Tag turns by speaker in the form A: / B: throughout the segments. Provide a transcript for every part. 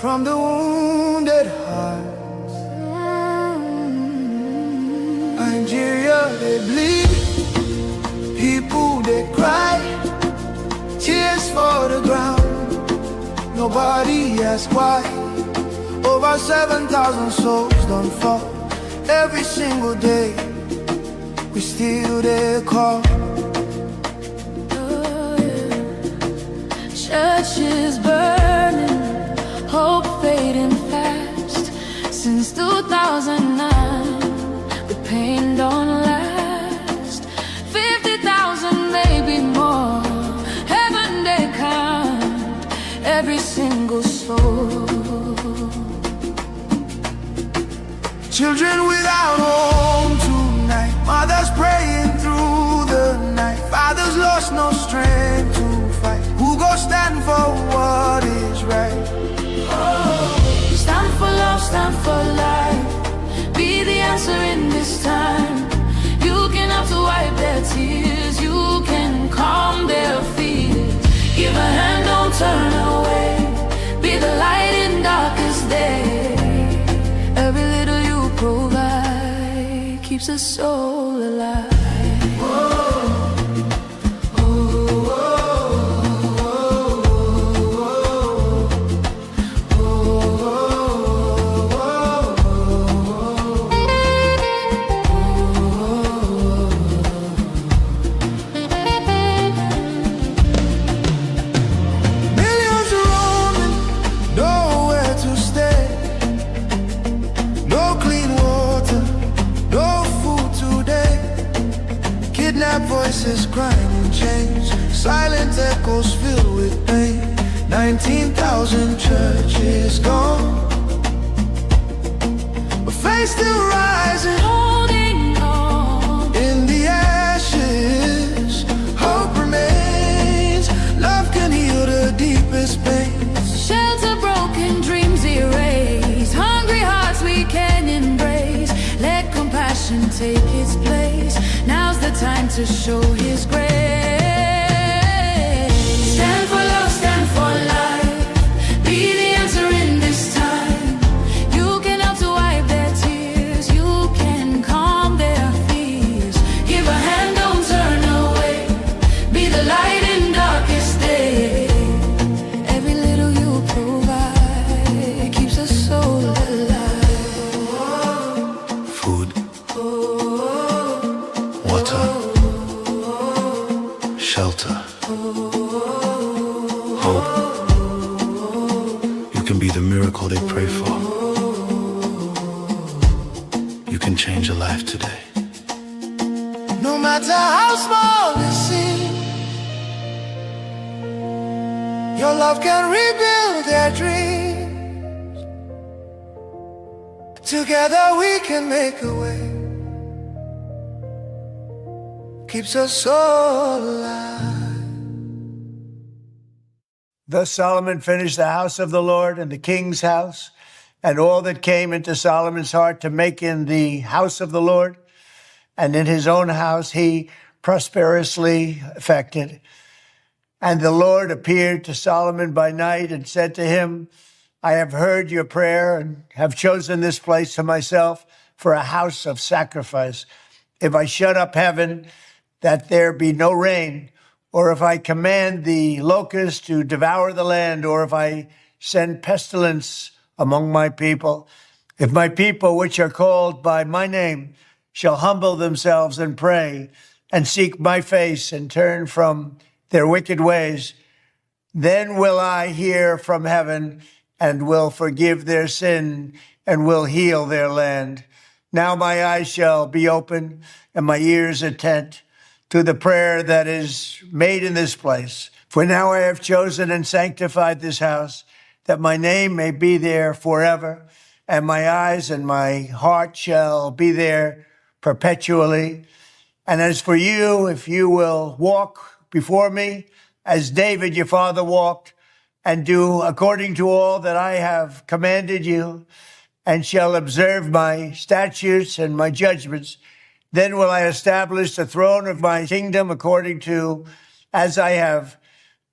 A: from the wounded heart. Nigeria, they bleed, people they cry, tears for the ground, nobody asks why. Over 7,000 souls don't fall every single day, we still there call.
B: Churches burning, hope fading fast. Since 2009, the pain don't last. 50,000, maybe more. Heaven they count every single soul.
A: Children without home tonight, mothers praying through the night, fathers lost no strength to fight. Who go stand for what is right?
B: Oh, stand for love, stand for life. Be the answer in this time. You can have to wipe their tears, you can calm their fears. Give a hand, don't turn away. Be the light in darkest day. Every little you provide keeps a soul alive.
A: Voices crying in chains, silent echoes filled with pain. 19,000 churches gone, but faith still rising,
B: holding on.
A: In the ashes, hope remains. Love can heal the deepest pains.
B: Shelter broken, dreams erased. Hungry hearts we can embrace. Let compassion take its place. Now's the time to show His grace. Stand for love, stand for life. Be the answer in this time. You can help to wipe their tears. You can calm their fears. Give a hand, don't turn away. Be the light in darkest day. Every little you provide keeps a soul alive.
A: Food, water, shelter, hope. You can be the miracle they pray for. You can change a life today. No matter how small it seems, your love can rebuild their dreams. Together we can make a way, keeps us all alive. Thus Solomon finished the house of the Lord and the king's house, and all that came into Solomon's heart to make in the house of the Lord, and in his own house he prosperously effected. And the Lord appeared to Solomon by night and said to him, I have heard your prayer and have chosen this place to myself for a house of sacrifice. If I shut up heaven, that there be no rain, or if I command the locusts to devour the land, or if I send pestilence among my people, if my people, which are called by my name, shall humble themselves and pray and seek my face and turn from their wicked ways, then will I hear from heaven and will forgive their sin and will heal their land. Now my eyes shall be open and my ears attent to the prayer that is made in this place. For now I have chosen and sanctified this house, that my name may be there forever, and my eyes and my heart shall be there perpetually. And as for you, if you will walk before me, as David your father walked, and do according to all that I have commanded you, and shall observe my statutes and my judgments, then will I establish the throne of my kingdom according to as I have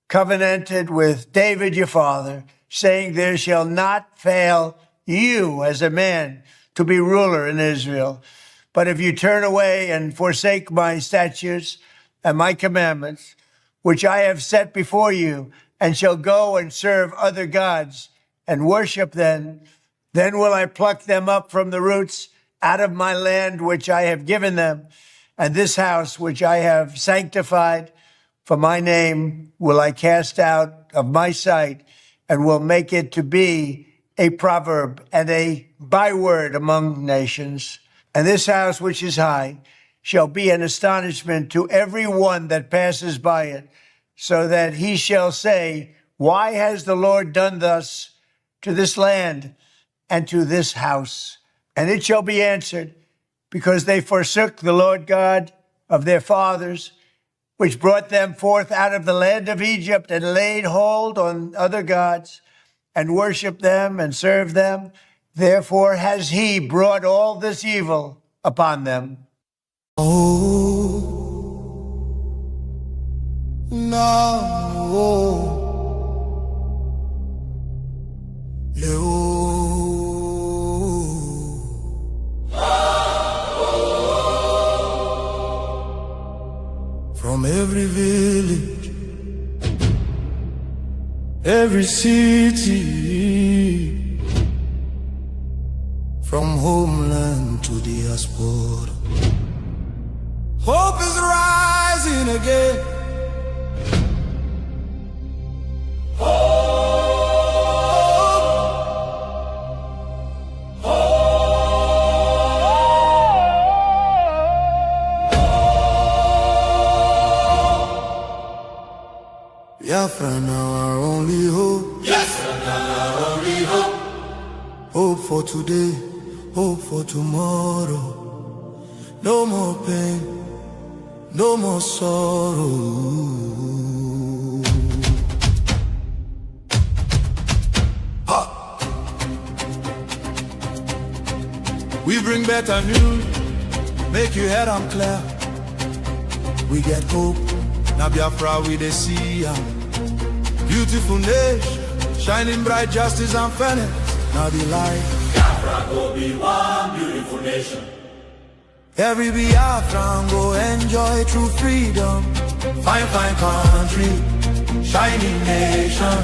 A: covenanted with David your father, saying, there shall not fail you as a man to be ruler in Israel. But if you turn away and forsake my statutes and my commandments, which I have set before you, and shall go and serve other gods and worship them, then will I pluck them up from the roots out of my land which I have given them, and this house which I have sanctified for my name will I cast out of my sight, and will make it to be a proverb and a byword among nations. And this house which is high shall be an astonishment to every one that passes by it, so that he shall say, why has the Lord done thus to this land and to this house? And it shall be answered, because they forsook the Lord God of their fathers, which brought them forth out of the land of Egypt, and laid hold on other gods, and worshipped them and served them. Therefore has he brought all this evil upon them.
C: Oh, no, no. From every village, every city, from homeland to diaspora, hope is rising again. Biafra now our only hope.
D: Yes, now our only hope.
C: Hope for today, hope for tomorrow. No more pain, no more sorrow. Ha! We bring better news, make your head on clear. We get hope, now Biafra we dey see ya. Beautiful nation, shining bright justice and fairness. Now the light.
D: Biafra go be one beautiful nation.
C: Every Biafran go enjoy true freedom. Fine, fine country, shining nation.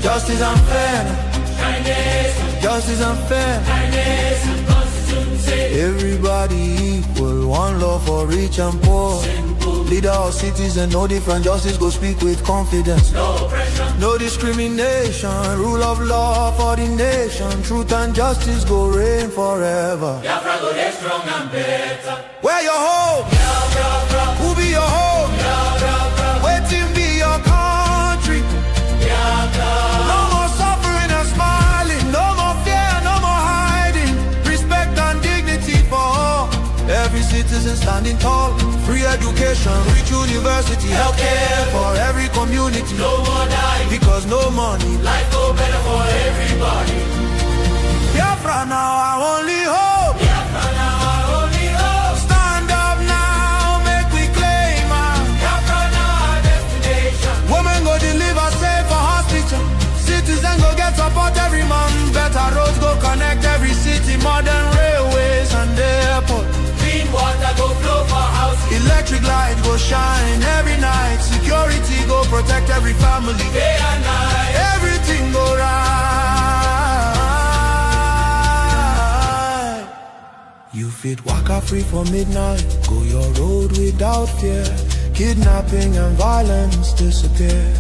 C: Justice and fairness.
D: Shine nation,
C: Justice and fairness.
D: shine nation, Constitution say.
C: Everybody equal, one love for rich and poor. Leader or citizen, no different, justice go speak with confidence.
D: No oppression,
C: No discrimination, rule of law for the nation. Truth and justice go reign forever.
D: Biafra go get strong and better.
C: Where your hope?
D: Biafra,
C: Who be your hope?
D: Biafra,
C: Waiting be your country.
D: Biafra.
C: No more suffering and smiling. No more fear, no more hiding. Respect and dignity for all. Every citizen standing tall. Free education, rich university, healthcare for every community.
D: No more dying,
C: Because no money.
D: life go better for everybody.
C: Biafra now our only hope.
D: Biafra now our only hope.
C: Stand up now, make we claim our.
D: Biafra now our destination.
C: Women go deliver safe for hospital. Citizen go get support every month. Better roads go connect every city. Modern railways and airport.
D: Clean water go flow for houses.
C: Electric light go shine every night. Security go protect every family.
D: Day and night.
C: Everything go right. You fit waka free for midnight. Go your road without fear. Kidnapping and violence disappear.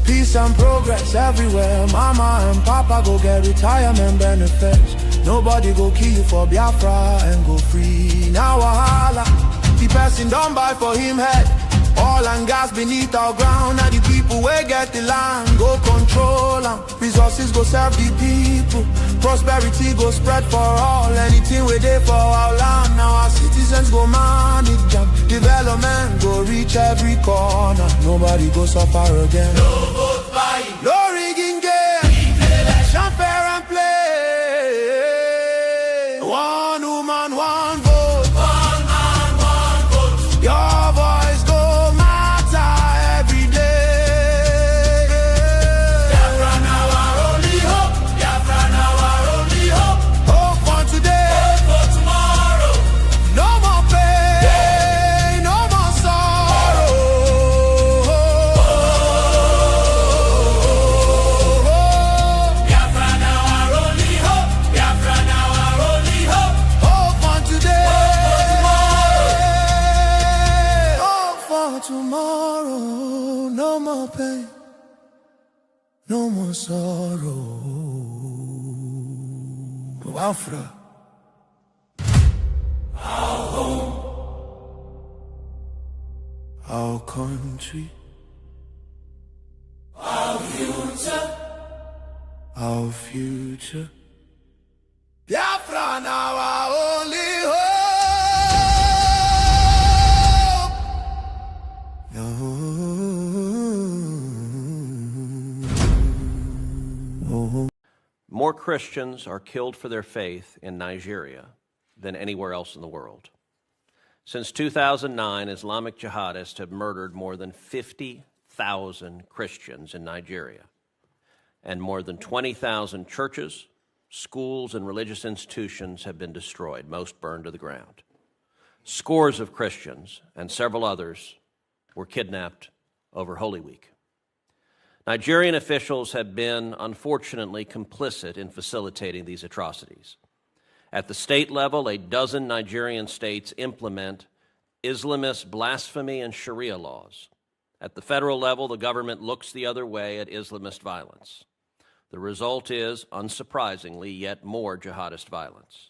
C: Peace and progress everywhere. Mama and papa go get retirement benefits. Nobody go kill you for Biafra and go free. Now wahala, the person don't buy for him head. Oil and gas beneath our ground. Now the people wey get the land go control them. Resources go serve the people. Prosperity go spread for all. Anything we dey for our land. Now our citizens go manage them. Development go reach every corner. Nobody go suffer again.
D: No vote buying.
C: No rigging game. Election fair and play. One woman, one vote.
D: One man, one vote.
C: Your voice go matter every day.
D: Biafra
C: no more sorrow. Biafra. Our home, our country,
D: Our future,
C: our future. Biafra now our only hope. No.
E: More Christians are killed for their faith in Nigeria than anywhere else in the world. Since 2009, Islamic jihadists have murdered more than 50,000 Christians in Nigeria, and more than 20,000 churches, schools, and religious institutions have been destroyed, most burned to the ground. Scores of Christians and several others were kidnapped over Holy Week. Nigerian officials have been, unfortunately, complicit in facilitating these atrocities. At the state level, a dozen Nigerian states implement Islamist blasphemy and Sharia laws. At the federal level, the government looks the other way at Islamist violence. The result is, unsurprisingly, yet more jihadist violence.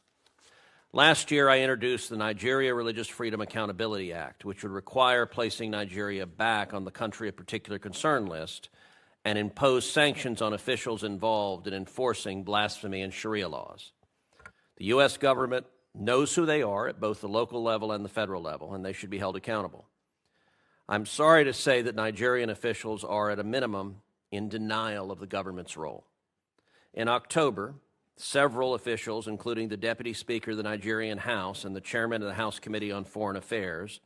E: Last year, I introduced the Nigeria Religious Freedom Accountability Act, which would require placing Nigeria back on the country of particular concern list and impose sanctions on officials involved in enforcing blasphemy and Sharia laws. The U.S. government knows who they are at both the local level and the federal level, and they should be held accountable. I'm sorry to say that Nigerian officials are, at a minimum, in denial of the government's role. In October, several officials, including the Deputy Speaker of the Nigerian House and the Chairman of the House Committee on Foreign Affairs,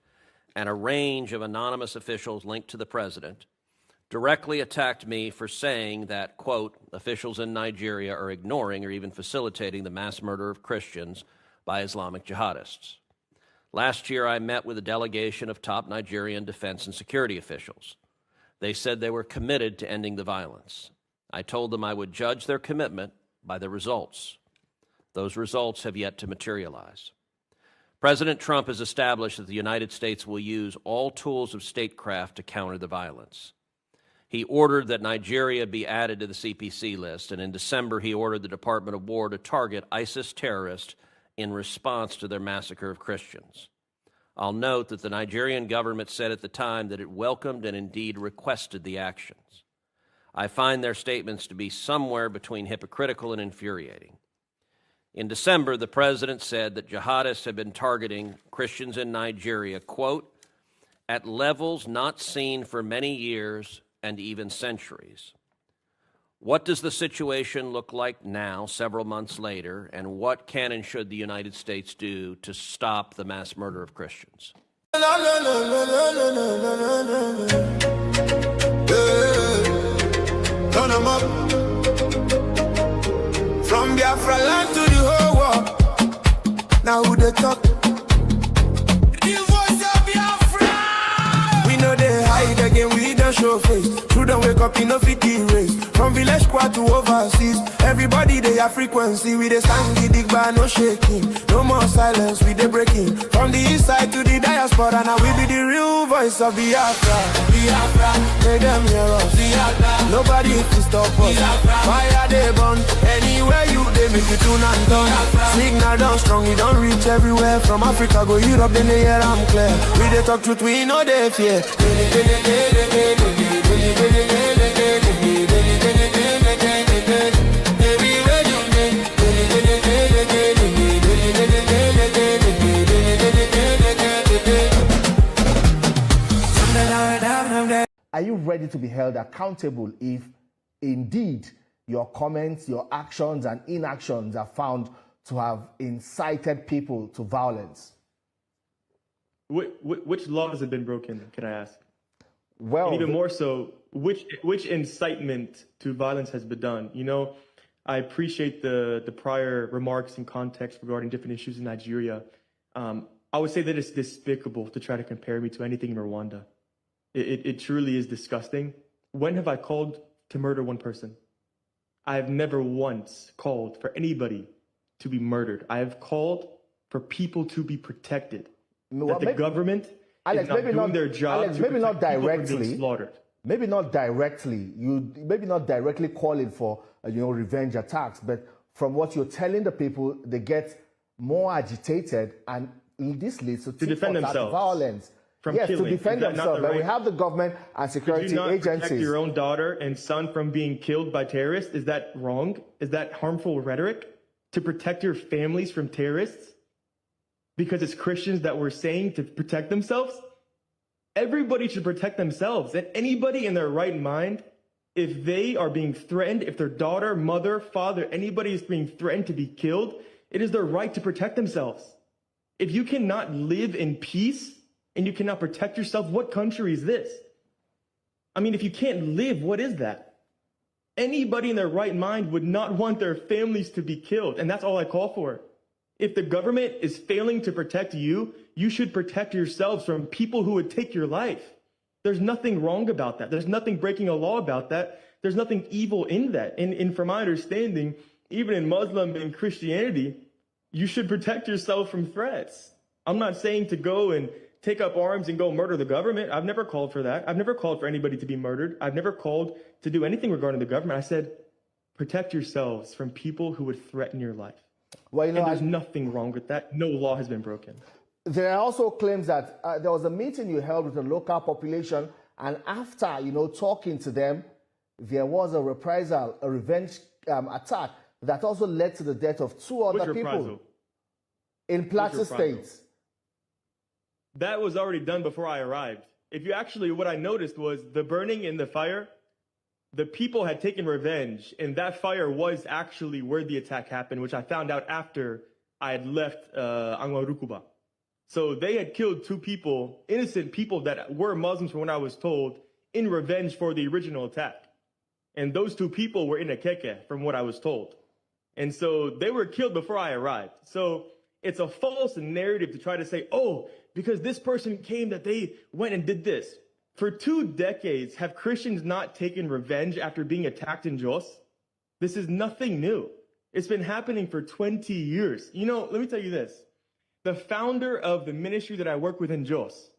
E: and a range of anonymous officials linked to the President, directly attacked me for saying that, quote, officials in Nigeria are ignoring or even facilitating the mass murder of Christians by Islamic jihadists. Last year, I met with a delegation of top Nigerian defense and security officials. They said they were committed to ending the violence. I told them I would judge their commitment by the results. Those results have yet to materialize. President Trump has established that the United States will use all tools of statecraft to counter the violence. He ordered that Nigeria be added to the CPC list, and in December he ordered the Department of War to target ISIS terrorists in response to their massacre of Christians. I'll note that the Nigerian government said at the time that it welcomed and indeed requested the actions. I find their statements to be somewhere between hypocritical and infuriating. In December, the president said that jihadists have been targeting Christians in Nigeria, quote, at levels not seen for many years and even centuries. What does the situation look like now, several months later, and what can and should the United States do to stop the mass murder of Christians?
C: Turn 'em up. From Biafra land to the whole world. Now who they talk? The voice of Biafra. We know they hide again, we don't show face. True don't wake up in no 50 race. From village squad to overseas, everybody they have frequency. We they stand the dig bar, no shaking. No more silence, we they breaking. From the east side to the diaspora, now we be the real voice of Biafra. Biafra, make them hear us. Biafra, nobody can stop us. Biafra, fire they burn. Anywhere you they make you tune and turn. Signal down strong, we don't reach everywhere. From Africa go Europe, then they hear I'm clear. We they talk truth, we know they fear.
F: Are you ready to be held accountable if indeed your comments, your actions and inactions are found to have incited people to violence?
G: Which laws have been broken, can I ask?
F: Well,
G: And even more so, which incitement to violence has been done? You know, I appreciate the prior remarks and context regarding different issues in Nigeria. I would say that it's despicable to try to compare me to anything in Rwanda. It truly is disgusting. When have I called to murder one person? I have never once called for anybody to be murdered. I have called for people to be protected.
F: No,
G: that the government
F: Alex,
G: is not
F: maybe
G: doing
F: not,
G: their job.
F: Alex,
G: to
F: maybe not
G: protect people from being
F: directly,
G: slaughtered.
F: maybe not directly, calling for revenge attacks, but from what you're telling the people, they get more agitated, and this leads to
G: defend themselves
F: violence.
G: Yes,
F: killing. To defend themselves. But we have the government and security
G: Could you not
F: agencies.
G: Protect your own daughter and son from being killed by terrorists? Is that wrong? Is that harmful rhetoric? To protect your families from terrorists? Because it's Christians that we're saying to protect themselves? Everybody should protect themselves. And anybody in their right mind, if they are being threatened, if their daughter, mother, father, anybody is being threatened to be killed, it is their right to protect themselves. If you cannot live in peace and you cannot protect yourself, what country is this? I mean, if you can't live, what is that? Anybody in their right mind would not want their families to be killed. And that's all I call for. If the government is failing to protect you, you should protect yourselves from people who would take your life. There's nothing wrong about that. There's nothing breaking a law about that. There's nothing evil in that. And from my understanding, even in Muslim and Christianity, you should protect yourself from threats. I'm not saying to go and take up arms and go murder the government. I've never called for that. I've never called for anybody to be murdered. I've never called to do anything regarding the government. I said, protect yourselves from people who would threaten your life. Well, and there's nothing wrong with that. No law has been broken.
F: There are also claims that there was a meeting you held with the local population, and after, talking to them, there was a reprisal, a revenge attack that also led to the death of two other people in Plateau State.
G: That was already done before I arrived. What I noticed was the burning in the fire, the people had taken revenge, and that fire was actually where the attack happened, which I found out after I had left Angwarukuba. So they had killed two people, innocent people that were Muslims from what I was told, in revenge for the original attack. And those two people were in Akeke, from what I was told. And so they were killed before I arrived. So it's a false narrative to try to say, oh, because this person came that they went and did this. For 2 decades, have Christians not taken revenge after being attacked in Jos? This is nothing new. It's been happening for 20 years. Let me tell you this. The founder of the ministry that I work with in Jos,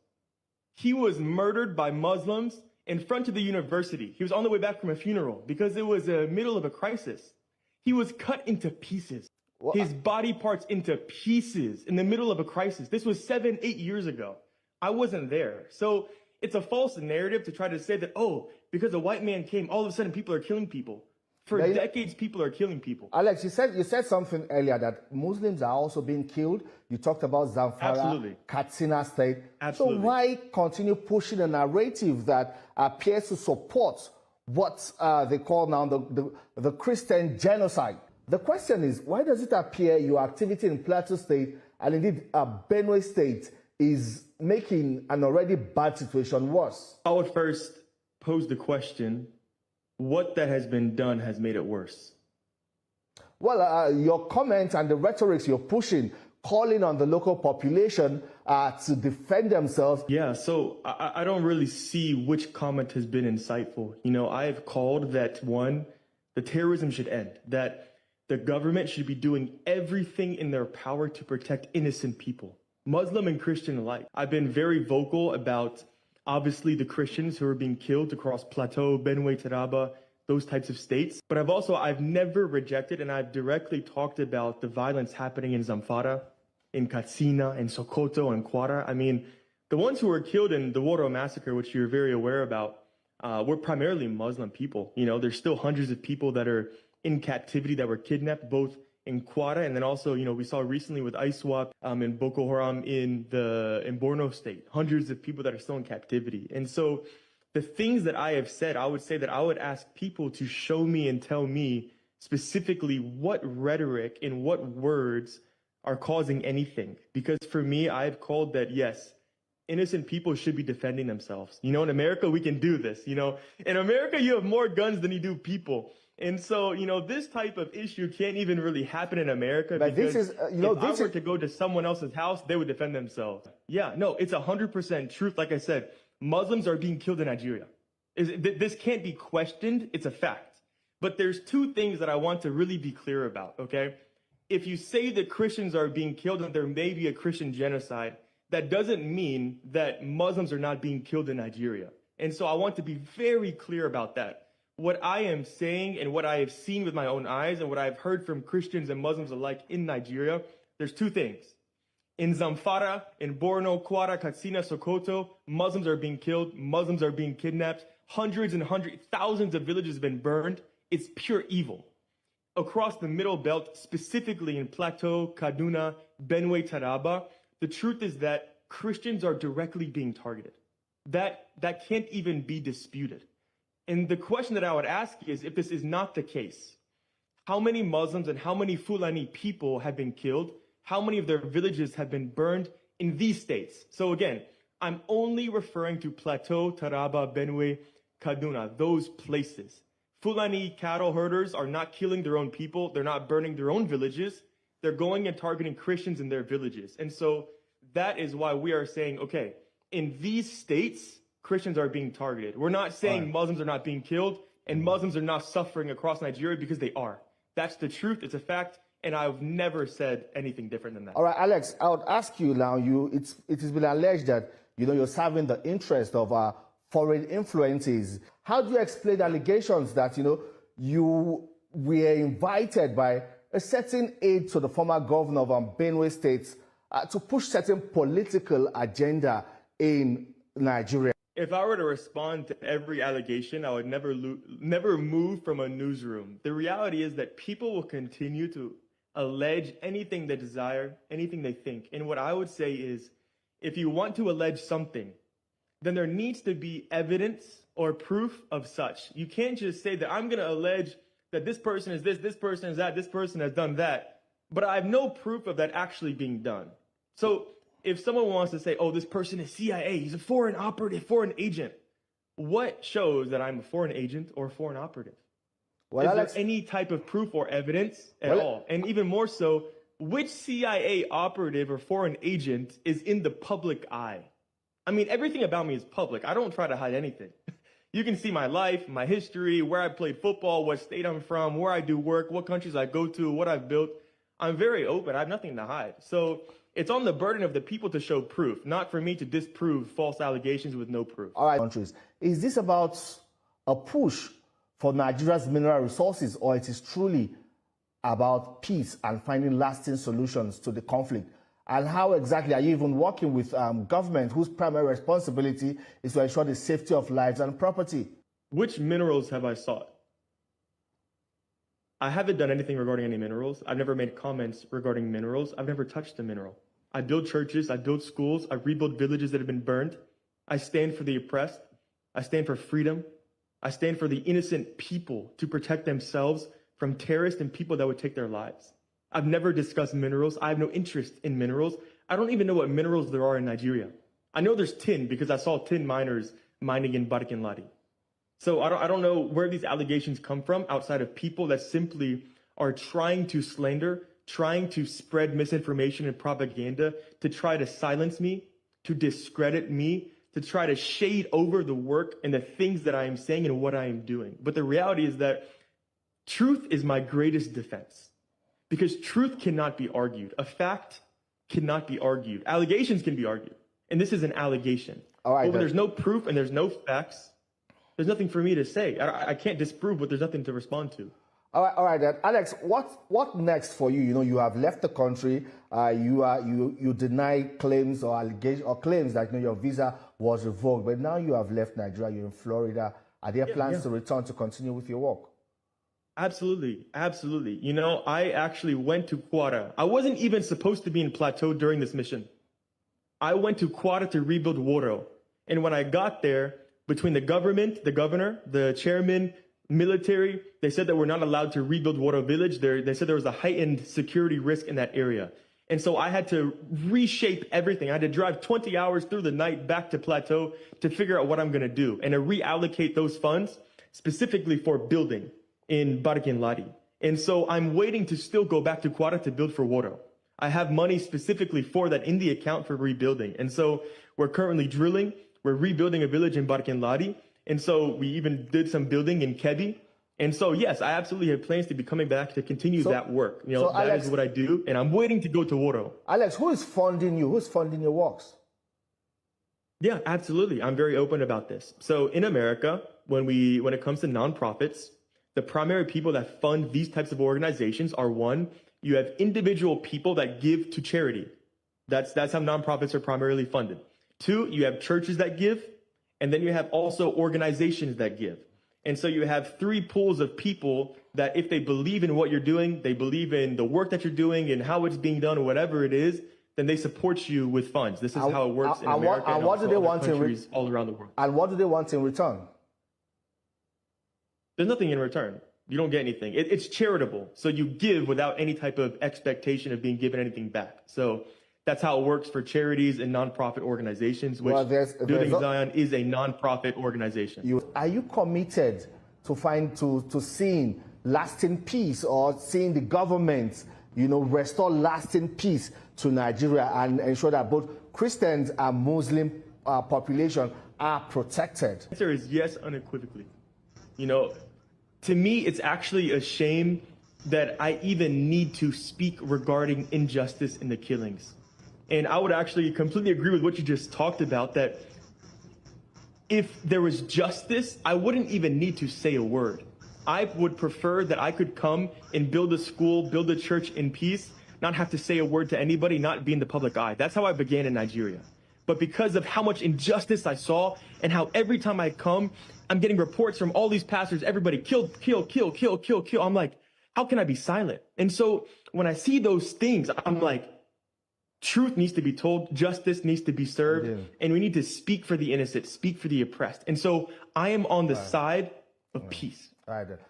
G: he was murdered by Muslims in front of the university. He was on the way back from a funeral because it was the middle of a crisis. He was cut into pieces. His body parts into pieces in the middle of a crisis. This was 7-8 years ago. I wasn't there. So it's a false narrative to try to say that, oh, because a white man came, all of a sudden people are killing people. For decades, people are killing people.
F: Alex, you said something earlier that Muslims are also being killed. You talked about Zamfara, Katsina State.
G: Absolutely.
F: So why continue pushing a narrative that appears to support what they call now the Christian genocide? The question is, why does it appear your activity in Plateau State and indeed Benue State is making an already bad situation worse?
G: I would first pose the question, what that has been done has made it worse?
F: Well, your comments and the rhetorics you're pushing, calling on the local population to defend themselves.
G: Yeah, so I don't really see which comment has been insightful. I have called that, one, the terrorism should end, that the government should be doing everything in their power to protect innocent people, Muslim and Christian alike. I've been very vocal about, obviously, the Christians who are being killed across Plateau, Benue, Taraba, those types of states. But I've never rejected, and I've directly talked about the violence happening in Zamfara, in Katsina, in Sokoto, and Kwara. I mean, the ones who were killed in the Woro massacre, which you're very aware about, were primarily Muslim people. There's still hundreds of people that are in captivity that were kidnapped, both in Kwara and then also, we saw recently with ISWAP and Boko Haram in Borno State, hundreds of people that are still in captivity. And so the things that I have said, I would say that I would ask people to show me and tell me specifically what rhetoric and what words are causing anything. Because for me, I've called that, yes, innocent people should be defending themselves. In America, we can do this. In America, you have more guns than you do people. And so, this type of issue can't even really happen in America.
F: But
G: because
F: this is,
G: if I were to go to someone else's house, they would defend themselves. Yeah, no, it's 100% truth. Like I said, Muslims are being killed in Nigeria. This can't be questioned. It's a fact. But there's two things that I want to really be clear about, okay? If you say that Christians are being killed and there may be a Christian genocide, that doesn't mean that Muslims are not being killed in Nigeria. And so I want to be very clear about that. What I am saying and what I have seen with my own eyes and what I've heard from Christians and Muslims alike in Nigeria, there's two things. In Zamfara, in Borno, Kwara, Katsina, Sokoto, Muslims are being killed. Muslims are being kidnapped. Hundreds and hundreds, thousands of villages have been burned. It's pure evil. Across the Middle Belt, specifically in Plateau, Kaduna, Benue, Taraba, the truth is that Christians are directly being targeted. That can't even be disputed. And the question that I would ask is, if this is not the case, how many Muslims and how many Fulani people have been killed? How many of their villages have been burned in these states? So again, I'm only referring to Plateau, Taraba, Benue, Kaduna, those places. Fulani cattle herders are not killing their own people. They're not burning their own villages. They're going and targeting Christians in their villages. And so that is why we are saying, okay, in these states, Christians are being targeted. We're not saying Muslims are not being killed and Muslims are not suffering across Nigeria, because they are. That's the truth. It's a fact. And I've never said anything different than that.
F: All right, Alex, I would ask you now, it has been alleged that, you're serving the interest of foreign influences. How do you explain allegations that, you were invited by a certain aide to the former governor of Benue State to push certain political agenda in Nigeria?
G: If I were to respond to every allegation, I would never move from a newsroom. The reality is that people will continue to allege anything they desire, anything they think. And what I would say is, if you want to allege something, then there needs to be evidence or proof of such. You can't just say that I'm going to allege that this person is this person is that, this person has done that, but I have no proof of that actually being done. So if someone wants to say, oh, this person is CIA, he's a foreign operative, foreign agent, what shows that I'm a foreign agent or a foreign operative?
F: Well,
G: is
F: Alex,
G: there any type of proof or evidence at all? And even more so, which CIA operative or foreign agent is in the public eye? I mean, everything about me is public. I don't try to hide anything. You can see my life, my history, where I played football, what state I'm from, where I do work, what countries I go to, what I've built. I'm very open. I have nothing to hide. So it's on the burden of the people to show proof, not for me to disprove false allegations with no proof.
F: All right, countries. Is this about a push for Nigeria's mineral resources, or it is truly about peace and finding lasting solutions to the conflict? And how exactly are you even working with government whose primary responsibility is to ensure the safety of lives and property?
G: Which minerals have I sought? I haven't done anything regarding any minerals. I've never made comments regarding minerals. I've never touched a mineral. I build churches, I build schools, I rebuild villages that have been burned. I stand for the oppressed. I stand for freedom. I stand for the innocent people to protect themselves from terrorists and people that would take their lives. I've never discussed minerals. I have no interest in minerals. I don't even know what minerals there are in Nigeria. I know there's tin because I saw tin miners mining in Barikin-Ladi. So I don't know where these allegations come from outside of people that simply are trying to slander, trying to spread misinformation and propaganda, to try to silence me, to discredit me, to try to shade over the work and the things that I am saying and what I am doing. But the reality is that truth is my greatest defense. Because truth cannot be argued. A fact cannot be argued. Allegations can be argued. And this is an allegation.
F: All right,
G: but when there's no proof and there's no facts, there's nothing for me to say. I can't disprove, but there's nothing to respond to.
F: All right, then. Alex, what next for you? You have left the country. You deny claims or allegations or claims that your visa was revoked, but now you have left Nigeria. You're in Florida. Are there plans to return to continue with your work?
G: Absolutely. Absolutely. I actually went to Kwara. I wasn't even supposed to be in Plateau during this mission. I went to Kwara to rebuild Woro. And when I got there, between the government, the governor, the chairman, military, they said that we're not allowed to rebuild Woro village. They said there was a heightened security risk in that area. And so I had to reshape everything. I had to drive 20 hours through the night back to Plateau to figure out what I'm going to do and to reallocate those funds specifically for building in Barikin-Ladi. And so I'm waiting to still go back to Kwara to build for Woro. I have money specifically for that in the account for rebuilding. And so we're currently drilling. We're rebuilding a village in Barikin-Ladi. And so we even did some building in Kebbi. And so, yes, I absolutely have plans to be coming back to continue that work. That Alex, is what I do. And I'm waiting to go to Woro.
F: Alex, who is funding you? Who's funding your works?
G: Yeah, absolutely. I'm very open about this. So in America, when it comes to nonprofits, the primary people that fund these types of organizations are, one, you have individual people that give to charity. That's how nonprofits are primarily funded. Two, you have churches that give, and then you have also organizations that give. And so you have three pools of people that if they believe in what you're doing, they believe in the work that you're doing and how it's being done or whatever it is, then they support you with funds. This is how it works in America and
F: what do they want
G: countries all around the world.
F: And what do they want in return?
G: There's nothing in return. You don't get anything. It's charitable. So you give without any type of expectation of being given anything back. So that's how it works for charities and nonprofit organizations, which Building Zion is a nonprofit organization.
F: Are you committed to seeing lasting peace, or seeing the government, restore lasting peace to Nigeria and ensure that both Christians and Muslim population are protected?
G: The answer is yes, unequivocally. To me, it's actually a shame that I even need to speak regarding injustice in the killings. And I would actually completely agree with what you just talked about, that if there was justice, I wouldn't even need to say a word. I would prefer that I could come and build a school, build a church in peace, not have to say a word to anybody, not be in the public eye. That's how I began in Nigeria. But because of how much injustice I saw and how every time I come, I'm getting reports from all these pastors, everybody kill. I'm like, how can I be silent? And so when I see those things, I'm like, truth needs to be told, justice needs to be served, and we need to speak for the innocent, speak for the oppressed. And so I am on the side of peace.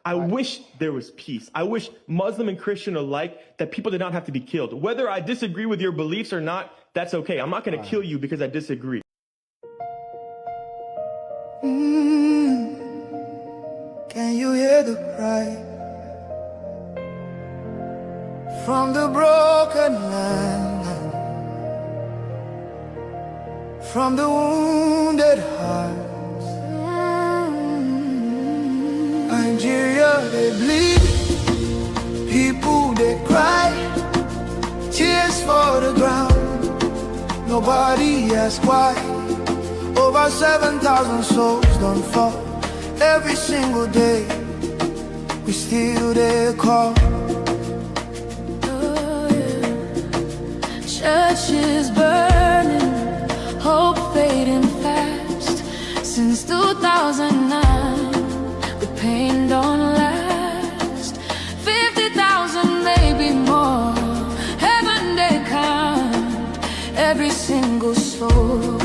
G: I wish there was peace. I wish Muslim and Christian alike that people did not have to be killed. Whether I disagree with your beliefs or not, that's okay. I'm not going to kill you because I disagree.
C: Can you hear the cry from the broken land, from the wounded hearts? Nigeria, they bleed, people they cry, tears for the ground, nobody asks why. Over 7,000 souls don't fall every single day, we still there call.
B: Oh, yeah. Churches burning, hope fading fast. Since 2009, the pain don't last. 50,000, maybe more. Heaven they count every single soul.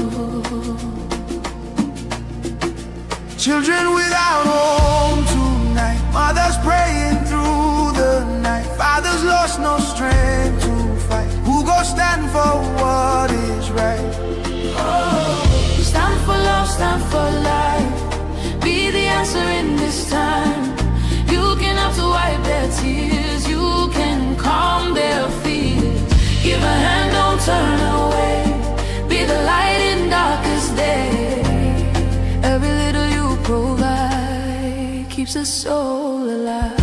C: Children without home tonight, mothers praying through the night, fathers lost no strength to fight. Who go stand for what is right?
B: Oh, stand for love, stand for life. Be the answer in this time. You can have to wipe their tears, you can calm their fears. Give a hand, don't turn away. Be the light in darkest day. Every little you provide keeps a soul alive.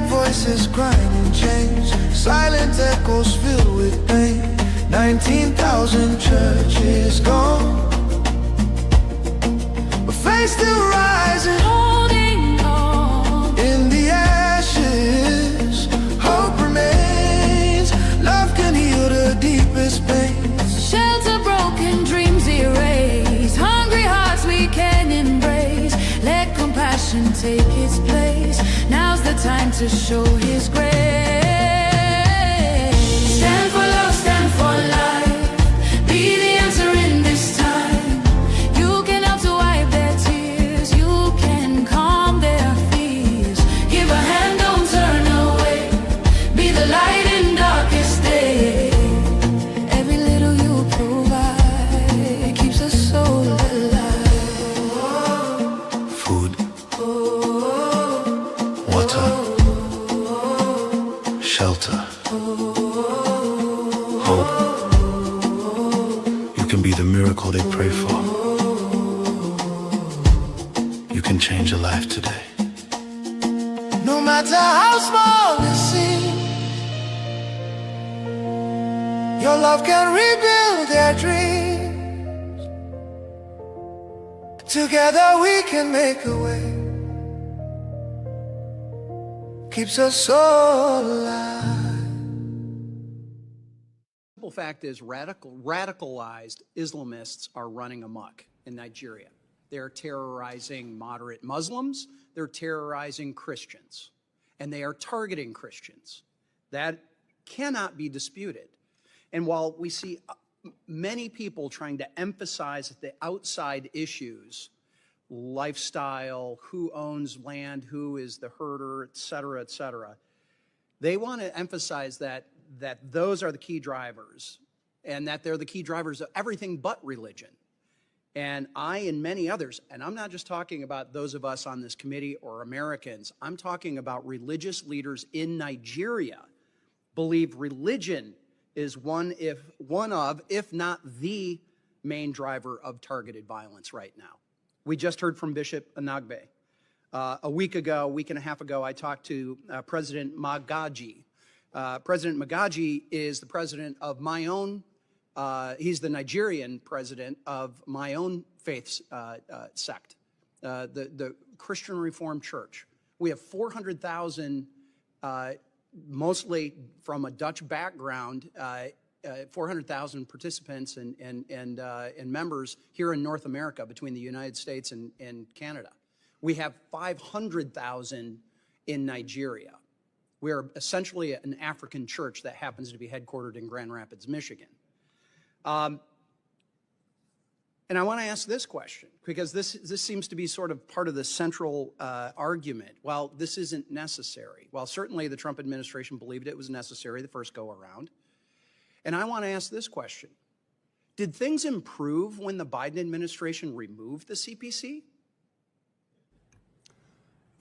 C: Voices grinding chains, silent echoes filled with pain. 19,000 churches gone, but faith still rising,
B: Holding on
C: in the ashes. Hope remains, love can heal the deepest pains.
B: shelter, broken dreams erase. Hungry hearts we can embrace. Let compassion take its place. Now's the time to show His grace. Stand for love, stand for life. Be the answer in this time. You can help to wipe their tears. You can calm their fears. Give a hand, don't turn away. Be the light in darkest day. Every little you provide keeps us
C: water, shelter, hope. You can be the miracle they pray for. You can change a life today.
H: No matter how small it seems, your love can rebuild their dreams. Together we can make a way. Keeps us so alive.
I: The simple fact is radicalized Islamists are running amok in Nigeria. They're terrorizing moderate Muslims. They're terrorizing Christians. And they are targeting Christians. That cannot be disputed. And while we see many people trying to emphasize the outside issues, lifestyle, who owns land, who is the herder, et cetera, they want to emphasize that those are the key drivers and that they're the key drivers of everything but religion. And I and many others, and I'm not just talking about those of us on this committee or Americans, I'm talking about religious leaders in Nigeria, believe religion is one of, if not the main driver of targeted violence right now. We just heard from Bishop Anagbe. A week and a half ago, I talked to President Magaji. President Magaji is the president of my own he's the Nigerian president of my own faith sect, the Christian Reformed Church. We have 400,000, mostly from a Dutch background, 400,000 participants and members here in North America between the United States and Canada. We have 500,000 in Nigeria. We are essentially an African church that happens to be headquartered in Grand Rapids, Michigan. And I want to ask this question, because this seems to be sort of part of the central argument. Well, this isn't necessary. Well, certainly the Trump administration believed it was necessary the first go around. And I want to ask this question. Did things improve when the Biden administration removed the CPC?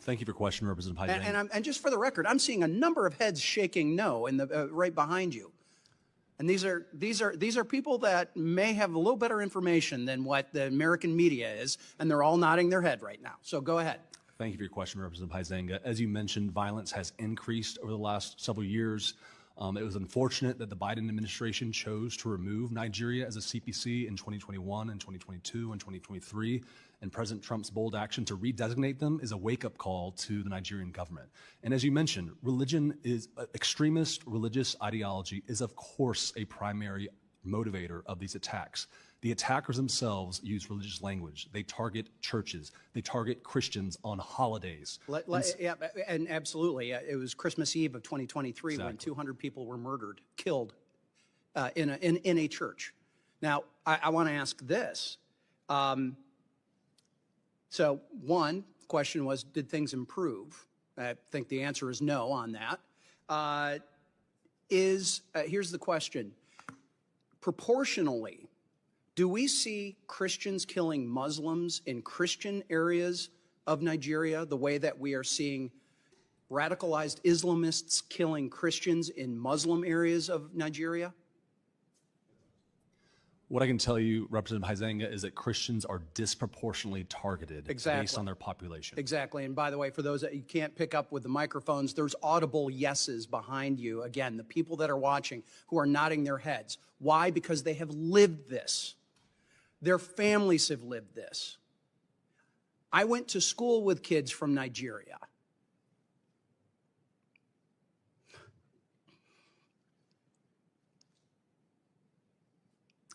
J: Thank you for your question, Representative Hyde.
I: And just for the record, I'm seeing a number of heads shaking no in the right behind you. And these are people that may have a little better information than what the American media is, and they're all nodding their head right now. So go ahead.
J: Thank you for your question, Representative Huizenga. As you mentioned, violence has increased over the last several years. It was unfortunate that the Biden administration chose to remove Nigeria as a CPC in 2021 and 2022 and 2023. And President Trump's bold action to redesignate them is a wake-up call to the Nigerian government. And as you mentioned, extremist religious ideology is, of course, a primary motivator of these attacks. The attackers themselves use religious language. They target churches. They target Christians on holidays.
I: Yeah, and absolutely. It was Christmas Eve of 2023 exactly. When 200 people were murdered, killed in a church. Now, I want to ask this. So one question was, did things improve? I think the answer is no on that. Here's the question. Proportionally, do we see Christians killing Muslims in Christian areas of Nigeria the way that we are seeing radicalized Islamists killing Christians in Muslim areas of Nigeria?
J: What I can tell you, Representative Huizenga, is that Christians are disproportionately targeted based on their population.
I: Exactly. And by the way, for those that you can't pick up with the microphones, there's audible yeses behind you. Again, the people that are watching who are nodding their heads. Why? Because they have lived this. Their families have lived this. I went to school with kids from Nigeria.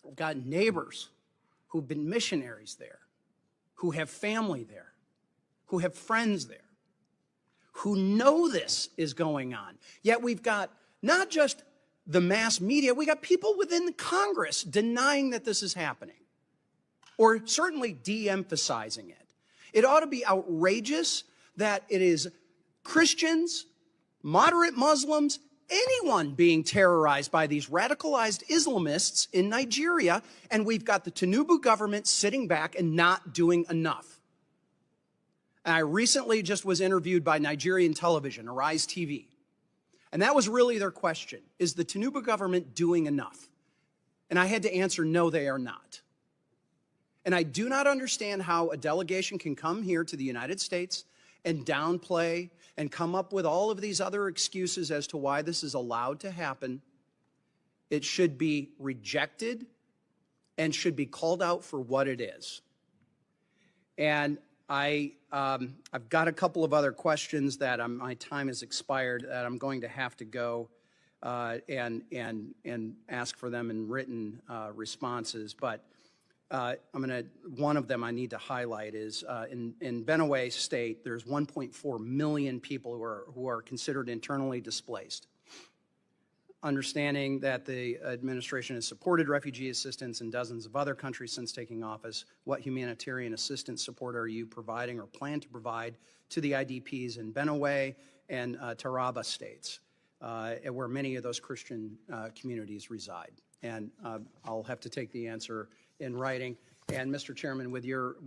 I: I've got neighbors who've been missionaries there, who have family there, who have friends there, who know this is going on. Yet we've got not just the mass media, we got people within Congress denying that this is happening, or certainly de-emphasizing it. It ought to be outrageous that it is Christians, moderate Muslims, anyone being terrorized by these radicalized Islamists in Nigeria, and we've got the Tinubu government sitting back and not doing enough. And I recently just was interviewed by Nigerian television, Arise TV. And that was really their question. Is the Tinubu government doing enough? And I had to answer, no, they are not. And I do not understand how a delegation can come here to the United States and downplay and come up with all of these other excuses as to why this is allowed to happen. It should be rejected and should be called out for what it is. And I've got a couple of other questions that my time has expired that I'm going to have to go and ask for them in written responses. But one of them I need to highlight is in Benue State, there's 1.4 million people who are considered internally displaced. Understanding that the administration has supported refugee assistance in dozens of other countries since taking office, what humanitarian assistance support are you providing or plan to provide to the IDPs in Benue and Taraba states, where many of those Christian communities reside? And I'll have to take the answer in writing. And Mr. Chairman, with your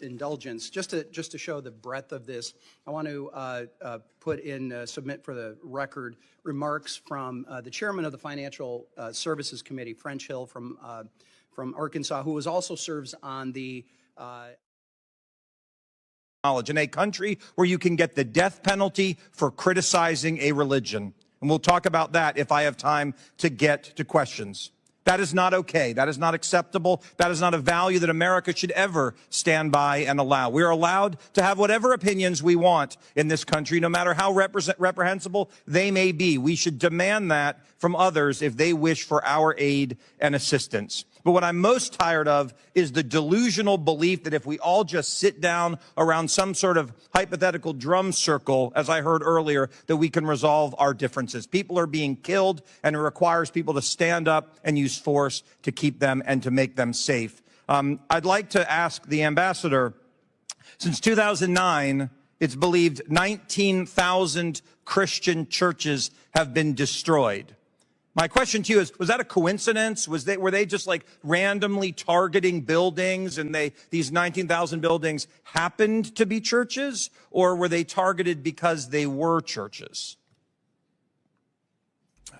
I: indulgence, just to show the breadth of this, I want to submit for the record remarks from the chairman of the Financial Services Committee, French Hill from Arkansas, who also serves on the
K: in a country where you can get the death penalty for criticizing a religion. And we'll talk about that if I have time to get to questions. That is not okay. That is not acceptable. That is not a value that America should ever stand by and allow. We are allowed to have whatever opinions we want in this country, no matter how reprehensible they may be. We should demand that from others if they wish for our aid and assistance. But what I'm most tired of is the delusional belief that if we all just sit down around some sort of hypothetical drum circle, as I heard earlier, that we can resolve our differences. People are being killed, and it requires people to stand up and use force to keep them and to make them safe. I'd like to ask the ambassador, since 2009, it's believed 19,000 Christian churches have been destroyed. My question to you is, was that a coincidence? Were they just like randomly targeting buildings and these 19,000 buildings happened to be churches, or were they targeted because they were churches?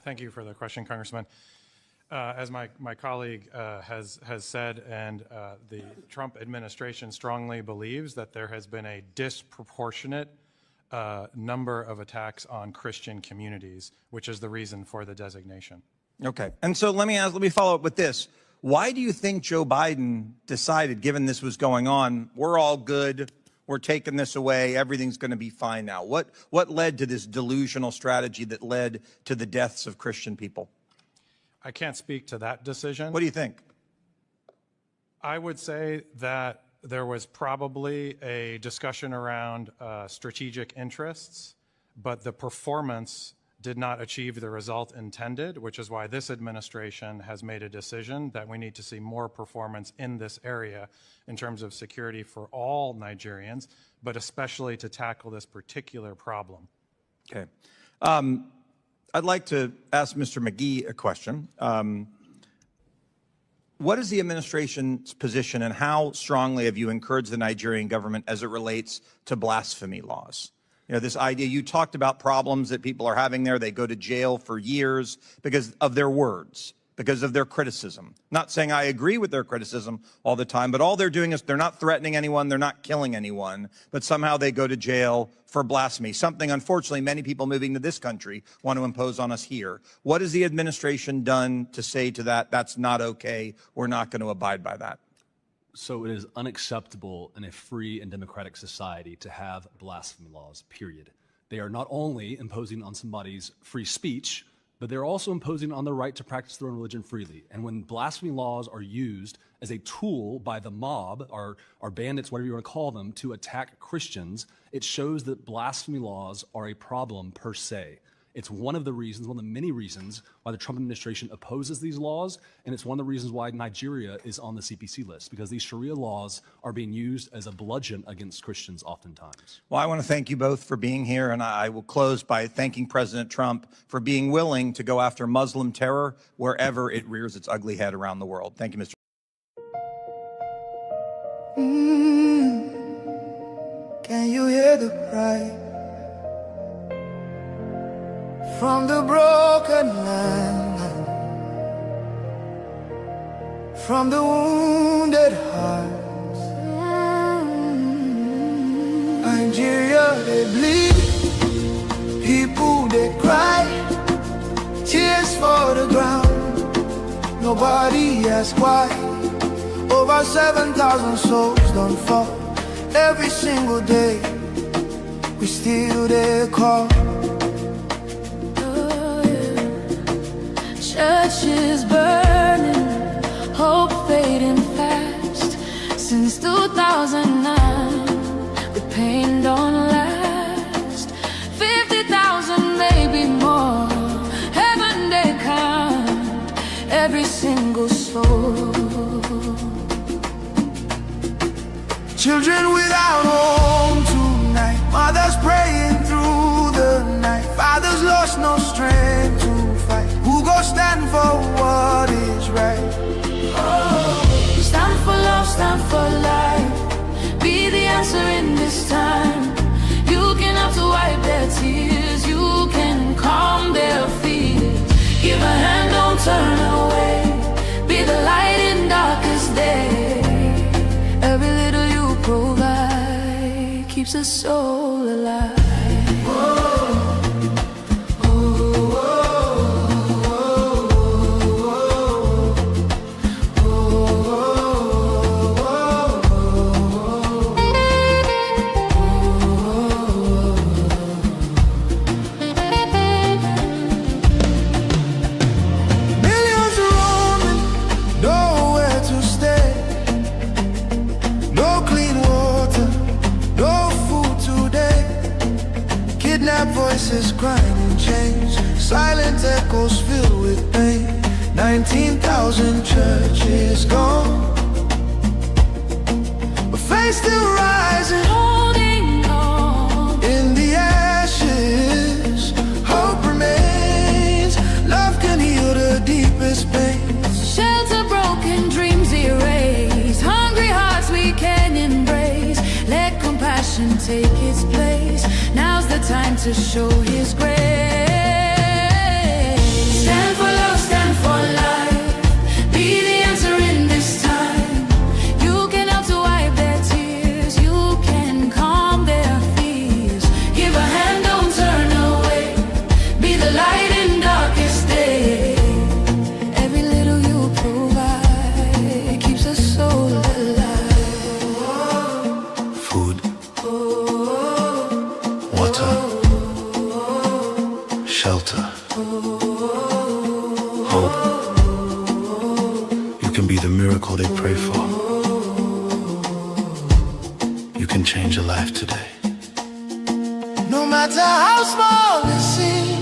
L: Thank you for the question, Congressman. As my colleague has said, and the Trump administration strongly believes that there has been a disproportionate number of attacks on Christian communities, which is the reason for the designation.
K: Okay. And so let me follow up with this. Why do you think Joe Biden decided, given this was going on, we're all good, we're taking this away, everything's going to be fine now? What led to this delusional strategy that led to the deaths of Christian people?
L: I can't speak to that decision.
K: What do you think?
L: I would say that there was probably a discussion around strategic interests, but the performance did not achieve the result intended, which is why this administration has made a decision that we need to see more performance in this area in terms of security for all Nigerians, but especially to tackle this particular problem.
K: Okay. I'd like to ask Mr. McGee a question. What is the administration's position, and how strongly have you encouraged the Nigerian government as it relates to blasphemy laws? You know, this idea, you talked about problems that people are having there. They go to jail for years because of their words, because of their criticism. Not saying I agree with their criticism all the time, but all they're doing is they're not threatening anyone, they're not killing anyone, but somehow they go to jail for blasphemy, something unfortunately many people moving to this country want to impose on us here. What has the administration done to say to that, that's not okay, we're not going to abide by that?
J: So it is unacceptable in a free and democratic society to have blasphemy laws, period. They are not only imposing on somebody's free speech, but they're also imposing on the right to practice their own religion freely. And when blasphemy laws are used as a tool by the mob, or bandits, whatever you want to call them, to attack Christians, it shows that blasphemy laws are a problem per se. It's one of the reasons, one of the many reasons why the Trump administration opposes these laws, and it's one of the reasons why Nigeria is on the CPC list, because these Sharia laws are being used as a bludgeon against Christians oftentimes.
K: Well, I want to thank you both for being here, and I will close by thanking President Trump for being willing to go after Muslim terror wherever it rears its ugly head around the world. Thank you, Mr.
H: Can Can you hear the cry from the broken land, from the wounded hearts? Nigeria, they bleed, people they cry, tears for the ground. Nobody asks why. Over 7,000 souls don't fall. Every single day we still there call.
B: Oh, yeah. Churches burning, hope fading fast. Since 2009, the pain don't last. 50,000, maybe more. Heaven they count every single soul.
H: Children without home tonight, mothers praying through the night, fathers lost no strength to fight. Who go stand for what is right?
B: Oh, stand for love, stand for life. Be the answer in this time. You can have to wipe their tears. You can calm their fears. Give a hand, don't turn away. Be the light in darkest day. Every little you provide keeps a soul alive.
H: Voices crying in chains, silent echoes filled with pain. 19,000 churches gone, but faith still rising,
B: holding on.
H: In the ashes, hope remains. Love can heal the deepest pain.
B: Shelter broken, dreams erased. Hungry hearts we can embrace. Let compassion take its place. Now's the time to show His grace. Stand for love, stand for life. Be the answer in this time. You can help to wipe their tears. You can calm their fears. Give a hand, don't turn away. Be the light in darkest day. Every little you provide keeps a soul alive.
H: Food, water, shelter, hope. You can be the miracle they pray for. You can change a life today. No matter how small it seems,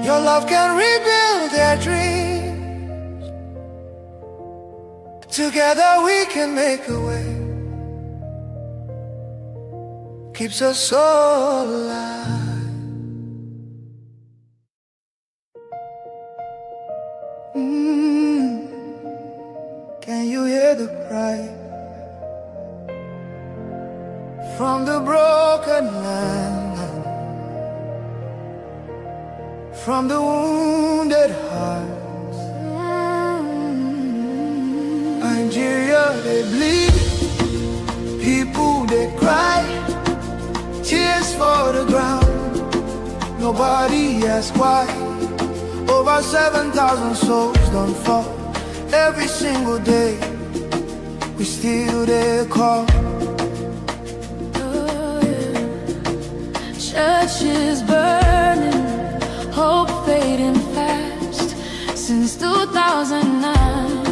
H: your love can rebuild their dreams. Together we can make a way. Keeps us so alive. Can you hear the cry from the broken land, from the wounded hearts? Nigeria, they bleed, people they cry, tears for the ground. Nobody asks why. Over 7,000 souls don't fall. Every single day we still there call.
B: Oh, yeah. Churches burning, hope fading fast. Since 2009,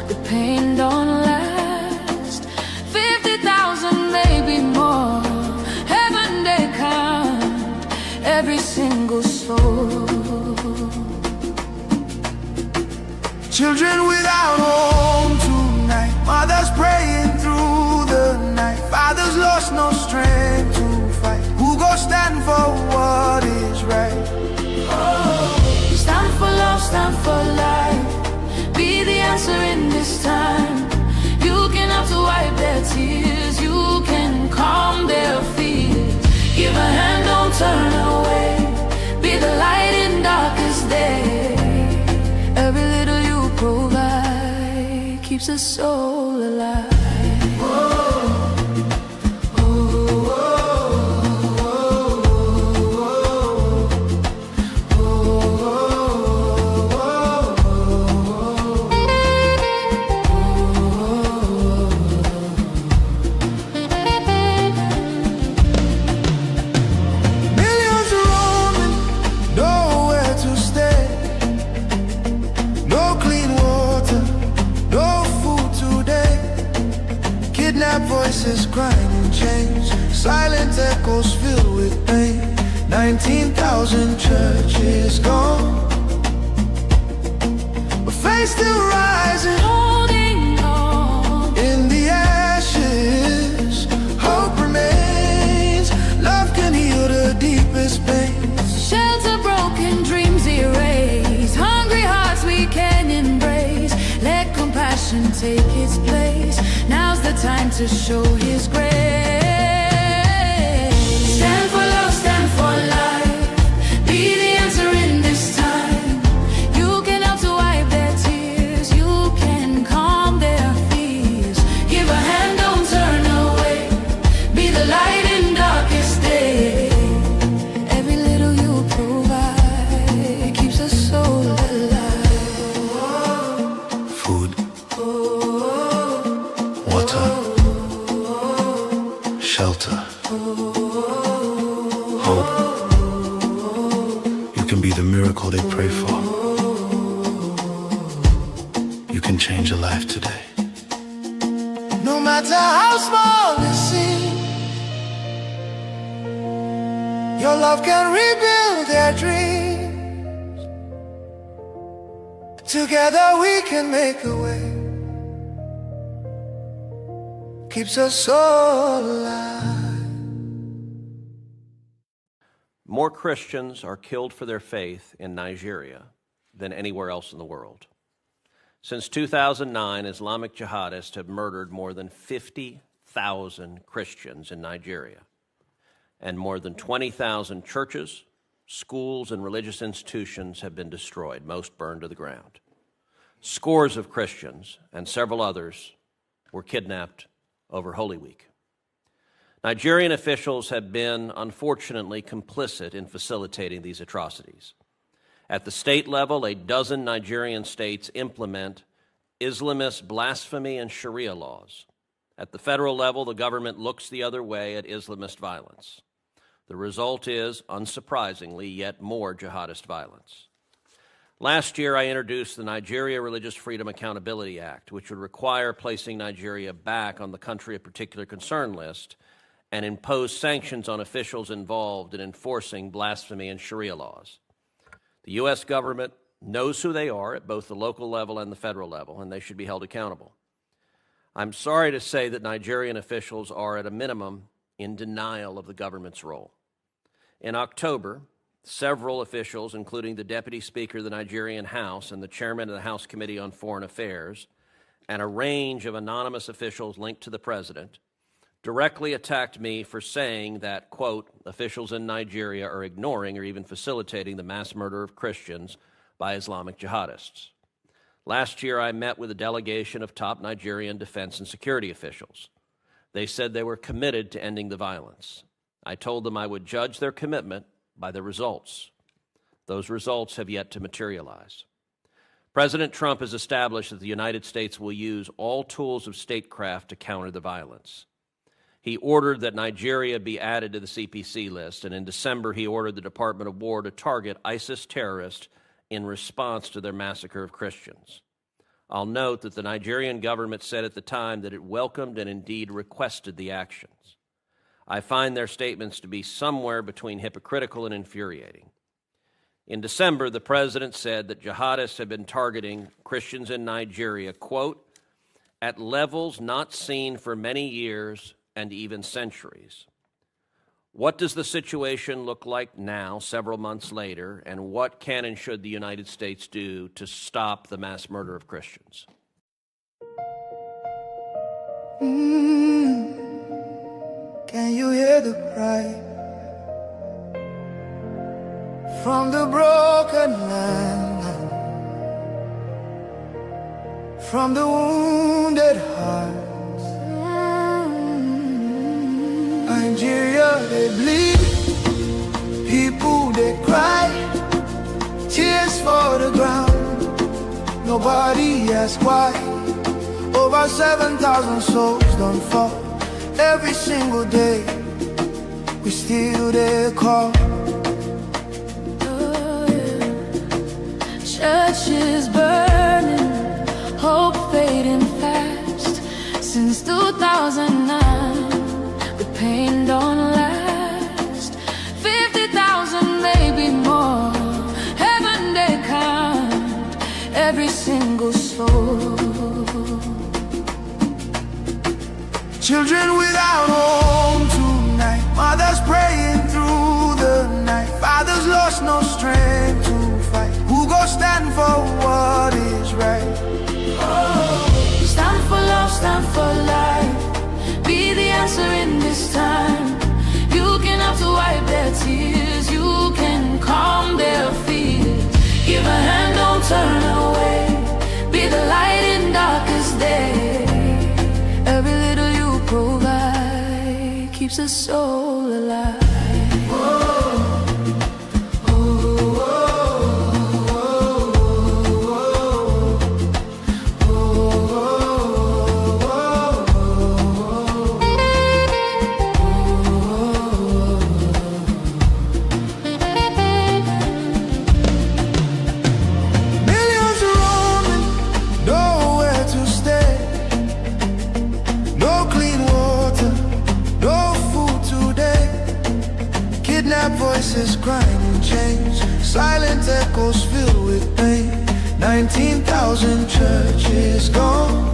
B: the pain don't last. 50,000, maybe more. Heaven they count every single soul.
H: Children without home tonight, mothers praying through the night, fathers lost no strength to fight. Who go stand for what is right?
B: Oh, stand for love, stand for life. Be the answer in this time. You can have to wipe their tears. keeps the soul alive.
H: Millions roaming, nowhere to stay. No clean water, no food today. Kidnapped voices crying in chains. Silent echoes filled with pain. 19,000 churches gone, but faith still rising.
B: Holding on
H: In the ashes, hope remains. Love can heal the deepest pain.
B: shelter, broken dreams erase. Hungry hearts we can embrace. Let compassion take its place. Now's the time to show His grace. Stand for love, stand for life. Be the answer in this time. You can help to wipe their tears. You can calm their fears. Give a hand, don't turn away. Be the light in darkest day. Every little you provide keeps a soul alive.
H: Food, water, shelter, hope. You can be the miracle they pray for. You can change a life today. No matter how small it seems, your love can rebuild their dreams. Together we can make a way. Keeps us all alive.
E: More Christians are killed for their faith in Nigeria than anywhere else in the world. Since 2009, Islamic jihadists have murdered more than 50,000 Christians in Nigeria, and more than 20,000 churches, schools, and religious institutions have been destroyed, most burned to the ground. Scores of Christians and several others were kidnapped over Holy Week. Nigerian officials have been, unfortunately, complicit in facilitating these atrocities. At the state level, a dozen Nigerian states implement Islamist blasphemy and Sharia laws. At the federal level, the government looks the other way at Islamist violence. The result is, unsurprisingly, yet more jihadist violence. Last year, I introduced the Nigeria Religious Freedom Accountability Act, which would require placing Nigeria back on the country of particular concern list and impose sanctions on officials involved in enforcing blasphemy and Sharia laws. The U.S. government knows who they are at both the local level and the federal level, and they should be held accountable. I'm sorry to say that Nigerian officials are, at a minimum, in denial of the government's role. In October, several officials, including the Deputy Speaker of the Nigerian House and the Chairman of the House Committee on Foreign Affairs, and a range of anonymous officials linked to the President, directly attacked me for saying that, quote, officials in Nigeria are ignoring or even facilitating the mass murder of Christians by Islamic jihadists. Last year, I met with a delegation of top Nigerian defense and security officials. They said they were committed to ending the violence. I told them I would judge their commitment by the results. Those results have yet to materialize. President Trump has established that the United States will use all tools of statecraft to counter the violence. He ordered that Nigeria be added to the CPC list, and in December he ordered the Department of War to target ISIS terrorists in response to their massacre of Christians. I'll note that the Nigerian government said at the time that it welcomed and indeed requested the actions. I find their statements to be somewhere between hypocritical and infuriating. In December, the president said that jihadists have been targeting Christians in Nigeria, quote, at levels not seen for many years and even centuries. What does the situation look like now, several months later, and what can and should the United States do to stop the mass murder of Christians?
H: Can you hear the cry from the broken land? from the wounded hearts. Nigeria, they bleed, people they cry, tears for the ground, nobody asks why. Over 7,000 souls don't fall every single day, we still there call.
B: Churches burning, hope fading fast. Since 2009, the pain don't last. 50,000, maybe more. Heaven they count every single soul.
H: Children without home tonight, mothers praying through the night, fathers lost no strength to fight. Who go stand for what is right?
B: Stand for love, stand for life. Be the answer in this time. You can have to wipe their tears. You can calm their fears. Give a hand, don't turn away. Be the light in darkest day. Every little you provide keeps a soul alive.
H: Voices crying in chains, silent echoes filled with pain. 19,000 churches gone,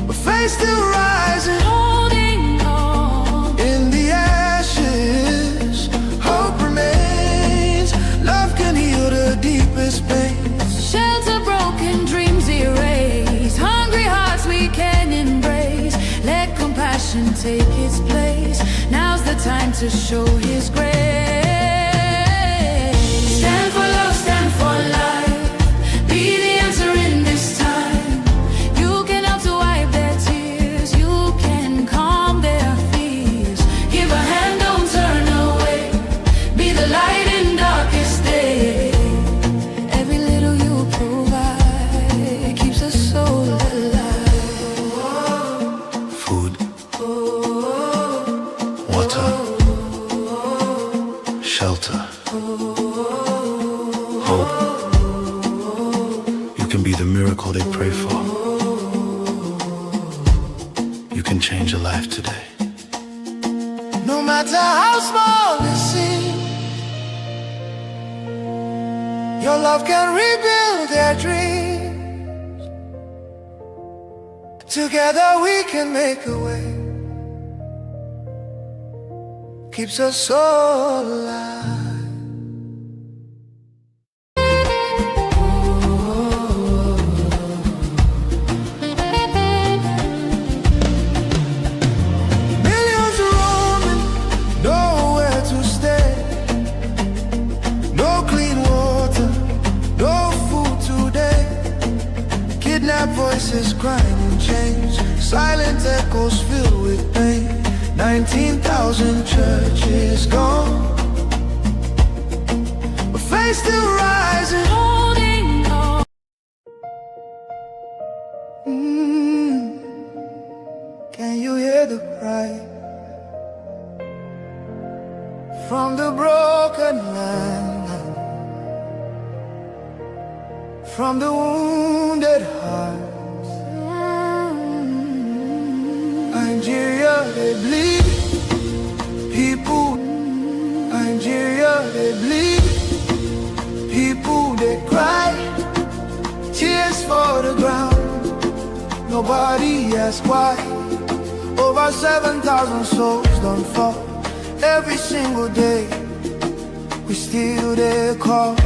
H: but faith still rising,
B: holding on.
H: In the ashes, hope remains. Love can heal the deepest pains.
B: Shelter broken, dreams erased. Hungry hearts we can embrace. Let compassion take its place. Now's the time to show His grace. Stand for love, stand for life. Be the answer in this time. You can help to wipe their tears. You can calm their fears. Give a hand, don't turn away. Be the light in darkest day. Every little you provide keeps a soul alive.
H: Food, water, shelter, hope. You can be the miracle they pray for. You can change a life today. No matter how small it seems, your love can rebuild their dreams. Together we can make a way. Keeps us all alive. Millions roaming, nowhere to stay. No clean water, no food today. Kidnapped voices crying in chains, silent echoes filled with pain. 19,000 churches gone, but faith still rising,
B: holding on.
H: Can you hear the cry from the broken land, from the wounded hearts? Nigeria, they bleed, people. Nigeria, they bleed, people they cry, tears for the ground, nobody asks why. Over 7,000 souls don't fall every single day, we still there call.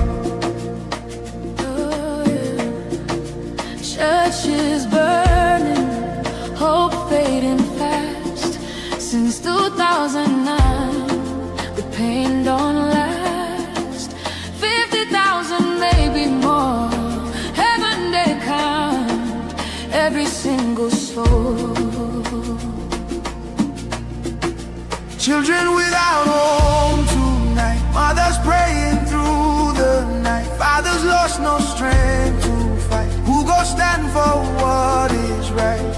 B: Churches burning, hope fading fast. Since 2009, the pain don't last. 50,000, maybe more. Heaven they
H: Children without home tonight, mothers praying through the night, fathers lost no strength to fight. Who go stand for what is right?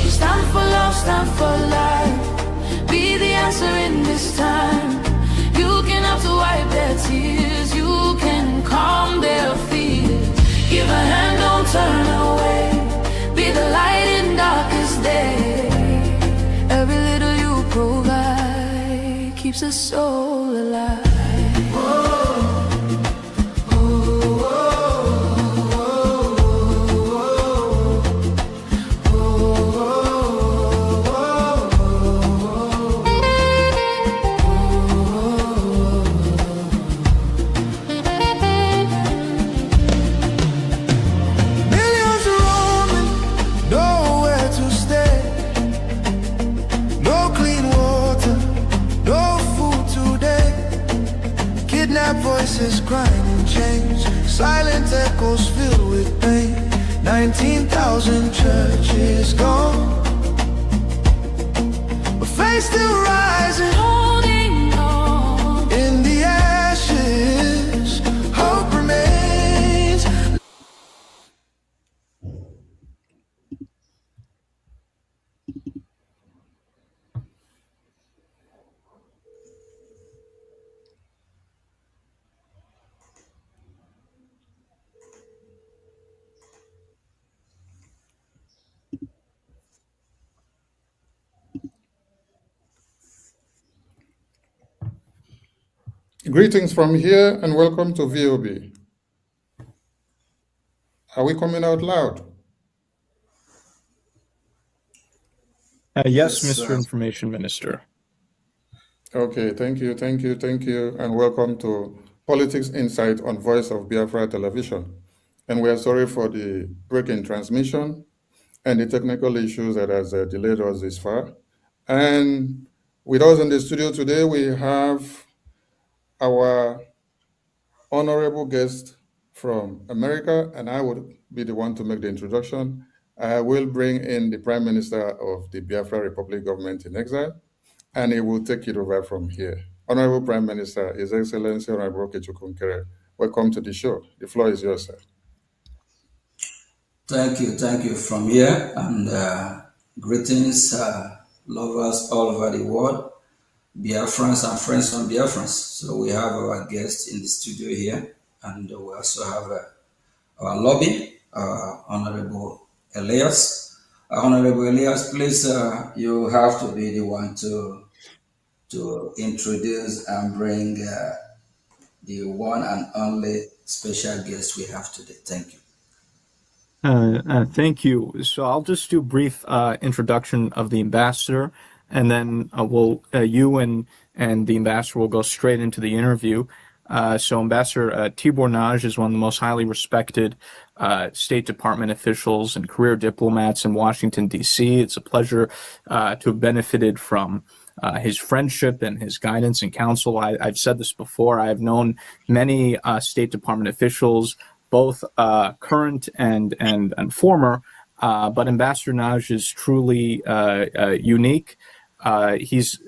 B: Stand for love, stand for life. Be the answer in this time. You can have to wipe their tears. You can calm their fears. Give a hand, don't turn away. Be the light in darkest day. Every little you provide keeps a soul alive.
H: Millions roaming, nowhere to stay. No clean water, no food today. Kidnapped voices crying in chains, silent echoes filled with pain. 19,000 churches gone, but faith still rising.
B: Holding on.
H: In the ashes, hope remains.
M: Greetings from here and welcome to VOB. Are we coming out loud?
N: Yes, Mr. Information Minister.
M: Okay, thank you, and welcome to Politics Insight on Voice of Biafra Television. And we are sorry for the break in transmission and the technical issues that has delayed us this far. And with us in the studio today, we have our honorable guest from America, and I would be the one to make the introduction. I will bring in the Prime Minister of the Biafra Republic Government in Exile, and he will take it over from here. Honorable Prime Minister, His Excellency Honorable Okechukwu Nkere, welcome to the show. The floor is yours, sir.
O: Thank you from here, and greetings, lovers all over the world, Biafrans and friends from Biafrans. So we have our guest in the studio here, and we also have our lobby, Honorable Elias. Honorable Elias, please, you have to be the one to introduce and bring the one and only special guest we have today. Thank you.
N: Thank you. So I'll just do a brief introduction of the ambassador, and then you and the ambassador will go straight into the interview. So Ambassador Tibor Nagy is one of the most highly respected State Department officials and career diplomats in Washington, D.C. It's a pleasure to have benefited from his friendship and his guidance and counsel. I've said this before. I have known many State Department officials, both current and former, but Ambassador Nagy is truly unique. He's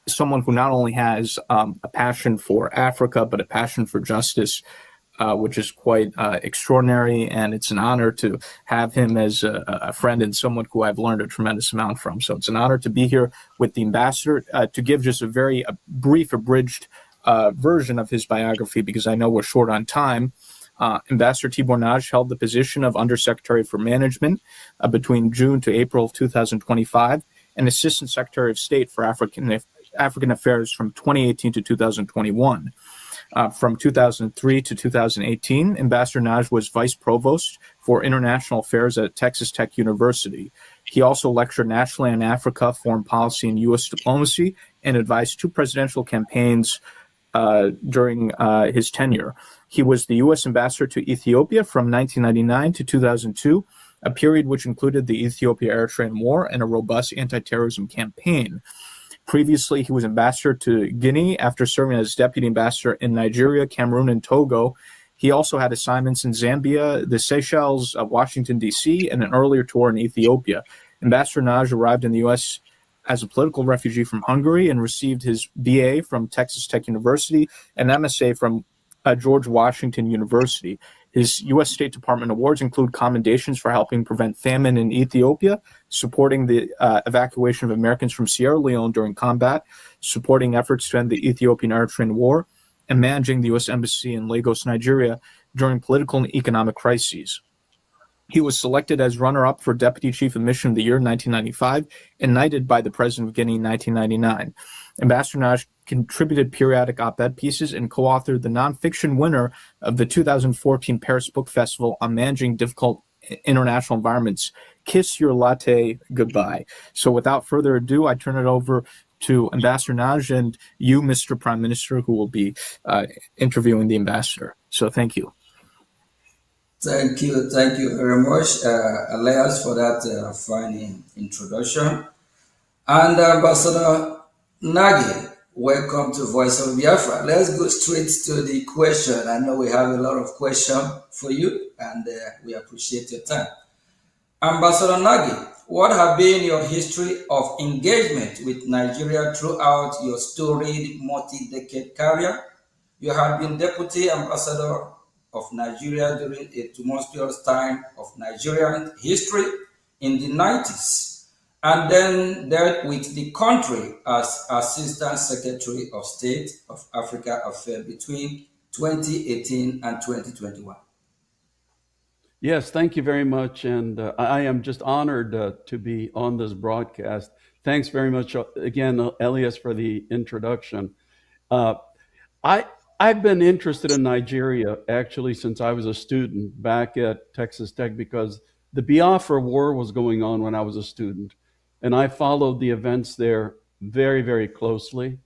N: someone who not only has a passion for Africa, but a passion for justice, which is quite extraordinary. And it's an honor to have him as a friend and someone who I've learned a tremendous amount from. So it's an honor to be here with the ambassador to give just a very brief, abridged version of his biography, because I know we're short on time. Ambassador Tibor Nagy held the position of Undersecretary for Management between June to April of 2025 and Assistant Secretary of State for African Affairs from 2018 to 2021. From 2003 to 2018, Ambassador Nagy was Vice Provost for International Affairs at Texas Tech University. He also lectured nationally on Africa, foreign policy, and U.S. diplomacy, and advised 2 presidential campaigns during his tenure. He was the U.S. ambassador to Ethiopia from 1999 to 2002, a period which included the Ethiopia-Eritrean War and a robust anti-terrorism campaign. Previously, he was ambassador to Guinea after serving as deputy ambassador in Nigeria, Cameroon, and Togo. He also had assignments in Zambia, the Seychelles, Washington, D.C., and an earlier tour in Ethiopia. Ambassador Nagy arrived in the U.S. as a political refugee from Hungary and received his BA from Texas Tech University and MSA from George Washington University. His U.S. State Department awards include commendations for helping prevent famine in Ethiopia, supporting the evacuation of Americans from Sierra Leone during combat, supporting efforts to end the Ethiopian-Eritrean War, and managing the U.S. Embassy in Lagos, Nigeria during political and economic crises. He was selected as runner-up for Deputy Chief of Mission of the Year in 1995 and knighted by the President of Guinea in 1999. Ambassador Nagy contributed periodic op-ed pieces and co-authored the nonfiction winner of the 2014 Paris Book Festival on managing difficult international environments, Kiss Your Latte Goodbye. So without further ado, I turn it over to Ambassador Nagy and you, Mr. Prime Minister, who will be interviewing the ambassador. So thank you.
O: Thank you very much, Elias, for that fine introduction. And Ambassador Nagy, welcome to Voice of Biafra. Let's go straight to the question. I know we have a lot of questions for you, and we appreciate your time. Ambassador Nagy, what have been your history of engagement with Nigeria throughout your storied multi-decade career? You have been Deputy Ambassador of Nigeria during a tumultuous time of Nigerian history in the 90s, and then dealt with the country as Assistant Secretary of State of Africa Affairs between 2018 and 2021.
P: Yes, thank you very much, and I am just honored to be on this broadcast. Thanks very much again, Elias, for the introduction. I've been interested in Nigeria actually since I was a student back at Texas Tech because the Biafra War was going on when I was a student, and I followed the events there very, very closely.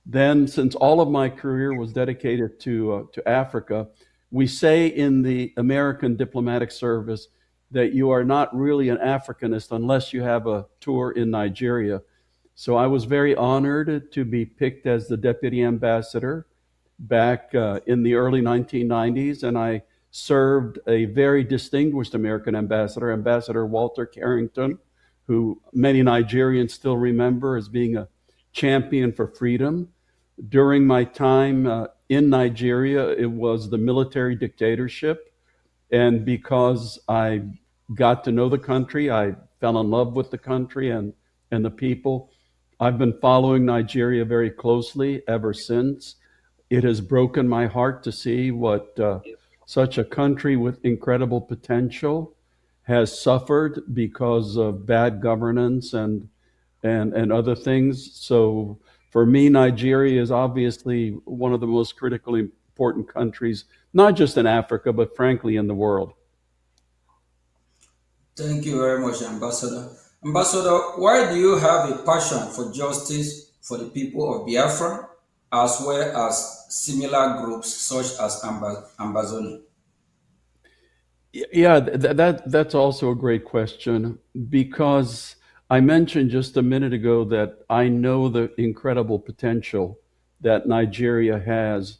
P: Then, since all of my career was dedicated to Africa, we say in the American diplomatic service that you are not really an Africanist unless you have a tour in Nigeria. So I was very honored to be picked as the deputy ambassador back in the early 1990s, and I served a very distinguished American ambassador, Ambassador Walter Carrington, who many Nigerians still remember as being a champion for freedom. During my time in Nigeria, it was the military dictatorship, and because I got to know the country, I fell in love with the country and the people. I've been following Nigeria very closely ever since. It has broken my heart to see what such a country with incredible potential has suffered because of bad governance and other things. So for me, Nigeria is obviously one of the most critically important countries, not just in Africa, but frankly in the world.
O: Thank you very much, Ambassador. Ambassador, why do you have a passion for justice for the people of Biafra, as well as similar groups such as Ambazoni?
P: Yeah, that's also a great question, because I mentioned just a minute ago that I know the incredible potential that Nigeria has.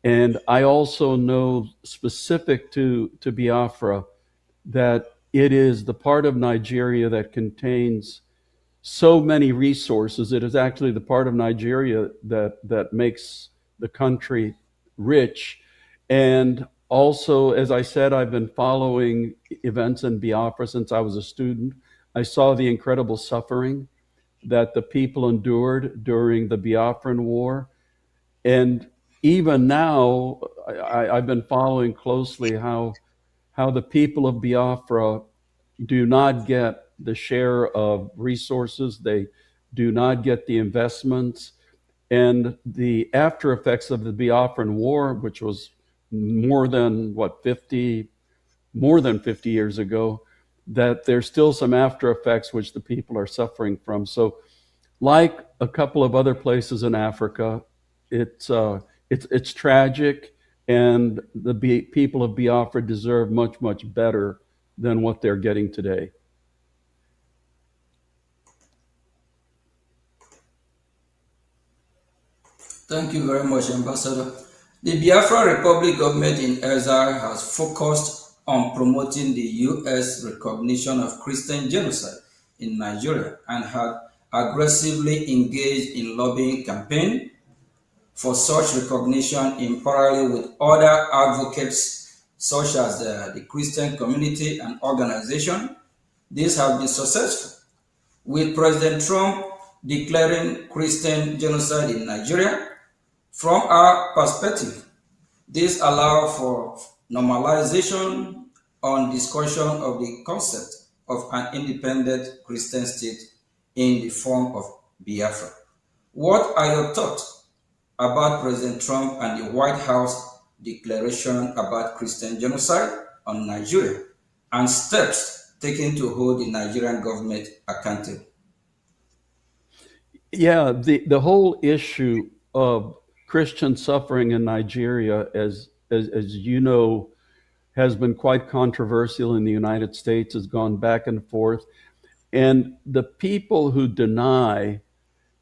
P: And I also know, specific to Biafra, that it is the part of Nigeria that contains so many resources. It is actually the part of Nigeria that makes the country rich. And also, as I said, I've been following events in Biafra since I was a student. I saw the incredible suffering that the people endured during the Biafran War. And even now, I've been following closely how the people of Biafra do not get the share of resources. They do not get the investments. And the after effects of the Biafran War, which was more than 50 years ago, that there's still some after effects which the people are suffering from. So like a couple of other places in Africa, it's tragic, and the people of Biafra deserve much, much better than what they're getting today.
O: Thank you very much, Ambassador. The Biafra Republic government in exile has focused on promoting the U.S. recognition of Christian genocide in Nigeria and had aggressively engaged in lobbying campaign for such recognition in parallel with other advocates such as the Christian community and organization. These have been successful, with President Trump declaring Christian genocide in Nigeria. From our perspective, this allows for normalization on discussion of the concept of an independent Christian state in the form of Biafra. What are your thoughts about President Trump and the White House declaration about Christian genocide on Nigeria and steps taken to hold the Nigerian government accountable?
P: Yeah, the whole issue of Christian suffering in Nigeria, as you know, has been quite controversial in the United States, has gone back and forth. And the people who deny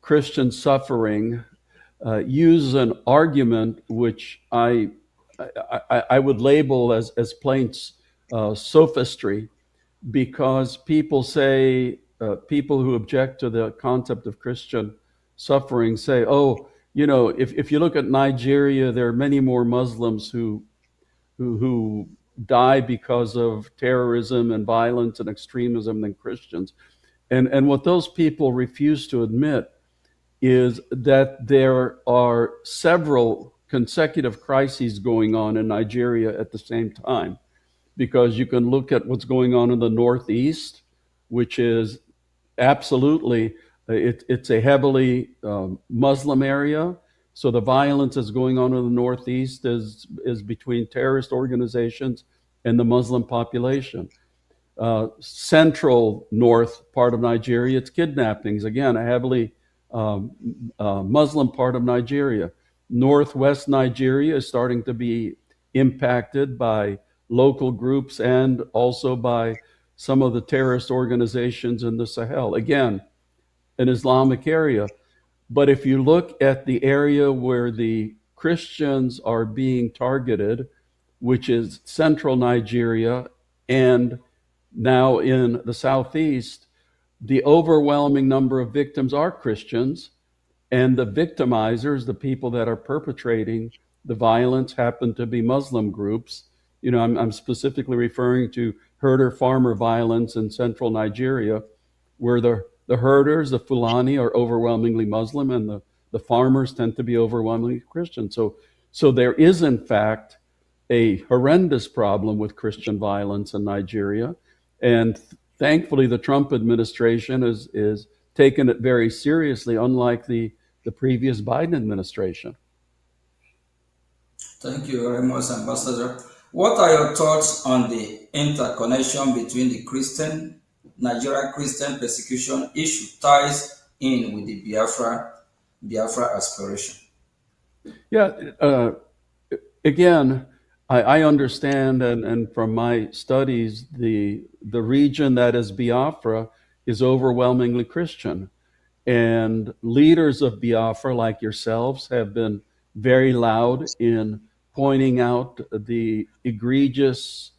P: Christian suffering use an argument which I would label as plain sophistry, because people say, people who object to the concept of Christian suffering say, oh, you know, if you look at Nigeria, there are many more Muslims who die because of terrorism and violence and extremism than Christians. And what those people refuse to admit is that there are several consecutive crises going on in Nigeria at the same time. Because you can look at what's going on in the Northeast, which is absolutely, it's a heavily Muslim area. So the violence that's going on in the Northeast is between terrorist organizations and the Muslim population. Central north part of Nigeria, it's kidnappings. Again, a heavily Muslim part of Nigeria. Northwest Nigeria is starting to be impacted by local groups and also by some of the terrorist organizations in the Sahel. Again, an Islamic area. But if you look at the area where the Christians are being targeted, which is central Nigeria and now in the southeast, the overwhelming number of victims are Christians, and the victimizers, the people that are perpetrating the violence, happen to be Muslim groups. You know, I'm specifically referring to herder-farmer violence in central Nigeria, where the herders, the Fulani, are overwhelmingly Muslim, and the farmers tend to be overwhelmingly Christian. So there is, in fact, a horrendous problem with Christian violence in Nigeria. And thankfully, the Trump administration is taken it very seriously, unlike the previous Biden administration.
O: Thank you very much, Ambassador. What are your thoughts on the interconnection between the Nigerian Christian persecution issue ties in with the Biafra aspiration?
P: Yeah, again, I understand, and from my studies, the region that is Biafra is overwhelmingly Christian. And leaders of Biafra, like yourselves, have been very loud in pointing out the egregious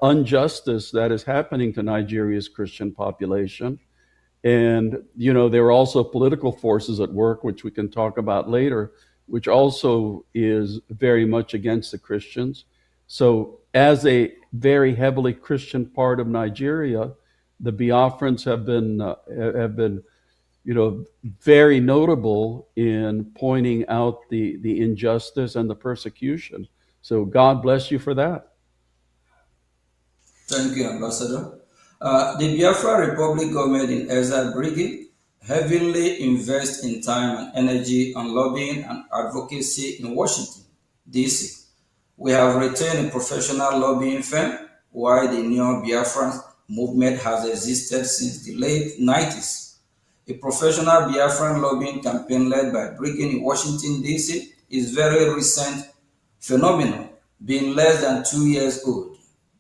P: injustice that is happening to Nigeria's Christian population. And, you know, there are also political forces at work, which we can talk about later, which also is very much against the Christians. So as a very heavily Christian part of Nigeria, the Biafrans have been you know, very notable in pointing out the injustice and the persecution. So God bless you for that.
O: Thank you, Ambassador. The Biafra Republic government in Exile Brigade heavily invests in time and energy on lobbying and advocacy in Washington, D.C. We have retained a professional lobbying firm, while the Neo Biafran movement has existed since the late 90s. A professional Biafran lobbying campaign led by Brigade in Washington, D.C. is very recent phenomenon, being less than 2 years old.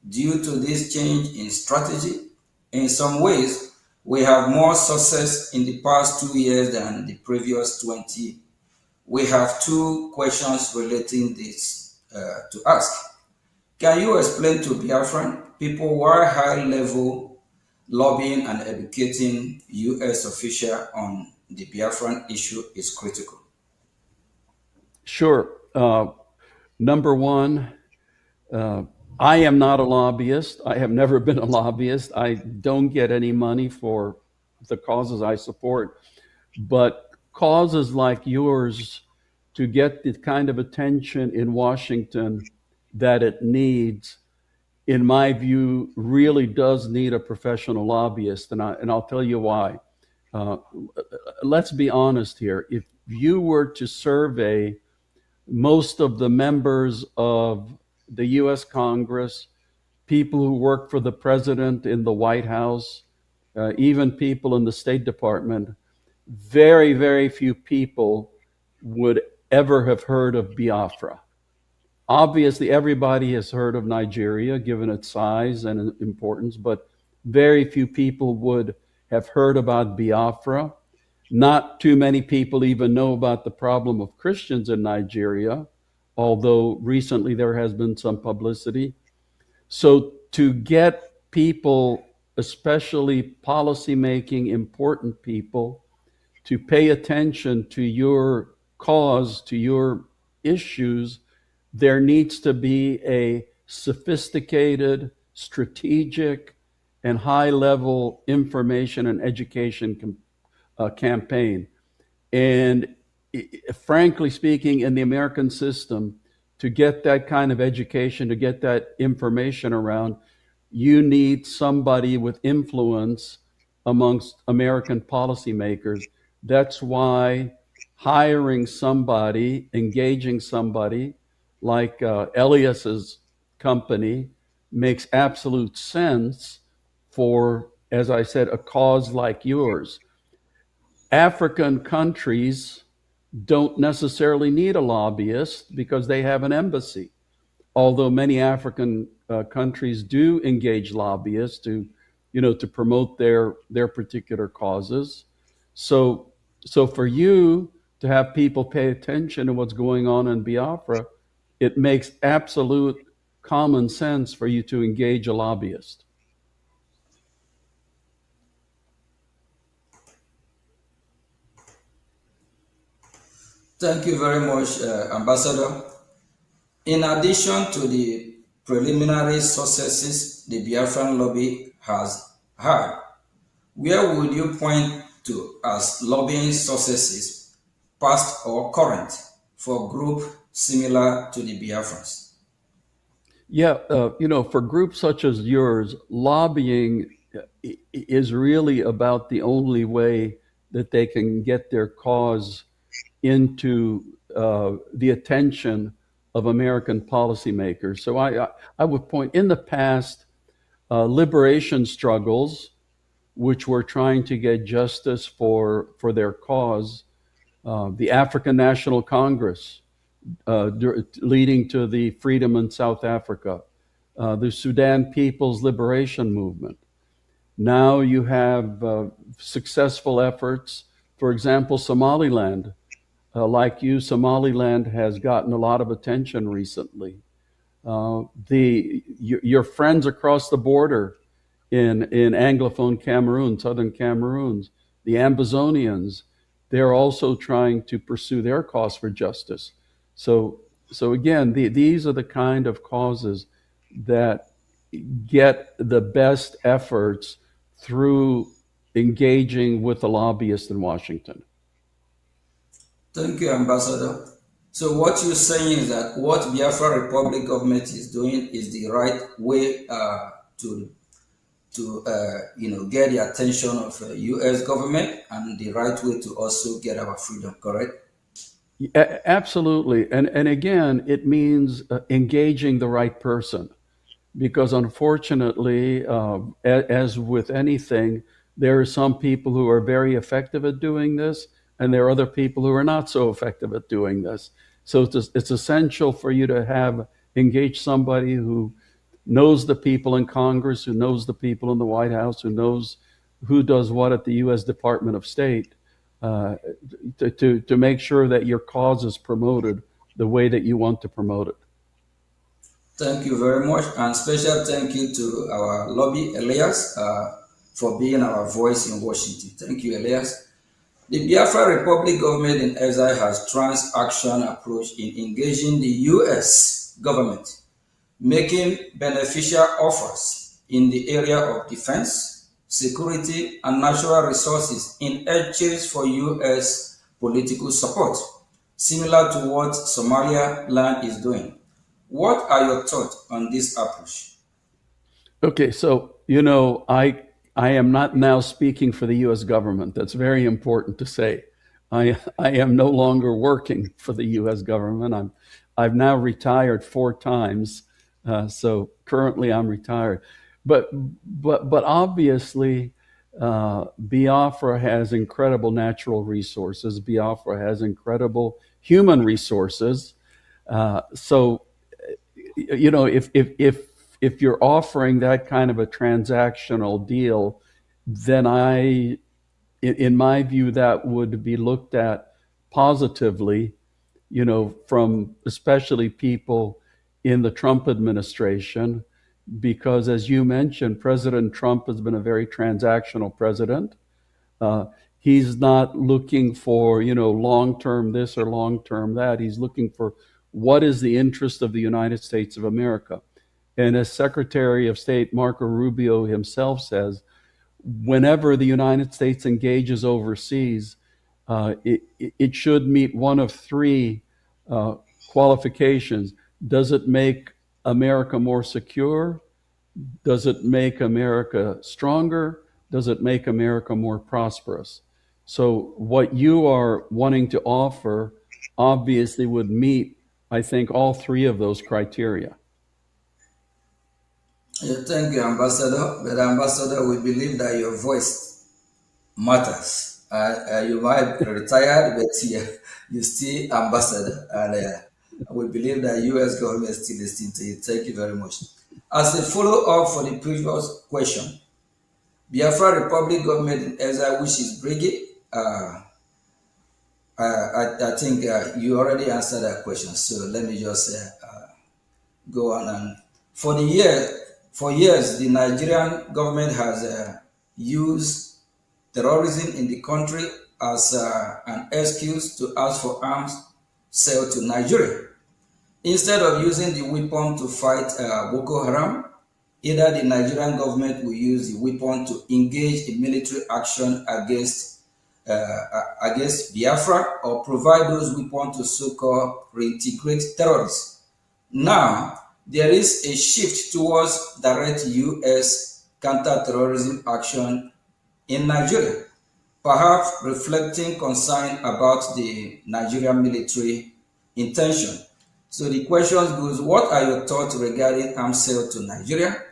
O: Due to this change in strategy, in some ways, we have more success in the past 2 years than the previous 20. We have two questions relating this to ask. Can you explain to Biafran people why high-level lobbying and educating U.S. officials on the Biafran issue is critical?
P: Sure. Number one, I am not a lobbyist. I have never been a lobbyist. I don't get any money for the causes I support. But causes like yours, to get the kind of attention in Washington that it needs, in my view, really does need a professional lobbyist. And I'll tell you why. Let's be honest here. If you were to survey most of the members of the US Congress, people who work for the president in the White House, even people in the State Department, very, very few people would ever have heard of Biafra. Obviously, everybody has heard of Nigeria, given its size and importance, but very few people would have heard about Biafra. Not too many people even know about the problem of Christians in Nigeria, although recently there has been some publicity. So to get people, especially policymaking important people, to pay attention to your cause, to your issues, there needs to be a sophisticated, strategic, and high-level information and education campaign. And frankly speaking, in the American system, to get that kind of education, to get that information around, you need somebody with influence amongst American policymakers. That's why hiring somebody, engaging somebody like Elias's company makes absolute sense for, as I said, a cause like yours. African countries don't necessarily need a lobbyist because they have an embassy, although many African countries do engage lobbyists to promote their particular causes. So for you to have people pay attention to what's going on in Biafra, it makes absolute common sense for you to engage a lobbyist.
O: Thank you very much, Ambassador. In addition to the preliminary successes the Biafran lobby has had, where would you point to as lobbying successes, past or current, for groups similar to the Biafrans?
P: Yeah, for groups such as yours, lobbying is really about the only way that they can get their cause into the attention of American policymakers. So I would point, in the past, liberation struggles, which were trying to get justice for their cause, the African National Congress, leading to the freedom in South Africa, the Sudan People's Liberation Movement. Now you have successful efforts. For example, Somaliland. Like you, Somaliland has gotten a lot of attention recently. Your friends across the border in Anglophone Cameroon, southern Cameroon, the Ambazonians, they're also trying to pursue their cause for justice. So again, these are the kind of causes that get the best efforts through engaging with the lobbyists in Washington.
O: Thank you, Ambassador. So what you're saying is that what Biafra Republic government is doing is the right way to get the attention of U.S. government, and the right way to also get our freedom, correct?
P: Absolutely. And again, it means engaging the right person, because unfortunately, as with anything, there are some people who are very effective at doing this, and there are other people who are not so effective at doing this. So it's essential for you to engage somebody who knows the people in Congress, who knows the people in the White House, who knows who does what at the U.S. Department of State, to make sure that your cause is promoted the way that you want to promote it.
O: Thank you very much, and special thank you to our lobby, Elias, for being our voice in Washington. Thank you, Elias. The Biafra Republic government in exile has trans-action approach in engaging the U.S. government, making beneficial offers in the area of defense, security, and natural resources in exchange for U.S. political support, similar to what Somaliland is doing. What are your thoughts on this approach?
P: Okay, so I am not now speaking for the U.S. government. That's very important to say. I am no longer working for the U.S. government. I've now retired 4 times, so currently I'm retired. But obviously, Biafra has incredible natural resources. Biafra has incredible human resources. So if you're offering that kind of a transactional deal, then in my view, that would be looked at positively, from especially people in the Trump administration, because as you mentioned, President Trump has been a very transactional president. He's not looking for, long-term this or long-term that. He's looking for what is the interest of the United States of America. And as Secretary of State Marco Rubio himself says, whenever the United States engages overseas, it should meet one of 3 qualifications. Does it make America more secure? Does it make America stronger? Does it make America more prosperous? So what you are wanting to offer obviously would meet, I think, all 3 of those criteria.
O: Thank you, Ambassador. But Ambassador, we believe that your voice matters. You might be retired, but you're still ambassador, and we believe that U.S. government is still listening to you. Thank you very much. As a follow-up for the previous question, Biafra Republic government in exile, which is Brigade, I think you already answered that question. So let me just go on. And for years, the Nigerian government has used terrorism in the country as an excuse to ask for arms sale to Nigeria. Instead of using the weapon to fight Boko Haram, either the Nigerian government will use the weapon to engage in military action against Biafra, or provide those weapons to so-called reintegrate terrorists. Now, there is a shift towards direct U.S. counter-terrorism action in Nigeria, perhaps reflecting concern about the Nigerian military intention. So the question goes, what are your thoughts regarding arms sale to Nigeria?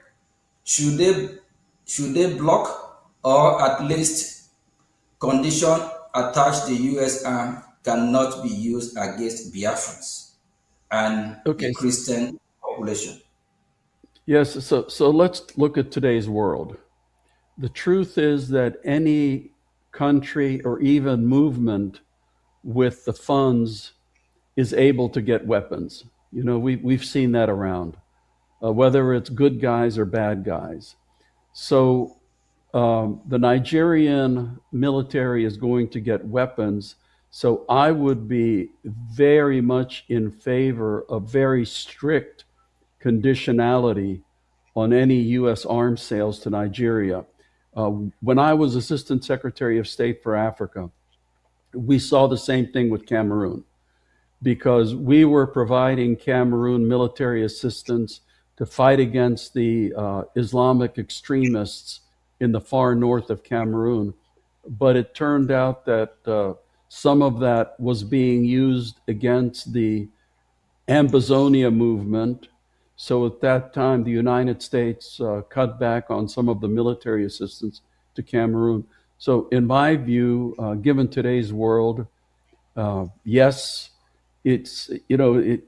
O: Should they block, or at least condition attached the U.S. arm cannot be used against Biafrans and the Christian population?
P: Yes, so let's look at today's world. The truth is that any country or even movement with the funds is able to get weapons. We've seen that around, whether it's good guys or bad guys. So the Nigerian military is going to get weapons. So I would be very much in favor of very strict conditionality on any U.S. arms sales to Nigeria. When I was Assistant Secretary of State for Africa, we saw the same thing with Cameroon, because we were providing Cameroon military assistance to fight against the Islamic extremists in the far north of Cameroon. But it turned out that some of that was being used against the Ambazonia movement. So at that time, the United States cut back on some of the military assistance to Cameroon. So in my view, given today's world, yes, it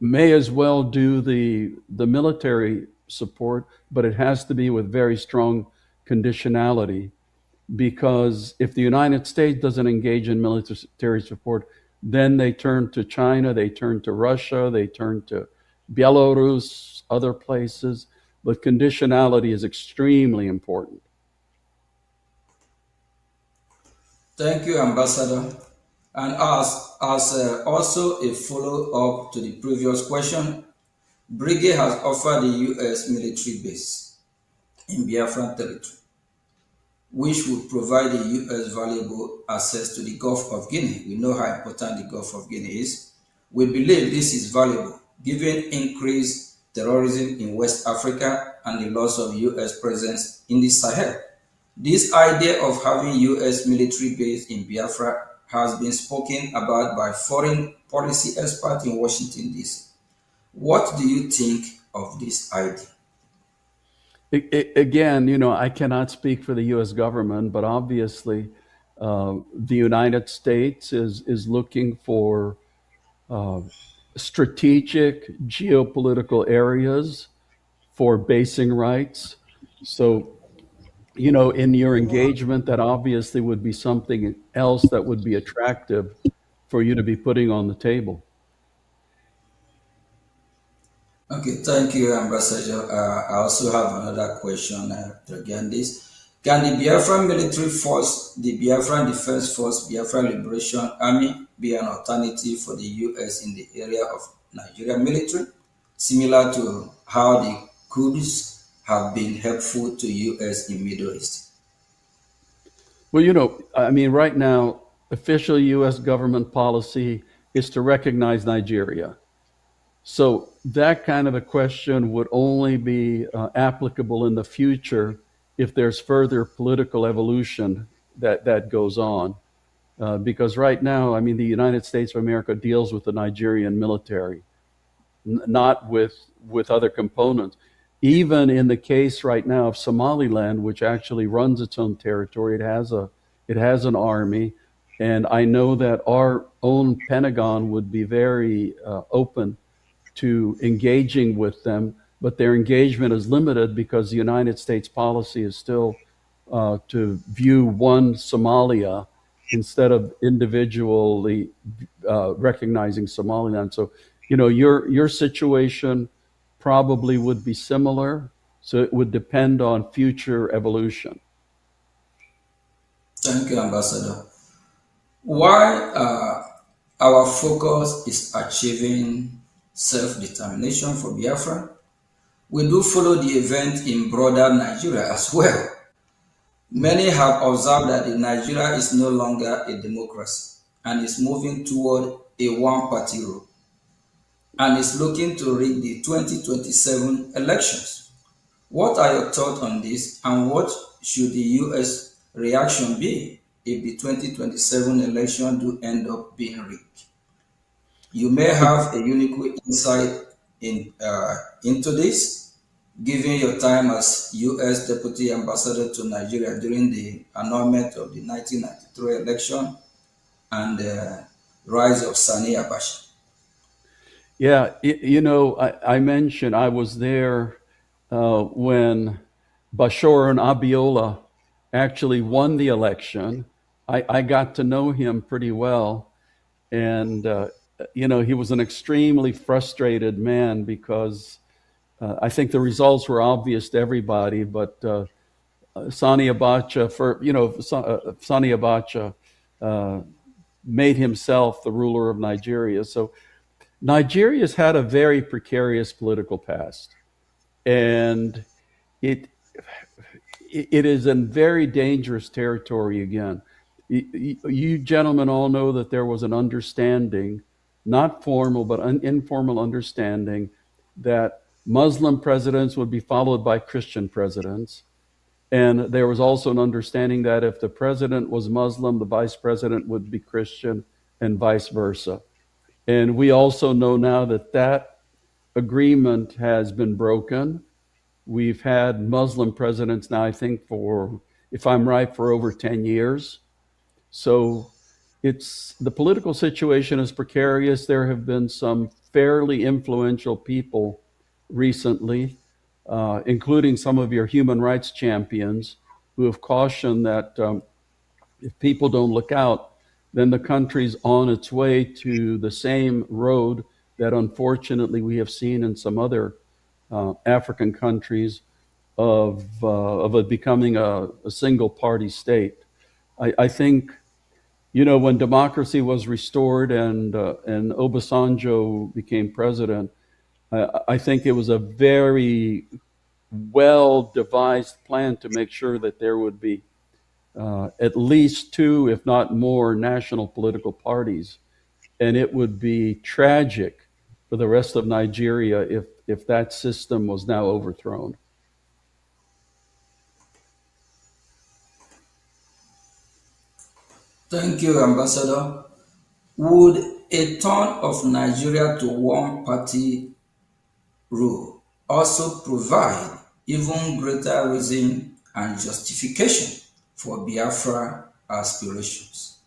P: may as well do the military support, but it has to be with very strong conditionality, because if the United States doesn't engage in military support, then they turn to China, they turn to Russia, they turn to Belarus, other places. But conditionality is extremely important.
O: Thank you, Ambassador. And as also a follow-up to the previous question, Brigade has offered the U.S. military base in Biafran territory, which would provide the U.S. valuable access to the Gulf of Guinea. We know how important the Gulf of Guinea is. We believe this is valuable given increased terrorism in West Africa and the loss of U.S. presence in the Sahel. This idea of having U.S. military base in Biafra has been spoken about by foreign policy experts in Washington, D.C. What do you think of this idea?
P: Again, I cannot speak for the U.S. government, but obviously, the United States is looking for strategic geopolitical areas for basing rights. So, in your engagement, that obviously would be something else that would be attractive for you to be putting on the table.
O: Okay, thank you, Ambassador. I also have another question regarding this. Can the Biafran military force, the Biafran Defense Force, Biafran Liberation Army, be an alternative for the U.S. in the area of Nigerian military, similar to how the Kurds have been helpful to U.S. in Middle East?
P: Well, right now, official U.S. government policy is to recognize Nigeria. So that kind of a question would only be applicable in the future if there's further political evolution that goes on. Because right now, the United States of America deals with the Nigerian military, not with other components. Even in the case right now of Somaliland, which actually runs its own territory, it has an army, and I know that our own Pentagon would be very open to engaging with them, but their engagement is limited because the United States policy is still to view one Somalia instead of individually recognizing Somaliland. So, your situation probably would be similar. So it would depend on future evolution.
O: Thank you, Ambassador. Why our focus is achieving self-determination for Biafra, we do follow the event in broader Nigeria as well. Many have observed that Nigeria is no longer a democracy and is moving toward a one-party rule and is looking to rig the 2027 elections. What are your thoughts on this, and what should the U.S. reaction be if the 2027 election do end up being rigged? You may have a unique insight into this, given your time as U.S. Deputy Ambassador to Nigeria during the annulment of the 1993 election and the rise of Sani Abacha.
P: Yeah, I mentioned I was there when Bashir and Abiola actually won the election. I got to know him pretty well, and he was an extremely frustrated man because I think the results were obvious to everybody, but Sani Abacha, Sani Abacha made himself the ruler of Nigeria. So Nigeria's had a very precarious political past, and it is in very dangerous territory again. You gentlemen all know that there was an understanding, not formal, but an informal understanding, that Muslim presidents would be followed by Christian presidents. And there was also an understanding that if the president was Muslim, the vice president would be Christian, and vice versa. And we also know now that that agreement has been broken. We've had Muslim presidents now, I think, for, if I'm right, for over 10 years. So the political situation is precarious. There have been some fairly influential people recently, including some of your human rights champions, who have cautioned that if people don't look out, then the country's on its way to the same road that unfortunately we have seen in some other African countries of it becoming a single party state. I think when democracy was restored and Obasanjo became president, I think it was a very well-devised plan to make sure that there would be at least two, if not more, national political parties. And it would be tragic for the rest of Nigeria if that system was now overthrown.
O: Thank you, Ambassador. Would a turn of Nigeria to one-party rule also provide even greater reason and justification for Biafra aspirations?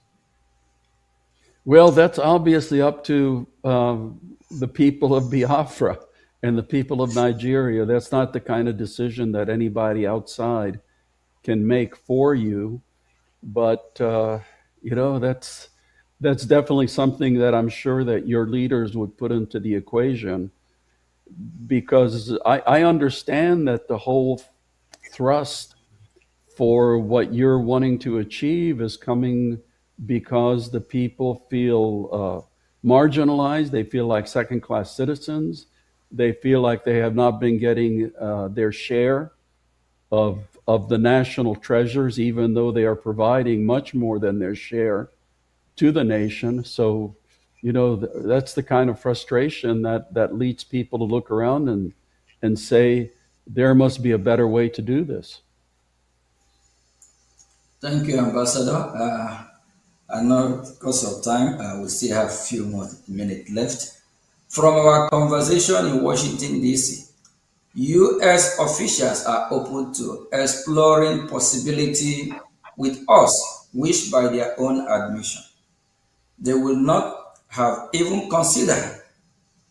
P: Well, that's obviously up to the people of Biafra and the people of Nigeria. That's not the kind of decision that anybody outside can make for you. But that's definitely something that I'm sure that your leaders would put into the equation, because I understand that the whole thrust for what you're wanting to achieve is coming because the people feel marginalized. They feel like second-class citizens. They feel like they have not been getting their share of the national treasures, even though they are providing much more than their share to the nation. So, that's the kind of frustration that leads people to look around and say, there must be a better way to do this.
O: Thank you, Ambassador. I know because of time, we still have a few more minutes left. From our conversation in Washington, D.C., U.S. officials are open to exploring possibility with us, which by their own admission, they will not have even considered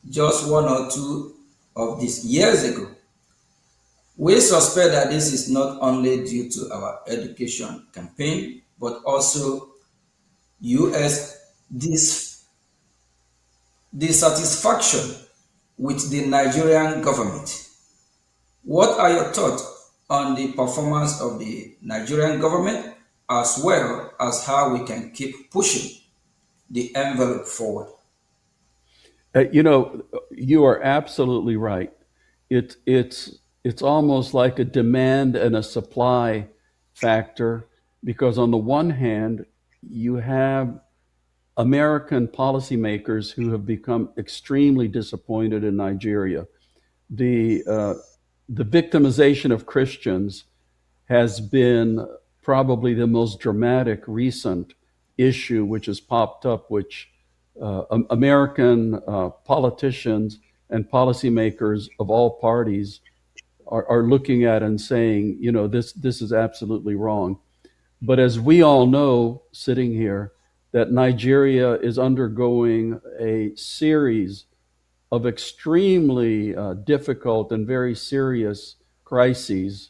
O: just one or two of these years ago. We suspect that this is not only due to our education campaign, but also U.S. dissatisfaction with the Nigerian government. What are your thoughts on the performance of the Nigerian government, as well as how we can keep pushing the envelope forward?
P: You are absolutely right. It's almost like a demand and a supply factor, because on the one hand, you have American policymakers who have become extremely disappointed in Nigeria. The victimization of Christians has been probably the most dramatic recent issue which has popped up, which American politicians and policymakers of all parties are looking at and saying, this is absolutely wrong. But as we all know, sitting here, that Nigeria is undergoing a series of extremely difficult and very serious crises.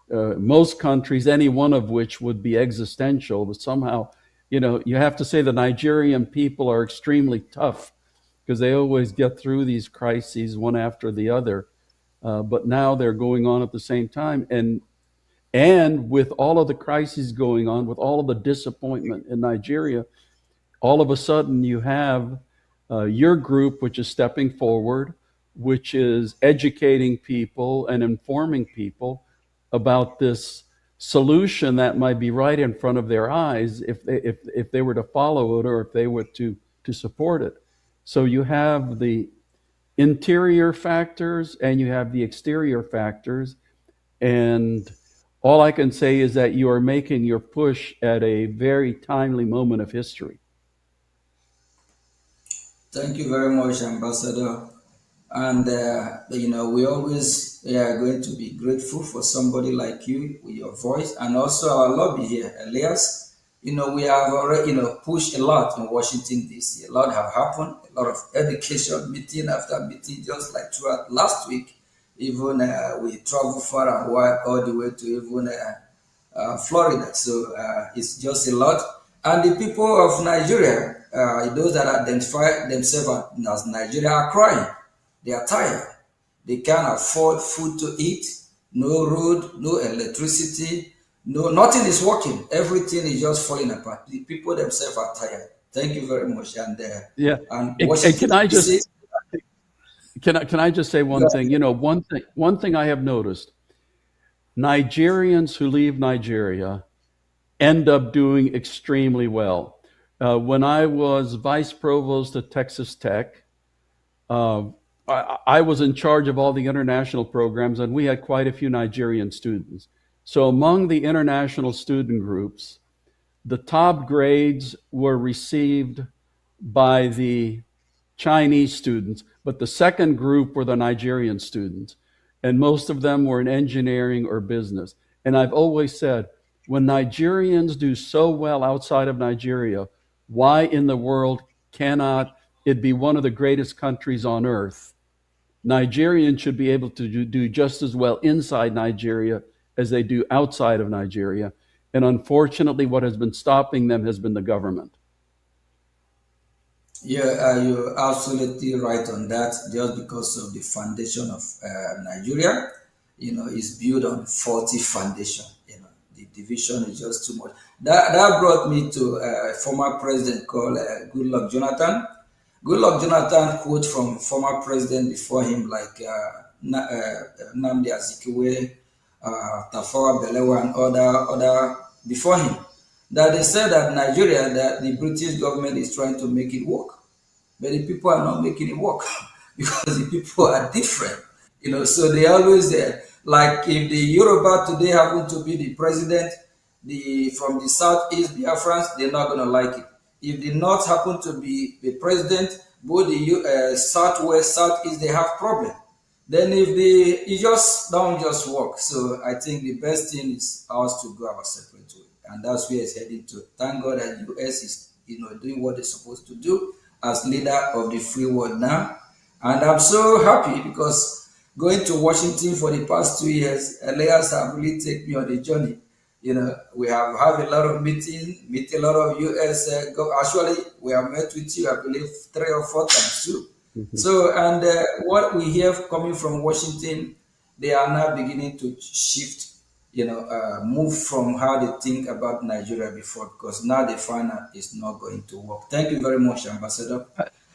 P: Most countries, any one of which would be existential, but somehow, you have to say the Nigerian people are extremely tough, because they always get through these crises one after the other. But now they're going on at the same time. And with all of the crises going on, with all of the disappointment in Nigeria, all of a sudden you have your group, which is stepping forward, which is educating people and informing people about this solution that might be right in front of their eyes if they were to follow it, or if they were to support it. So you have the interior factors and you have the exterior factors. And all I can say is that you are making your push at a very timely moment of history.
O: Thank you very much, Ambassador. And, we always are going to be grateful for somebody like you with your voice, and also our lobby here, Elias. We have already, pushed a lot in Washington, D.C. A lot have happened, a lot of education, meeting after meeting, just like throughout last week. Even we traveled far and wide, all the way to even Florida. So it's just a lot. And the people of Nigeria, those that identify themselves as Nigeria, are crying. They are tired. They can't afford food to eat, no road, no electricity, No, nothing is working. Everything is just falling apart. The people themselves are tired. Thank you very much.
P: Yeah.
O: And
P: And
O: Washington
P: can I
O: DC.
P: just can I just say one thing? You know, one thing I have noticed: Nigerians who leave Nigeria end up doing extremely well. When I was vice provost at Texas Tech, uh, I was in charge of all the international programs, and we had quite a few Nigerian students. So among the international student groups, the top grades were received by the Chinese students, but the second group were the Nigerian students. And most of them were in engineering or business. And I've always said, when Nigerians do so well outside of Nigeria, why in the world cannot it be one of the greatest countries on earth? Nigerians should be able to do just as well inside Nigeria as they do outside of Nigeria. And unfortunately, what has been stopping them has been the government.
O: Yeah, you're absolutely right on that. Just because of the foundation of Nigeria, is built on faulty foundation. The division is just too much. That brought me to a former president called Goodluck Jonathan. Goodluck Jonathan quote from former president before him, like Nnamdi Azikiwe, Tafawa Balewa, and other before him, that they said that Nigeria, that the British government is trying to make it work, but the people are not making it work because the people are different. So they always like if the Yoruba today happen to be the president, from the southeast Biafrans, they're not gonna like it. If the north happen to be the president, both the southwest, southeast, they have problem. Then if it just don't just work. So I think the best thing is ours to go our separate way, and that's where it's heading to. Thank God that US is doing what they're supposed to do as leader of the free world now, and I'm so happy because going to Washington for the past 2 years, Elias have really taken me on a journey. We have had a lot of meet a lot of US. Actually, we have met with you, I believe, 3 or 4 times too. So, and what we hear coming from Washington, they are now beginning to shift, move from how they think about Nigeria before, because now they find out it's not going to work. Thank you very much, Ambassador.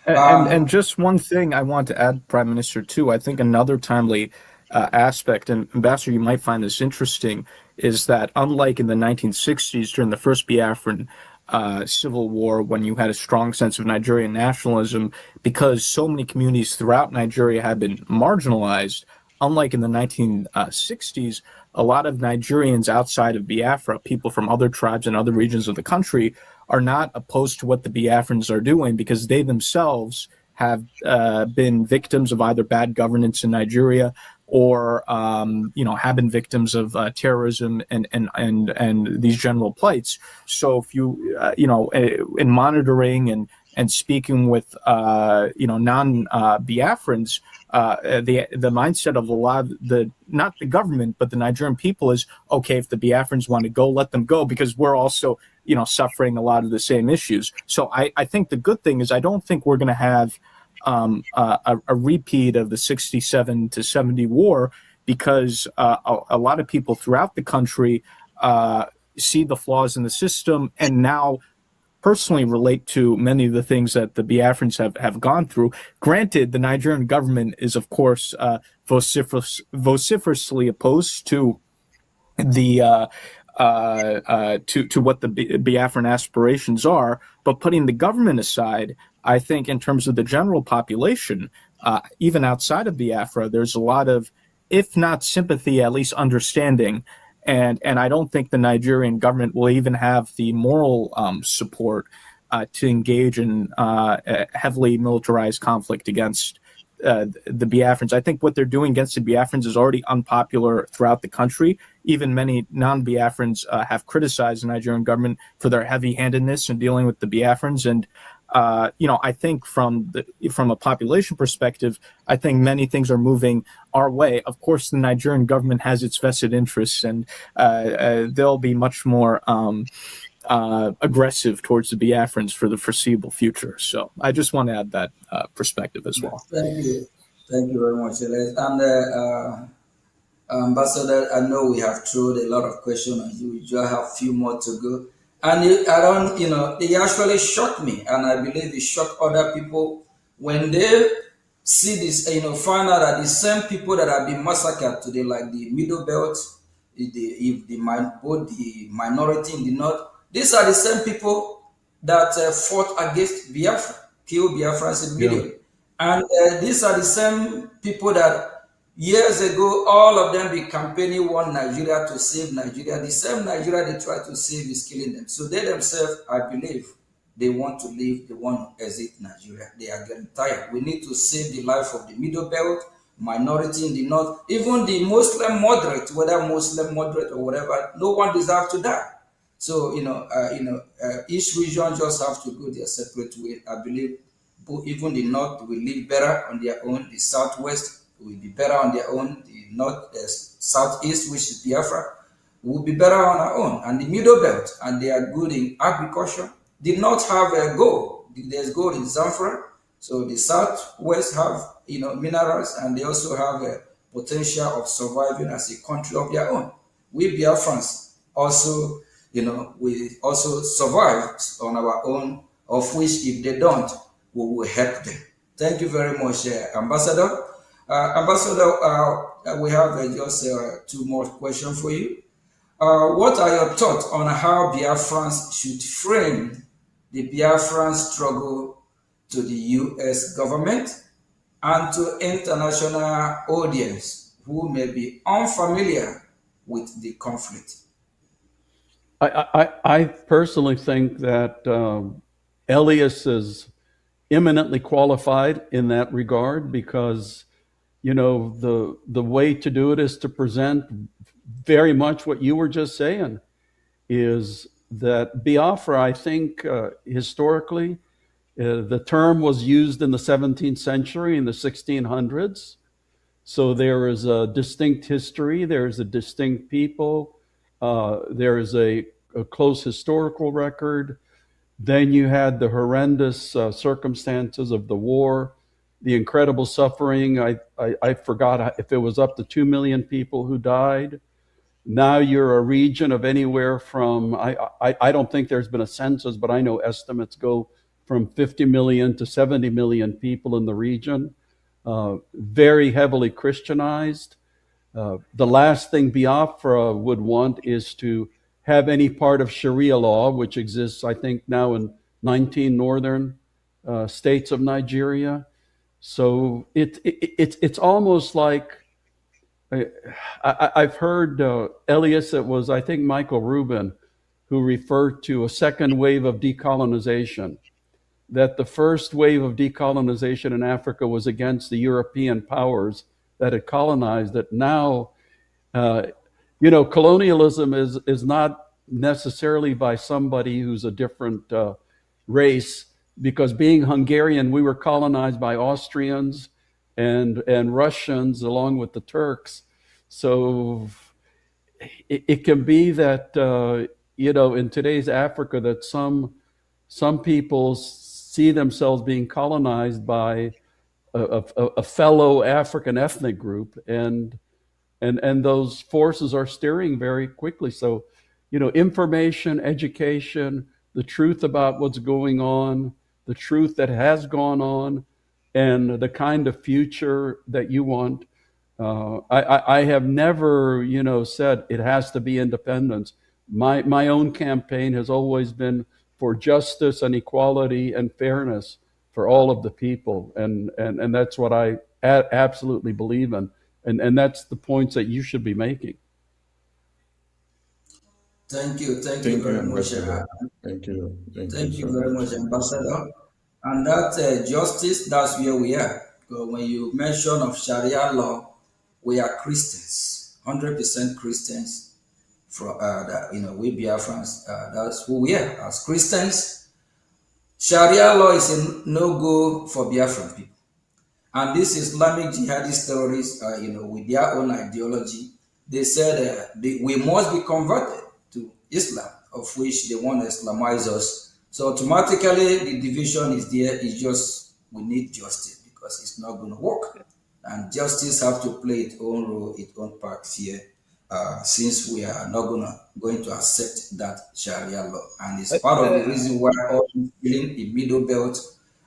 N: And just one thing I want to add, Prime Minister, too. I think another timely aspect, and Ambassador, you might find this interesting, is that unlike in the 1960s during the first Biafran civil war, when you had a strong sense of Nigerian nationalism, because so many communities throughout Nigeria had been marginalized, unlike in the 1960s, a lot of Nigerians outside of Biafra, people from other tribes and other regions of the country, are not opposed to what the Biafrans are doing because they themselves have been victims of either bad governance in Nigeria or have been victims of terrorism and these general plights. So if you in monitoring and speaking with non-Biafrans, the mindset of a lot of not the government but the Nigerian people is, okay, if the Biafrans want to go, let them go, because we're also suffering a lot of the same issues. So I think the good thing is I don't think we're going to have a repeat of the 67 to 70 war, because a lot of people throughout the country see the flaws in the system and now personally relate to many of the things that the Biafrans have gone through. Granted, the Nigerian government is, of course, vociferously opposed to the to what the Biafran aspirations are, but putting the government aside, I think in terms of the general population, even outside of Biafra, there's a lot of, if not sympathy, at least understanding. And I don't think the Nigerian government will even have the moral support to engage in heavily militarized conflict against the Biafrans. I think what they're doing against the Biafrans is already unpopular throughout the country. Even many non-Biafrans have criticized the Nigerian government for their heavy-handedness in dealing with the Biafrans. And I think from a population perspective, I think many things are moving our way. Of course, the Nigerian government has its vested interests, and they'll be much more aggressive towards the Biafrans for the foreseeable future. So I just want to add that perspective as well.
O: Thank you very much, Elias. And Ambassador, I know we have thrown a lot of questions on you. You just have a few more to go. And I don't, it actually shocked me, and I believe it shocked other people when they see this, find out that the same people that have been massacred today, like the Middle Belt, both the minority in the north, these are the same people that fought against Biafra, killed Biafrans in million. And these are the same people that years ago, all of them be campaigning one Nigeria to save Nigeria. The same Nigeria they try to save is killing them. So they themselves, I believe, they want to leave, they want to exit Nigeria. They are getting tired. We need to save the life of the Middle Belt, minority in the north, even the Muslim moderate, whether Muslim moderate or whatever, no one deserves to die. So, each region just have to go their separate way. I believe even the north will live better on their own, the southwest will be better on their own, the north, southeast, which is Biafra, will be better on our own, and the Middle Belt, and they are good in agriculture, did not have a gold. There's gold in Zamfara, so the southwest have minerals, and they also have a potential of surviving as a country of their own. We Biafrans also, we also survive on our own, of which if they don't, we will help them. Thank you very much, Ambassador. Ambassador, we have just two more questions for you. What are your thoughts on how Biafrans should frame the Biafran struggle to the U.S. government and to international audience who may be unfamiliar with the conflict?
P: I personally think that Elias is eminently qualified in that regard, because the way to do it is to present very much what you were just saying, is that Biafra, I think, historically, the term was used in the 17th century, in the 1600s. So there is a distinct history, there is a distinct people, there is a close historical record. Then you had the horrendous circumstances of the war, the incredible suffering. I forgot if it was up to 2 million people who died. Now you're a region of anywhere from, I don't think there's been a census, but I know estimates go from 50 million to 70 million people in the region, very heavily Christianized. The last thing Biafra would want is to have any part of Sharia law, which exists, I think, now in 19 northern states of Nigeria. So it's almost like, I've heard Elias, it was, I think, Michael Rubin, who referred to a second wave of decolonization, that the first wave of decolonization in Africa was against the European powers that had colonized it. Now, colonialism is not necessarily by somebody who's a different race, because being Hungarian, we were colonized by Austrians and Russians along with the Turks. So it can be that, in today's Africa, that some people see themselves being colonized by a fellow African ethnic group, and those forces are steering very quickly. So, information, education, the truth about what's going on, the truth that has gone on, and the kind of future that you want. I have never, said it has to be independence. My own campaign has always been for justice and equality and fairness for all of the people, and that's what I absolutely believe in, and that's the points that you should be making.
O: Thank you very much.
M: Thank you
O: Very much, Ambassador. And that justice, that's where we are. Because when you mention of Sharia law, we are Christians, 100% Christians. From we Biafrans, that's who we are as Christians. Sharia law is a no-go for Biafran people, and this Islamic jihadist terrorists, with their own ideology, they said we must be converted to Islam, of which they want to Islamize us. So automatically the division is there. It's just we need justice, because it's not going to work. and justice have to play its own role, its own part here, since we are not going to accept that Sharia law, and it's part of the reason why all these killing in Middle Belt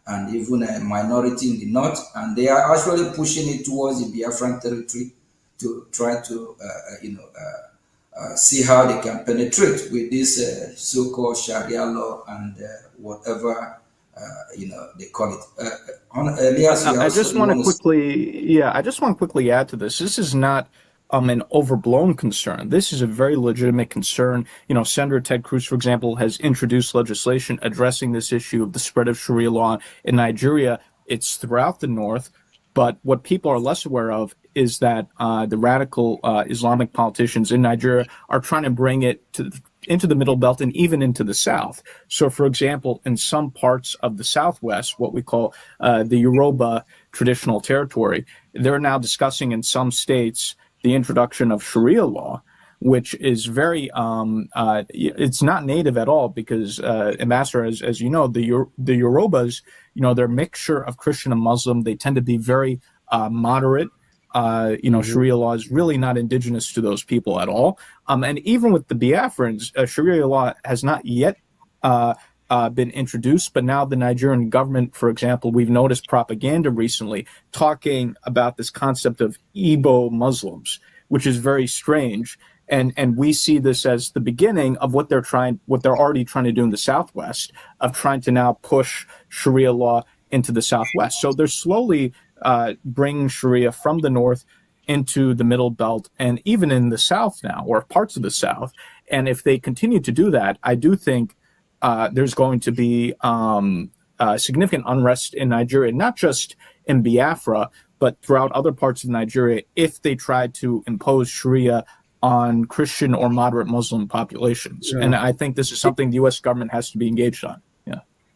O: and even a minority in the north, and they are actually pushing it towards the Biafran territory to try to, see how they can penetrate with this so-called Sharia law and whatever they call it. Elias, you
N: I
O: also
N: just
O: you
N: want to
O: want to?
N: quickly, yeah, I just want to quickly add to this. This is not an overblown concern. This is a very legitimate concern. Senator Ted Cruz, for example, has introduced legislation addressing this issue of the spread of Sharia law in Nigeria. It's throughout the North, but what people are less aware of is that the radical Islamic politicians in Nigeria are trying to bring it into the Middle Belt and even into the South. So, for example, in some parts of the Southwest, what we call the Yoruba traditional territory, they're now discussing in some states the introduction of Sharia law, which is very it's not native at all because Ambassador, as you know, the Yorubas, they're a mixture of Christian and Muslim. They tend to be very moderate. Sharia law is really not indigenous to those people at all. And even with the Biafrans, Sharia law has not yet been introduced, but now the Nigerian government, for example, we've noticed propaganda recently talking about this concept of Igbo Muslims, which is very strange. And we see this as the beginning of what they're already trying to do in the Southwest, of trying to now push Sharia law into the Southwest. So they're slowly bringing Sharia from the North into the Middle Belt and even in the South now, or parts of the South. And if they continue to do that, I do think there's going to be significant unrest in Nigeria, not just in Biafra, but throughout other parts of Nigeria, if they try to impose Sharia on Christian or moderate Muslim populations.
P: Yeah.
N: And I think this is something the U.S. government has to be engaged on.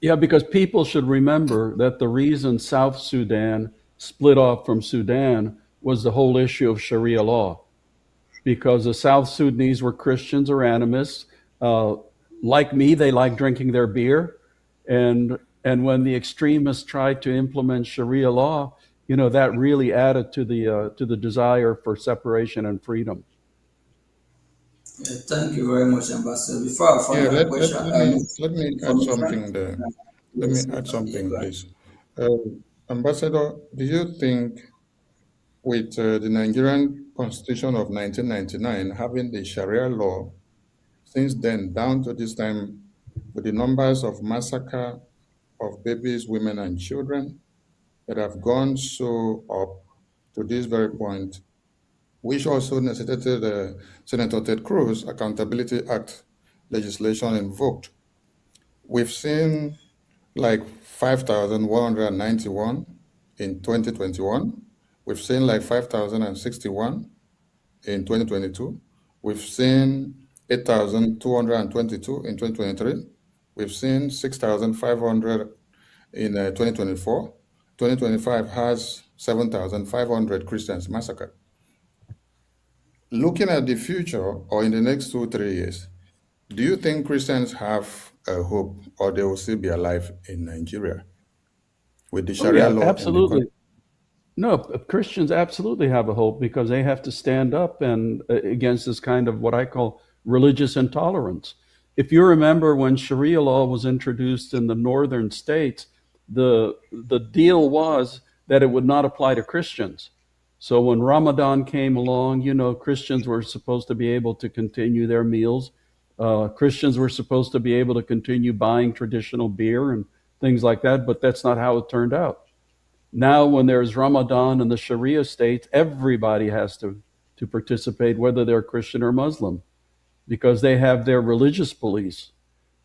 P: Yeah, because people should remember that the reason South Sudan split off from Sudan was the whole issue of Sharia law, because the South Sudanese were Christians or animists. Like me, they like drinking their beer. And when the extremists tried to implement Sharia law, that really added to the desire for separation and freedom.
O: Thank you very much, Ambassador. Before I find my question,
M: let me add something there. Let me add something, please. Ambassador, do you think with the Nigerian Constitution of 1999 having the Sharia law, since then down to this time, with the numbers of massacre of babies, women, and children that have gone so up to this very point, which also necessitated Senator Ted Cruz Accountability Act legislation invoked. We've seen like 5,191 in 2021. We've seen like 5,061 in 2022. We've seen 8,222 in 2023. We've seen 6,500 in 2024. 2025 has 7,500 Christians massacred. Looking at the future or in the next 2-3 years, do you think Christians have a hope or they will still be alive in Nigeria with the Sharia law?
P: Absolutely. No, Christians absolutely have a hope because they have to stand up and against this kind of what I call religious intolerance. If you remember when Sharia law was introduced in the northern states, the deal was that it would not apply to Christians. So when Ramadan came along, Christians were supposed to be able to continue their meals. Christians were supposed to be able to continue buying traditional beer and things like that, but that's not how it turned out. Now, when there's Ramadan in the Sharia states, everybody has to participate, whether they're Christian or Muslim, because they have their religious police.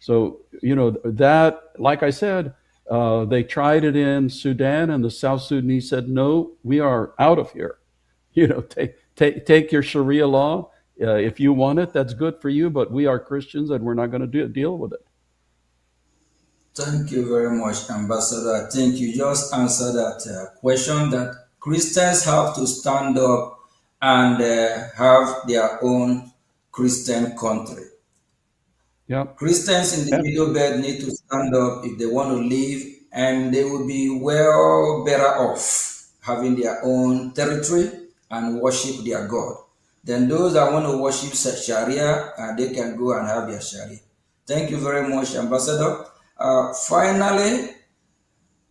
P: So, that, like I said, they tried it in Sudan, and the South Sudanese said, no, we are out of here. Take your Sharia law. If you want it, that's good for you, but we are Christians, and we're not going to deal with it.
O: Thank you very much, Ambassador. I think you just answered that question that Christians have to stand up and have their own Christian country.
P: Yep.
O: Christians in the Middle Belt need to stand up if they want to live, and they will be well better off having their own territory and worship their God. Then those that want to worship Sharia, they can go and have their Sharia. Thank you very much, Ambassador. Finally,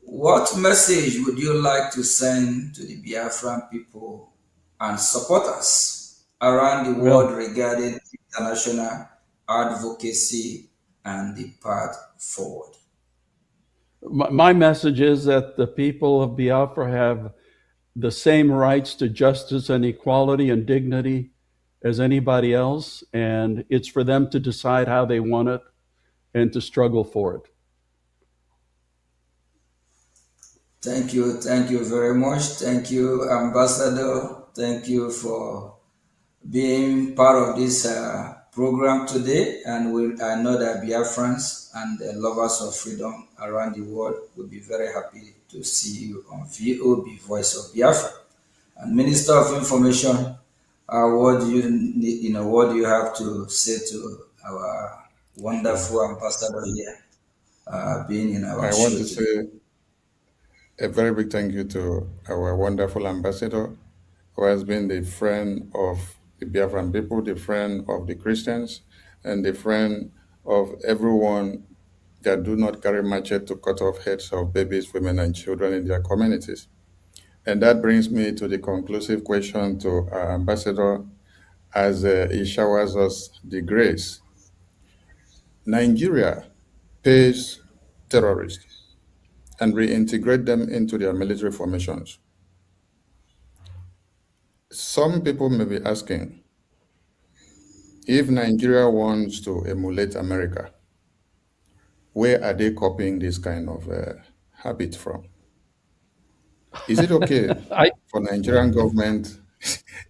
O: what message would you like to send to the Biafran people and supporters around the
P: Well,
O: world regarding international advocacy and the path forward?
P: my message is that the people of Biafra have the same rights to justice and equality and dignity as anybody else, and it's for them to decide how they want it and to struggle for it.
O: Thank you very much. Thank you, Ambassador. Thank you for being part of this program today. And I know that Biafrans and the lovers of freedom around the world will be very happy to see you on VOB, Voice of Biafra. And Minister of Information, what do what do you have to say to our wonderful ambassador here, being in our
M: I
O: show
M: want to
O: today?
M: say a very big thank you to our wonderful ambassador, who has been the friend of the Biafran people, the friend of the Christians, and the friend of everyone that do not carry machete to cut off heads of babies, women, and children in their communities. And that brings me to the conclusive question to our ambassador as he showers us the grace. Nigeria pays terrorists and reintegrate them into their military formations. Some people may be asking, if Nigeria wants to emulate America, where are they copying this kind of habit from? Is it okay for Nigerian government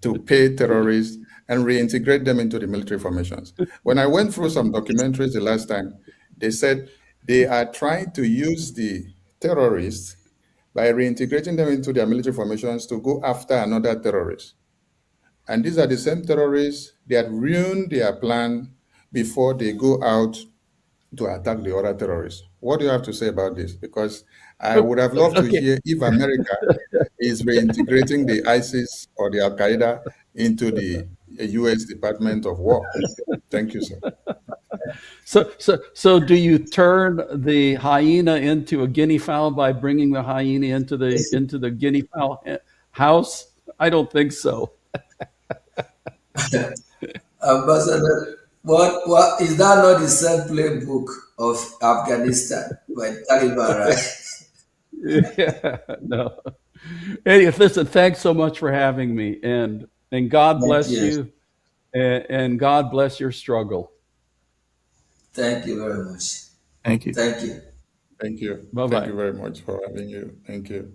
M: to pay terrorists and reintegrate them into the military formations? When I went through some documentaries the last time, they said they are trying to use the terrorists by reintegrating them into their military formations to go after another terrorist. And these are the same terrorists that ruined their plan before they go out to attack the other terrorists. What do you have to say about this? Because I would have loved to hear if America is reintegrating the ISIS or the Al Qaeda into the U.S. Department of War. Thank you, sir.
P: So do you turn the hyena into a guinea fowl by bringing the hyena into the guinea fowl house? I don't think so.
O: Ambassador, what is that not the same playbook of Afghanistan by Taliban, right?
P: Yeah, no. Anyway, listen, thanks so much for having me, and God bless you, and God bless your struggle.
O: Thank you very much.
N: Thank you.
O: Thank you.
M: Thank you.
P: Bye-bye.
M: Thank you very much for having you. Thank you.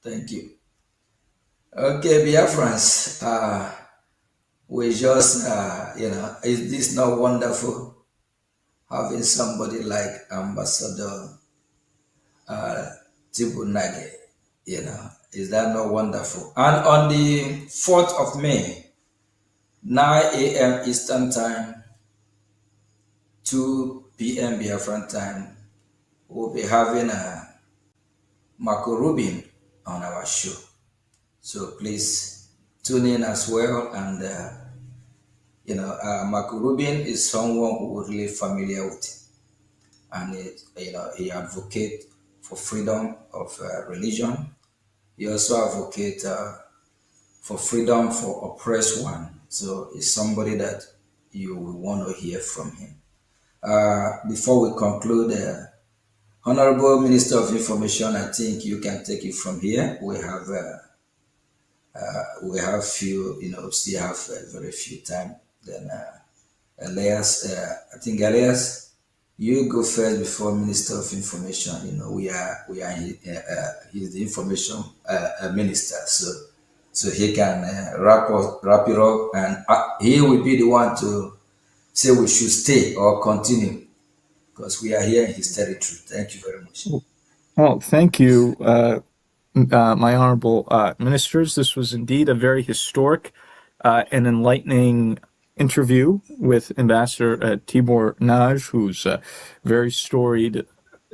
O: Thank you. Okay, Biafrans, we just, is this not wonderful? Having somebody like Ambassador Tibunage, is that not wonderful? And on the 4th of May, 9 a.m. Eastern Time, 2 p.m. Biafran time, we'll be having a Marco Rubin on our show. So please tune in as well. And, Marco Rubin is someone who we're really familiar with. And, he advocates for freedom of religion. He also advocates for freedom for oppressed one. So he's somebody that you will want to hear from him. Before we conclude, Honorable Minister of Information, I think you can take it from here. We have few, still have very few time. Then Elias, I think Elias, you go first before Minister of Information. We are he's the information minister, so he can wrap it up, and he will be the one to say we should stay or continue, because we are here in his territory. Thank you very much.
N: Well, thank you, my honorable ministers. This was indeed a very historic and enlightening interview with Ambassador Tibor Nagy, who's a very storied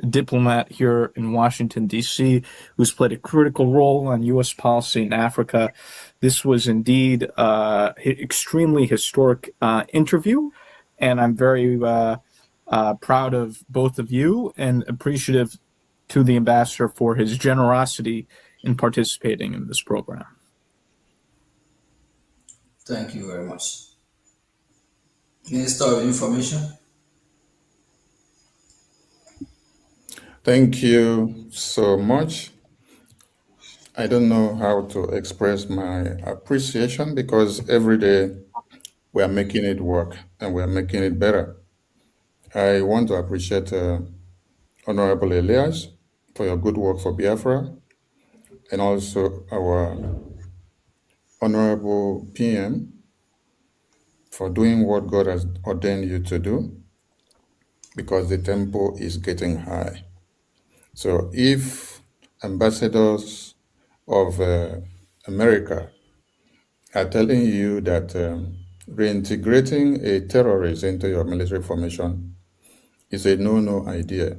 N: diplomat here in Washington, D.C., who's played a critical role on U.S. policy in Africa. This was indeed an extremely historic interview, and I'm very proud of both of you and appreciative to the ambassador for his generosity in participating in this program.
O: Thank you very much. Minister of Information.
M: Thank you so much. I don't know how to express my appreciation because every day we are making it work and we are making it better. I want to appreciate Honorable Elias for your good work for Biafra, and also our Honorable PM for doing what God has ordained you to do, because the tempo is getting high. So if ambassadors of America are telling you that reintegrating a terrorist into your military formation is a no-no idea,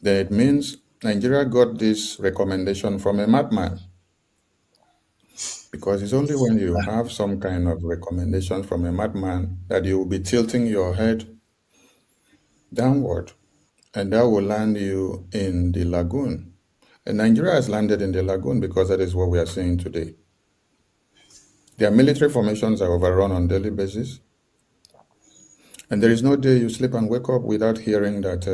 M: then it means Nigeria got this recommendation from a madman. Because it's only when you have some kind of recommendation from a madman that you will be tilting your head downward, and that will land you in the lagoon. And Nigeria has landed in the lagoon because that is what we are seeing today. Their military formations are overrun on a daily basis. And there is no day you sleep and wake up without hearing that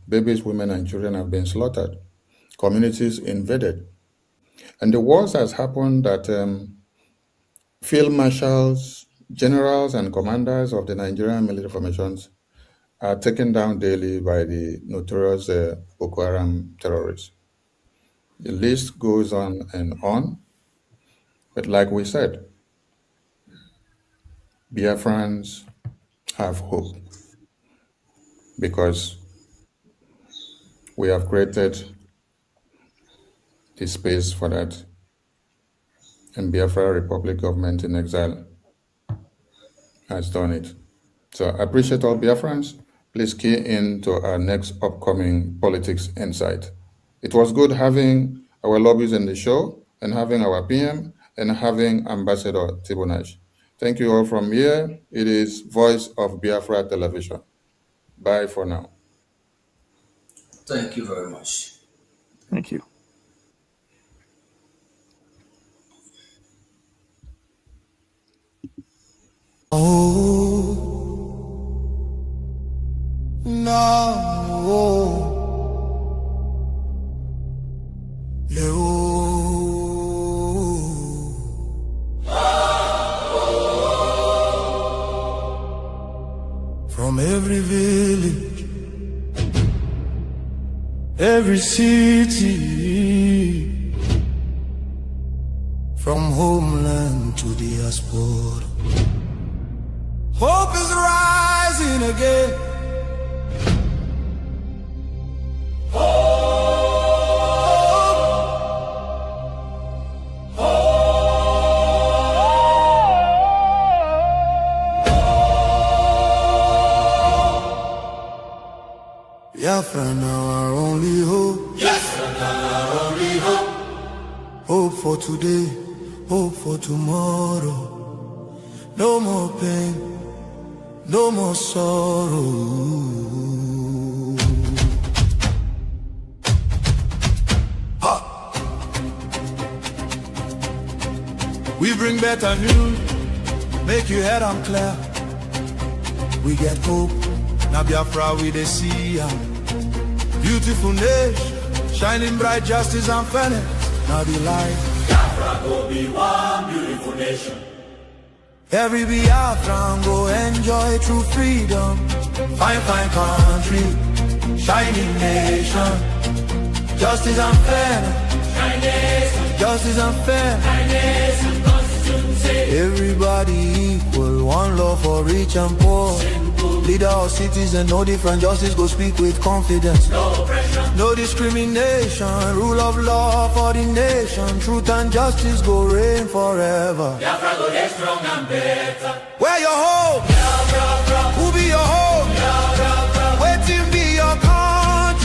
M: babies, women, and children have been slaughtered, communities invaded. And the worst has happened that field marshals, generals, and commanders of the Nigerian military formations are taken down daily by the notorious Boko Haram terrorists. The list goes on and on. But like we said, Biafrans have hope because we have created the space for that. And Biafra Republic government in exile has done it. So I appreciate all Biafrans. Please key in to our next upcoming Politics Insight. It was good having our lobbies in the show and having our PM and having Ambassador Tibunash. Thank you all from here. It is Voice of Biafra Television. Bye for now.
O: Thank you very much.
N: Thank you.
H: Oh, no. From every village, every city, from homeland to diaspora, hope is rising again. Biafra now our only hope.
D: Yes, now our only hope.
H: Hope for today, hope for tomorrow. No more pain, no more sorrow. Ha! We bring better news, make you head on clear. We get hope, now Biafra we dey see ya. Beautiful nation, shining bright justice and fairness. Now the light,
D: Biafra go be one beautiful nation.
H: every Biafran go enjoy true freedom. Fine, fine country, shining nation. Justice and fairness, justice and fairness. Everybody equal, one love for rich and poor. Leader or citizen, no different, justice go speak with confidence.
D: No oppression,
H: no discrimination, rule of law for the nation. Truth and justice go reign forever.
D: Biafra go get strong and better.
H: Where your hope?
D: Biafra,
H: Who be your hope?
D: Biafra,
H: Waiting be your country.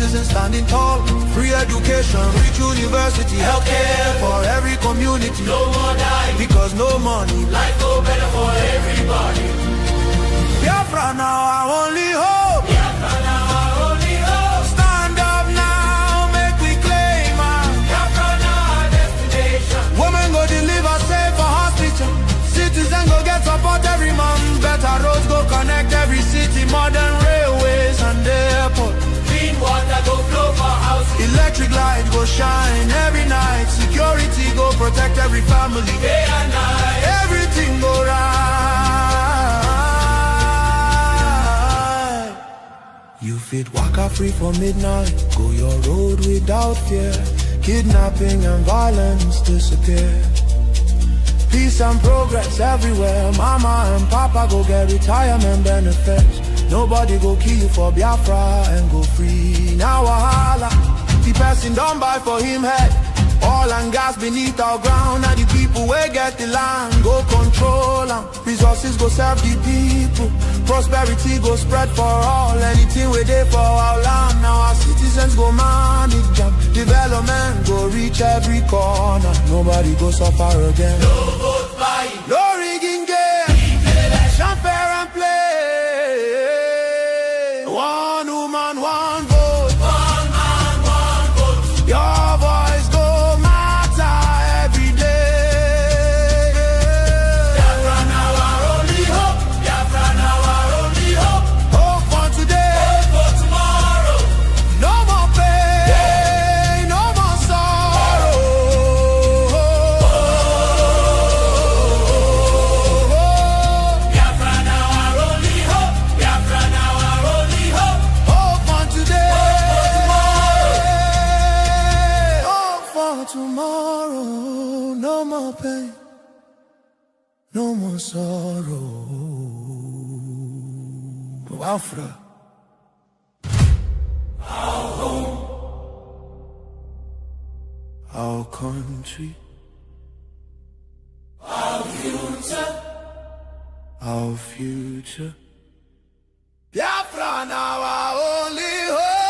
H: citizens standing tall. Free education, rich university, healthcare for every community.
D: No more dying,
H: because no money.
D: Life go better for everybody.
H: Biafra now our only hope.
D: Biafra now our only hope.
H: Stand up now, make we claim our
D: Biafra now our destination.
H: Women go deliver safe for hospital. Citizen go get support every month. Better roads go connect every city. Modern railways and airport.
D: Clean water go flow for houses.
H: Electric light go shine every night. Security go protect every family.
D: Day and night.
H: Everything go right. You fit waka free for midnight. Go your road without fear. Kidnapping and violence disappear. Peace and progress everywhere. Mama and papa go get retirement benefits. Nobody go kill you for Biafra and go free. Now wahala, the person don't buy for him head. Oil and gas beneath our ground. And the people wey get the land go control them. Resources go serve the people. Prosperity go spread for all. Anything we dey for our land. Now our citizens go manage them. Development go reach every corner. Nobody go suffer again.
D: No vote buying,
H: no rigging game. Election fair and play. One woman, one vote.
D: One man, one vote.
H: Your voice go matter every day.
D: Biafra now our only hope. Biafra now our only hope.
H: Hope for today.
D: Hope for tomorrow.
H: No more pain, no more sorrow.
D: Biafra now our only hope. Biafra now our only hope.
H: Hope for today.
D: Hope for
H: Hope for tomorrow. No more pain, no more sorrow. Biafra.
D: our home.
H: Our country,
D: Our future.
H: our future. Biafra now our only hope.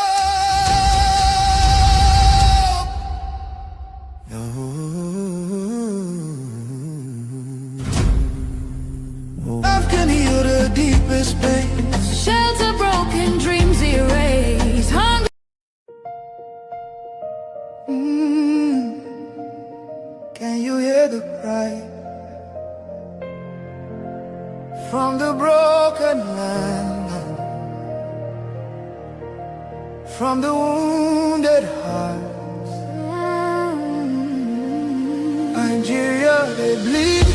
H: Love can heal the deepest pain.
B: Shelter broken dreams erase. Hunger.
H: Can you hear the cry from the broken land, from the wounded hearts? Nigeria, they bleed,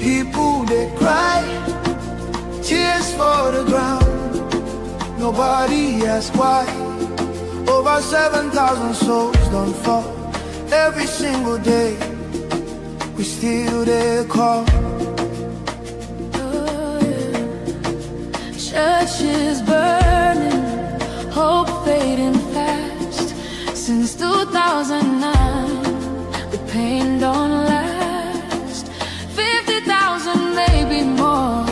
H: people they cry, tears for the ground. Nobody asks why. Over 7,000 souls don't fall. Every single day, we still they call.
B: Churches burning, hope fading fast. Since 2009, the pain don't last. 50,000, maybe more.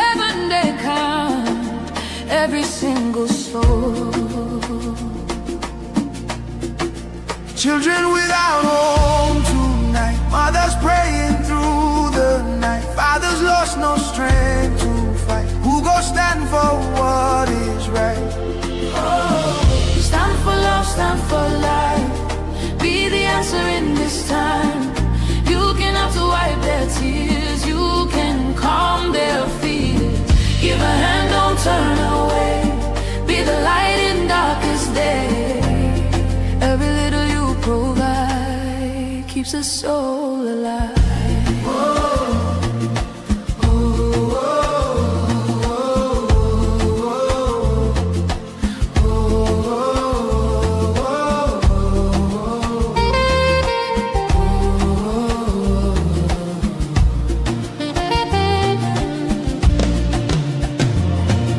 B: Heaven they count every single soul.
H: Children without home tonight. Mothers praying through the night. Fathers lost no strength to fight. Who go stand for what is right?
B: Stand for love, stand for life. Be the answer in this time. You can have to wipe their tears. You can calm their fears. Give a hand, don't turn away. Be the light in darkest day. Every little you provide keeps a soul alive.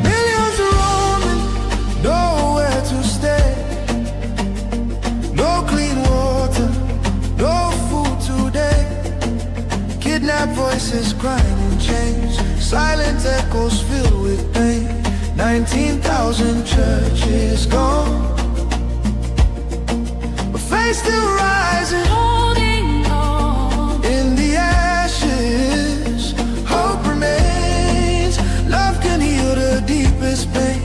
H: Millions roaming, nowhere to stay. No clean water, no food today. Kidnapped voices crying in chains. Silent echoes filled with pain.
C: 19,000 churches gone, but faith still rising,
B: Holding on.
C: in the ashes. Hope remains. Love can heal the deepest pain.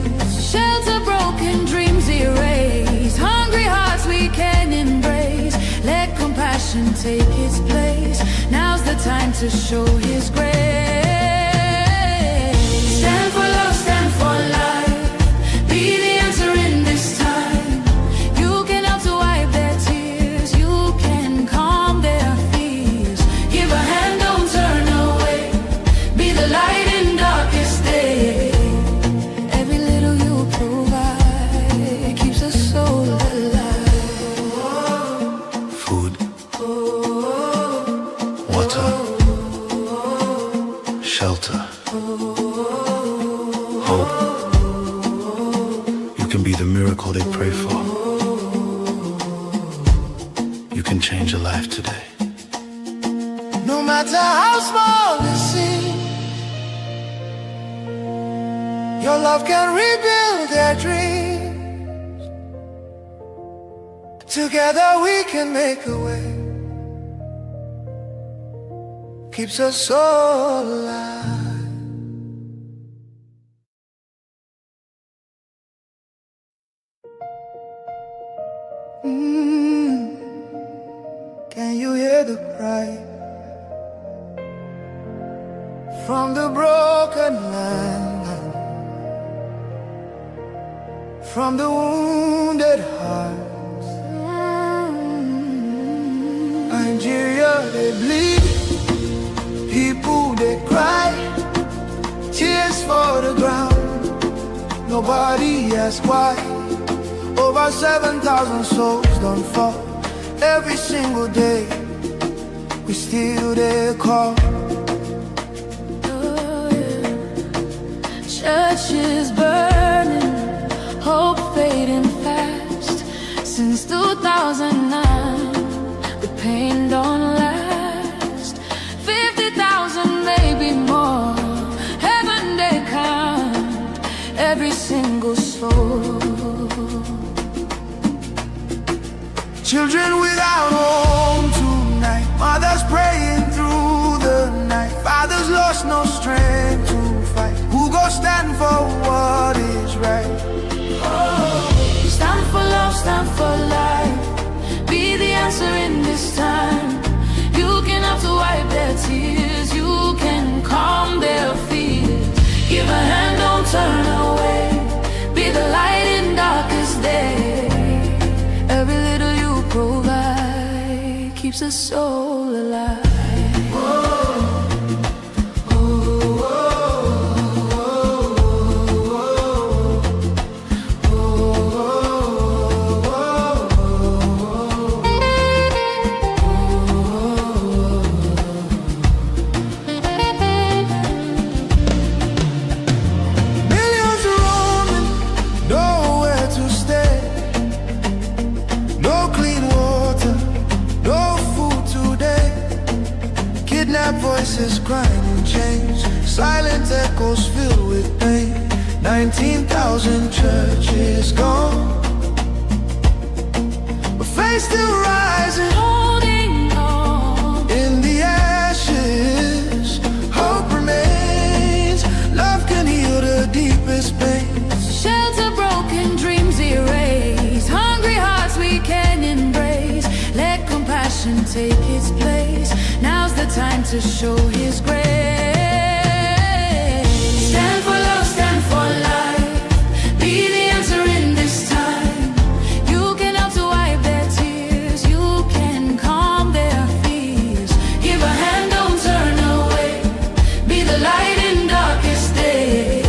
B: Shelter broken, dreams erased. Hungry hearts we can embrace. Let compassion take its place. Now's the time to show His grace. Stand for love, stand for life. Be the answer in this time. You can help to wipe their tears. You can calm their fears. Give a hand, don't turn away. Be the light in darkest day. Every little you provide keeps a soul alive.
C: Food, water, shelter, hope. You can be the miracle they pray for. You can change a life today. No matter how small it seems, your love can rebuild their dreams. Together we can make a way. Keeps us all alive. Can you hear the cry from the broken land, from the wounded hearts? Nigeria, they bleed, people they cry, tears for the ground. Nobody asks why. Over 7,000 souls don't fall. Every single day, we still they call.
B: Churches burning, hope fading fast. Since 2009, the pain don't last. 50,000, maybe more. Heaven they count every single soul.
C: Children without home tonight, mothers praying through the night, fathers lost no strength to fight. Who go stand for what is right?
B: Stand for love, stand for life. Be the answer in this time. You can help to wipe their tears. You can calm their fears. Give a hand, don't turn away. Be the light in darkest day. Every little you provide keeps a soul alive.
C: Millions roaming, nowhere to stay. No clean water, no food today. Kidnapped voices crying in chains, silent echoes filled with pain. 19,000 churches gone, but faith still rising.
B: Holding on.
C: In the ashes, hope remains. Love can heal the deepest pain.
B: Shelter broken, dreams erased. Hungry hearts we can embrace. Let compassion take its place. Now's the time to show His grace. Stand for love, stand for life. Be the answer in this time. You can help to wipe their tears. You can calm their fears. Give a hand, don't turn away. Be the light in darkest day.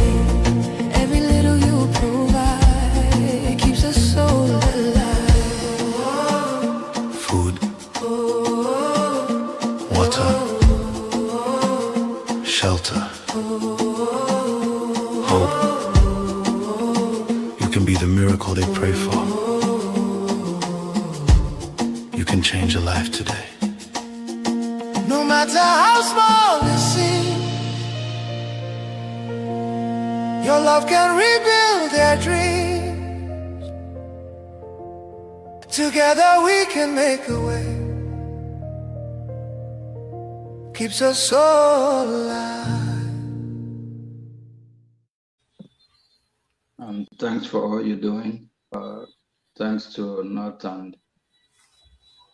B: Every little you provide keeps a soul alive.
C: Food, water, shelter, hope. You can be the miracle they pray for. You can change a life today. No matter how small it seems,
H: Your love can rebuild their dreams. Together we can make a way. Keeps us all alive.
O: Thanks for all you're doing. Thanks to North and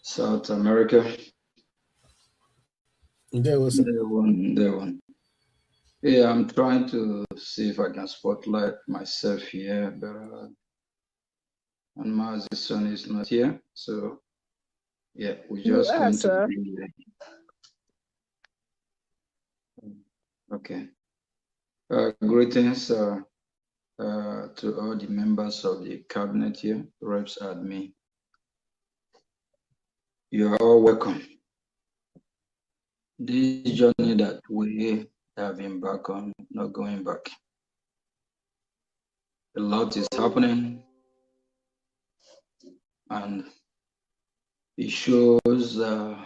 O: South America.
F: There was
O: one. Yeah, I'm trying to see if I can spotlight myself here, but and Maz's son is not here, so yeah, we're just going to be there. Okay. Greetings to all the members of the cabinet here, reps, admin. You are all welcome. This journey that we have embarked on, not going back. A lot is happening, and it shows that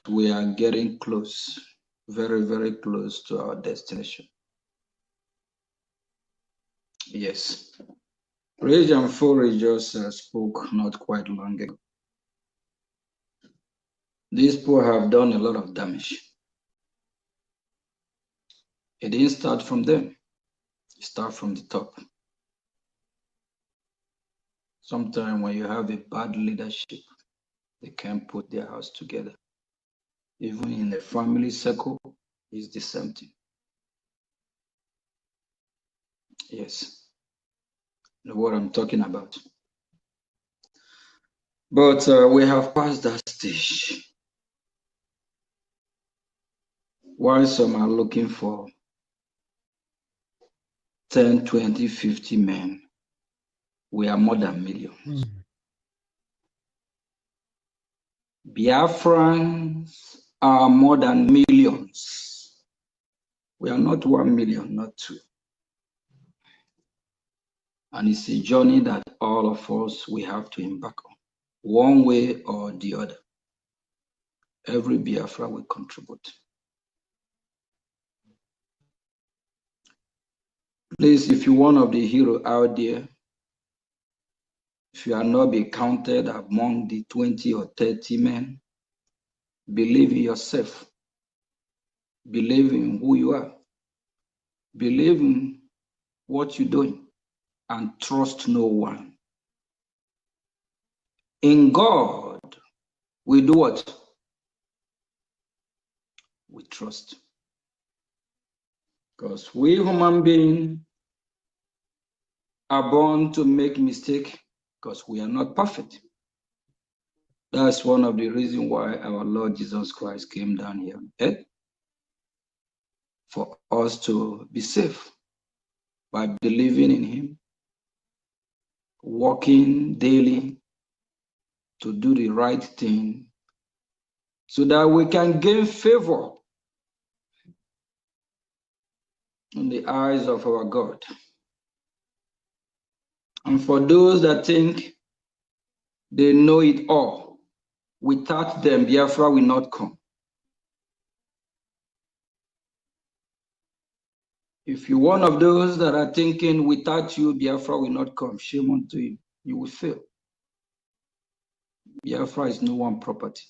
O: we are getting close, very, very close to our destination. Yes. Rage and Fury just spoke not quite long ago. These people have done a lot of damage. It didn't start from them. It started from the top. Sometimes when you have a bad leadership, they can't put their house together. Even in a family circle, it's the same thing. Yes. You know what I'm talking about. But we have passed that stage. While some are looking for 10, 20, 50 men, we are more than millions. Biafrans are more than millions. We are not 1 million, not 2. And it's a journey that all of us, we have to embark on, one way or the other. Every Biafra will contribute. Please, if you're one of the heroes out there, if you are not be counted among the 20 or 30 men, believe in yourself. Believe in who you are. Believe in what you're doing, and trust no one. In God, we do what? We trust. Because we human beings are born to make mistakes because we are not perfect. That's one of the reasons why our Lord Jesus Christ came down here on earth, for us to be safe by believing in Him, walking daily to do the right thing, so that we can gain favor in the eyes of our God. And for those that think they know it all, without them, Biafra will not come. If you're one of those that are thinking without you, Biafra will not come, shame unto you. You will fail. Biafra is no one property.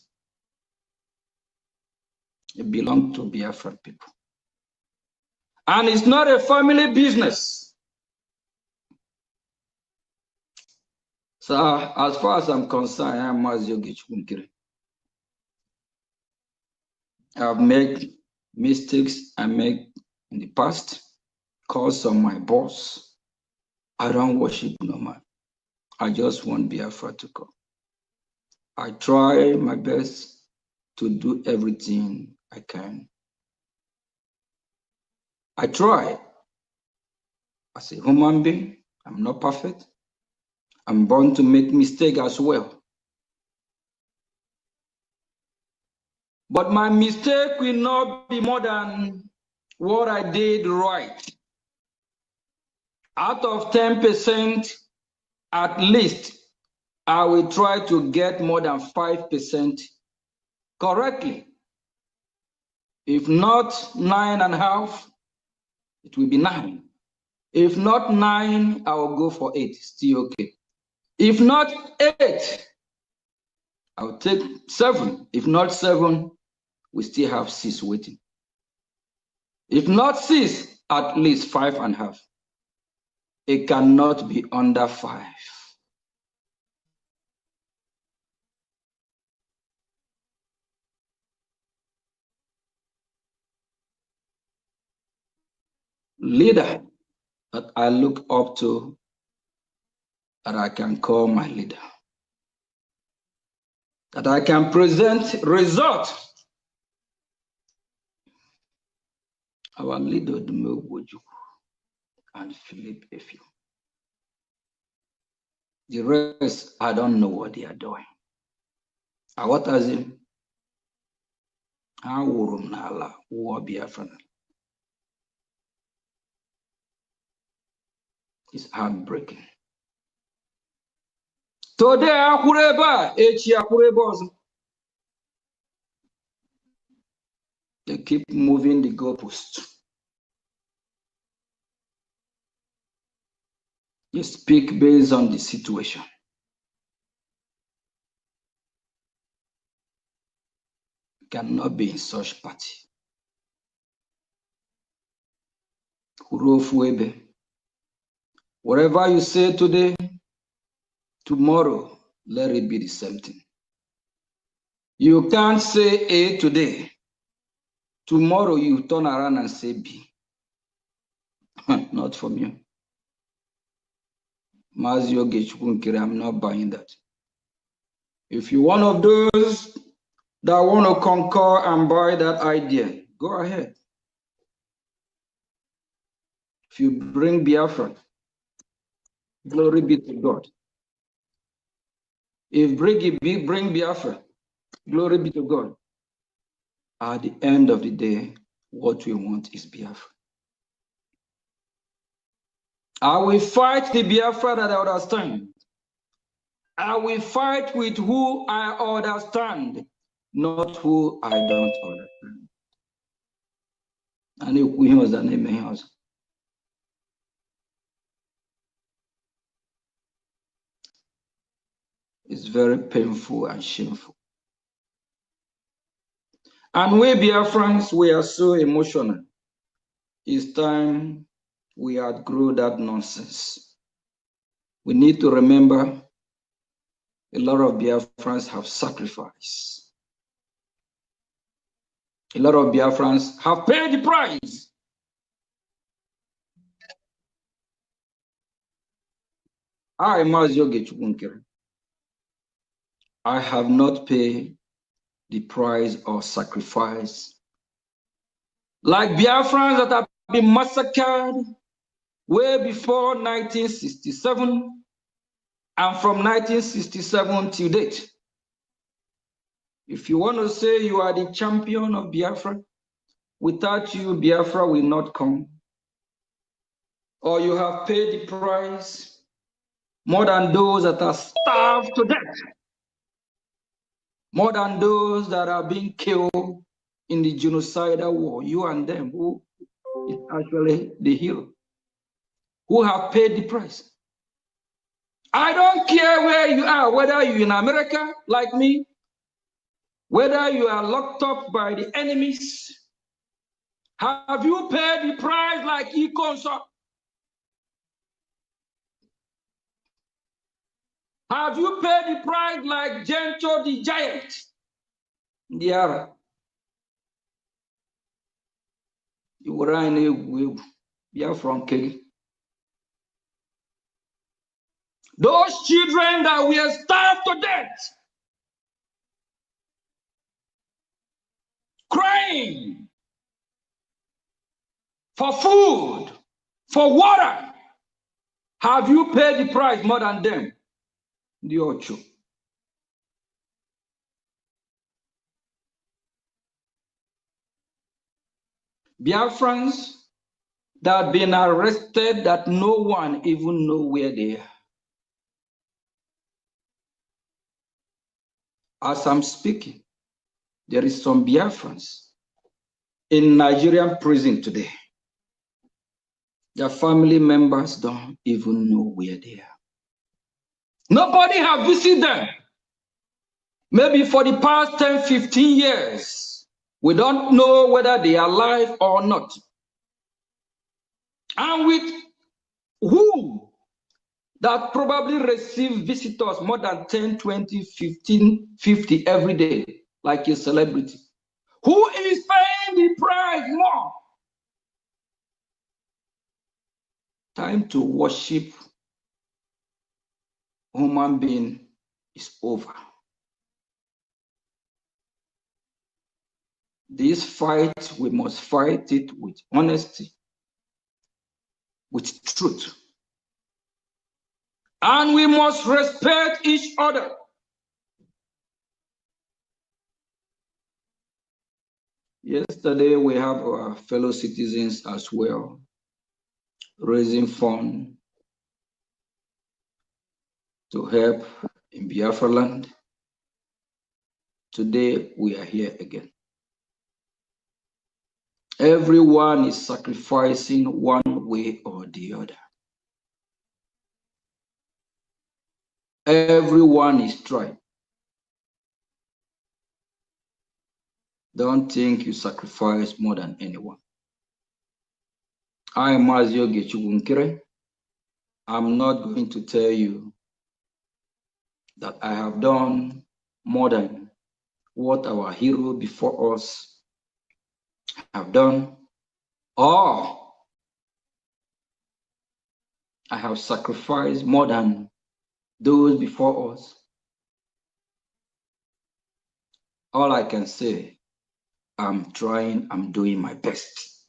O: It belongs to Biafra people. And it's not a family business. So as far as I'm concerned, I am Maziogi Chunkiri. I've made mistakes I made in the past, calls on my boss. I don't worship no man. I just want Biafra to come. I try my best to do everything I can. I try. As a human being, I'm not perfect. I'm born to make mistakes as well. But my mistake will not be more than what I did right. Out of 10%, at least, I will try to get more than 5% correctly. If not 9.5, It will be 9. If not 9, I will go for 8. Still okay. If not 8, I'll take 7. If not 7, we still have 6 waiting. If not 6, at least 5.5. It cannot be under 5. Leader that I look up to, that I can call my leader, that I can present result. Our leader, Dumewoju and Philip Efio. The rest, I don't know what they are doing. What as in? Biafra. It's heartbreaking. Today, they keep moving the goalpost. You speak based on the situation. You cannot be in such party. Whatever you say today, tomorrow, let it be the same thing. You can't say A today. Tomorrow you turn around and say B. Not from you. I'm not buying that. If you're one of those that want to concur and buy that idea, go ahead. If you bring Biafra, glory be to God. If bring Biafra, glory be to God. At the end of the day, what we want is Biafra. I will fight the Biafra that I understand. I will fight with who I understand, not who I don't understand. And it's very painful and shameful. And we Biafrans, we are so emotional. It's time we outgrow that nonsense. We need to remember a lot of Biafrans have sacrificed. A lot of Biafrans have paid the price. I have not paid the price or sacrifice like Biafrans that have been massacred way before 1967 and from 1967 till date. If you want to say you are the champion of Biafra, without you, Biafra will not come. Or you have paid the price more than those that are starved to death, more than those that are being killed in the genocidal war. You and them, who is actually the hero, who have paid the price. I don't care where you are, whether you're in America like me, whether you are locked up by the enemies. Have you paid the price like Econsor? Have you paid the price like Gento the giant? Diara. You were in a from Kelly. Those children that were starved to death, crying for food, for water. Have you paid the price more than them? The Ocho. Biafrans that have been arrested that no one even know where they are. As I'm speaking, there is some Biafrans in Nigerian prison today. Their family members don't even know where they are. Nobody has visited them. Maybe for the past 10, 15 years, we don't know whether they are alive or not. And with who that probably receive visitors more than 10, 20, 15, 50 every day, like a celebrity. Who is paying the price more? Time to worship human being is over. This fight, we must fight it with honesty, with truth. And we must respect each other. Yesterday, we have our fellow citizens as well, raising funds to help in Biafra land. Today, we are here again. Everyone is sacrificing one way or the other. Everyone is trying. Don't think you sacrifice more than anyone. I am Mazio Gechugunkire. I'm not going to tell you that I have done more than what our hero before us have done, or I have sacrificed more than those before us. All I can say, I'm trying, I'm doing my best.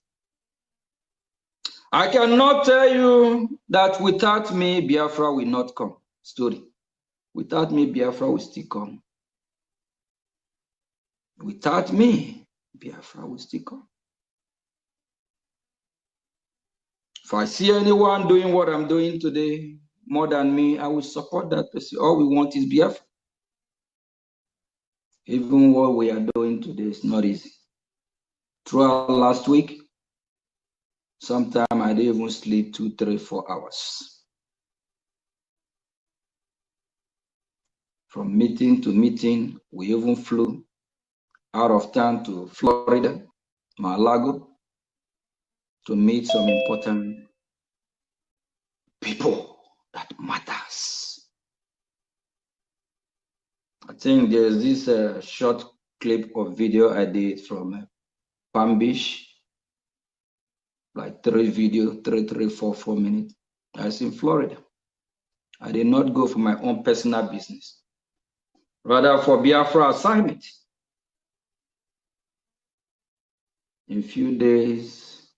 O: I cannot tell you that without me, Biafra will not come. Story. Without me, Biafra will still come. Without me, Biafra will still come. If I see anyone doing what I'm doing today more than me, I will support that person. All we want is Biafra. Even what we are doing today is not easy. Throughout last week, sometimes I didn't even sleep 2, 3, 4 hours. From meeting to meeting, we even flew out of town to Florida, Mar-a-Lago, to meet some important people that matters. I think there's this short clip of video I did from Palm Beach, like 3, 4 minutes. I was in Florida. I did not go for my own personal business, rather for Biafra assignment. In a few days,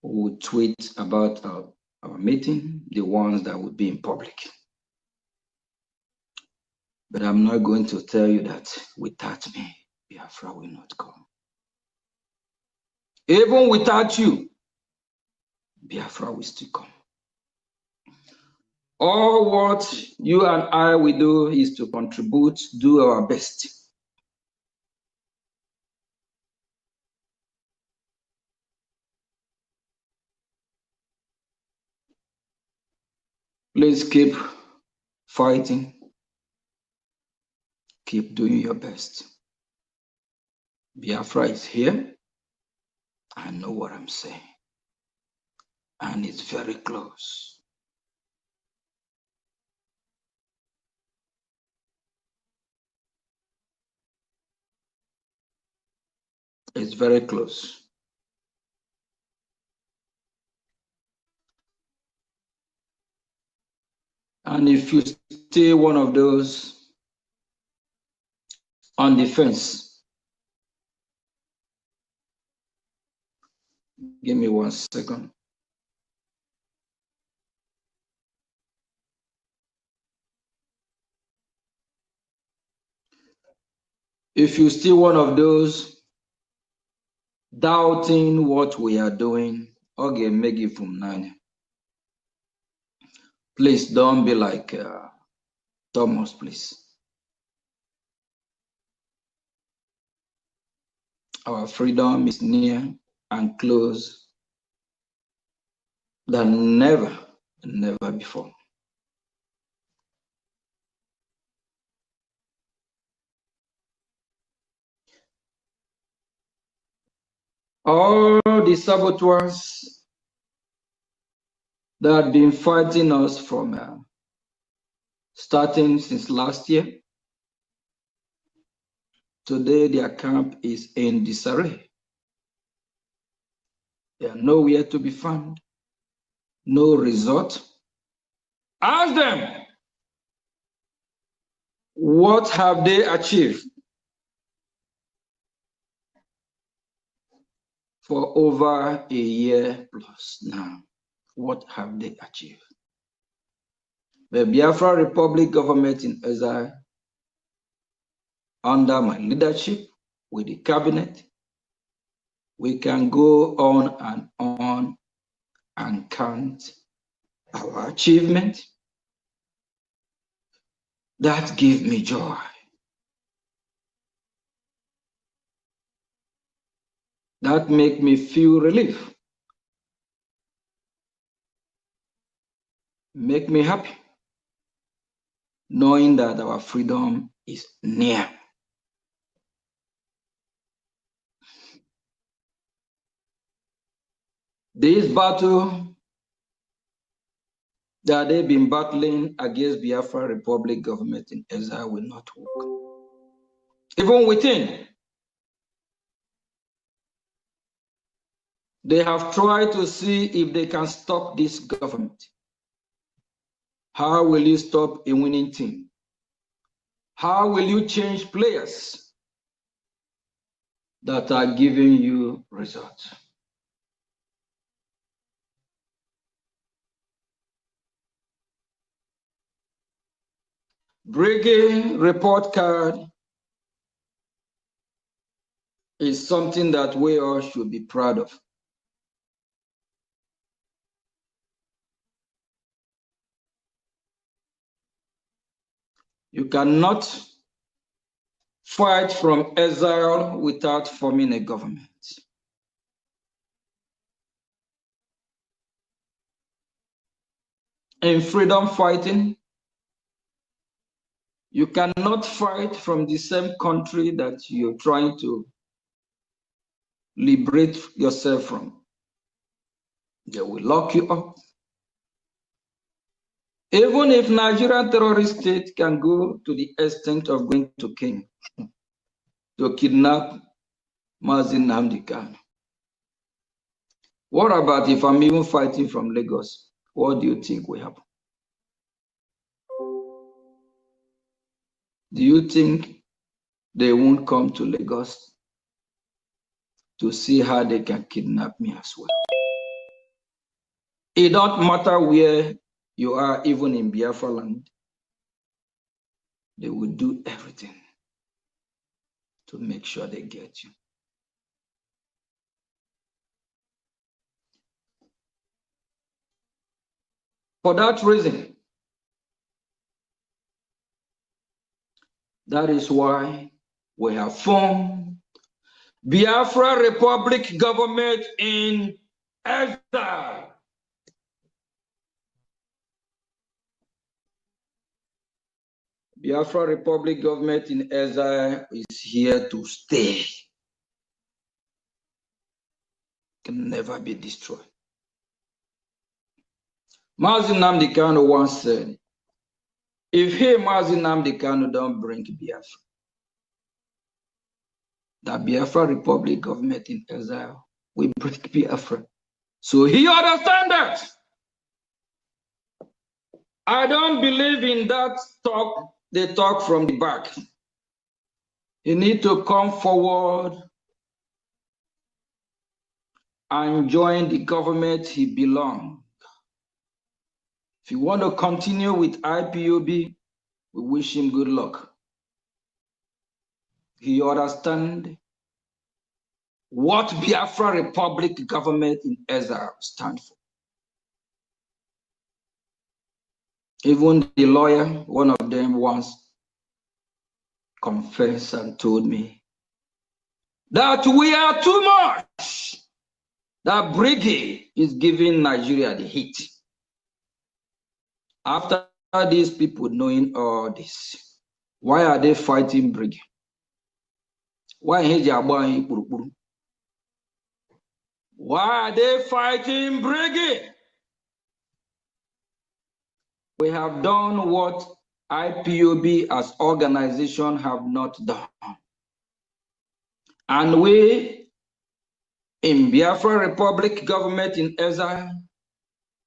O: we will tweet about our meeting, the ones that would be in public. But I'm not going to tell you that without me, Biafra will not come. Even without you, Biafra will still come. All what you and I will do is to contribute, do our best. Please keep fighting. Keep doing your best. Biafra is here. I know what I'm saying. And it's very close. It's very close. And if you stay one of those on the fence, give me 1 second. If you still one of those doubting what we are doing, okay, make it from 9. Please don't be like Thomas, please. Our freedom is near and close than never before. All the saboteurs that have been fighting us from starting since last year, today their camp is in disarray. They are nowhere to be found, no result. Ask them, what have they achieved for over a year plus now? What have they achieved? The Biafra Republic government in exile, under my leadership with the cabinet, we can go on and count our achievement. That gives me joy. That makes me feel relief. Make me happy, knowing that our freedom is near. This battle that they've been battling against Biafra Republic government in exile will not work. Even within, they have tried to see if they can stop this government. How will you stop a winning team? How will you change players that are giving you results? Bringing report card is something that we all should be proud of. You cannot fight from exile without forming a government. In freedom fighting, you cannot fight from the same country that you're trying to liberate yourself from. They will lock you up. Even if Nigerian terrorist state can go to the extent of going to Kenya to kidnap Mazi Nnamdi Kanu. What about if I'm even fighting from Lagos? What do you think will happen? Do you think they won't come to Lagos to see how they can kidnap me as well? It don't matter where you are, even in Biafra land, they will do everything to make sure they get you. For that reason, that is why we have formed Biafra Republic government in exile. Biafra Republic government in exile is here to stay. Can never be destroyed. Mazi Nnamdi Kanu once said, if he, Mazi Nnamdi Kanu, don't bring Biafra, the Biafra Republic government in exile will break Biafra. So he understands that. I don't believe in that talk, they talk from the back. You need to come forward and join the government he belongs. If you want to continue with IPOB, we wish him good luck. He understands what Biafra Republic government in exile stands for. Even the lawyer, one of them once confessed and told me that we are too much, that Briggy is giving Nigeria the heat. After these people knowing all this, why are they fighting Briggy? Why are they fighting Briggy? We have done what IPOB as organization have not done. And we, in Biafra Republic government in exile,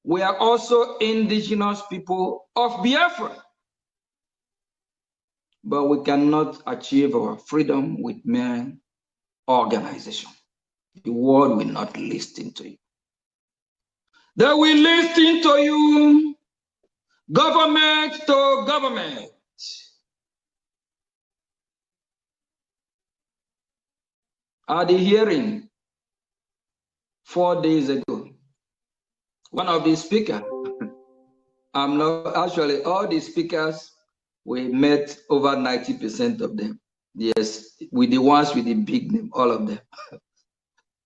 O: we are also indigenous people of Biafra. But we cannot achieve our freedom with mere organization. The world will not listen to you. They will listen to you, government to government. At the hearing 4 days ago, one of the speakers, I'm not actually all the speakers, we met over 90% of them. Yes, with the ones with the big name, all of them.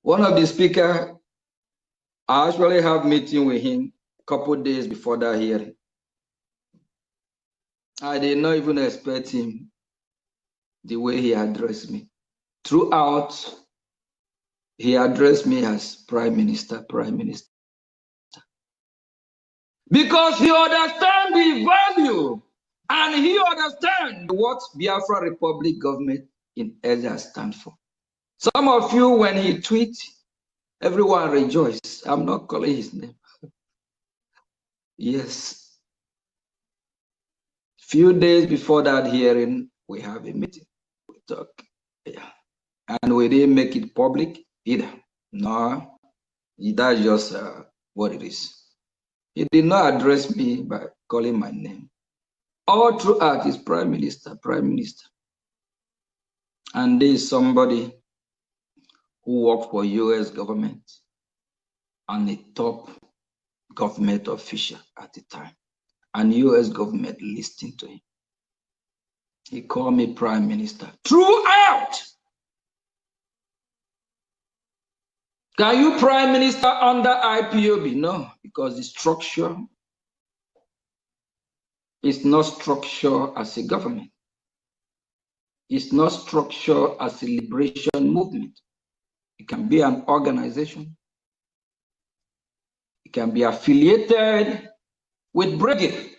O: One of the speakers, I actually have meeting with him a couple days before that hearing. I did not even expect him the way he addressed me. Throughout, he addressed me as Prime Minister, Prime Minister. Because he understands the value and he understands what Biafra Republic government in exile stands for. Some of you, when he tweets, everyone rejoices. I'm not calling his name. Yes. Few days before that hearing, we have a meeting. We talk. Yeah. And we didn't make it public either. No, that's just what it is. He did not address me by calling my name. All throughout is Prime Minister, Prime Minister. And there is somebody who worked for US government and a top government official at the time. And US government listened to him. He called me Prime Minister throughout. Can you Prime Minister under IPOB? No, because the structure is not structured as a government. It's not structured as a liberation movement. It can be an organization. It can be affiliated with Brigade.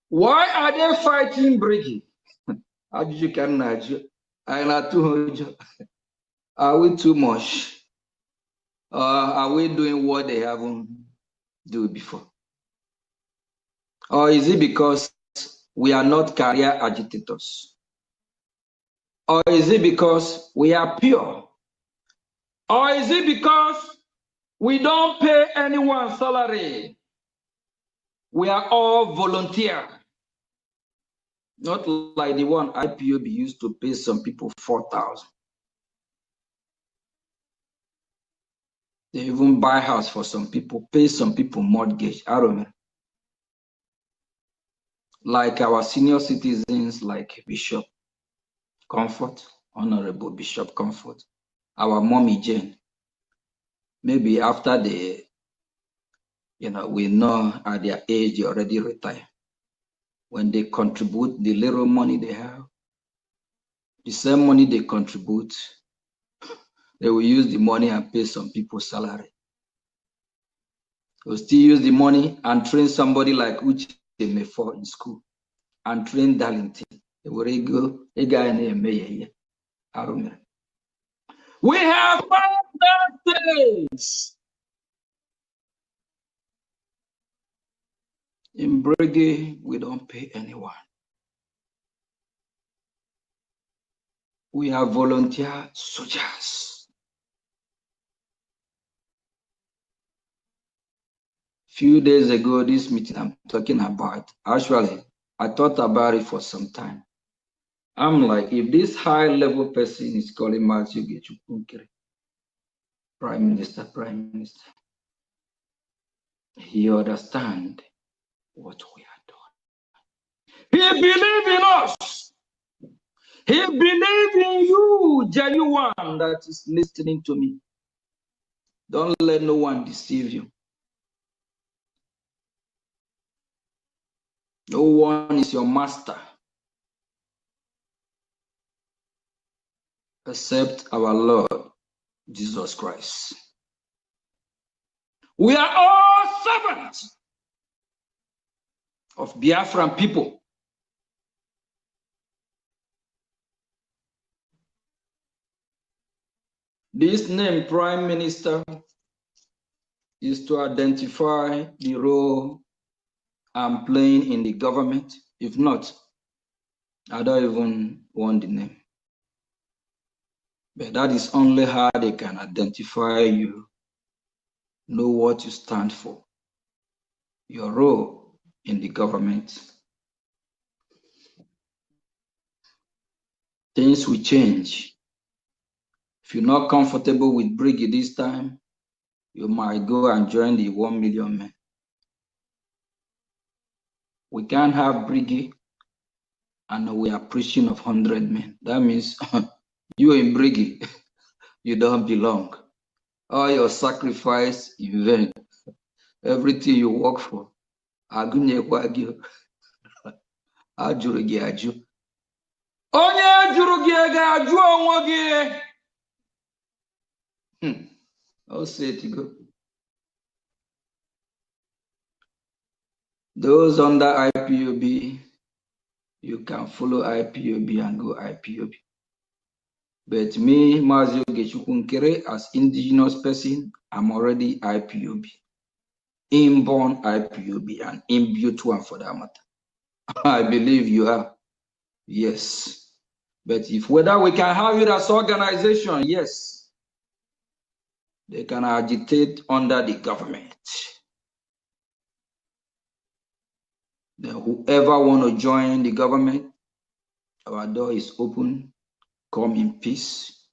O: Why are they fighting Brigade? Are we too much? Are we doing what they haven't done before? Or is it because we are not career agitators? Or is it because we are pure? Or is it because we don't pay anyone salary? We are all volunteer. Not like the one IPOB used to pay some people 4,000. They even buy house for some people, pay some people mortgage. I don't know. Like our senior citizens, like Bishop Comfort, Honorable Bishop Comfort, our mommy Jane. Maybe after they, we know at their age they already retire. When they contribute the little money they have, the same money they contribute, they will use the money and pay some people's salary. They will still use the money and train somebody like Uche Mefo in school and train Darlington. They will go a guy named Mayor. We have 5 days. In Brigade, we don't pay anyone. We are volunteer soldiers. Few days ago, this meeting I'm talking about, actually, I thought about it for some time. I'm like, if this high-level person is calling Matthew Gechukunkere, Prime Minister, Prime Minister, he understands what we are doing. He believes in us. He believes in you, genuine that is listening to me. Don't let no one deceive you. No one is your master except our Lord Jesus Christ. We are all servants of Biafran people. This name, Prime Minister, is to identify the role I'm playing in the government. If not, I don't even want the name. But that is only how they can identify you, know what you stand for, your role in the government. Things will change. If you're not comfortable with Briggy this time, you might go and join the 1 million men. We can't have Briggy and we are preaching of 100 men. That means you in Briggy, you don't belong. All your sacrifice in vain. Everything you work for. Onye jụrụ gị ga-ajụ onwe gị. I'll say it go. Those under IPOB, you can follow IPOB and go IPOB. But me, Mazio Gechukunkere, as indigenous person, I'm already IPOB. Inborn IPOB and imbued one for that matter. I believe you are. Yes. But if whether we can have it as organization, yes. They can agitate under the government. Then whoever want to join the government, our door is open. Come in peace.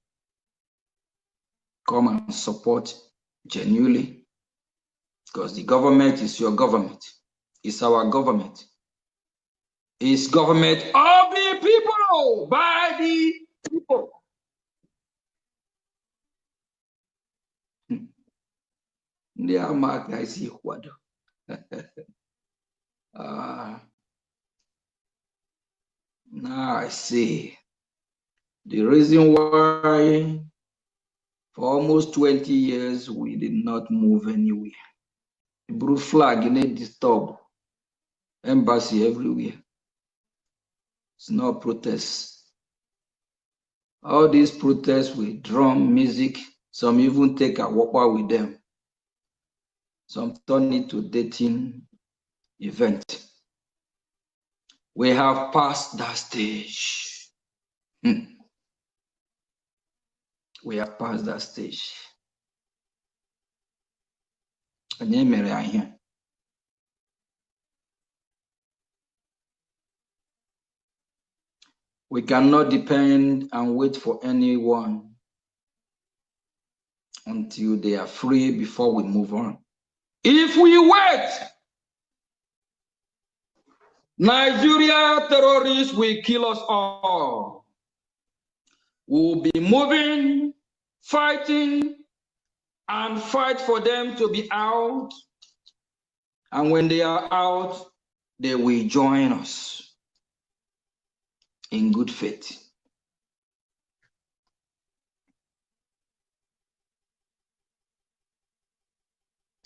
O: Come and support genuinely. Because the government is your government. It's our government. It's government of the people, by the people. Now I see the reason why for almost 20 years we did not move anywhere. The blue flag in it disturb embassy everywhere. It's no protest. All these protests with drum music, some even take a walk with them. Some turn it to dating event. We have passed that stage. We have passed that stage. We cannot depend and wait for anyone until they are free before we move on. If we wait, Nigeria terrorists will kill us all. We'll be moving, fighting, and fight for them to be out. And when they are out, they will join us in good faith.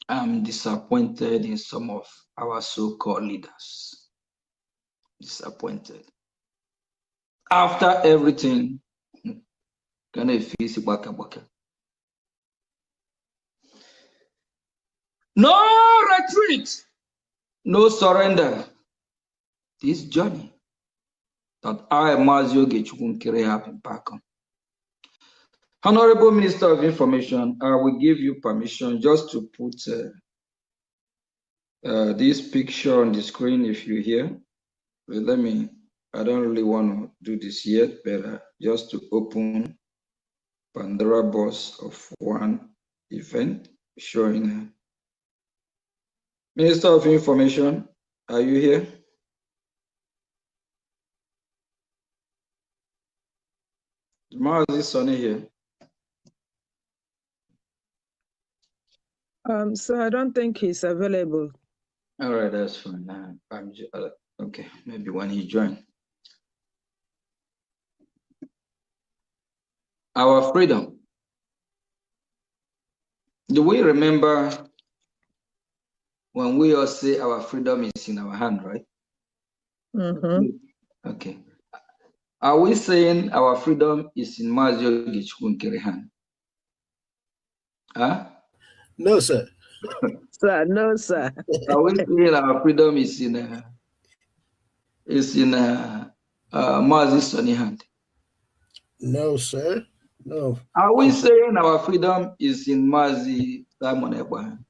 O: I'm disappointed in some of our so-called leaders. Disappointed. After everything, no retreat, no surrender. This journey that I, Mazio Gechukunkere, have embarked on. Honorable Minister of Information, I will give you permission just to put this picture on the screen if you're here. But let me, I don't really want to do this yet, but just to open Pandora box of one event showing. Minister of Information, are you here? Mazi Sonny here.
Q: So I don't think he's available.
O: All right, that's fine. Okay, maybe when he joins. Our freedom. Do we remember when we all say our freedom is in our hand, right?
Q: Mm-hmm.
O: Okay. Are we saying our freedom is in Mazio Gichkunkere hand? Huh?
R: No, sir.
Q: Sir, no, sir.
O: Are we saying our freedom is in Mazi Sonny hand?
R: No, sir. No.
O: Are we saying our freedom is in Mazi Simon Ekpa hand?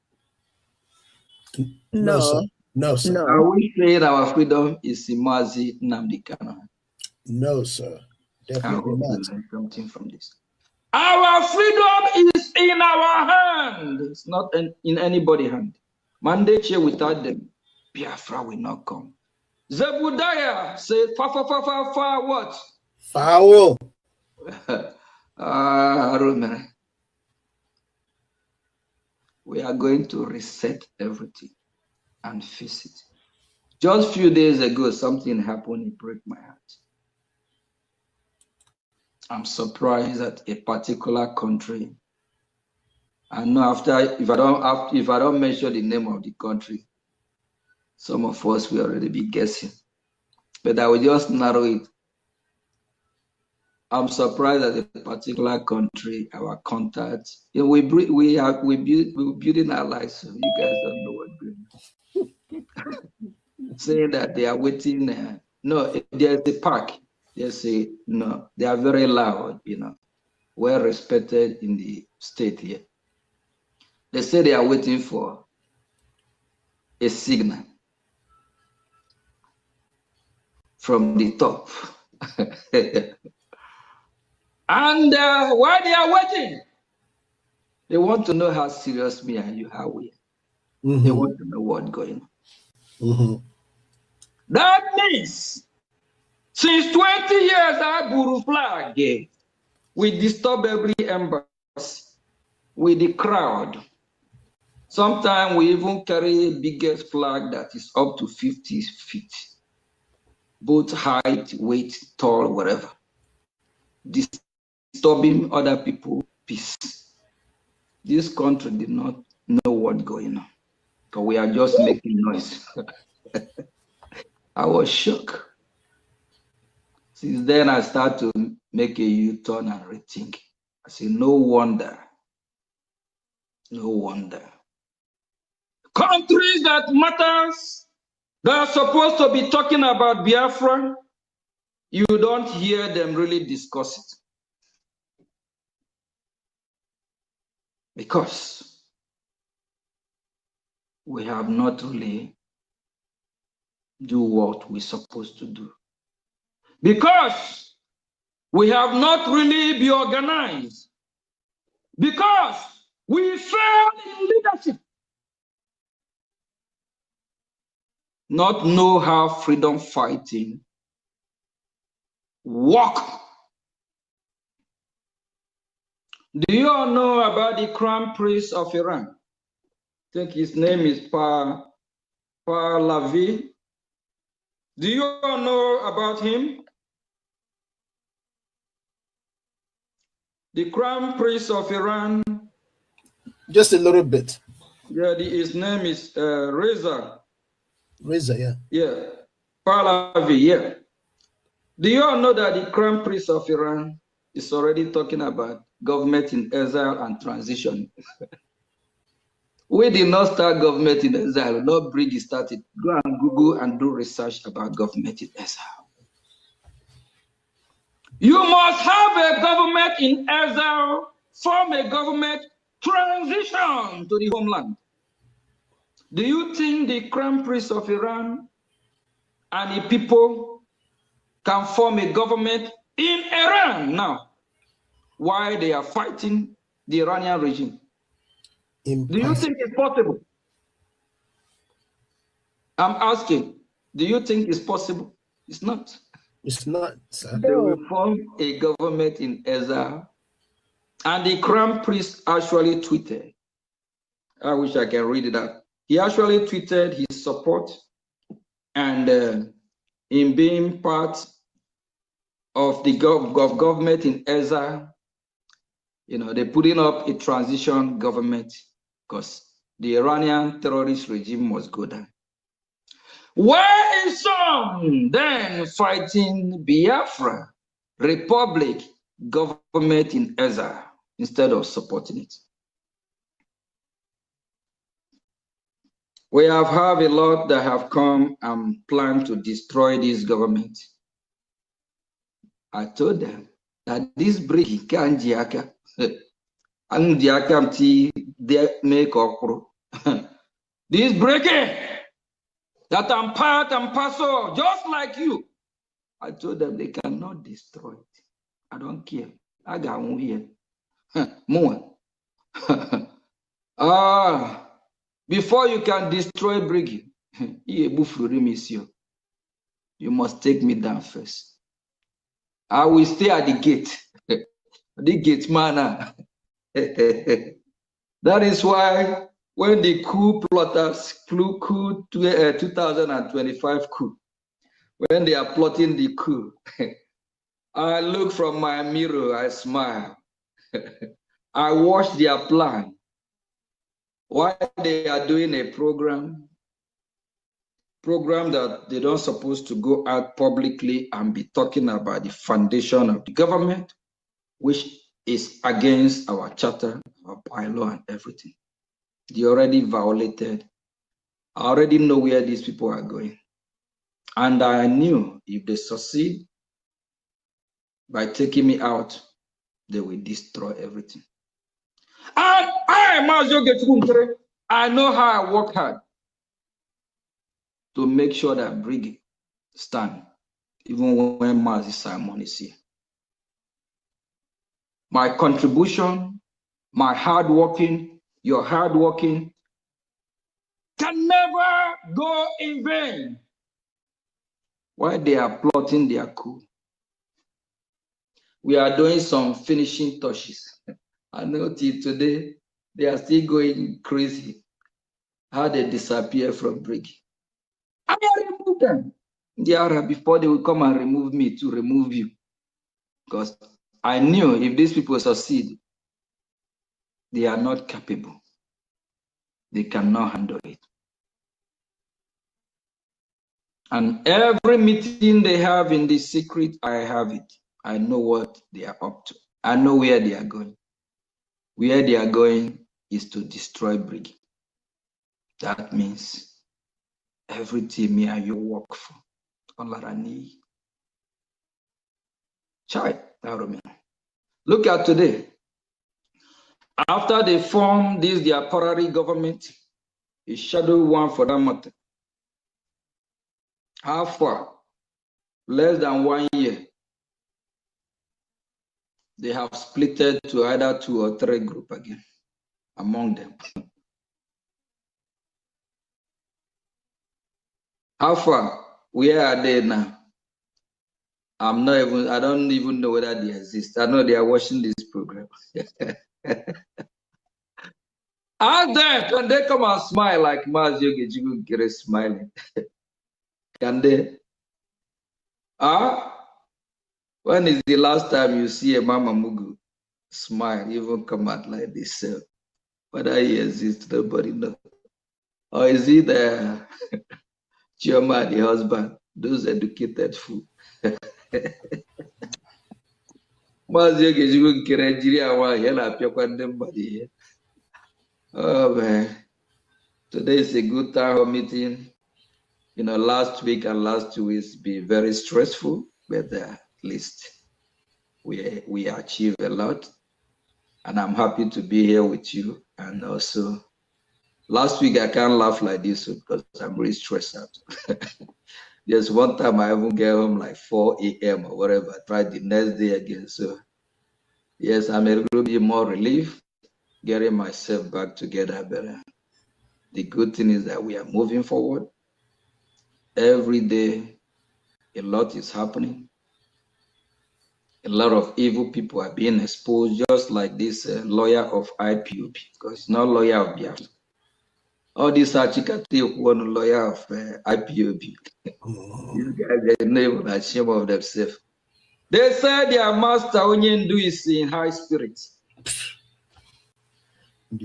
R: No, sir. No, sir.
Q: No.
O: Are we saying our freedom is in Mazi Nnamdi Kanu hand?
R: No, sir. Definitely not.
O: Learn something from this. Our freedom is in our hand. It's not in anybody's hand. Mandate here without them, Biafra will not come. Zebudaya said, fa what?
R: Foul.
O: We are going to reset everything and fix it. Just a few days ago, something happened. It broke my heart. I'm surprised that a particular country. I know if I don't mention the name of the country, some of us will already be guessing. But I will just narrow it. I'm surprised that a particular country, our contacts, we're building our lives. So you guys don't know what's going on. Saying that they are waiting. No, there's a park. They are very loud, well respected in the state here. They say they are waiting for a signal from the top. And while they are waiting, they want to know how serious me and you are. Mm-hmm. They want to know what's going on.
R: Mm-hmm.
O: That means since 20 years, our Buru flag, we disturb every embassy with the crowd. Sometimes we even carry a biggest flag that is up to 50 feet, both height, weight, tall, whatever. Disturbing other people's peace. This country did not know what's going on, because we are just making noise. I was shocked. Since then, I start to make a U-turn and rethink. I say, no wonder. No wonder. Countries that matters, that are supposed to be talking about Biafra, you don't hear them really discuss it. Because we have not really do what we're supposed to do. Because we have not really been organized. Because we failed in leadership. Not know how freedom fighting work. Do you all know about the Crown Prince of Iran? I think his name is Pahlavi. Do you all know about him? The Crown Prince of Iran.
R: Just a little bit.
O: Yeah, his name is Reza.
R: Reza, yeah.
O: Yeah, Pahlavi, yeah. Do you all know that the Crown Prince of Iran is already talking about government in exile and transition? We did not start government in exile, not Briggy started. Go and Google and do research about government in exile. You must have a government in exile, form a government, transition to the homeland. Do you think the Crown Prince of Iran and the people can form a government in Iran now while they are fighting the Iranian regime?
R: Impossible.
O: Do you think it's possible? I'm asking, do you think it's possible? It's not.
R: It's not, sir.
O: They will form a government in exile. And the crown priest actually tweeted, I wish I can read it out. He actually tweeted his support and in being part of the government in exile. You know, they're putting up a transition government because the Iranian terrorist regime must go down. Where is some then fighting Biafra Republic government in exile instead of supporting it? We have had a lot that have come and planned to destroy this government. I told them that this break can't jiaka. And jiaka they make okro. This breaking that I'm part and parcel, just like you. I told them they cannot destroy it. I don't care. I got one here. More. Before you can destroy Briggy, you must take me down first. I will stay at the gate. The gate man. That is why when the coup plotters, coup 2025 coup, when they are plotting the coup, I look from my mirror, I smile. I watch their plan. Why they are doing a program that they don't supposed to go out publicly and be talking about the foundation of the government, which is against our charter, our bylaw and everything. They already violated. I already know where these people are going. And I knew if they succeed by taking me out, they will destroy everything. And I know how I work hard to make sure that Briggy stand, even when Mazi Simon is here. My contribution, my hard working, your hard working can never go in vain. While they are plotting their coup, we are doing some finishing touches. I know till today, they are still going crazy how they disappear from Briggy. I remove them. The Arab before they will come and remove me to remove you. Because I knew if these people succeed, they are not capable. They cannot handle it. And every meeting they have in the secret, I have it. I know what they are up to. I know where they are going. Where they are going is to destroy Briggy. That means everything me and you work for. All that I need. Chai, look at today. After they form this, their parallel government, a shadow one for that matter. How far? Less than 1 year. They have splitted to either 2 or 3 groups again among them. How far? Where are they now? I don't even know whether they exist. I know they are watching this program. Ask them, can they come and smile like Maz Yogejigu Gere smiling? Can they? When is the last time you see a Mama Mugu smile, even come out like this? Whether he exists, nobody knows. Or is it the Chioma, the husband, those educated fool? Maz Yogejigu Gere Jiriawa, Yela Piokwandembody here. Oh man, today is a good time for meeting. You know, last week and last 2 weeks be very stressful, but at least we achieved a lot. And I'm happy to be here with you. And also, last week I can't laugh like this because I'm really stressed out. There's one time I even get home like 4 a.m. or whatever. I tried the next day again. So yes, I'm a little bit more relieved, getting myself back together better. The good thing is that we are moving forward. Every day, a lot is happening. a lot of evil people are being exposed, just like this lawyer of IPOB, because he's not lawyer of Biafra. All these Achikate one lawyer of IPOB. These guys, they never are ashamed of themselves. They said their master Onyendu is in high spirits. That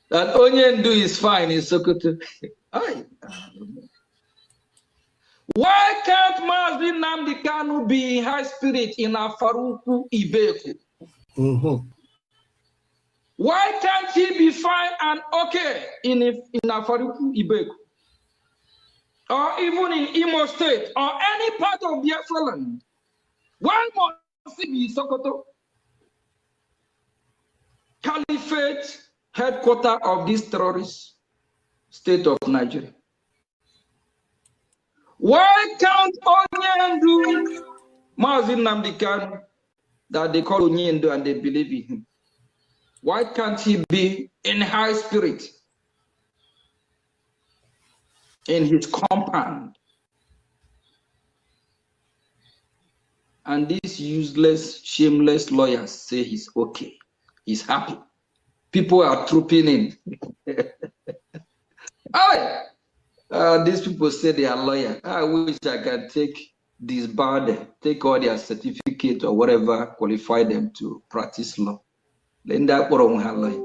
O: Onyendu is fine in Sokoto. Why can't Mazi Nnamdi Kanu be in high spirit in Afaruku Ibeku? Why can't he be fine and okay in Afaruku Ibeku? Or even in Imo State or any part of Biafra land? Why must he be in Sokoto? Caliphate headquarters of this terrorist state of Nigeria. Why can't Onyendu, Mazi Nnamdi Kanu, that they call Onyendu and they believe in him? Why can't he be in high spirit in his compound? And these useless, shameless lawyers say he's okay, he's happy. People are trooping in. These people say they are lawyers. I wish I can take this bar, take all their certificate or whatever, qualify them to practice law. Then that lawyer.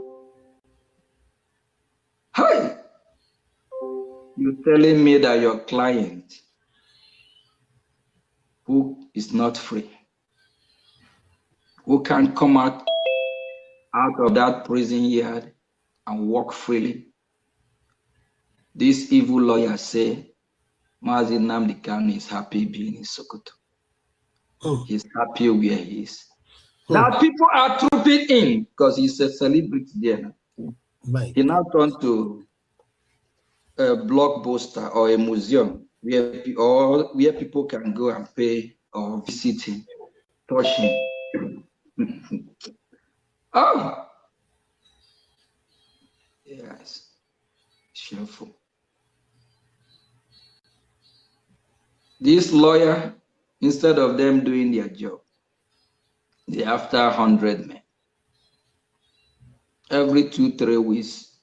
O: Hi, you're telling me that your client, who is not free, who can't come out of that prison yard and walk freely, these evil lawyers say Mazi Nnamdi Kanu is happy being in Sokoto. He's happy where he is. Now people are trooping in because he's a celebrity there. He now turned to a blockbuster or a museum where people can go and pay or visit him, touch him. Oh, yes, shameful. This lawyer, instead of them doing their job, they're after 100 men. Every 2-3 weeks,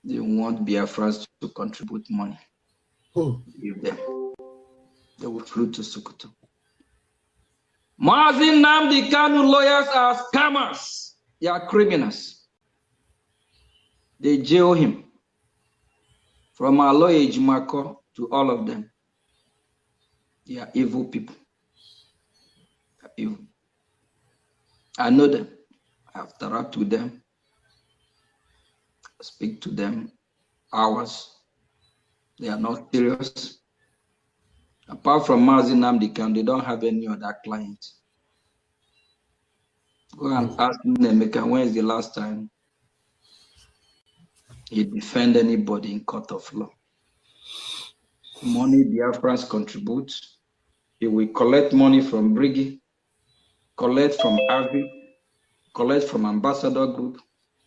O: they want Biafrans to contribute money. Give them. They will flew to Sokoto. Mazi Nnamdi Kanu lawyers are scammers. They are criminals. They jail him. From our lawyer Jimako to all of them. They are evil people. They are evil. I know them. I have interacted with them. I speak to them hours. They are not serious. Apart from Mazi Nnamdi Kanu, they don't have any other client. Go and ask Nemeka, when is the last time he defend anybody in court of law? Money Biafrans contribute. He will collect money from Briggy, collect from Avi, collect from Ambassador Group,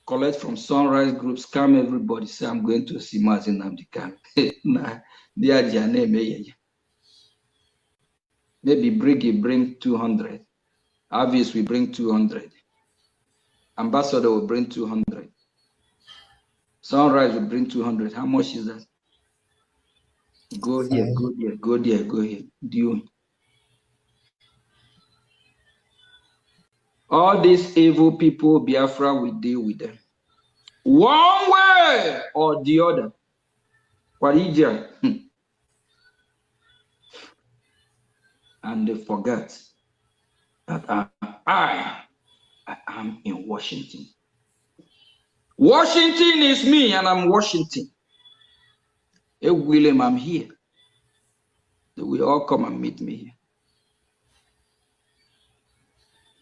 O: collect from Sunrise Group, scam everybody, say I'm going to see Mazi Nnamdi Kanu. Nah, they are Jane. Maybe Briggy bring 200. Avis will bring 200. Ambassador will bring 200. Sunrise will bring 200. How much is that? Go here, go there, go there, go here. Due. All these evil people, Biafra will deal with them. One way or the other. Kwarija. And they forget that I am in Washington. Washington is me and I'm Washington. Hey, William, I'm here. They will all come and meet me here.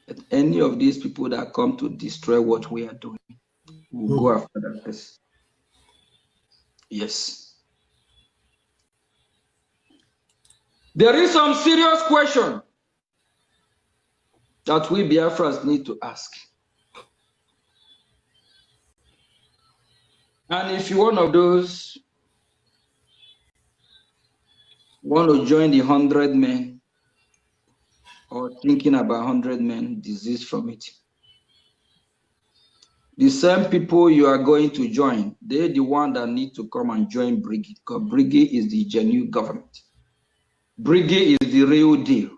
O: But any of these people that come to destroy what we are doing, we'll go after that person. Yes. There is some serious question that we Biafrans need to ask. And if you're one of those want to join the 100 men or thinking about 100 men disease from it. The same people you are going to join, they're the one that need to come and join Briggy, because Briggy is the genuine government. Briggy is the real deal.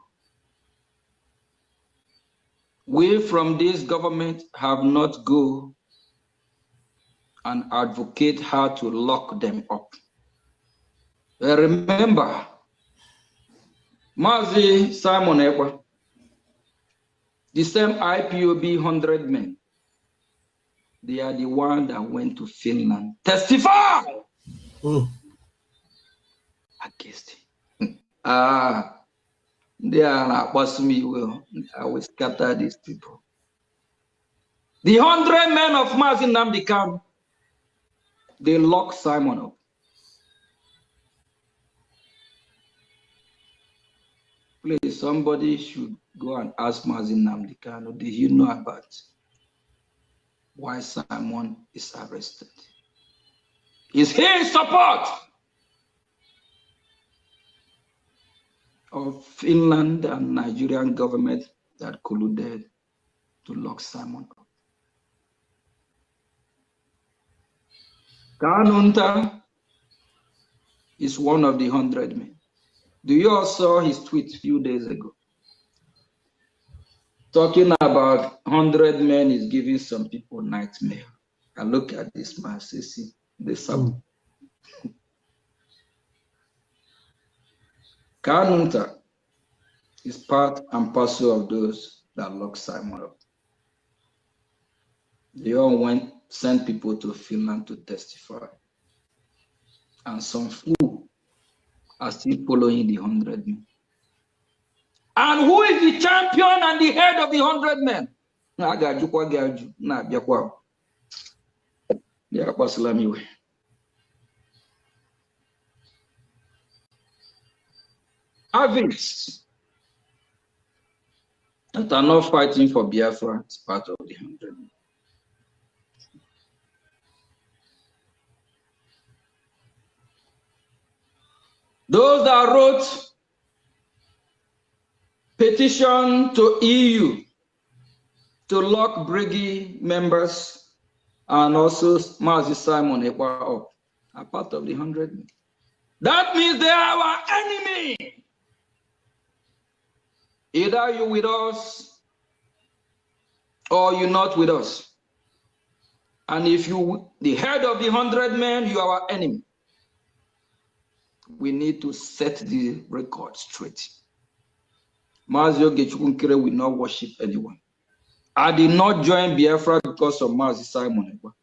O: We from this government have not go and advocate how to lock them up. Remember, Mazi Simon Ekwa, the same IPOB 100 men, they are the one that went to Finland. Testify! Against it. They are not passing me well. I will scatter these people. The 100 men of Mazi Nnamdi Kanu, they lock Simon up. Please, somebody should go and ask Mazi Nnamdi Kanu, do you know about why Simon is arrested? Is he in support of Finland and Nigerian government that colluded to lock Simon up? Kanunta is one of the 100 men. Do you all saw his tweet a few days ago? Talking about 100 men is giving some people nightmare. I look at this man, see, this Kanunta is part and parcel of those that locked Simon up. They all sent people to Finland to testify. And some few are still following the 100 men. And who is the champion and the head of the 100 men? Avis that are not fighting for Biafra is part of the 100 men. Those that wrote petition to EU to lock Briggy members and also Mazi Simon Ekwa up are part of the 100 men. That means they are our enemy. Either you're with us or you're not with us. And if you, the head of the 100 men, you are our enemy. We need to set the record straight. Mazi Ogechukwu will not worship anyone. I did not join Biafra because of Mazi Simon Ekwa.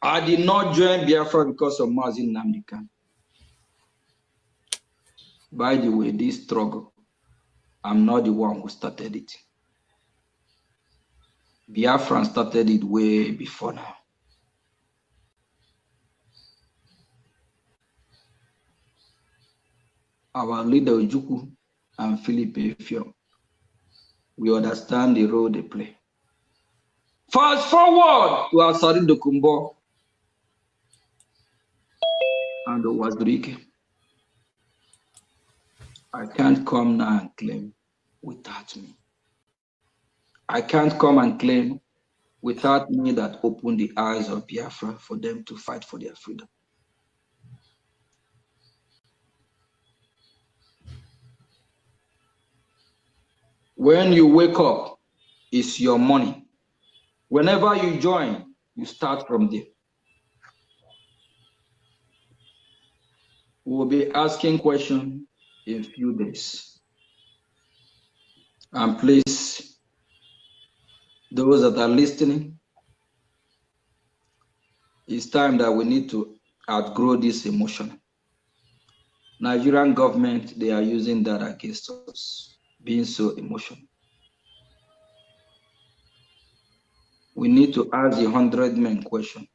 O: I did not join Biafra because of Mazi Nnamdi Kanu. By the way, this struggle, I'm not the one who started it. Biafran started it way before now. Our leader Ojukwu and Philip Effiong, we understand the role they play. Fast forward to Asari Dokubo and Owazurike. I can't come now and claim without me. I can't come and claim without me that opened the eyes of Biafra for them to fight for their freedom. When you wake up, it's your money. Whenever you join, you start from there. We'll be asking questions in a few days. And please, those that are listening, it's time that we need to outgrow this emotion. Nigerian government, they are using that against us, being so emotional. We need to ask the 100 men question.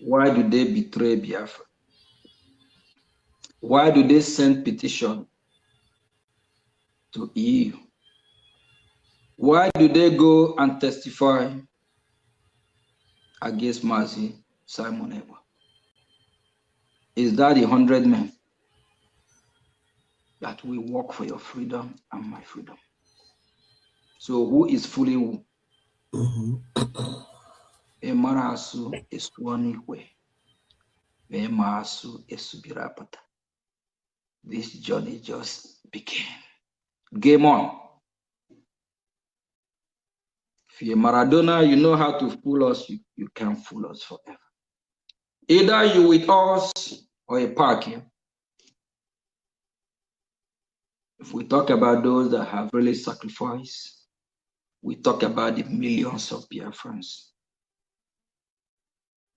O: Why do they betray Biafra? Why do they send petition to EU? Why do they go and testify against Mazi Simon Ekwa? Is that the 100 men? that we work for your freedom and my freedom. So who is fooling who? Emarasu eswanikwe. Emasu esubirapata. This journey just began. Game on. If you're Maradona, you know how to fool us. You can't fool us forever. Either you with us or a park here. If we talk about those that have really sacrificed, we talk about the millions of Biafrans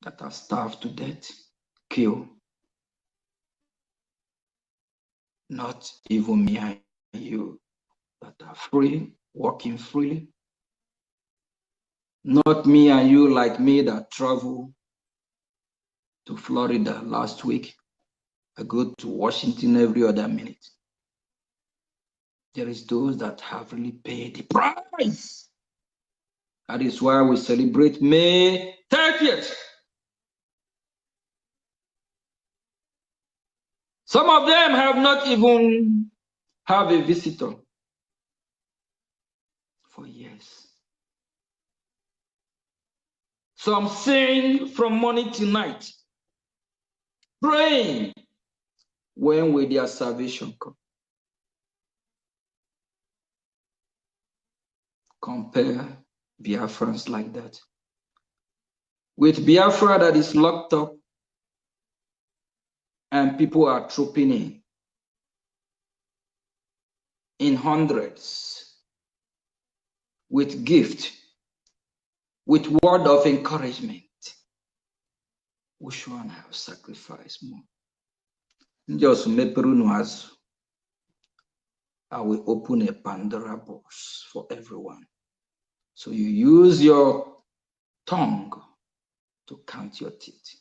O: that are starved to death, killed. Not even me and you that are free, walking freely. Not me and you like me that travel to Florida last week. I go to Washington every other minute. There is those that have really paid the price. That is why we celebrate May 30th. Some of them have not even have a visitor for years. Some sing from morning to night, praying. When will their salvation come? Compare Biafrans like that with Biafra that is locked up and people are trooping in hundreds with gift, with word of encouragement. Which one have sacrificed more? Just meperunuazu. I will open a Pandora box for everyone. So you use your tongue to count your teeth.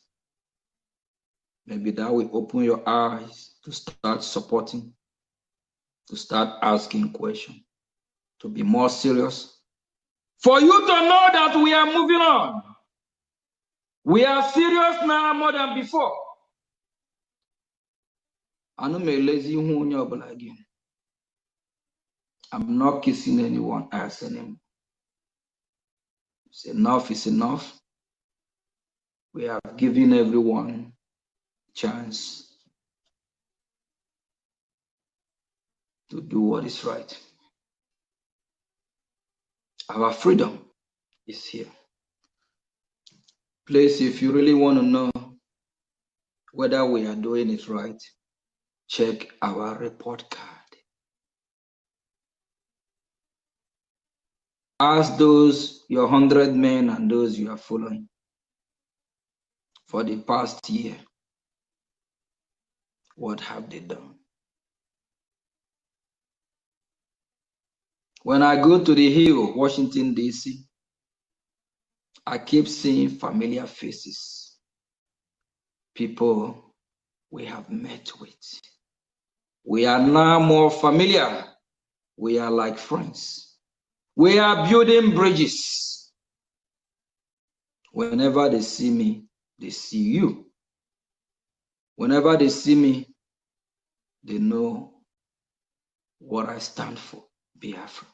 O: Maybe that will open your eyes to start supporting, to start asking questions, to be more serious. For you to know that we are moving on. We are serious now more than before. I'm not kissing anyone else anymore. It's enough is enough. We have given everyone a chance to do what is right. Our freedom is here. Please, if you really want to know whether we are doing it right, check our report card. Ask those, your 100 men and those you are following for the past year, what have they done? When I go to the Hill, Washington, D.C., I keep seeing familiar faces, people we have met with. We are now more familiar. We are like friends. We are building bridges. Whenever they see me, they see you. Whenever they see me, they know what I stand for, Biafra.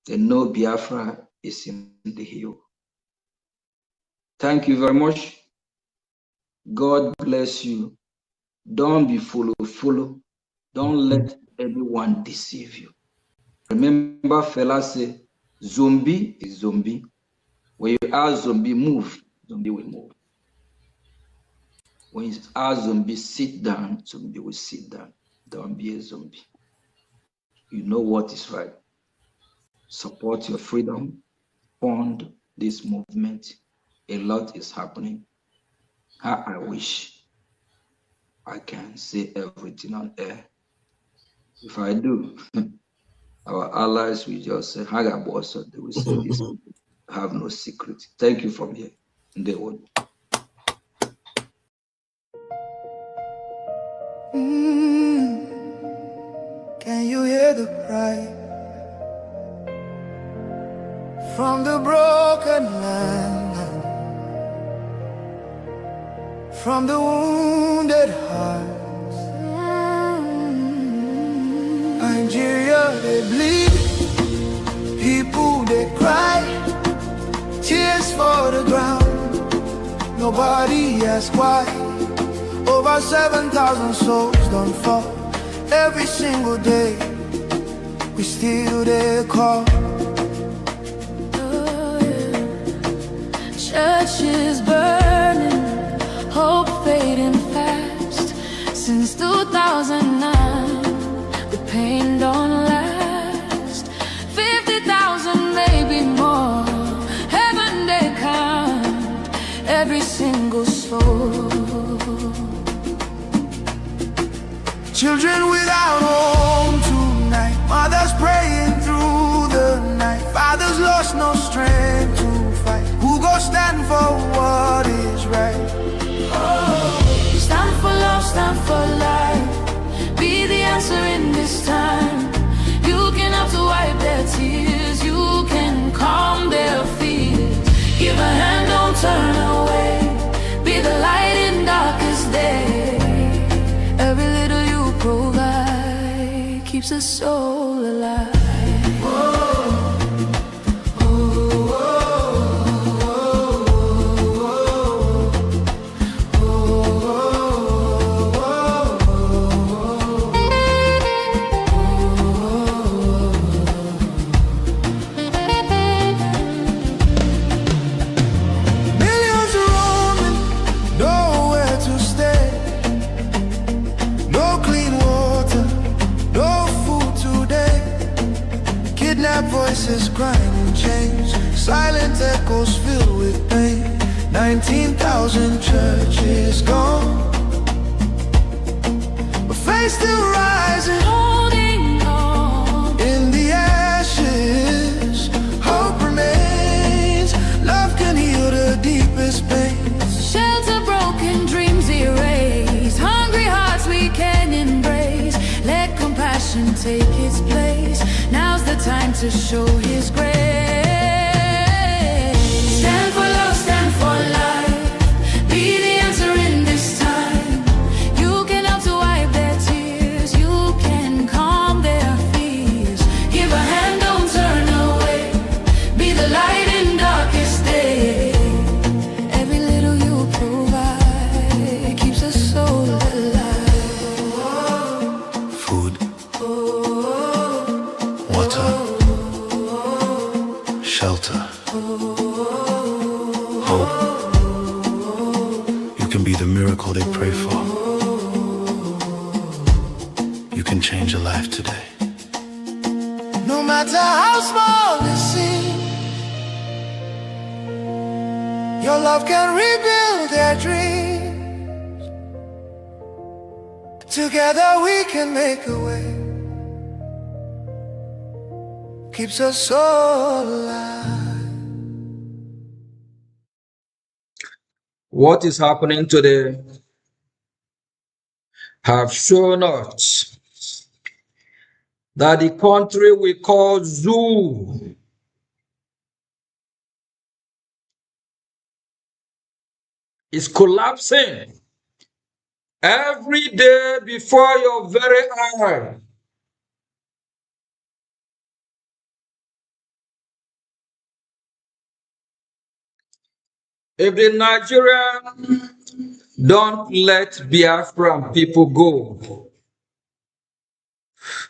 O: They know Biafra is in the Hill. Thank you very much. God bless you. Don't be follow. Don't let anyone deceive you. Remember, fella say, zombie is zombie. When you ask zombie move, zombie will move. When you ask zombie sit down, zombie will sit down. Don't be a zombie. You know what is right. Support your freedom. Fund this movement. A lot is happening. I wish I can say everything on air. If I do, our allies will just say, Haga boss, they will say this have no secret. Thank you from here. They would.
H: Can you hear the cry from the broken land, from the wounded hearts? Nigeria, they bleed, people they cry, tears for the ground, nobody asks why. Over 7,000 souls don't fall every single day, we still there call.
B: Churches burning, hope fading fast. Since 2009, the pain don't last. 50,000, maybe more. Heaven they count every single soul.
H: Children without home tonight, mothers praying through the night, fathers lost no strength to fight. Who go stand for what is right?
B: Stand for love, stand for life. Be the answer in this time. You can have to wipe their tears. You can calm their fears. Give a hand, don't turn away. Be the light in darkest day. Every little you provide keeps a soul alive.
H: Millions roaming, nowhere to stay. No clean water, no food today. Kidnapped voices crying in chains, silent echoes filled with pain. 19,000 churches gone, but faith still rising,
B: holding on.
H: In the ashes, hope remains. Love can heal the deepest pains.
B: Shelter broken, dreams erased. Hungry hearts we can embrace. Let compassion take its place. Now's the time to show His grace. Stand for love, stand for life. Be the answer in this time. You can help to wipe their tears. You can calm their fears. Give a hand, don't turn away. Be the light in darkest day. Every little you provide keeps a soul alive.
C: Food, water, shelter, hope. You can be the miracle they pray for. You can change a life today.
H: No matter how small it seems, your love can rebuild their dreams. Together we can make a way. Keeps us all alive.
O: What is happening today have shown us that the country we call Zoo is collapsing every day before your very eye. If the Nigerian don't let Biafran people go,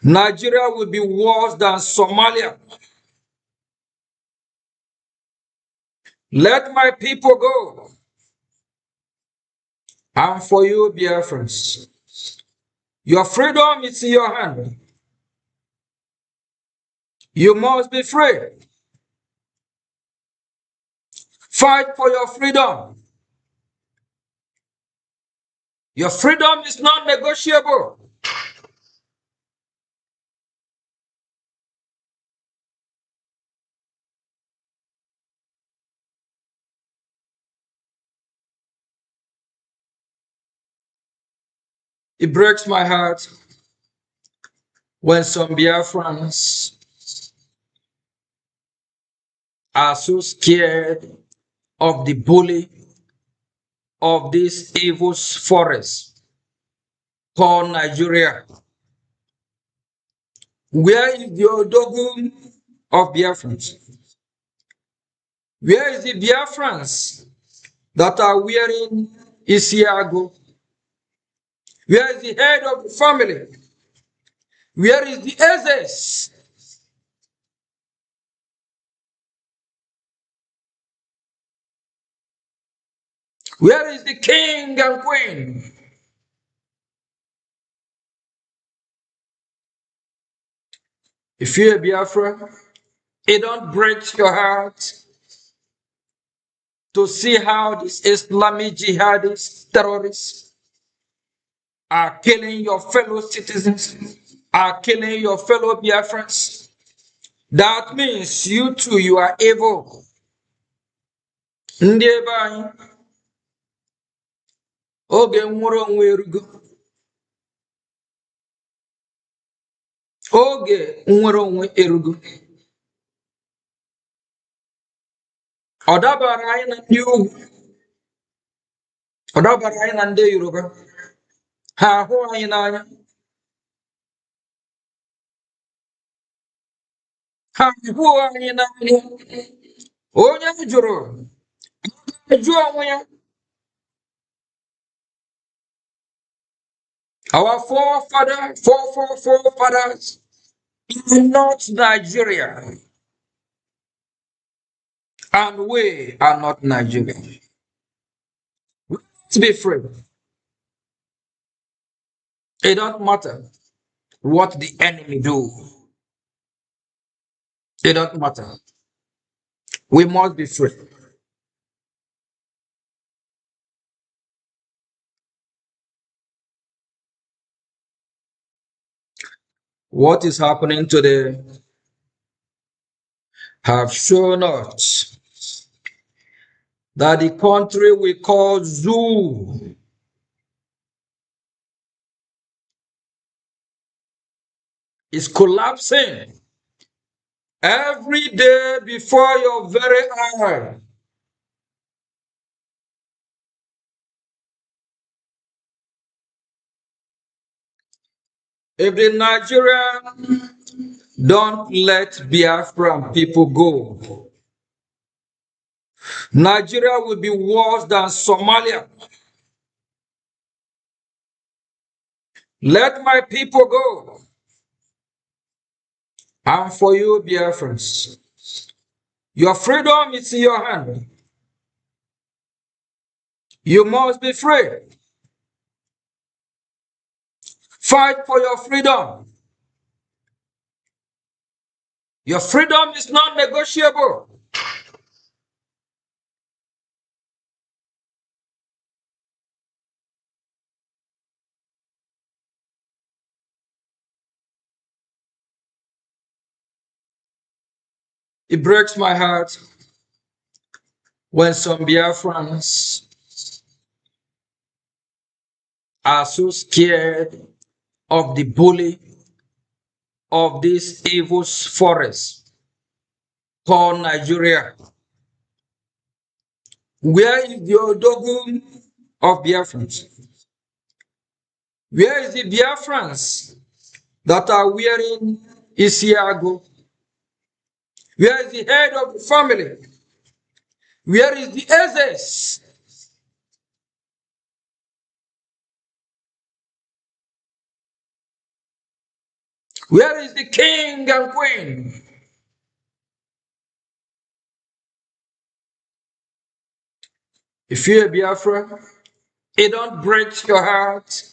O: Nigeria will be worse than Somalia. Let my people go. And for you, Biafrans, your freedom is in your hand. You must be free. Fight for your freedom. Your freedom is not negotiable. It breaks my heart when some Biafrans are so scared of the bully of this evil forest called Nigeria. Where is the Odogun of Biafrans? Where is the Biafrans that are wearing Isiago? Where is the head of the family? Where is the Ezes? Where is the king and queen? If you're a Biafra, it don't break your heart to see how these Islamic jihadists, terrorists, are killing your fellow citizens, are killing your fellow Biafrans. That means you too, you are evil. Ndị ebe anyị, oge nwere onwe erugo. Oge nwere onwe erugo. Ọ dabara anyị na ndị ugwu. Ọ dabara anyị na ndị Yoruba. Ha ahụ anyị n'anya. Ha ahụ anyị n'anya. Onye jụrụ, jụọ onwe ya. Our forefathers in North Nigeria, and we are not Nigeria. Let's be free. It don't matter what the enemy do. It don't matter. We must be free. What is happening today have shown us that the country we call Zoo is collapsing every day before your very eye. If the Nigerian don't let Biafran people go, Nigeria will be worse than Somalia. Let my people go. And for you, Biafrans, your freedom is in your hand. You must be free. Fight for your freedom. Your freedom is not negotiable. It breaks my heart when some Biafrans are so scared of the bully of this evil forest called Nigeria. Where is the Odogun of Biafrans? Where is the Biafrans that are wearing Isiago? Where is the head of the family? Where is the Ezes? Where is the king and queen? If you're a Biafra, it don't break your heart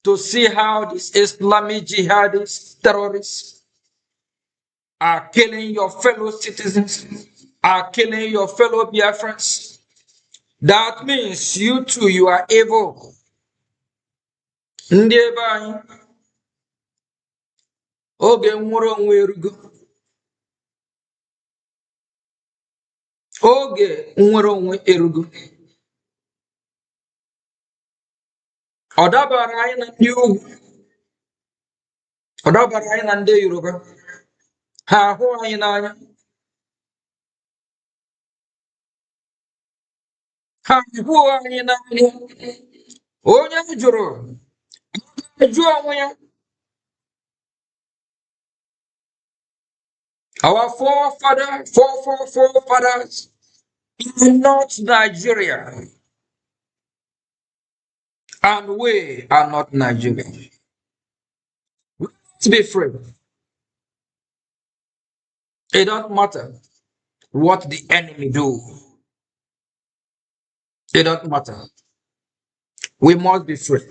O: to see how these Islamic jihadists, terrorists, are killing your fellow citizens, are killing your fellow Biafrans. That means you too, you are evil. Ndị ebe anyị, oge nwere onwe erugo. Oge nwere onwe erugo. Ọ dabara anyị na ndị ugwu. Ọ dabara anyị na ndị Yoruba. Ha ahụ anyị n'anya. Ha ahụ anyị n'anya. Onye jụrụ, jụọ onwe ya. Our forefathers are not Nigeria, and we are not Nigeria. Let's be free. It don't matter what the enemy do. It don't matter. We must be free.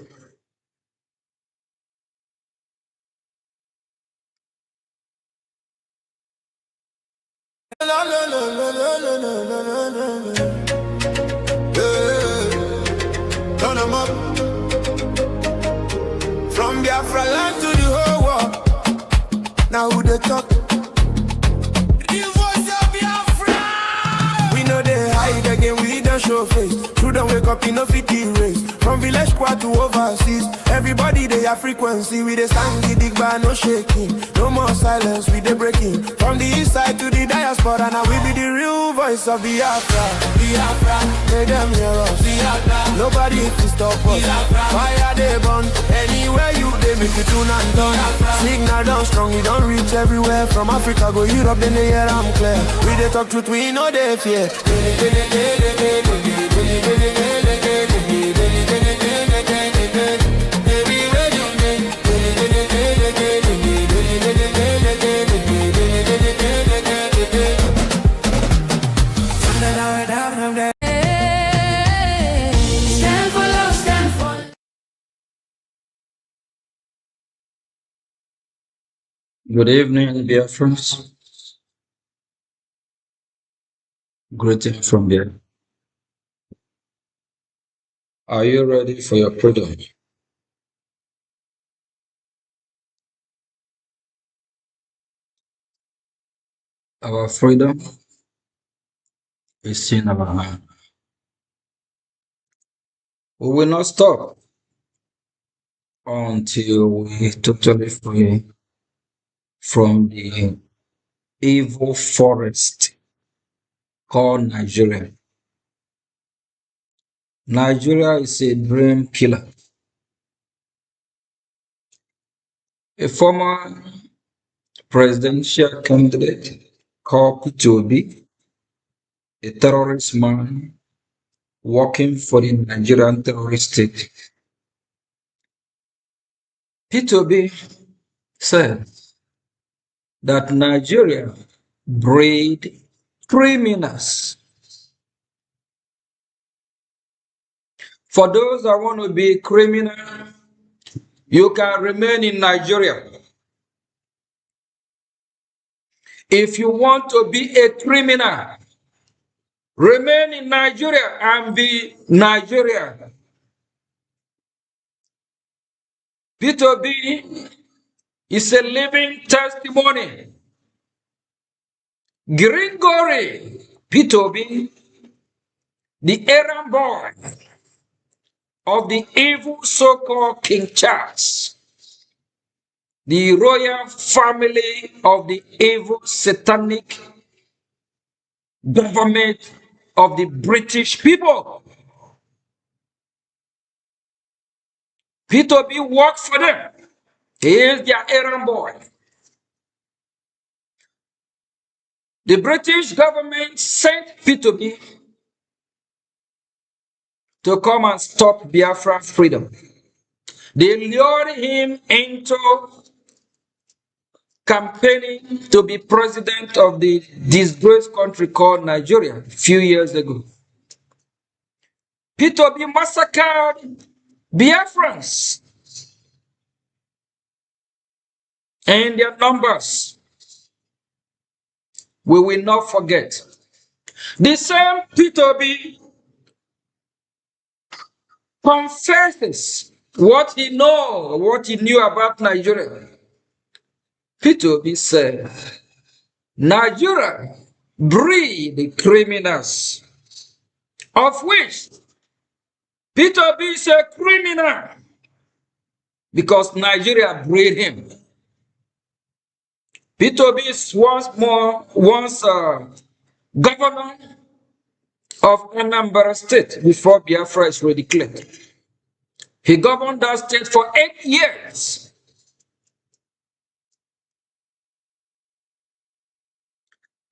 H: Turn 'em up. From Biafra land to the whole world. Now who they talk? The voice of Biafra. We know they hide again, we don't show face. True don't wake up in no fit race. From village squad to overseas, everybody they have frequency. We they stand the big bar, no shaking. No more silence, we they breaking. From the east side to the diaspora, now we be the real voice of Biafra. Biafra, make them hear us. Biafra, nobody can stop us. Biafra, fire they burn. Anywhere you they make it tune and done. Signal down strong, we don't reach everywhere. From Africa go Europe, then they hear I'm clear. We they talk truth, we know they fear.
B: Stand for love, stand for
O: Good evening, dear friends. Greeting from here. Are you ready for your freedom? Our freedom is in our hand. We will not stop until we totally free from the evil forest called Nigeria. Nigeria is a dream killer. A former presidential candidate called P2B, a terrorist man working for the Nigerian terrorist state. P2B said that Nigeria breed criminals. For those that want to be criminal, you can remain in Nigeria. If you want to be a criminal, remain in Nigeria and be Nigeria. P2B is a living testimony. Gregory P2B, the errand boy of the evil so-called King Charles, the royal family of the evil satanic government of the British people. P2B worked for them. He is their errand boy. The British government sent P2B to come and stop Biafra freedom. They lured him into campaigning to be president of the disgraced country called Nigeria a few years ago. P2B massacred Biafrans and their numbers. We will not forget. The same P2B confesses what he knew about Nigeria. P2B said, Nigeria breed criminals, of which P2B is a criminal because Nigeria breed him. P2B is once governor of Anambra State before Biafra is redeclared. He governed that state for 8 years.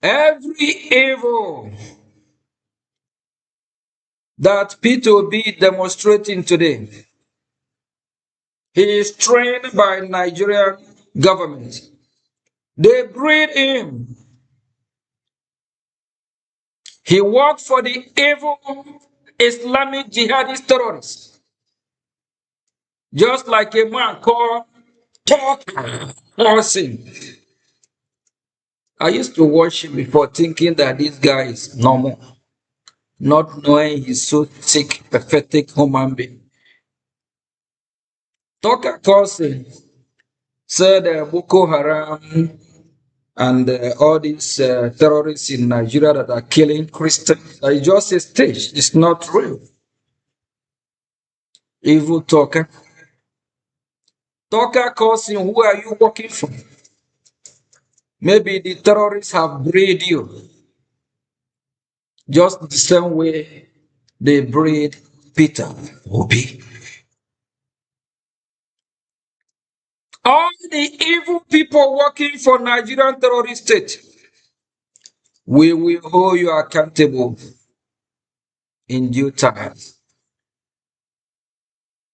O: Every evil that P2B demonstrating today, he is trained by Nigerian government. They breed him. He worked for the evil Islamic jihadist terrorists, just like a man called Tucker Carlson. I used to watch him before thinking that this guy is normal, not knowing he's so sick, pathetic human being. Tucker Carlson said Boko Haram and all these terrorists in Nigeria that are killing Christians are just a stage. It's not real. Evil Tucker. Tucker Carlson, who are you working for? Maybe the terrorists have bred you just the same way they bred Peter Obi. All the evil people working for Nigerian terrorist state, we will hold you accountable in due time.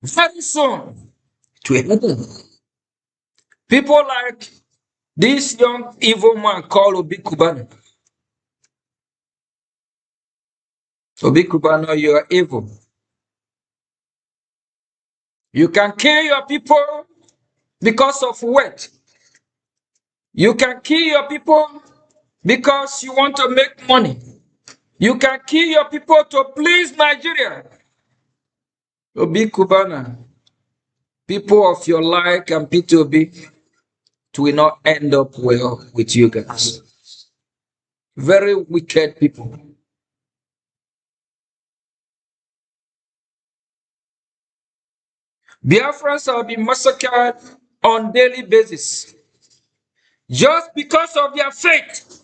O: Very soon, to happen. People like this young evil man called Obi Kubana. Obi Kubana, you are evil. You can kill your people because of what? You can kill your people because you want to make money. You can kill your people to please Nigeria. Obi Kubana, people of your like and P2B, it will not end up well with you guys. Very wicked people. Biafrans are being massacred on daily basis just because of their faith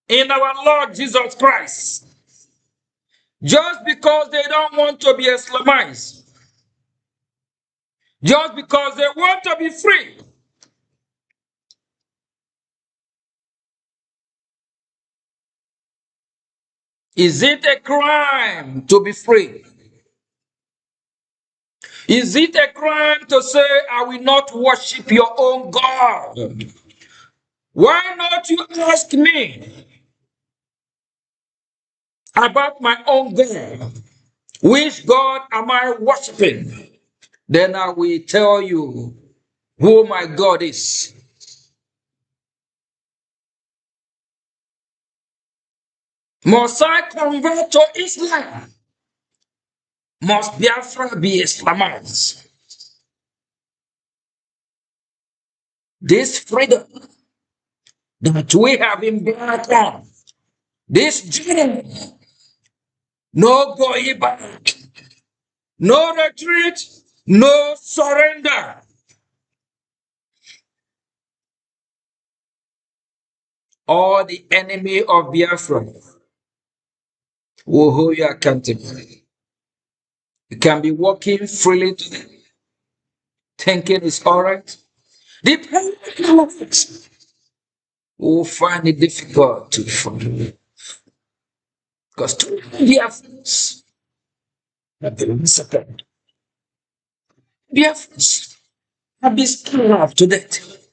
O: in our Lord Jesus Christ. Just because they don't want to be Islamized. Just because they want to be free. Is it a crime to be free? Is it a crime to say, I will not worship your own God? Why not you ask me about my own God? Which God am I worshiping? Then I will tell you who my God is. Must I convert to Islam? Must Biafra be Islamized? This freedom that we have embarked on, this journey, no going back, no retreat, no surrender. All the enemy of Biafra will hold you accountable. You can be walking freely today, thinking it's all right. The parents will find it difficult to follow. Because too many Biafrans have been massacred. Biafrans have been starved to death.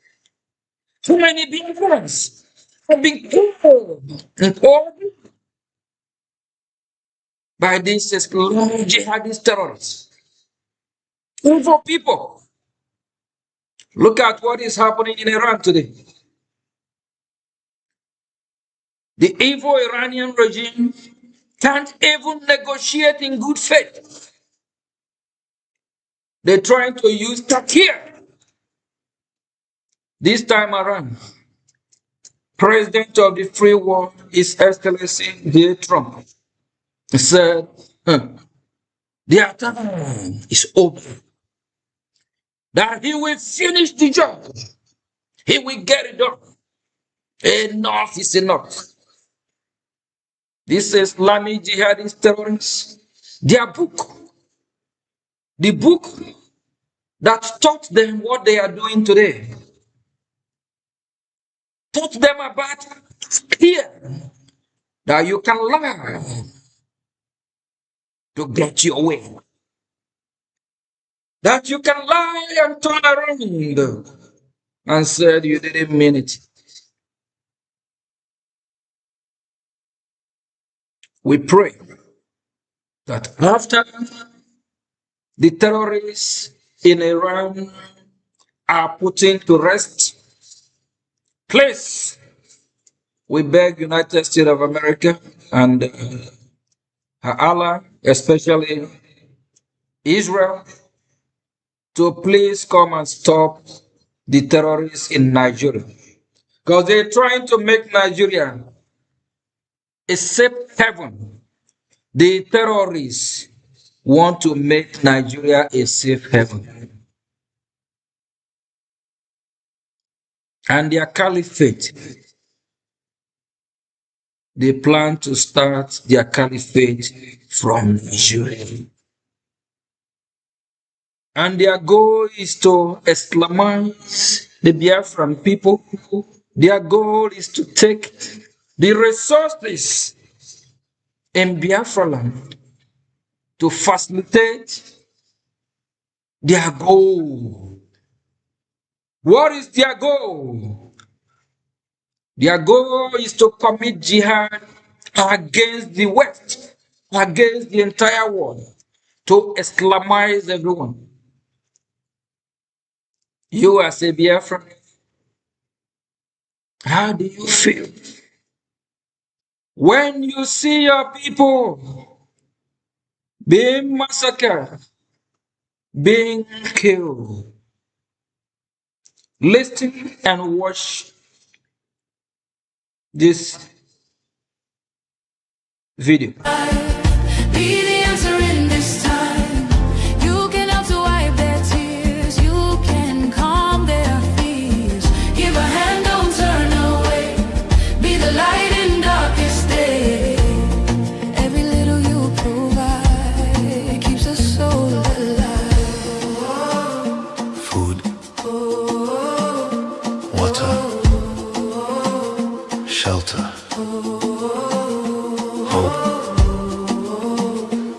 O: Too many Biafrans have been killed and killed by these Islamic jihadist terrorists. Evil people. Look at what is happening in Iran today. The evil Iranian regime can't even negotiate in good faith. They're trying to use Turkey. This time around, President of the free world, His Excellency J. Trump, said, their time is over. That he will finish the job. He will get it done. Enough is enough. This Islamic jihadist terrorists, their book, the book that taught them what they are doing today, taught them about Here, that you can lie to get your way. That you can lie and turn around and said you didn't mean it. We pray that after the terrorists in Iran are putting to rest, please, we beg United States of America and Allah, especially Israel, to please come and stop the terrorists in Nigeria. Because they're trying to make Nigeria a safe haven. The terrorists want to make Nigeria a safe haven. And their caliphate, they plan to start their caliphate from Nigeria. And their goal is to Islamize the Biafran people. Their goal is to take the resources in Biafra land to facilitate their goal. What is their goal? Their goal is to commit jihad against the West, against the entire world, to Islamize everyone. You as a Biafran, how do you feel when you see your people being massacred, being killed? Listen and watch this video.
B: Be the answer in this time. You can help to wipe their tears. You can calm their fears. Give a hand, don't turn away. Be the light in darkest day. Every little you provide keeps a soul alive.
C: Food, water, shelter, hope.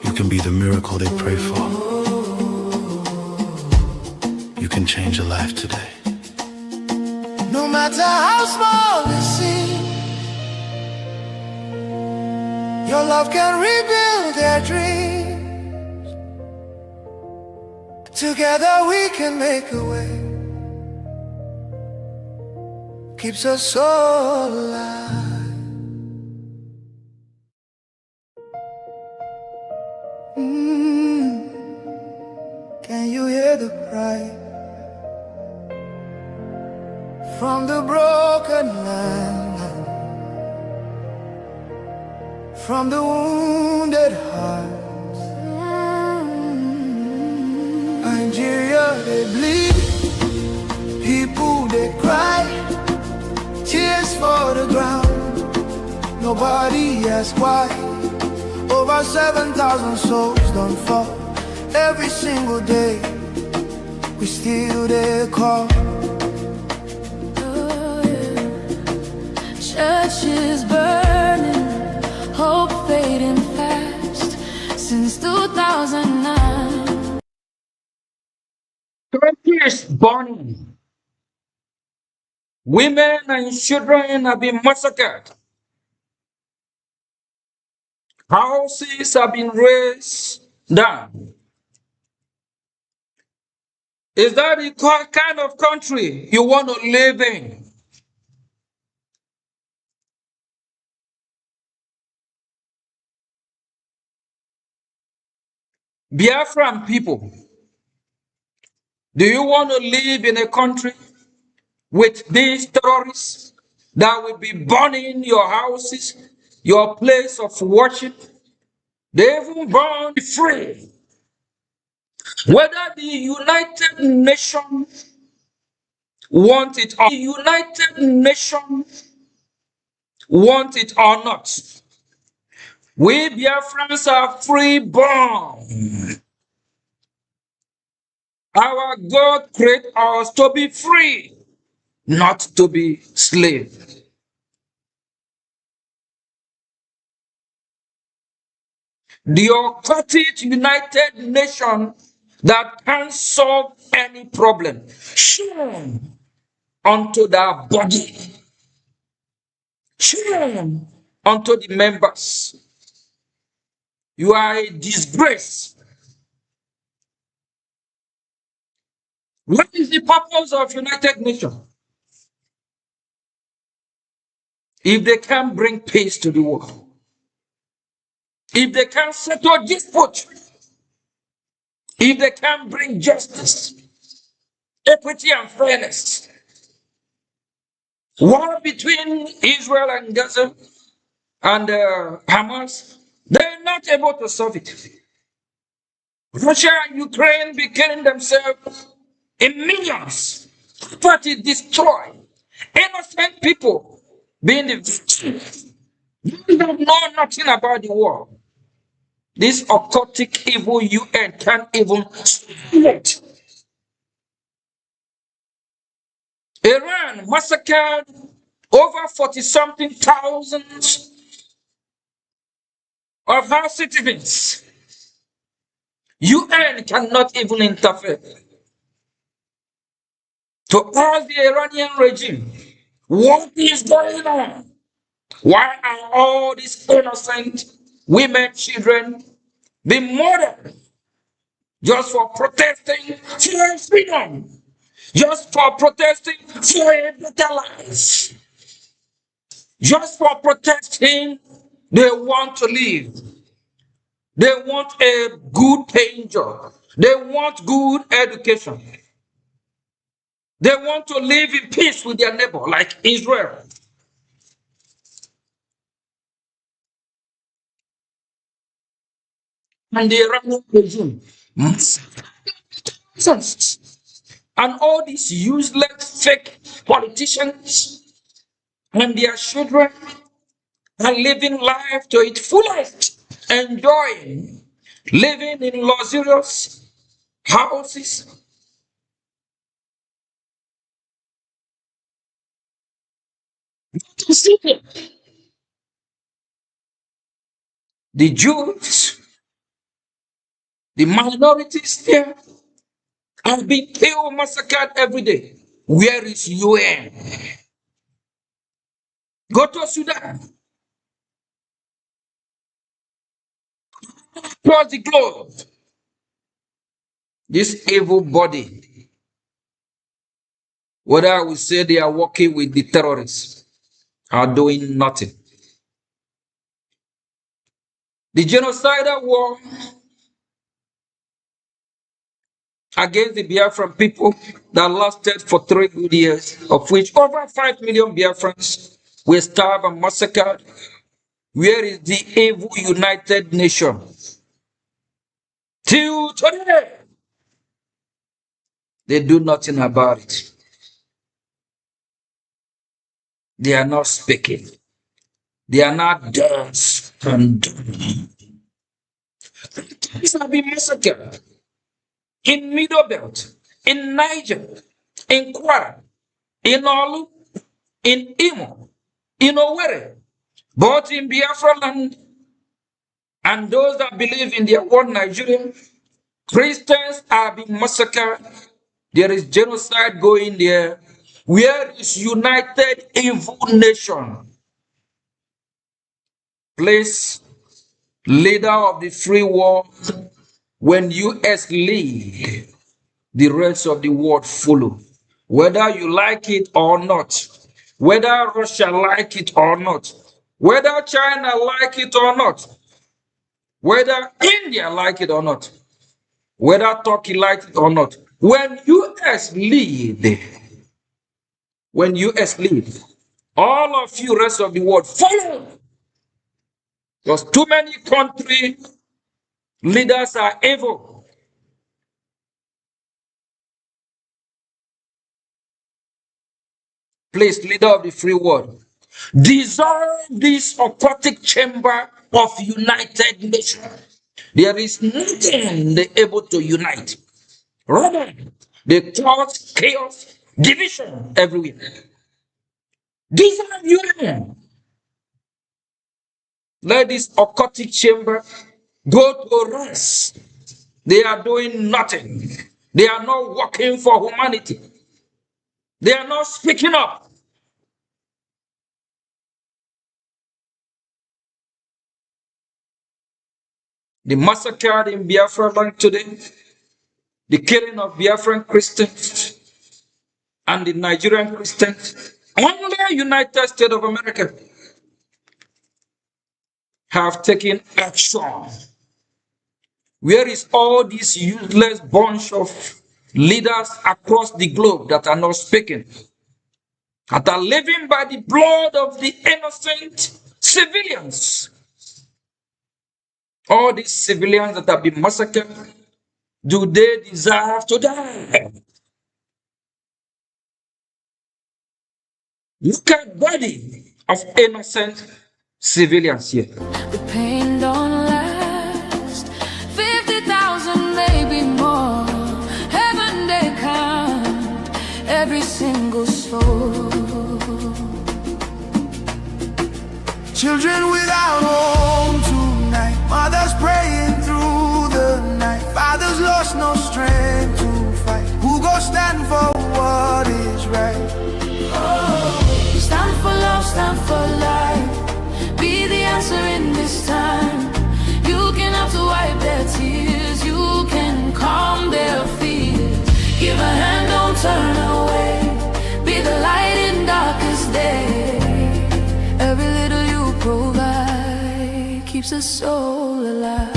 C: You can be the miracle they pray for. You can change a life today.
H: No matter how small it seems, your love can rebuild their dreams. Together we can make a way. Keeps us so alive. Can you hear the cry from the broken land, from the wounded hearts? Nigeria, they bleed, people they cry, tears for the ground. Nobody asks why. Over 7,000 souls don't fall every single day. We still they call.
B: Churches burning, hope fading fast. Since 2009.
O: Churches burning. Women and children have been massacred. Houses have been razed down. Is that the kind of country you want to live in? Biafran people, do you want to live in a country with these terrorists that will be burning your houses, your place of worship? They even burn free. Whether the United Nations want it or not, we Biafrans are free born. Our God created us to be free, not to be slaves.
S: The occultic United Nations that can't solve any problem. Shame unto that body. Shame unto the members. You are a disgrace. What is the purpose of United Nations? If they can't bring peace to the world, if they can't settle dispute, if they can't bring justice, equity and fairness, war between Israel and Gaza and Hamas, they're not able to solve it. Russia and Ukraine be killing themselves in millions, property destroyed, innocent people being the victims. You don't know nothing about the war. This occultic evil UN can't even stop it. Iran massacred over 40-something thousands of our citizens. UN cannot even interfere. To ask the Iranian regime, what is going on? Why are all these innocent women, children being murdered just for protesting for freedom? Just for protesting for a better life? Just for protesting, they want to live. They want a good paying job. They want good education. They want to live in peace with their neighbor, like Israel. And the Iranian regime. And all these useless fake politicians and their children are living life to its fullest, enjoying, living in luxurious houses. The Jews, the minorities there, are being killed, massacred every day. Where is UN? Go to Sudan, across the globe. This evil body, whether we say they are working with the terrorists, are doing nothing. The genocidal war against the Biafran people that lasted for 3 good years, of which over 5 million Biafrans were starved and massacred. Where is the evil United Nations? Till today, they do nothing about it. They are not speaking. They are not dance and doing. These have been massacred in Middle Belt, in Niger, in Kwara, in Olu, in Imo, in Owerri, both in Biafra land and those that believe in their one Nigeria. Christians are being massacred. There is genocide going there. Where is United Evil Nation? Please, leader of the free world, when US lead, the rest of the world follow. Whether you like it or not, whether Russia like it or not, whether China like it or not, whether India like it or not, whether Turkey like it or not, when US lead, all of you rest of the world follow. Because too many country leaders are evil. Please, leader of the free world, dissolve this aquatic chamber of United Nations. There is nothing they able to unite. Rather, they cause chaos, division everywhere. Dissolve UN. Let this aquatic chamber go to rest. They are doing nothing. They are not working for humanity. They are not speaking up. The massacre in Biafra land today, the killing of Biafran Christians and the Nigerian Christians, only United States of America have taken action. Where is all this useless bunch of leaders across the globe that are not speaking, that are living by the blood of the innocent civilians? All these civilians that have been massacred, do they deserve to die? Look at body of innocent civilians here.
B: The pain don't last. 50,000, maybe more. Heaven they count every single soul.
H: Children without home tonight, mothers praying through the night, fathers lost no strength to fight. Who go stand for what is right?
B: Stand for love, stand for life. Be the answer in this time. You can have to wipe their tears. You can calm their fears. Give a hand, don't turn away. Be the light in darkest day. Every little you provide keeps a soul alive.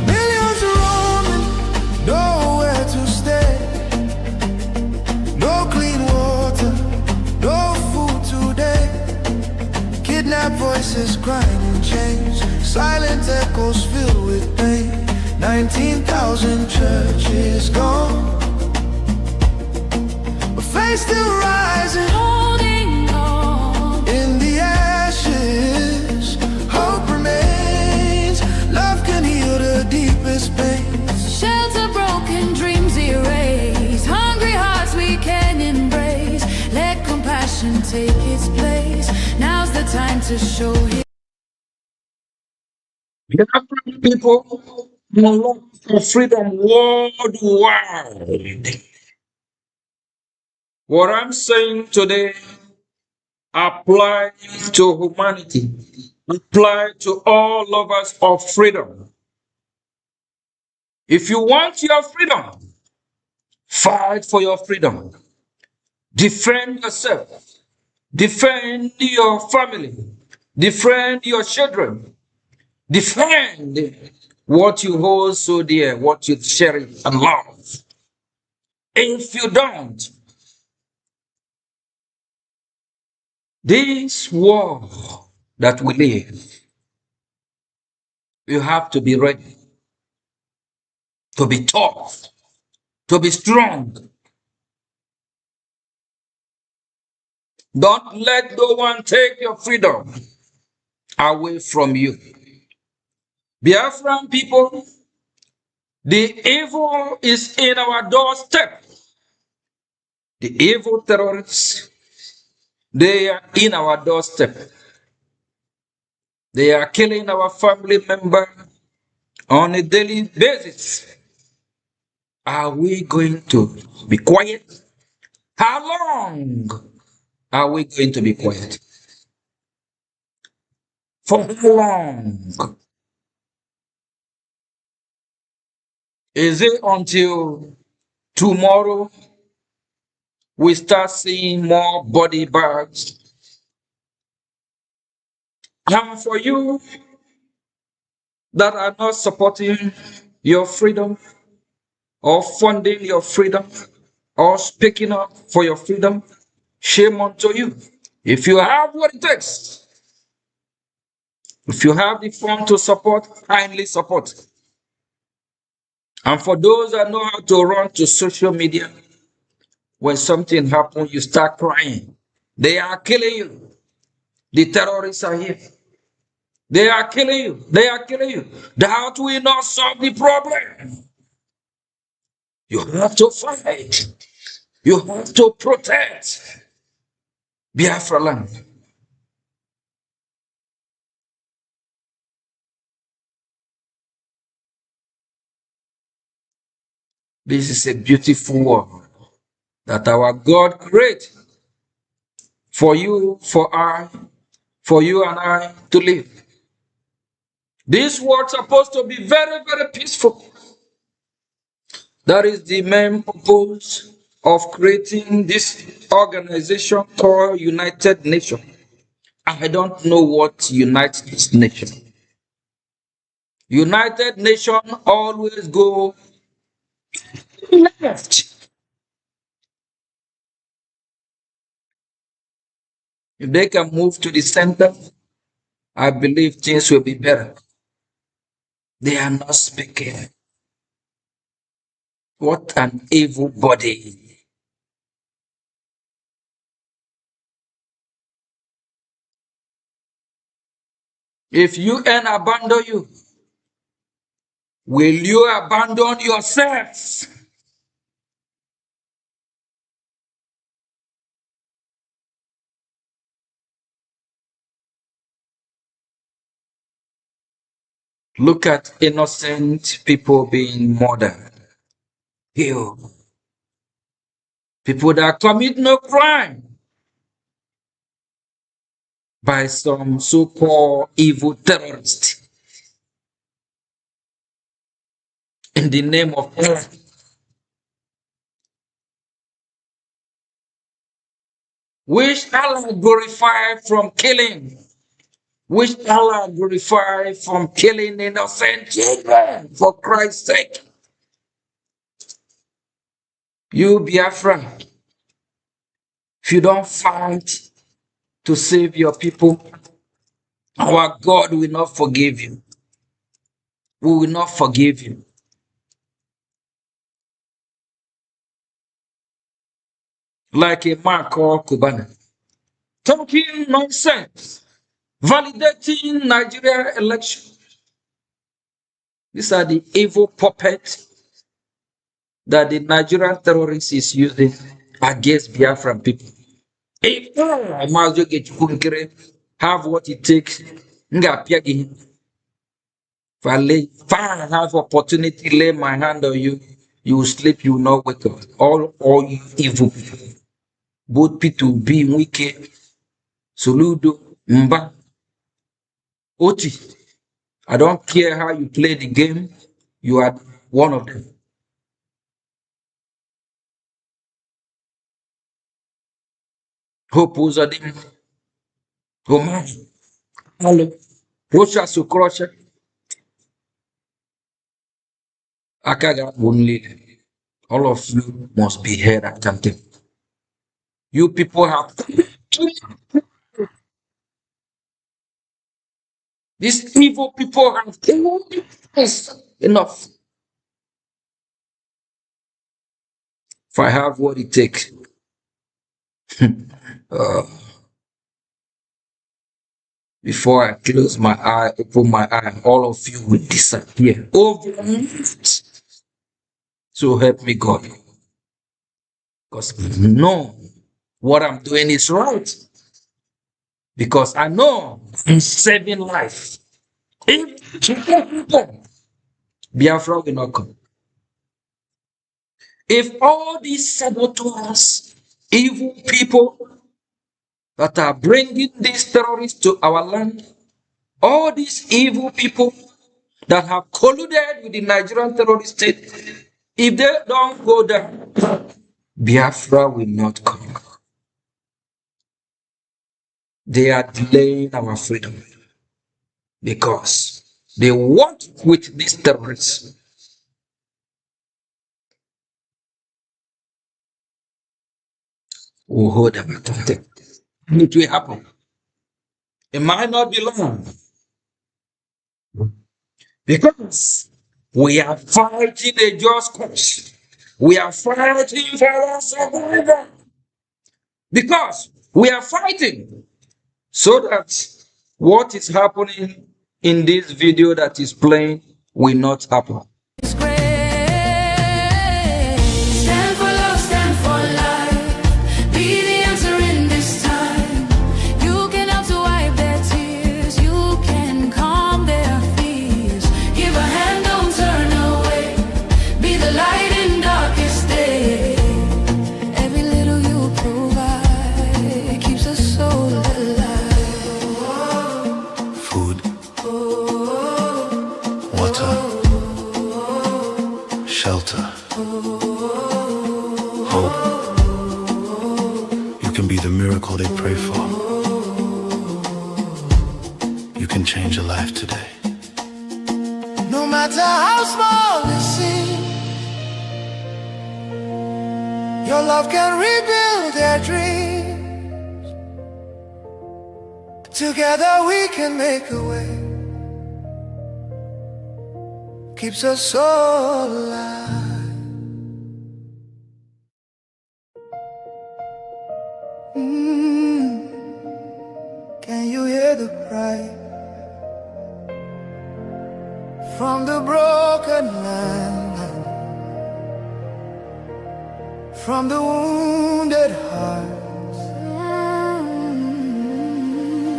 H: Millions roaming, nowhere to stay. No clean water, no food today. Kidnapped voices crying in chains, silent echoes filled with pain. 19,000 churches gone, but faith still rising.
B: Holding on
H: in the ashes, hope remains. Love can heal the deepest pains.
B: shelter, broken dreams erased. Hungry hearts we can embrace. Let compassion take its place. Now's the time to show his.
S: Biafran people long for freedom worldwide. What I'm saying today applies to humanity, applies to all lovers of freedom. If you want your freedom, fight for your freedom. Defend yourself. Defend your family. Defend your children. Defend what you hold so dear, what you cherish and love. If you don't, this war that we live, you have to be ready, to be tough, to be strong. Don't let no one take your freedom away from you. Biafran people, the evil is in our doorstep. The evil terrorists, they are in our doorstep. They are killing our family members on a daily basis. Are we going to be quiet? How long are we going to be quiet? For how long? Is it until tomorrow we start seeing more body bags? And for you that are not supporting your freedom or funding your freedom or speaking up for your freedom, shame unto you. If you have what it takes, if you have the fund to support, kindly support. And for those that know how to run to social media, when something happens, you start crying. They are killing you. The terrorists are here. They are killing you. They are killing you. That will not solve the problem. You have to fight. You have to protect Biafra land. This is a beautiful world that our God created for you, for you and I to live. This world is supposed to be very, very peaceful. That is the main purpose of creating this organization called United Nations. I don't know what unites this nation. United Nations always go left. If they can move to the center, I believe things will be better. They are not speaking. What an evil body. If UN abandon you, will you abandon yourself? Look at innocent people being murdered. Killed. People that commit no crime by some so-called evil terrorists in the name of Allah. Which Allah glorify from killing. Which Allah glorify from killing innocent children, for Christ's sake. You Biafra, if you don't fight to save your people, our God will not forgive you. We will not forgive you. Like a man called Kubana, talking nonsense, validating Nigeria election. These are the evil puppets that the Nigerian terrorist is using against Biafran people. If I must get have what it takes, if I have opportunity, lay my hand on you, you will sleep, you will not wake up. All you evil people. Both P2B, Wike, Soludo, Mba, Oti. I don't care how you play the game, you are one of them. Hope Uzadim, Omani, Hello, Rocha Sukrocha, Akaga only. All of you must be held accountable. You people have these evil people have enough. If I have what it takes, before I close my eye, open my eye, all of you will disappear overnight. So help me God. Because I know what I'm doing is right. Because I know I'm saving life. If Biafra will not come. If all these saboteurs, evil people that are bringing these terrorists to our land, all these evil people that have colluded with the Nigerian terrorist state, if they don't go there, Biafra will not come. They are delaying our freedom because they work with these terrorists. We'll hold them accountable. It will happen. It might not be long because we are fighting a just cause. We are fighting for our survival because we are fighting so that what is happening in this video that is playing will not happen.
B: Stand for love, stand for life. Be the answer in this time. You can help to wipe their tears. You can calm their fears. Give a hand, don't turn away. Be the light in darkest day. Every little you provide keeps a soul alive.
C: Food, water, shelter, hope. You can be the miracle they pray for. You can change a life today.
H: No matter how small it seems, your love can rebuild their dreams. Together we can make a way. Keeps us all alive. Can you hear the cry from the broken land, from the wounded hearts?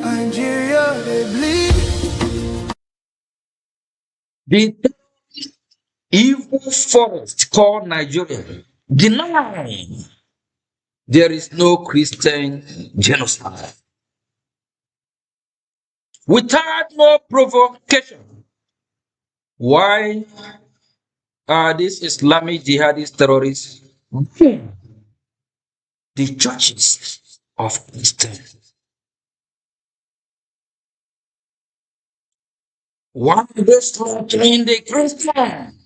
H: Nigeria, they bleed.
S: The evil forest called Nigeria deny there is no Christian genocide. Without more provocation, why are these Islamic jihadist terrorists bombing the churches of Christians? Why are they slaughtering the Christians?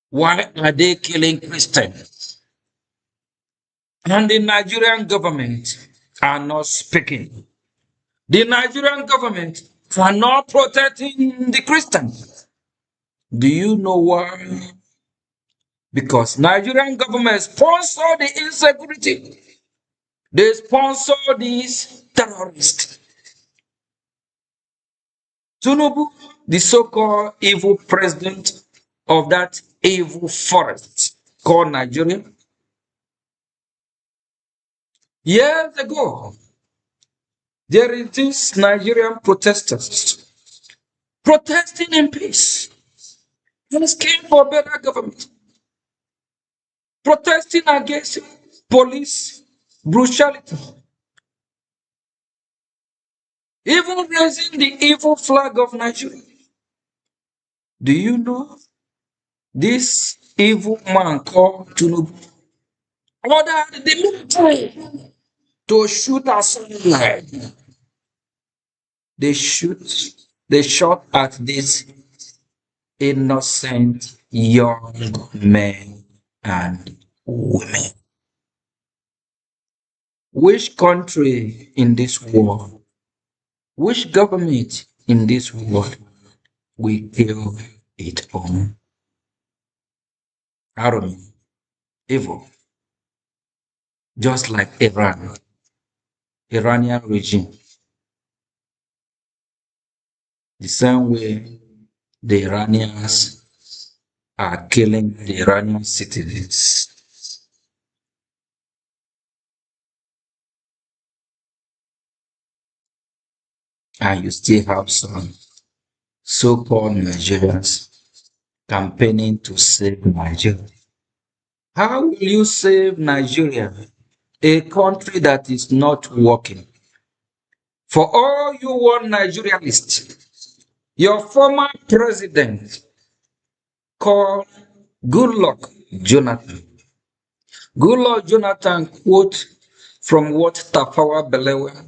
S: Why are they killing Christians? And the Nigerian government are not speaking. The Nigerian government are not protecting the Christians. Do you know why? Because Nigerian government sponsor the insecurity. They sponsor these terrorists. Tinubu, the so-called evil president of that evil forest called Nigeria, years ago, there is these Nigerian protesters protesting in peace and asking for better government, protesting against police brutality, even raising the evil flag of Nigeria. Do you know this evil man called Tinubu ordered the military to shoot aside? They shot at these innocent young men and women. Which country in this world, which government in this world will kill its own? Army, evil, just like Iran, Iranian regime. The same way the Iranians are killing the Iranian citizens. And you still have some so-called Nigerians campaigning to save Nigeria. How will you save Nigeria, a country that is not working? For all you want Nigerianists, your former president called Goodluck Jonathan. Goodluck Jonathan quote from what Tafawa Balewa,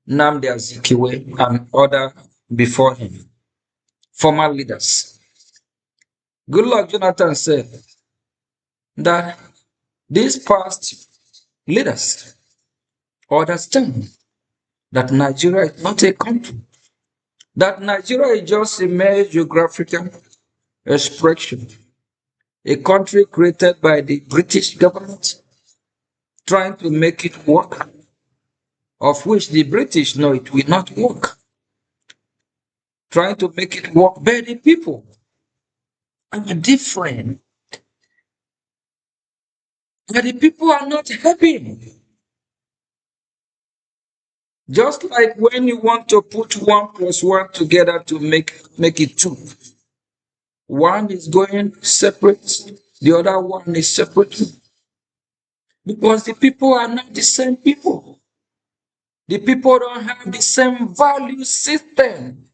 S: Nnamdi Azikiwe, and other before him, former leaders. Goodluck Jonathan said that these past leaders understand that Nigeria is not a country, that Nigeria is just a mere geographical expression, a country created by the British government, trying to make it work of which the British know it will not work, trying to make it work, but the people are different. And the people are not happy. Just like when you want to put 1 + 1 together to make it 2. One is going separate, the other one is separate. Because the people are not the same people. The people don't have the same value system.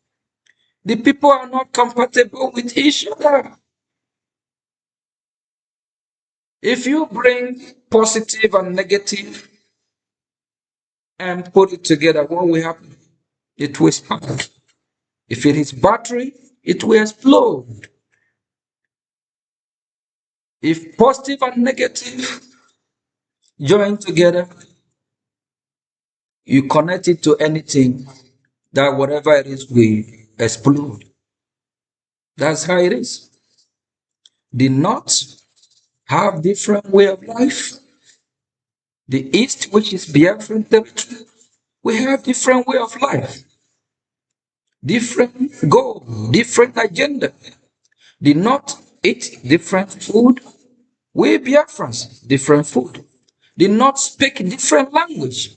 S: The people are not compatible with each other. If you bring positive and negative and put it together, what will happen? It will spark. If it is battery, it will explode. If positive and negative join together, you connect it to anything, that whatever it is will explode. That's how it is. The North have different way of life. The East, which is Biafran territory, we have different way of life. Different goal, different agenda. The North eat different food. We Biafrans, different food. The North speak different language.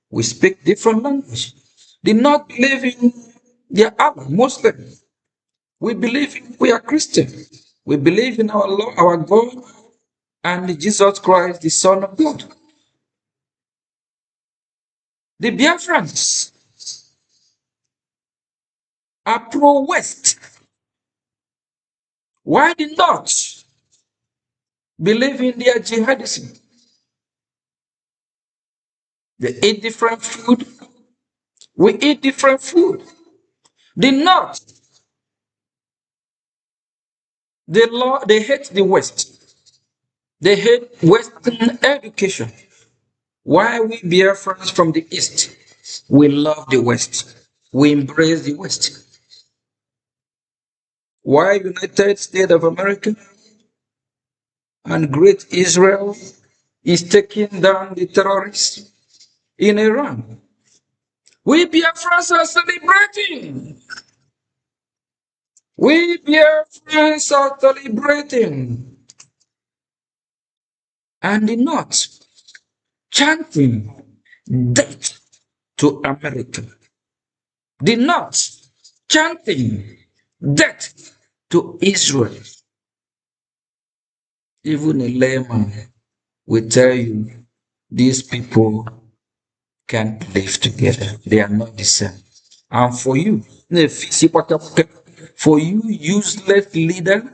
S: We speak different language. The North believe in their Allah, Muslim. We believe we are Christian. We believe in our Lord, our God, and Jesus Christ, the Son of God. The Biafrans are pro-West. Why the North believe in their jihadism? They eat different food. We eat different food. The North, they hate the West. They hate Western education. Why we Biafrans from the East? We love the West. We embrace the West. Why United States of America and Great Israel is taking down the terrorists in Iran? We Biafrans are celebrating. We Biafrans are celebrating. And the North chanting death to America. The North chanting death to Israel. Even a layman will tell you these people can't live together. They are not the same. And for you, useless leader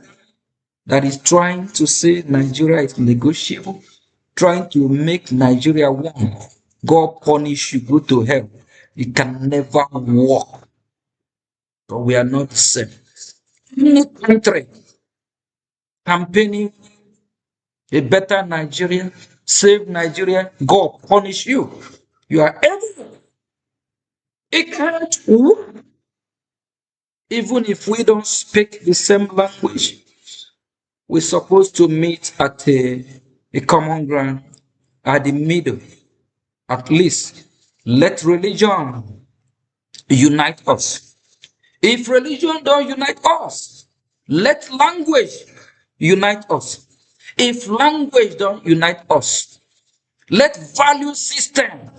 S: that is trying to say Nigeria is negotiable, trying to make Nigeria one, God punish you, go to hell. It can never work. But we are not the same. Any country campaigning a better Nigeria, save Nigeria, God punish you. You are evil. It can't work. Even if we don't speak the same language, we're supposed to meet at a common ground, at the middle. At least let religion unite us. If religion don't unite us, let language unite us. If language don't unite us, let value system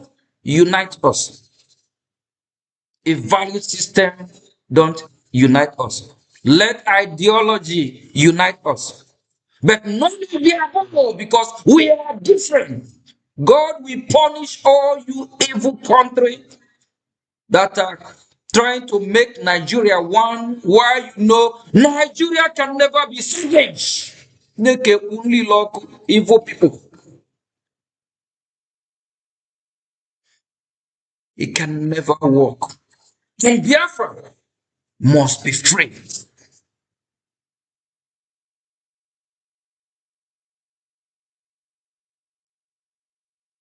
S: unite us. If value system don't unite us, let ideology unite us. But none of the above, because we are different. God will punish all you evil country that are trying to make Nigeria one. Why you know Nigeria can never be saved. They can only love evil people. It can never work. And Biafra must be free.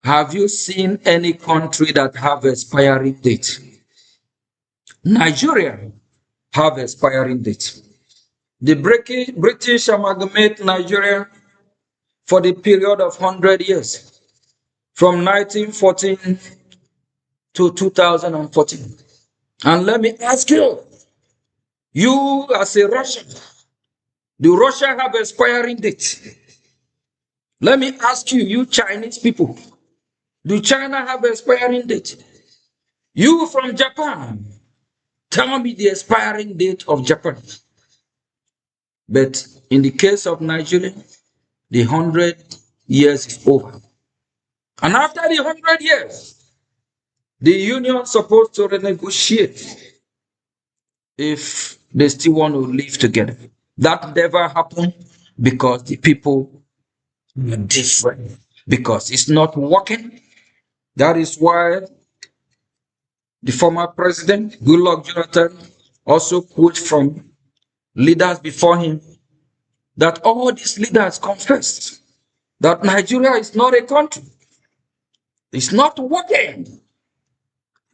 S: Have you seen any country that have expiring date? Nigeria have expiring date. The British amalgamate Nigeria for the period of 100 years, from 1914 to 2014. And let me ask you, you as a Russian, do Russia have expiring date? Let me ask you, you Chinese people, do China have expiring date? You from Japan, tell me the expiring date of Japan. But in the case of Nigeria, the 100 years is over. And after the 100 years, the union supposed to renegotiate if they still want to live together. That never happened because the people are different, because it's not working. That is why the former president, Goodluck Jonathan, also quote from leaders before him that all these leaders confessed that Nigeria is not a country. It's not working.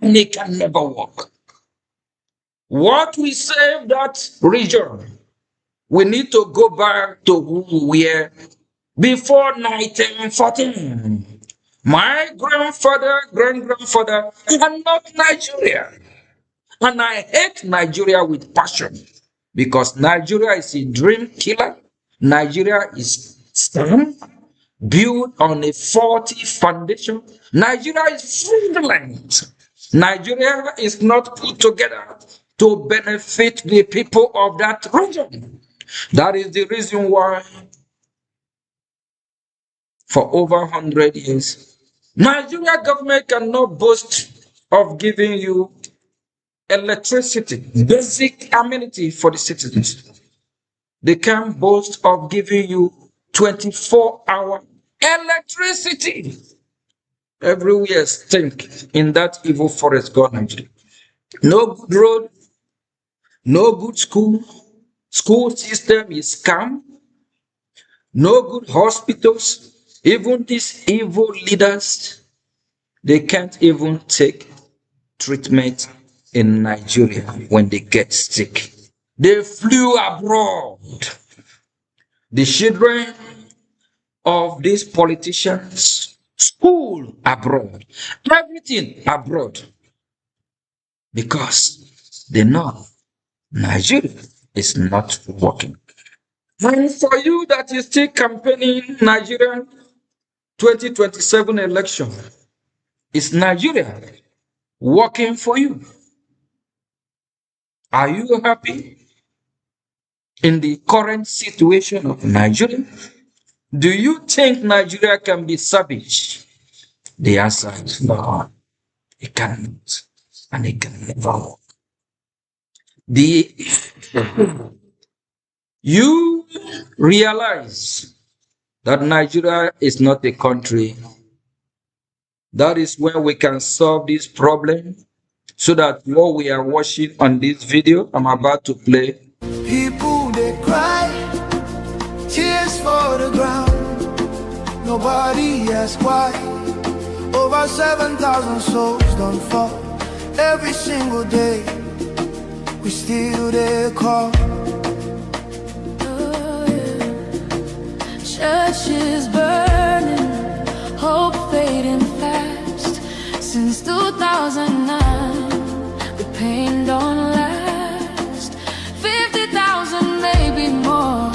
S: And it can never work. What we save that region, we need to go back to who we were before 1914. My grandfather, grandfather are not Nigeria. And I hate Nigeria with passion because Nigeria is a dream killer. Nigeria is scam built on a faulty foundation. Nigeria is fraudulent. Nigeria is not put together to benefit the people of that region. That is the reason why for over 100 years, Nigeria government cannot boast of giving you electricity, basic amenity for the citizens. They can boast of giving you 24-hour electricity. Everywhere stink in that evil forest government. No good road, no good school. School system is scam. No good hospitals. Even these evil leaders, they can't even take treatment in Nigeria when they get sick. They flew abroad. The children of these politicians, school abroad, everything abroad, because they know Nigeria is not working. And for you that is still campaigning Nigeria 2027 election, is Nigeria working for you? Are you happy in the current situation of Nigeria? Do you think Nigeria can be savage? The answer is no. It cannot, and it can never work. You realize that Nigeria is not a country. That is where we can solve this problem, so that what we are watching on this video I'm about to play.
H: People they cry, tears for the ground. Nobody asks why. Over 7,000 souls don't fall every single day. We still they call.
B: Churches burning, hope fading fast. Since 2009, the pain don't last. 50,000, maybe more.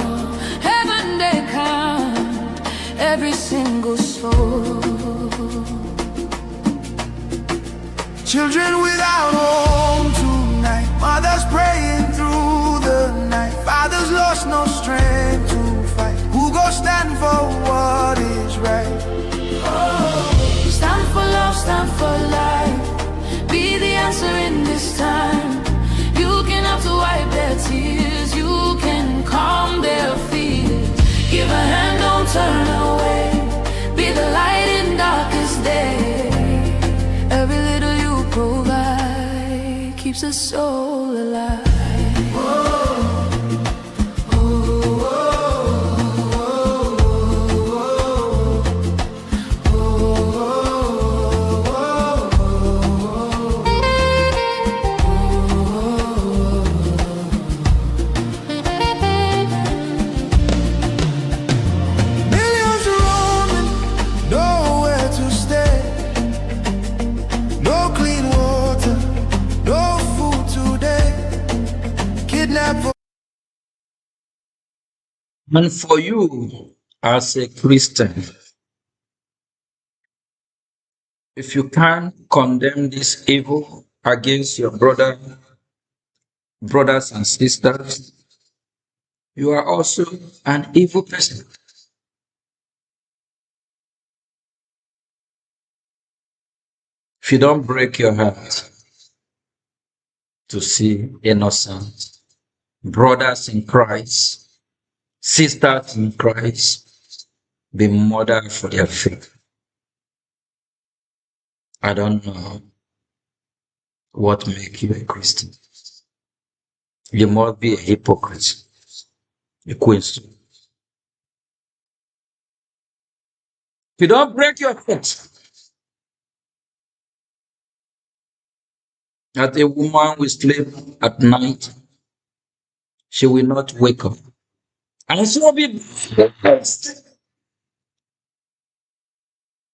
B: Heaven they count every single soul.
H: Children without home tonight, mothers praying through the night, fathers lost no strength to fight. Who go stand for what is right?
B: Oh, stand for love, stand for life. Be the answer in this time. You can have to wipe their tears. You can calm their fears. Give a hand, don't turn away. Be the light in darkest day. Every little you provide keeps a soul alive.
H: Millions roaming, nowhere to stay. No clean
S: And for you as a Christian, if you can't condemn this evil against your brothers and sisters, you are also an evil person. If you don't break your heart to see innocent brothers in Christ, sisters in Christ, be murdered for their faith, I don't know what makes you a Christian. You must be a hypocrite, a queen. If you don't break your heart that a woman will sleep at night, she will not wake up. And she will be blessed.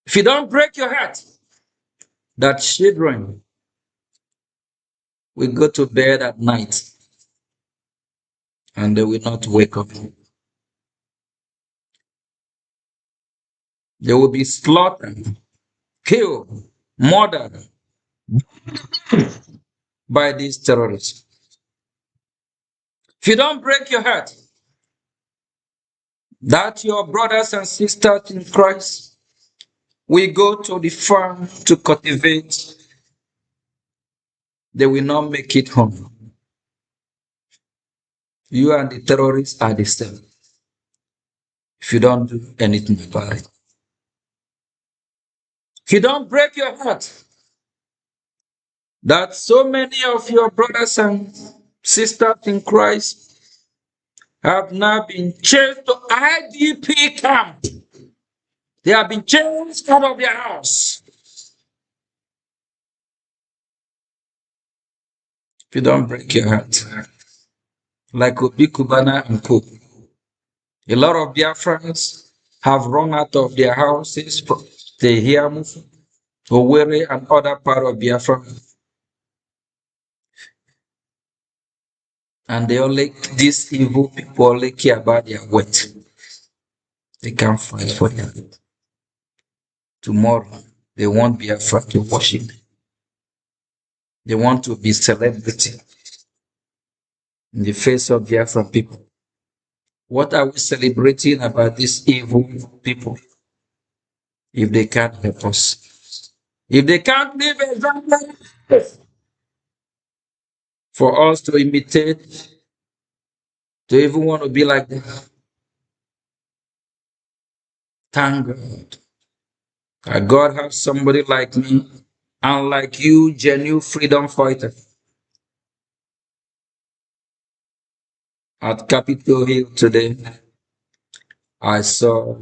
S: If you don't break your heart that children will go to bed at night and they will not wake up. They will be slaughtered, killed, murdered by these terrorists. If you don't break your heart that your brothers and sisters in Christ will go to the farm to cultivate, they will not make it home. You and the terrorists are the same if you don't do anything about it. If you don't break your heart that so many of your brothers and sisters in Christ have now been chased to IDP camp. They have been chased out of their house. If you don't break your heart, like Obi Kubana and Co. A lot of Biafrans have run out of their houses. They hear Owerri and other part of Biafra. And these evil people only care about their wealth. They can't fight for them. Tomorrow, they want Biafra to worship. They want to be celebrity in the face of Biafra people. What are we celebrating about these evil people if they can't help us? If they can't live example for us to imitate, to even want to be like them? Thank God. God has somebody like me and like you, genuine freedom fighter. At Capitol Hill today, I saw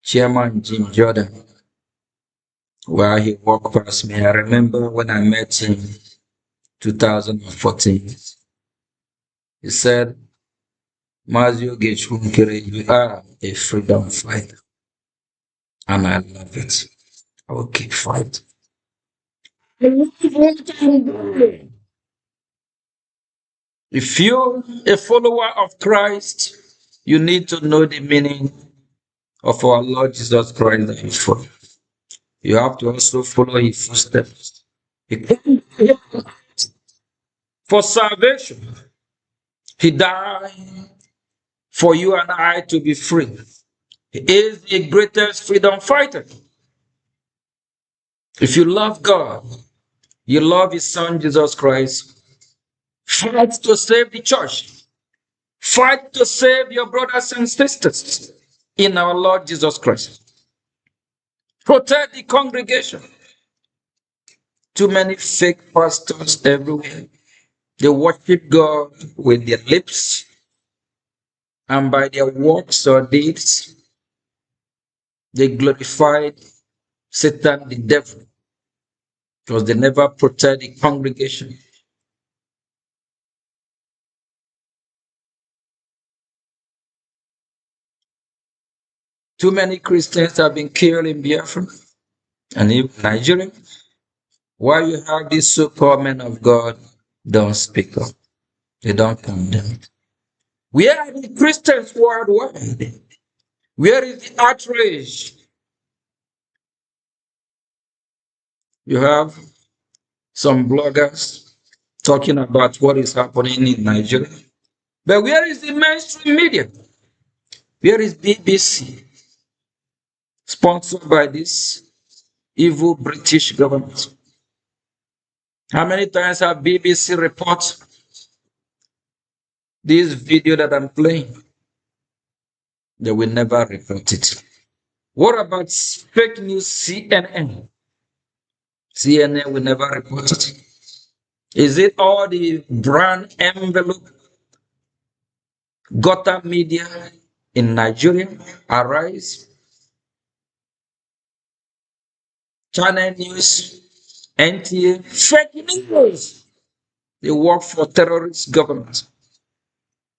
S: Chairman Jim Jordan while he walked past me. I remember when I met him 2014. He said, Mazio Gechunkere, you are a freedom fighter. And I love it. I will keep fighting. If you're a follower of Christ, you need to know the meaning of our Lord Jesus Christ that you follow. You have to also follow his footsteps. For salvation, he died for you and I to be free. He is the greatest freedom fighter. If you love God, you love his son Jesus Christ, fight to save the church. Fight to save your brothers and sisters in our Lord Jesus Christ. Protect the congregation. Too many fake pastors everywhere. They worship God with their lips and by their works or deeds, they glorified Satan, the devil, because they never protect the congregation. Too many Christians have been killed in Biafra and in Nigeria. Why you have these so-called men of God don't speak up. They don't condemn it. Where are the Christians worldwide? Where is the outrage? You have some bloggers talking about what is happening in Nigeria. But where is the mainstream media? Where is BBC, sponsored by this evil British government? How many times have BBC reported this video that I'm playing? They will never report it. What about fake news CNN? CNN will never report it. Is it all the brand envelope Gotham media in Nigeria? Arise, Channel News, NTA, fake news. They work for terrorist government.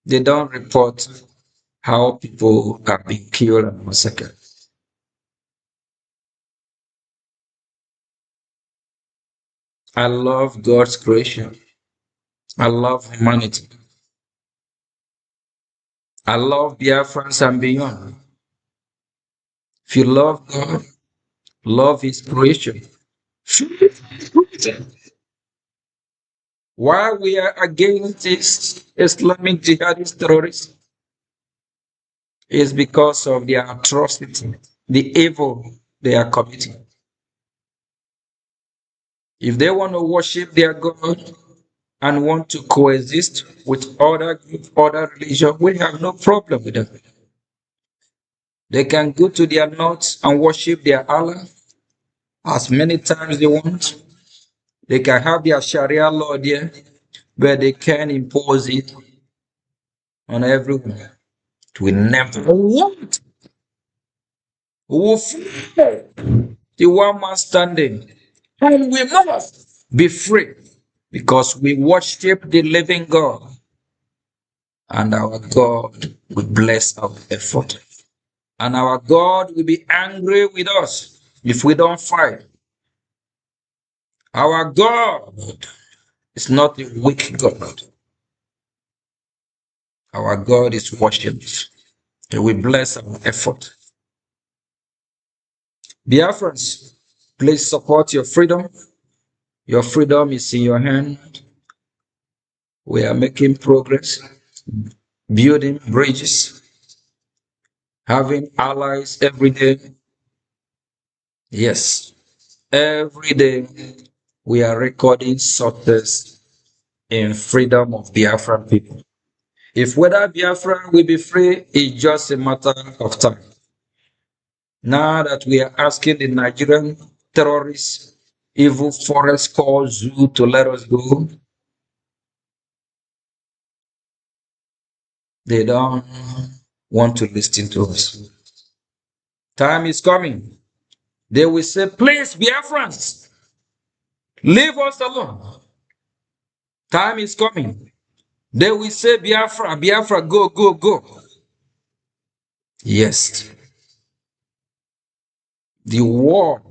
S: They don't report how people are being killed and massacred. I love God's creation. I love humanity. I love Biafrans and beyond. If you love God, love His creation. Why we are against this Islamic jihadist terrorists is because of their atrocity, the evil they are committing. If they want to worship their God and want to coexist with other religions, we have no problem with them. They can go to their north and worship their Allah as many times they want. They can have their Sharia law there, but they can impose it on everyone. We never want. We will follow the one man standing, and we must be free because we worship the living God, and our God will bless our effort. And our God will be angry with us if we don't fight. Our God is not a weak God. Our God is worshipped. He will bless our effort. Biafrans, please support your freedom. Your freedom is in your hand. We are making progress, building bridges, having allies every day. Yes, every day we are recording success in freedom of Biafran people. If whether Biafra will be free is just a matter of time. Now that we are asking the Nigerian terrorists, evil forest called zoo to let us go, they don't want to listen to us. Time is coming. They will say, please, Biafrans, leave us alone. Time is coming. They will say, Biafra, Biafra, go, go, go. Yes. The war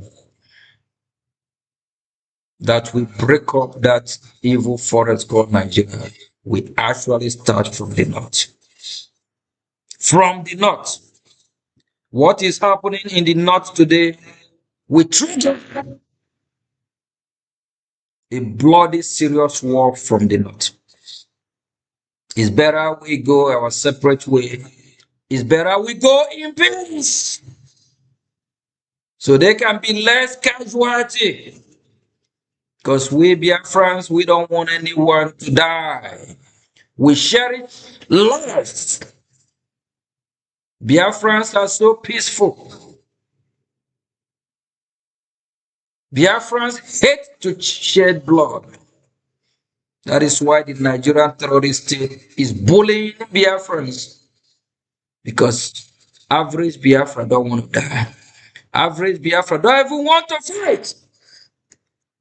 S: that will break up that evil forest called Nigeria will actually start from the north. From the north. What is happening in the north today will trigger a bloody, serious war from the north. It's better we go our separate way. It's better we go in peace. So there can be less casualty. Because we Biafrans, we don't want anyone to die. We cherish life. Biafrans are so peaceful. Biafrans hate to shed blood. That is why the Nigerian terrorist state is bullying Biafrans. Because average Biafra don't want to die. Average Biafra don't even want to fight.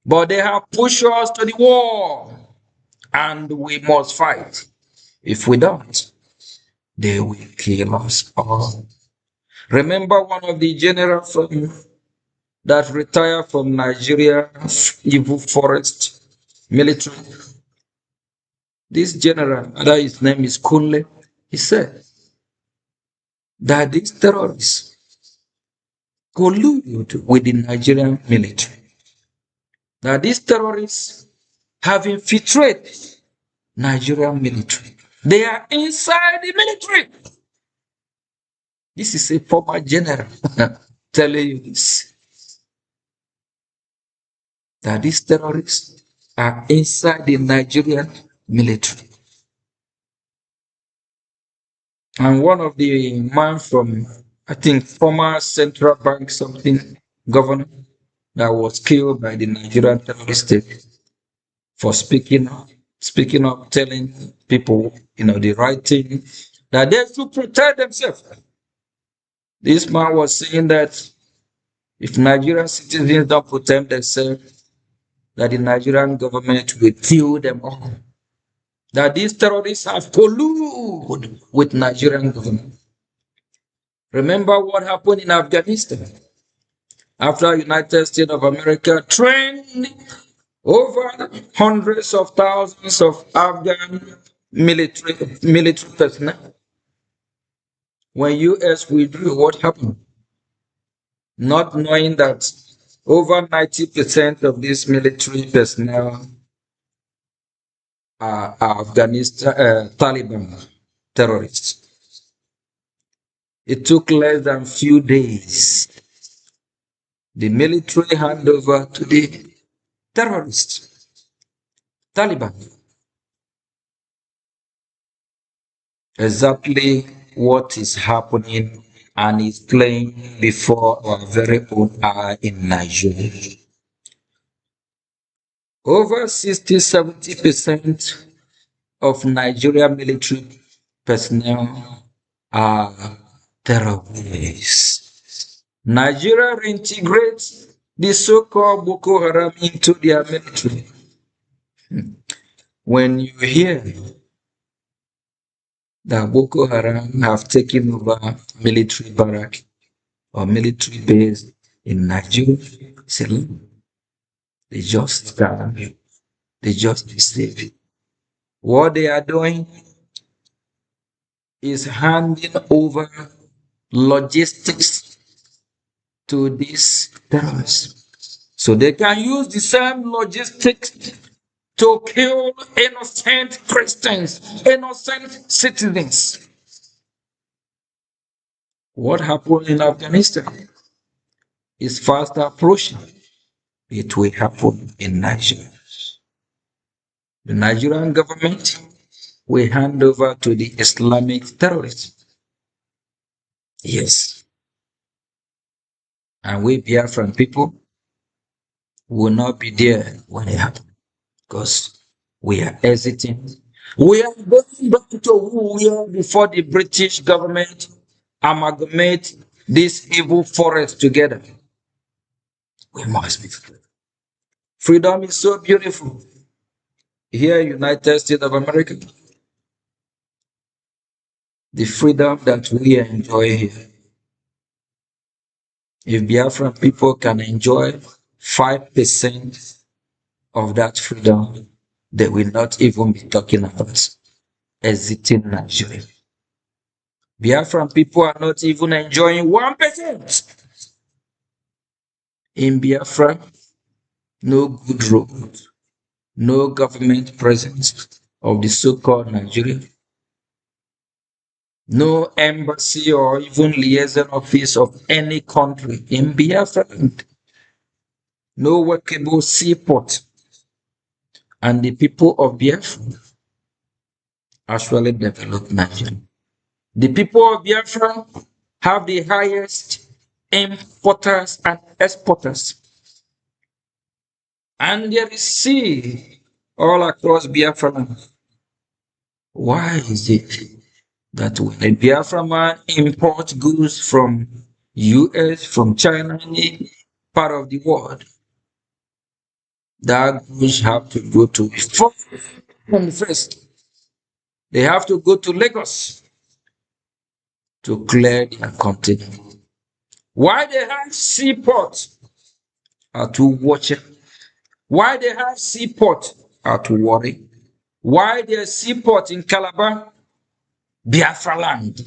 S: But they have pushed us to the war. And we must fight. If we don't, they will kill us all. Remember one of the generals that retired from Nigeria, evil forest military. This general, his name is Kunle, He said that these terrorists collude with the Nigerian military. That these terrorists have infiltrated Nigerian military. They are inside the military. This is a former general telling you this. That these terrorists are inside the Nigerian military. And one of the man from, I think, former central bank something governor that was killed by the Nigerian terrorist state for speaking up, telling people, the right thing, that they should protect themselves. This man was saying that if Nigerian citizens don't protect themselves, that the Nigerian government will kill them all. That these terrorists have colluded with Nigerian government. Remember what happened in Afghanistan? After United States of America trained over hundreds of thousands of Afghan military personnel. When US withdrew, what happened? Not knowing that over 90% of these military personnel are Afghanistan Taliban terrorists. It took less than few days. The military hand over to the terrorists, Taliban. Exactly what is happening and is playing before our very own eye in Nigeria. Over 60-70% of Nigerian military personnel are terrorists. Nigeria reintegrates the so-called Boko Haram into their military. When you hear that Boko Haram have taken over military barrack or military base in Nigeria, they just deceive. What they are doing is handing over logistics to these terrorists. So they can use the same logistics to kill innocent Christians, innocent citizens. What happened in Afghanistan is fast approaching. It will happen in Nigeria. The Nigerian government will hand over to the Islamic terrorists. Yes. And we Biafran people will not be there when it happens because we are hesitant. We are going back to who we were before the British government amalgamate this evil forest together. We must be free. Freedom is so beautiful. Here, United States of America, the freedom that we enjoy here. If Biafran people can enjoy 5% of that freedom, they will not even be talking about exiting Nigeria. Biafran people are not even enjoying 1%. In Biafra, no good road, no government presence of the so-called Nigeria, no embassy or even liaison office of any country in Biafra, no workable seaport, and the people of Biafra actually developed Nigeria. The people of Biafra have the highest importers and exporters. And there is sea all across Biafra. Why is it that when a Biafra man imports goods from US, from China, any part of the world, that goods have to go to first. They have to go to Lagos to clear their container. Why they have seaports are to watch it. Why they have seaport are to worry. Why there's seaport in Calabar Biafra land,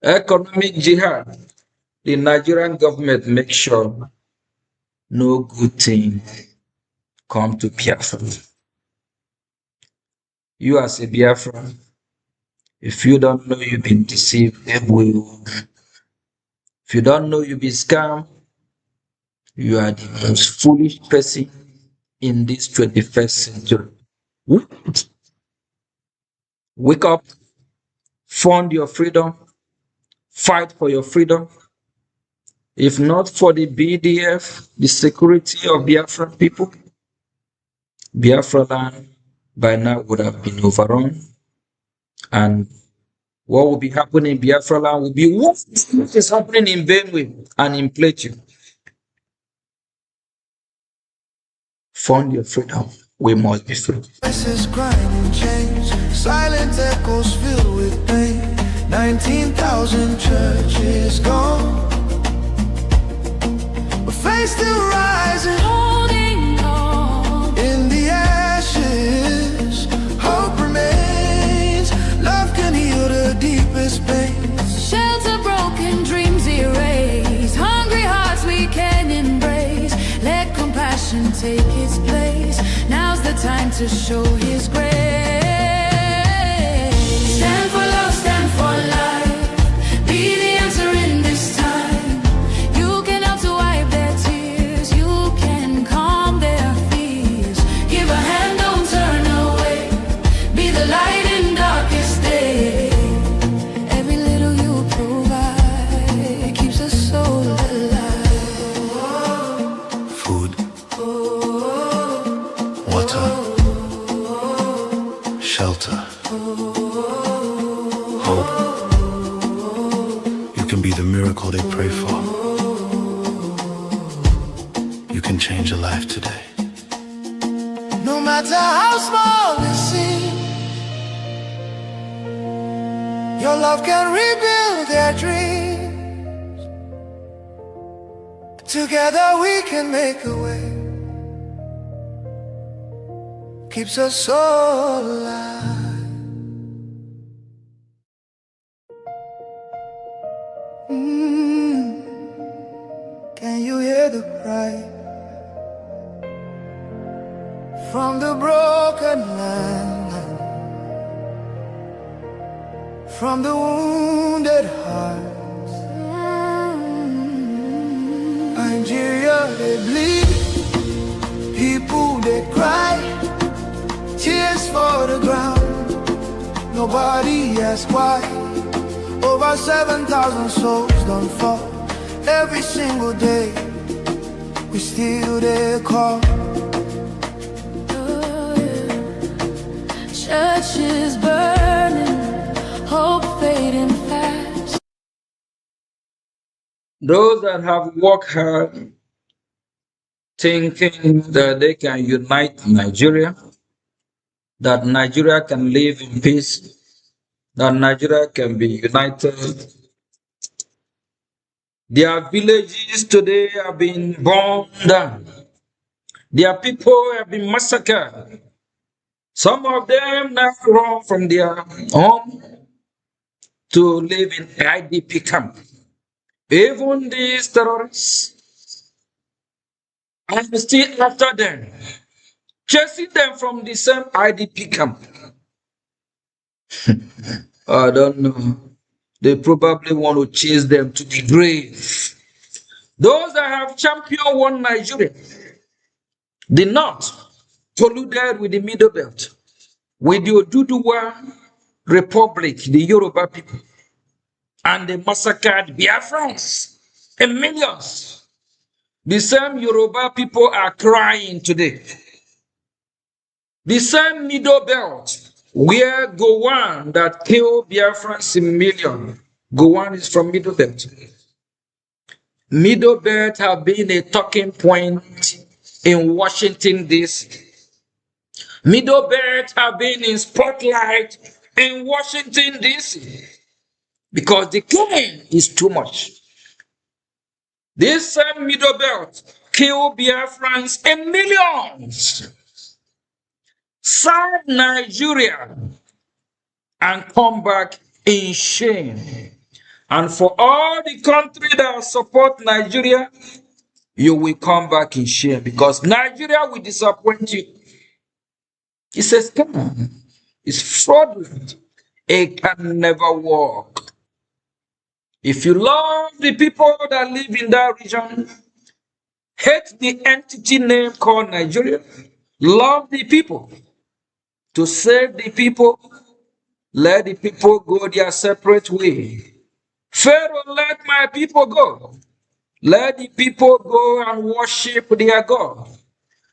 S: economic jihad. The Nigerian government makes sure no good thing come to Biafra. You as a Biafra, if you don't know you've been deceived, they will. If you don't know you've been scammed, you are the most foolish person in this 21st century. Wake up, fund your freedom, fight for your freedom. If not for the BDF, the security of Biafran people, Biafra land by now would have been overrun. And what will be happening in Biafra land will be what is happening in Benue and in Plateau. Fund your freedom. We must be free.
H: Voices crying in chains, silent echoes filled with pain. 19,000 churches gone, but faith still rising,
B: Holding on.
H: in the ashes. Hope remains, love can heal the deepest pain.
B: Shelter broken, dreams erased. Hungry hearts we can embrace. Let compassion take its place. Now's the time to show His grace. Stand for love, stand for life. Be the answer in this time. You can help to wipe their tears. You can calm their fears. Give a hand, don't turn away. Be the light in darkest day. Every little you provide keeps a soul alive.
H: Food, water, shelter, hope. You can be the miracle they pray for. You can change a life today. No matter how small it seems, your love can rebuild their dreams. Together we can make a way. Keeps us so alive. Can you hear the cry from the broken land, from the wounded hearts? Nigeria, they bleed, people they cry, tears for the ground. Nobody asks why. Over 7,000 souls don't fall. Every single day we still there call.
B: Churches burning, hope fading fast.
S: Those that have worked hard thinking that they can unite Nigeria, that Nigeria can live in peace, that Nigeria can be united. Their villages today have been burned down. Their people have been massacred. Some of them now run from their home to live in IDP camp. Even these terrorists, I'm still after them, chasing them from the same IDP camp. I don't know. They probably want to chase them to the grave. Those that have championed one Nigeria, the North, colluded with the Middle Belt, with the Oduduwa Republic, the Yoruba people, and they massacred Biafrans in millions. The same Yoruba people are crying today. The same Middle Belt, where Gowon that killed Biafrans in millions. Gowon is from Middle Belt. Middle Belt have been a talking point in Washington, D.C. Middle Belt have been in spotlight in Washington, D.C. because the killing is too much. This same Middle Belt killed Biafrans in millions. South Nigeria and come back in shame. And for all the country that support Nigeria, you will come back in shame because Nigeria will disappoint you. It's a scam. It's fraudulent. It can never work. If you love the people that live in that region, hate the entity name called Nigeria, love the people, to save the people, let the people go their separate way. Pharaoh, let my people go. Let the people go and worship their God.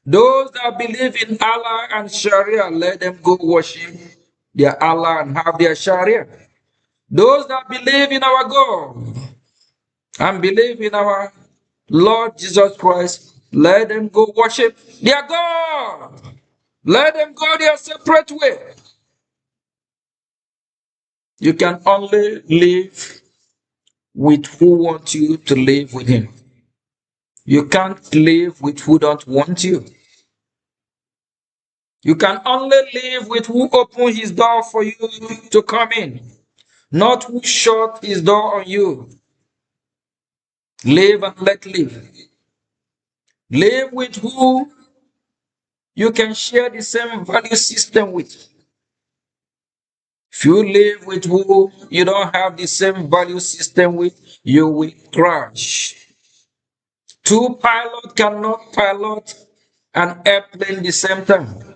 S: Those that believe in Allah and Sharia, let them go worship their Allah and have their Sharia. Those that believe in our God and believe in our Lord Jesus Christ, let them go worship their God. Let them go their separate way. You can only live with who wants you to live with him. You can't live with who don't want you. You can only live with who opened his door for you to come in, not who shut his door on you. Live and let live. Live with who you can share the same value system with. If you live with who you don't have the same value system with, you will crash. Two pilots cannot pilot an airplane the same time.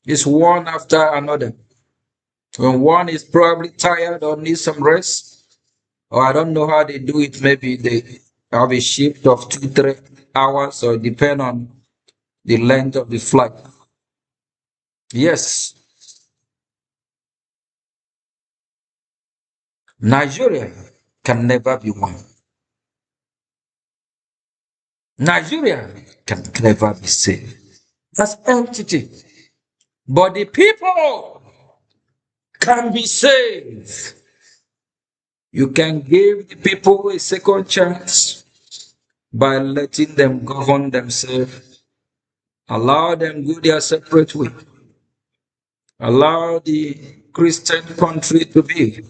S: It's one after another. When one is probably tired or needs some rest, or I don't know how they do it, maybe they have a shift of 2-3 hours, or depend on the length of the flight. Yes, Nigeria can never be one. Nigeria can never be saved. That's entity. But the people can be saved. You can give the people a second chance by letting them govern themselves. Allow them go their separate way. Allow the Christian country to be.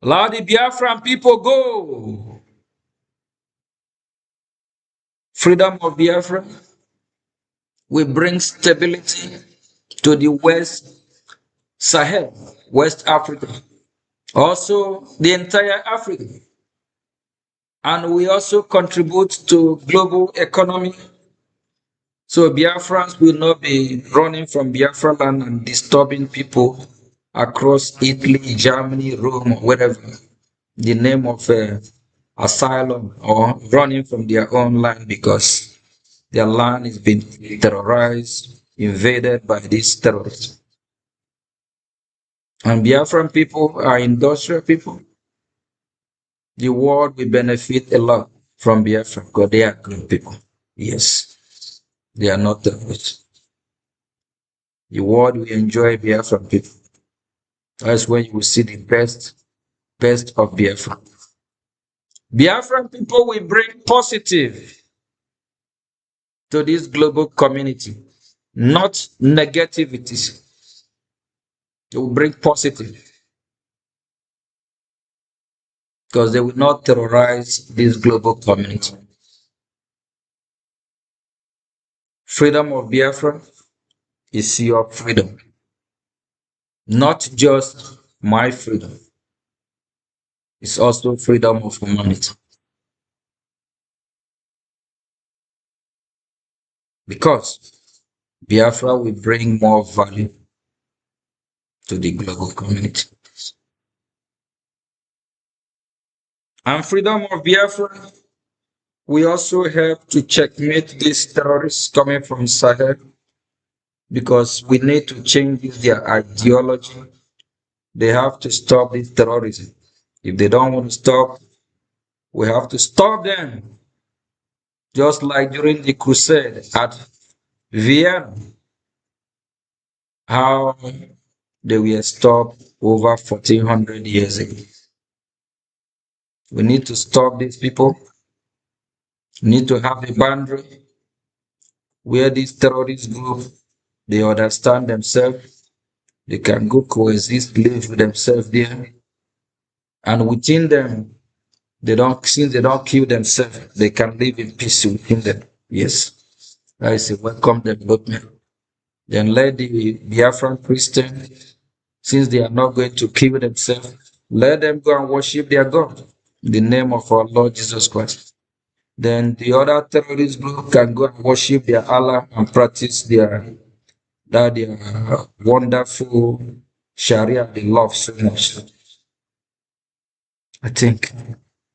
S: Allow the Biafran people go. Freedom of Biafra will bring stability to the West Sahel, West Africa, also the entire Africa. And we also contribute to global economy. So Biafrans will not be running from Biafra land and disturbing people across Italy, Germany, Rome, or wherever, the name of asylum, or running from their own land because their land is being terrorized, invaded by these terrorists. And Biafran people are industrial people. The world will benefit a lot from Biafra because they are good people. Yes, they are not terrorists. The world will enjoy Biafran people. That's when you will see the best of Biafra. Biafran people will bring positive to this global community, not negativities. They will bring positive because they will not terrorize this global community. Freedom of Biafra is your freedom, not just my freedom. It's also freedom of humanity. Because Biafra will bring more value to the global community. And freedom of Biafra, we also help to checkmate these terrorists coming from Sahel, because we need to change their ideology. They have to stop this terrorism. If they don't want to stop, we have to stop them. Just like during the crusade at Vienna, how they were stopped over 1400 years ago. We need to stop these people. We need to have a boundary where these terrorist groups, they understand themselves. They can go coexist, live with themselves there. And within them, since they don't kill themselves, they can live in peace within them. Yes. That is a welcome development. Then let the Biafran Christian, since they are not going to kill themselves, let them go and worship their God in the name of our Lord Jesus Christ. Then the other terrorist group can go and worship their Allah and practice their wonderful Sharia they love so much. I think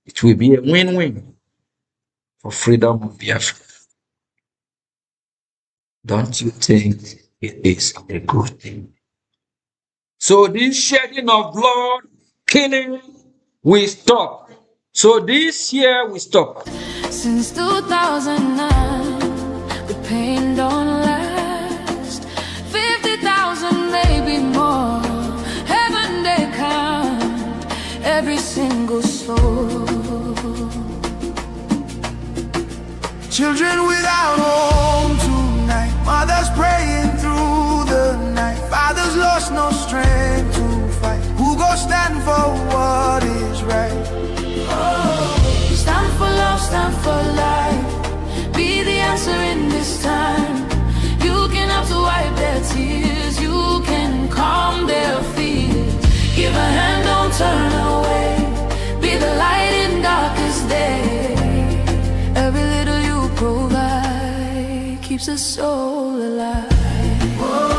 S: it will be a win-win for freedom of Biafra. Don't you think it is a good thing? So this shedding of blood, killing, will stop. So this year we stop.
B: Since 2009, the pain don't last. 50,000, maybe more. Heaven they count every single soul.
H: Children without home tonight, mothers praying through the night, fathers lost no strength to fight. Who go stand for what is right?
B: Oh, stand for love, stand for life. Be the answer in this time. You can have to wipe their tears. You can calm their fears. Give a hand, don't turn away. Be the light in darkest day. Every little you provide keeps a soul alive. Whoa.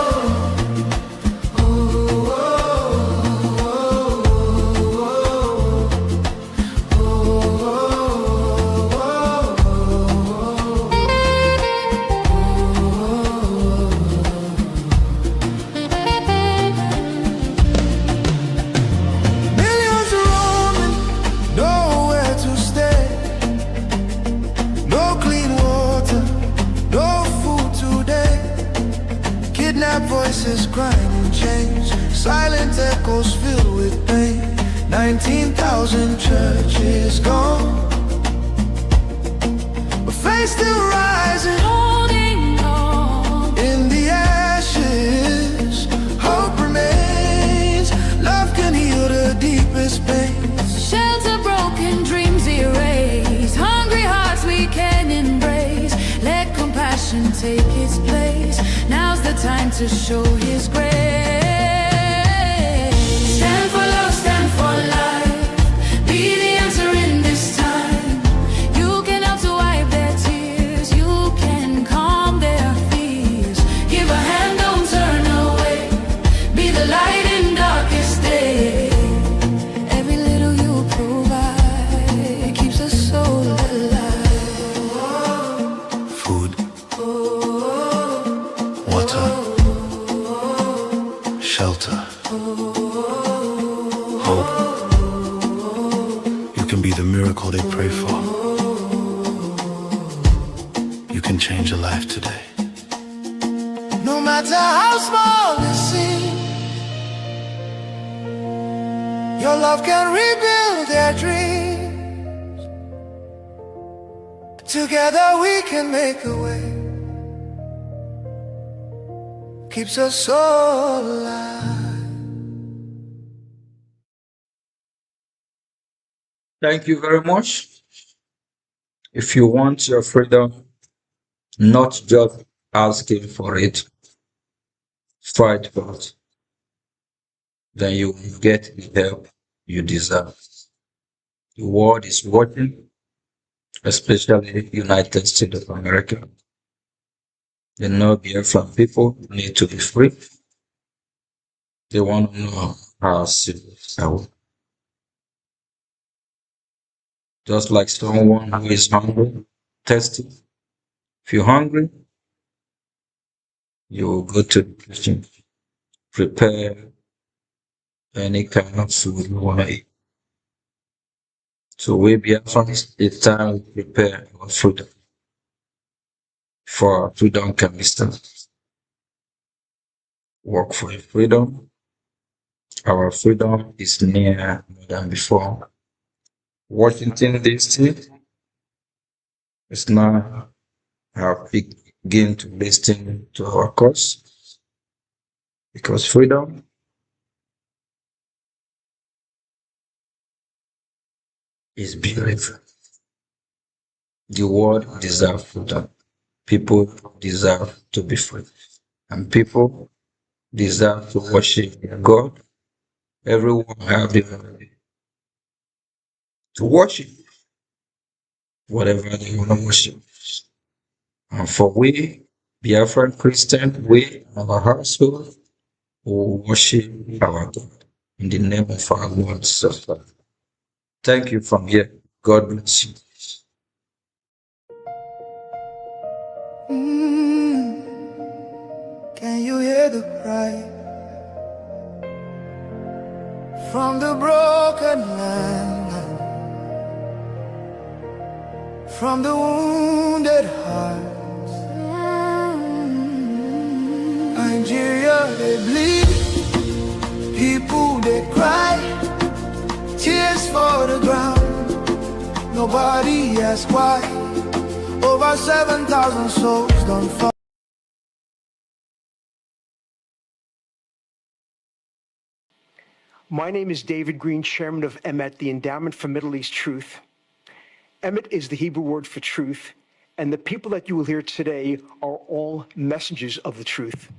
H: Voices crying in chains, silent echoes filled with pain. 19,000 churches gone, but faith still rising,
B: holding on.
H: In the ashes, hope remains. Love can heal the deepest pain.
B: Shelter broken, dreams erased. Hungry hearts we can embrace. Let compassion take its place. Now's the time to show His grace. Stand for love, stand for life. Be the answer in this time. You can help to wipe their tears. You can calm their fears. Give a hand, don't turn away. Be the light in darkest day. Every little you provide keeps a soul alive.
H: Food, water, shelter, hope. You can be the miracle they pray for. You can change a life today. No matter how small it seems, your love can rebuild their dreams. Together we can make a way. Keeps us all alive.
S: Thank you very much. If you want your freedom, not just asking for it, fight for it, then you will get the help you deserve. The world is watching, especially the United States of America. They know Biafran people need to be free. They want to know how serious I will. Just like someone who is hungry, thirsty. If you're hungry, you will go to the kitchen, prepare any kind of food you want to eat. So we Biafrans, it's time we prepare our freedom. For our freedom can be started. Work for your freedom. Our freedom is near more than before. Washington, D.C. is now have begin to listen to our cause. Because freedom is beautiful. The world deserves freedom. People deserve to be free. And people deserve to worship their God. Everyone have the ability to worship whatever they want to worship. And for we, Biafran Christian, we, our household, will worship our God in the name of our Lord. So, thank you from here. God bless you.
H: Can you hear the cry from the broken land, from the wounded hearts? Nigeria, they bleed, people they cry, tears for the ground. Nobody asks why. Over 7,000 souls don't fall.
T: My name is David Green, chairman of Emet, the Endowment for Middle East Truth. Emet is the Hebrew word for truth, and the people that you will hear today are all messengers of the truth.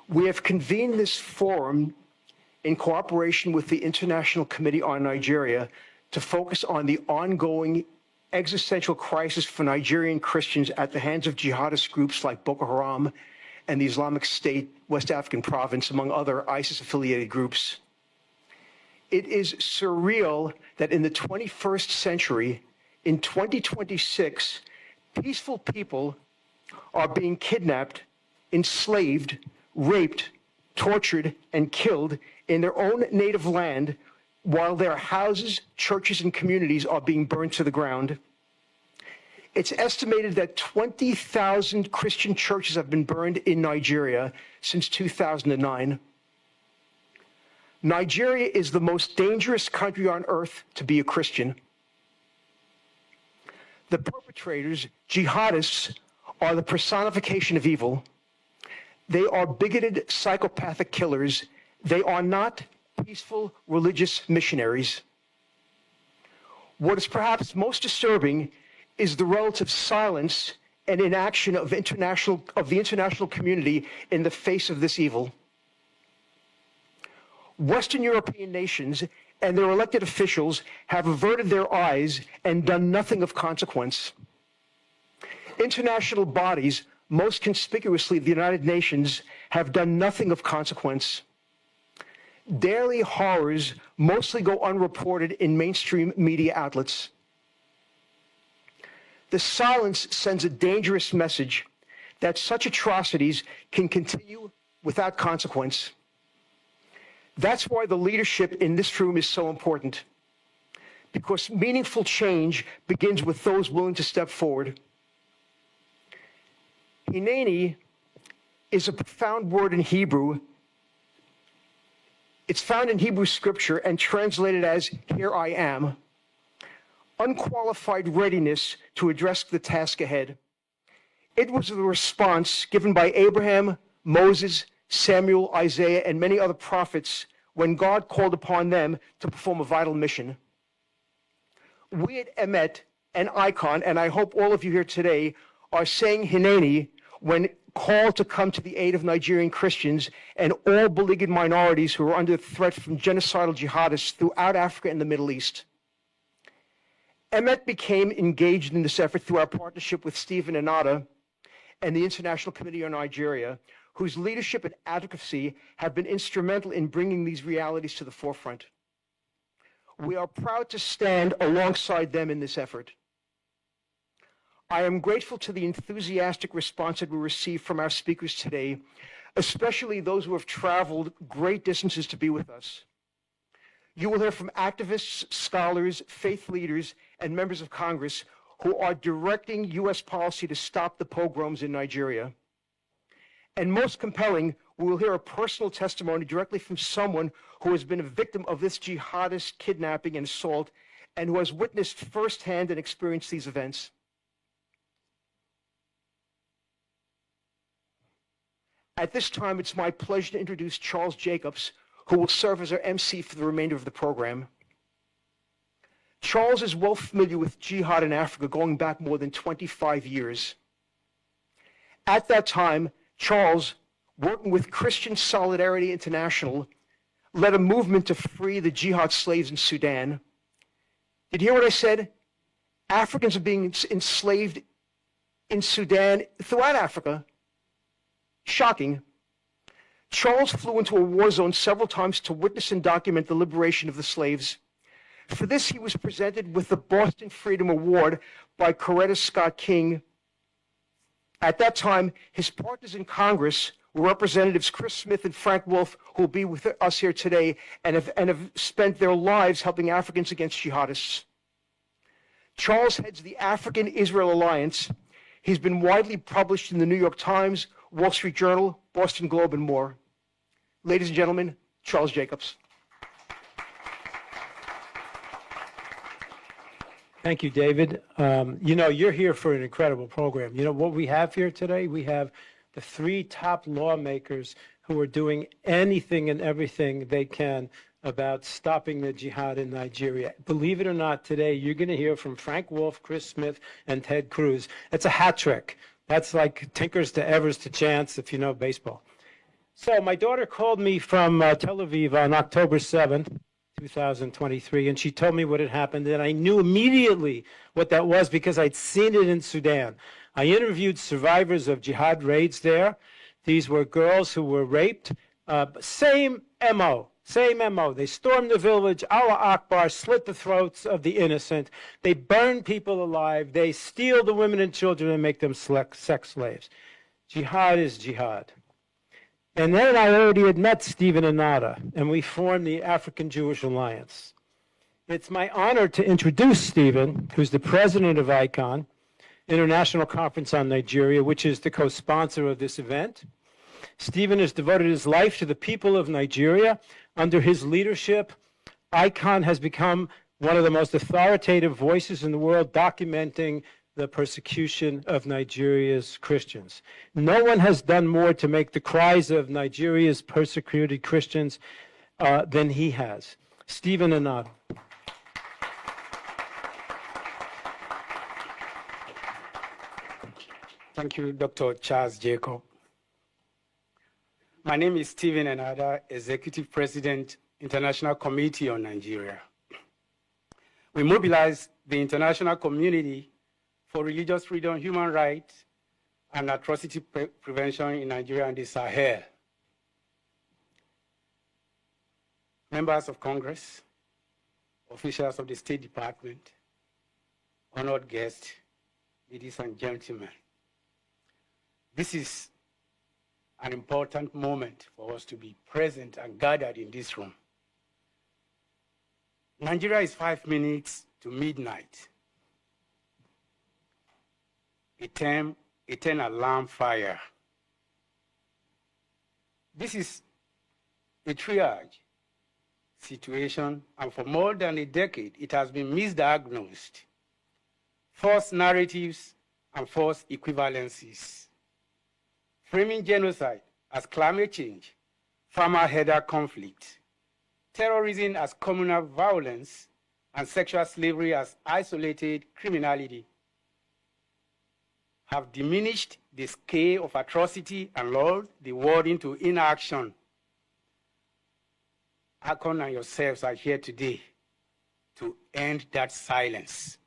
T: We have convened this forum in cooperation with the International Committee on Nigeria to focus on the ongoing existential crisis for Nigerian Christians at the hands of jihadist groups like Boko Haram and the Islamic State, West African Province, among other ISIS-affiliated groups. It is surreal that in the 21st century, in 2026, peaceful people are being kidnapped, enslaved, raped, tortured, and killed in their own native land while their houses, churches, and communities are being burned to the ground. It's estimated that 20,000 Christian churches have been burned in Nigeria since 2009. Nigeria is the most dangerous country on earth to be a Christian. The perpetrators, jihadists, are the personification of evil. They are bigoted, psychopathic killers. They are not peaceful religious missionaries. What is perhaps most disturbing is the relative silence and inaction of the international community in the face of this evil. Western European nations and their elected officials have averted their eyes and done nothing of consequence. International bodies, most conspicuously the United Nations, have done nothing of consequence. Daily horrors mostly go unreported in mainstream media outlets. The silence sends a dangerous message that such atrocities can continue without consequence. That's why the leadership in this room is so important, because meaningful change begins with those willing to step forward. Hineni is a profound word in Hebrew. It's found in Hebrew scripture and translated as, "Here I am." Unqualified readiness to address the task ahead. It was the response given by Abraham, Moses, Samuel, Isaiah, and many other prophets when God called upon them to perform a vital mission. We at Emet and Icon, and I hope all of you here today, are saying Hineni when called to come to the aid of Nigerian Christians and all beleaguered minorities who are under threat from genocidal jihadists throughout Africa and the Middle East. Emet became engaged in this effort through our partnership with Stephen Anata and the International Committee on Nigeria, whose leadership and advocacy have been instrumental in bringing these realities to the forefront. We are proud to stand alongside them in this effort. I am grateful to the enthusiastic response that we received from our speakers today, especially those who have traveled great distances to be with us. You will hear from activists, scholars, faith leaders, and members of Congress who are directing U.S. policy to stop the pogroms in Nigeria. And most compelling, we will hear a personal testimony directly from someone who has been a victim of this jihadist kidnapping and assault and who has witnessed firsthand and experienced these events. At this time, it's my pleasure to introduce Charles Jacobs, who will serve as our MC for the remainder of the program. Charles is well familiar with jihad in Africa going back more than 25 years. At that time, Charles, working with Christian Solidarity International, led a movement to free the jihad slaves in Sudan. Did you hear what I said? Africans are being enslaved in Sudan, throughout Africa. Shocking. Charles flew into a war zone several times to witness and document the liberation of the slaves. For this, he was presented with the Boston Freedom Award by Coretta Scott King. At that time, his partners in Congress were Representatives Chris Smith and Frank Wolf, who will be with us here today and have spent their lives helping Africans against jihadists. Charles heads the African-Israel Alliance. He's been widely published in the New York Times, Wall Street Journal, Boston Globe, and more. Ladies and gentlemen, Charles Jacobs.
S: Thank you, David. You're here for an incredible program. What we have here today, we have the 3 top lawmakers who are doing anything and everything they can about stopping the jihad in Nigeria. Believe it or not, today you're going to hear from Frank Wolf, Chris Smith, and Ted Cruz. It's a hat trick. That's like Tinkers to Evers to Chance, if you know baseball. So my daughter called me from Tel Aviv on October 7th, 2023, and she told me what had happened, and I knew immediately what that was because I'd seen it in Sudan. I interviewed survivors of jihad raids there. These were girls who were raped. Same MO. They storm the village, Allah Akbar, slit the throats of the innocent. They burn people alive. They steal the women and children and make them sex slaves. Jihad is jihad. And then I already had met Stephen Anata, and we formed the African Jewish Alliance. It's my honor to introduce Stephen, who's the president of ICON, International Conference on Nigeria, which is the co-sponsor of this event. Stephen has devoted his life to the people of Nigeria. Under his leadership, ICON has become one of the most authoritative voices in the world documenting the persecution of Nigeria's Christians. No one has done more to make the cries of Nigeria's persecuted Christians than he has. Stephen Anata.
U: Thank you, Dr. Charles Jacob. My name is Stephen Anata, Executive President, International Committee on Nigeria. We mobilize the international community for religious freedom, human rights, and atrocity prevention in Nigeria and the Sahel. Members of Congress, officials of the State Department, honored guests, ladies and gentlemen. This is an important moment for us to be present and gathered in this room. Nigeria is 5 minutes to midnight. A 10 alarm fire. This is a triage situation, and for more than a decade, it has been misdiagnosed. False narratives and false equivalencies. Framing genocide as climate change, farmer-herder conflict, terrorism as communal violence, and sexual slavery as isolated criminality have diminished the scale of atrocity and lulled the world into inaction. ICON and yourselves are here today to end that silence.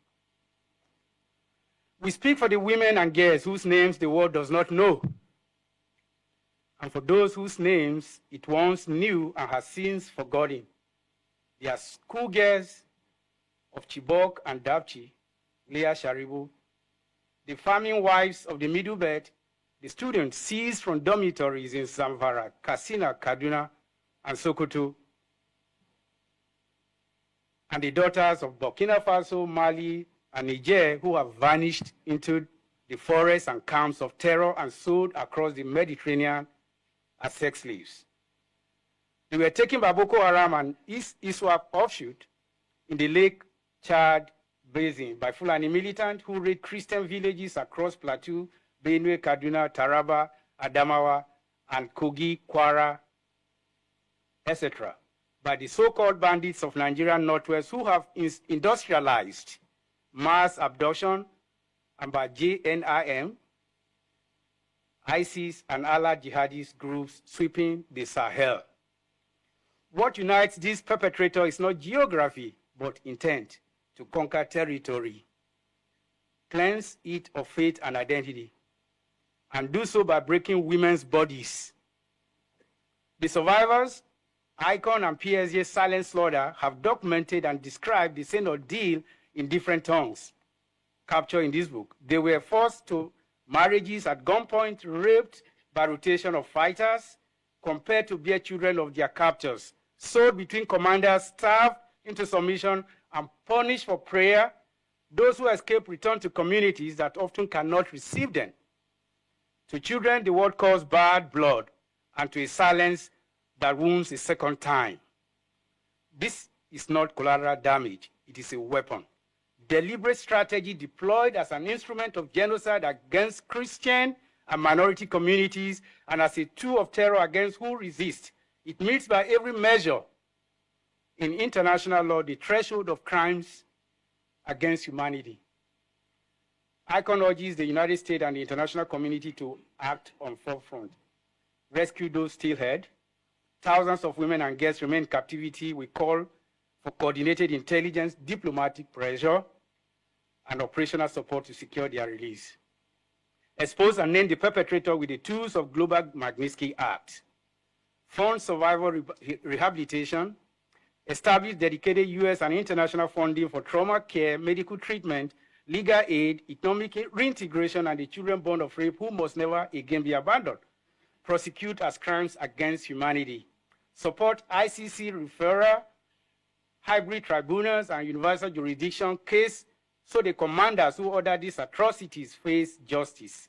U: We speak for the women and girls whose names the world does not know, and for those whose names it once knew and has since forgotten. They are schoolgirls of Chibok and Dapchi, Leah Sharibu, the farming wives of the Middle Belt, the students seized from dormitories in Zamfara, Katsina, Kaduna, and Sokoto, and the daughters of Burkina Faso, Mali, and Niger who have vanished into the forests and camps of terror and sold across the Mediterranean as sex slaves. They were taken by Boko Haram and East ISWAP offshoot in the Lake Chad Basin by Fulani militants who raid Christian villages across Plateau, Benue, Kaduna, Taraba, Adamawa, and Kogi, Kwara, etc., by the so-called bandits of Nigerian Northwest who have industrialized mass abduction, and by JNIM, ISIS, and allied jihadist groups sweeping the Sahel. What unites these perpetrators is not geography, but intent to conquer territory, cleanse it of faith and identity, and do so by breaking women's bodies. The survivors, ICON and PSJ's silent slaughter, have documented and described the same ordeal in different tongues, captured in this book. They were forced to marriages at gunpoint, raped by rotation of fighters, compared to bear children of their captors, sold between commanders, starved into submission, and punished for prayer. Those who escape return to communities that often cannot receive them. To children, the world calls bad blood, and to a silence that wounds a second time. This is not collateral damage, it is a weapon. Deliberate strategy deployed as an instrument of genocide against Christian and minority communities and as a tool of terror against who resist. It meets by every measure in international law the threshold of crimes against humanity. ICON urges the United States and the international community to act on forefront. Rescue those still held. Thousands of women and girls remain in captivity. We call for coordinated intelligence, diplomatic pressure, and operational support to secure their release. Expose and name the perpetrator with the tools of Global Magnitsky Act. Fund survivor rehabilitation. Establish dedicated U.S. and international funding for trauma care, medical treatment, legal aid, economic reintegration, and the children born of rape who must never again be abandoned. Prosecute as crimes against humanity. Support ICC referral, hybrid tribunals, and universal jurisdiction case so the commanders who order these atrocities face justice.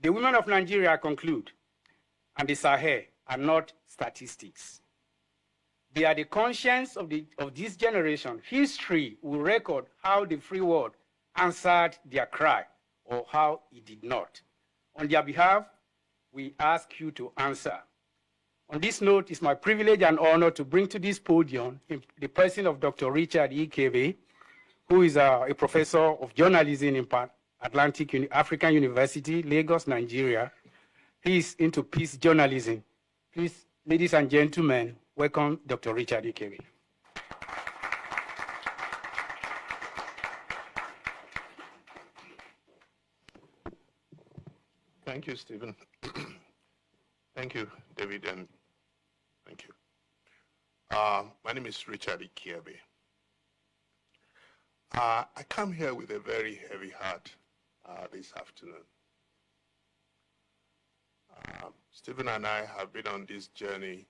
U: The women of Nigeria conclude, and the Sahel are not statistics. They are the conscience of this generation. History will record how the free world answered their cry or how it did not. On their behalf, we ask you to answer. On this note, it's my privilege and honor to bring to this podium the person of Dr. Richard Ikebe, who is a professor of journalism in Atlantic African University, Lagos, Nigeria. He is into peace journalism. Please, ladies and gentlemen, welcome Dr. Richard Ikebe.
A: Thank you, Stephen. Thank you, David, and thank you. My name is Richard Ikebe. I come here with a very heavy heart this afternoon. Stephen and I have been on this journey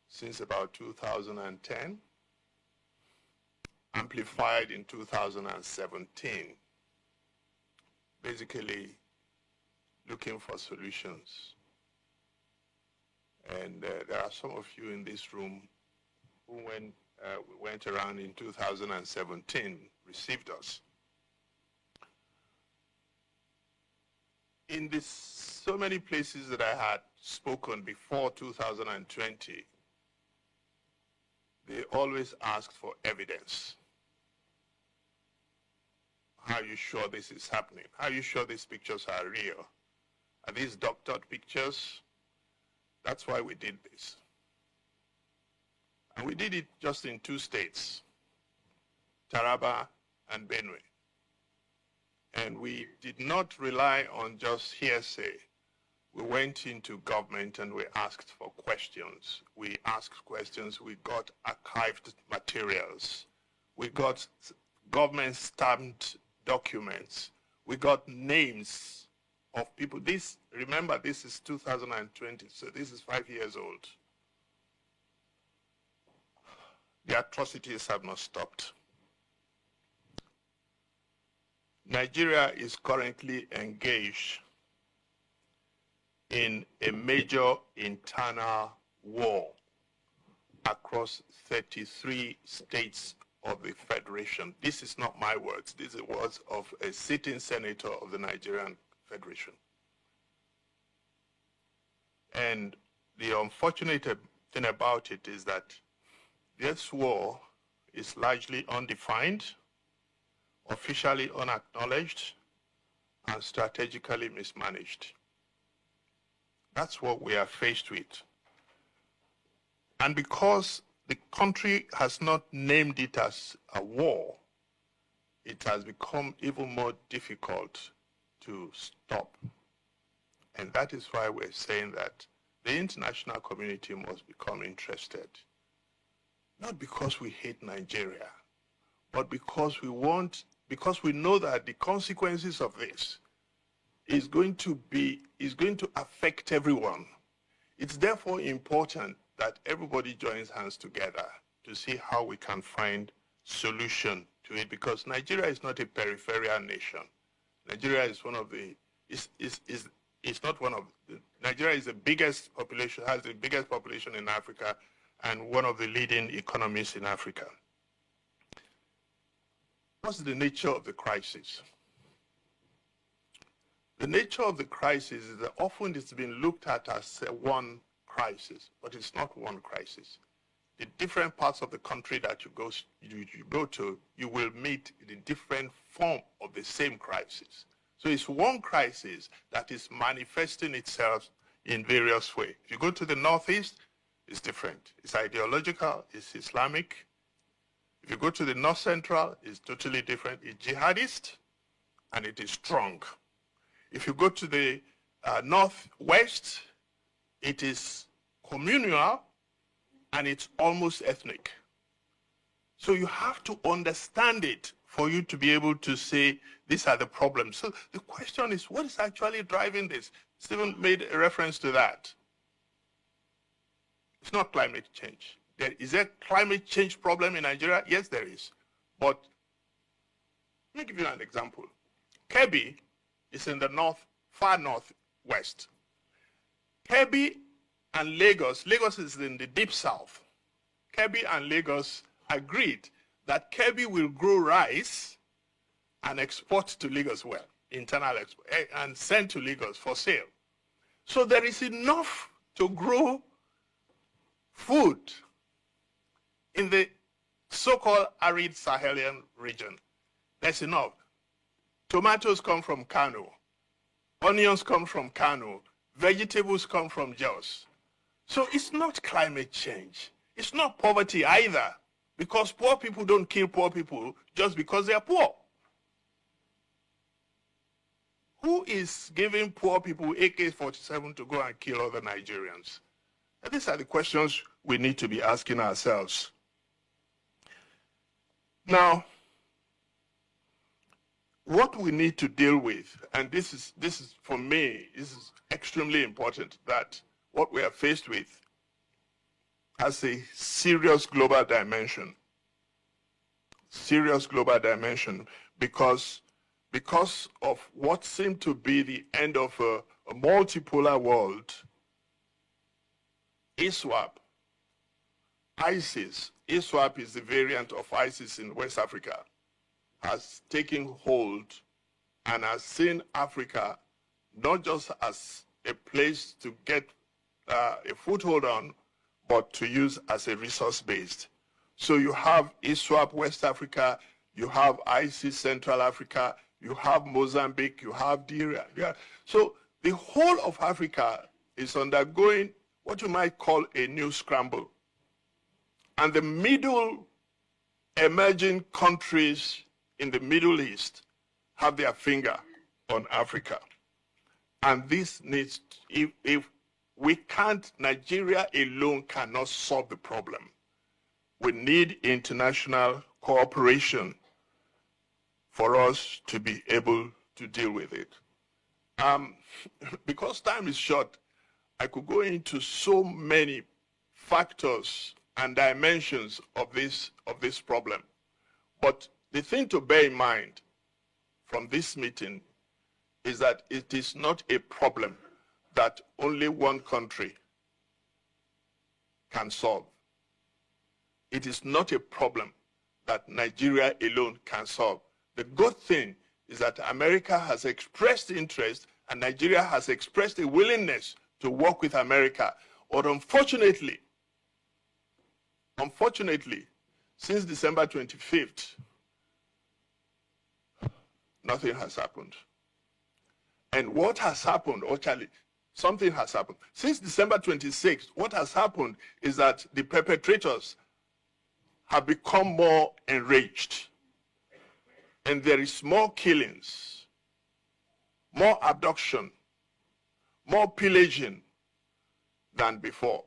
A: since about 2010, amplified in 2017, basically looking for solutions. And there are some of you in this room who went around in 2017, received us. In so many places that I had spoken before 2020, they always asked for evidence. How are you sure this is happening? How are you sure these pictures are real? Are these doctored pictures? That's why we did this. And we did it just in 2 states, Taraba and Benue. And we did not rely on just hearsay. We went into government and we asked for questions. We asked questions, we got archived materials. We got government stamped documents. We got names of people. Remember, this is 2020, so this is 5 years old. The atrocities have not stopped. Nigeria is currently engaged in a major internal war across 33 states of the Federation. This is not my words. These are words of a sitting senator of the Nigerian Federation. And the unfortunate thing about it is that this war is largely undefined, officially unacknowledged, and strategically mismanaged. That's what we are faced with. And because the country has not named it as a war, it has become even more difficult to stop. And that is why we're saying that the international community must become interested. Not because we hate Nigeria, but because we know that the consequences of this is going to affect everyone. It's therefore important that everybody joins hands together to see how we can find solution to it, because Nigeria is not a peripheral nation. Nigeria is one of the, it's not one of, Nigeria is the biggest population, has the biggest population in Africa, and one of the leading economies in Africa. What's the nature of the crisis? The nature of the crisis is that often it's been looked at as one crisis, but it's not one crisis. The different parts of the country that you go to, you will meet the different form of the same crisis. So it's one crisis that is manifesting itself in various ways. If you go to the Northeast, it's different. It's ideological, it's Islamic. If you go to the North Central, it's totally different. It's jihadist, and it is strong. If you go to the Northwest, it is communal, and it's almost ethnic. So you have to understand it for you to be able to say, these are the problems. So the question is, what is actually driving this? Stephen made a reference to that. It's not climate change. Is there a climate change problem in Nigeria? Yes, there is. But let me give you an example. Kebbi is in the far northwest. Kebbi and Lagos is in the deep south. Kebbi and Lagos agreed that Kebbi will grow rice and export to Lagos internal export, and send to Lagos for sale. So there is enough to grow food in the so-called arid Sahelian region. There's enough. Tomatoes come from Kano. Onions come from Kano. Vegetables come from Jos. So it's not climate change. It's not poverty either, because poor people don't kill poor people just because they are poor. Who is giving poor people AK-47 to go and kill other Nigerians? And these are the questions we need to be asking ourselves. Now, what we need to deal with, and this is for me, this is extremely important, that what we are faced with has a serious global dimension. Serious global dimension, because of what seemed to be the end of a multipolar world. ISWAP, ISIS, ISWAP is the variant of ISIS in West Africa, has taken hold and has seen Africa not just as a place to get a foothold on, but to use as a resource-based. So you have ISWAP West Africa, you have ISIS Central Africa, you have Mozambique, you have Nigeria. Yeah. So the whole of Africa is undergoing what you might call a new scramble. And the middle emerging countries in the Middle East have their finger on Africa. And this needs, if we can't, Nigeria alone cannot solve the problem. We need international cooperation for us to be able to deal with it. Because time is short, I could go into so many factors and dimensions of this problem. But the thing to bear in mind from this meeting is that it is not a problem that only one country can solve. It is not a problem that Nigeria alone can solve. The good thing is that America has expressed interest and Nigeria has expressed a willingness to work with America. But unfortunately, since December 25th, nothing has happened. And what has happened, actually, something has happened. Since December 26th, what has happened is that the perpetrators have become more enraged. And there is more killings, more abduction, more pillaging than before.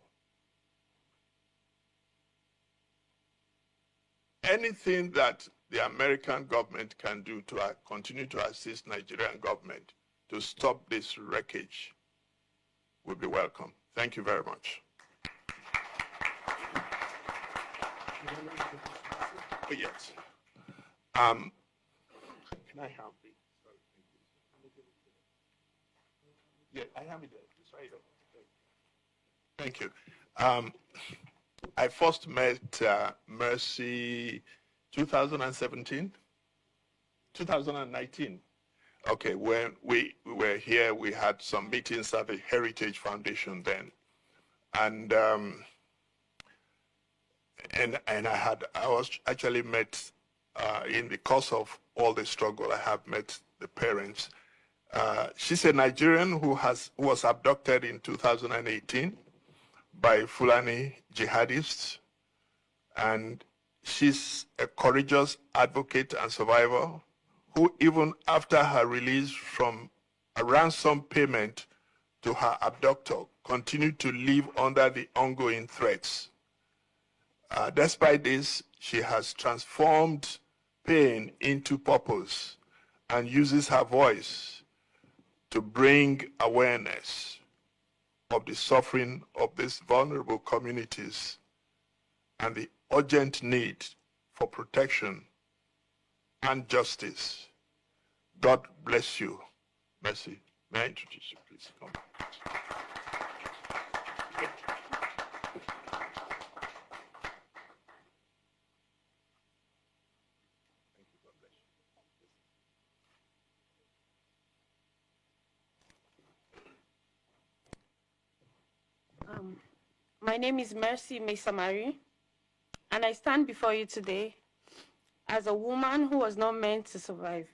A: Anything that the American government can do to continue to assist Nigerian government to stop this wreckage will be welcome. Thank you very much. Oh, yes. Can I have it? Yeah, I have it there. Thank you. I first met Mercy 2017, 2019. Okay, when we were here, we had some meetings at the Heritage Foundation then, and I was actually met in the course of all the struggle. I have met the parents. She's a Nigerian who was abducted in 2018 by Fulani jihadists, and she's a courageous advocate and survivor who, even after her release from a ransom payment to her abductor, continued to live under the ongoing threats. Despite this, she has transformed pain into purpose and uses her voice to bring awareness of the suffering of these vulnerable communities and the urgent need for protection and justice. God bless you. Mercy. May I introduce you, please? Come.
G: My name is Mercy Mesamari, and I stand before you today as a woman who was not meant to survive.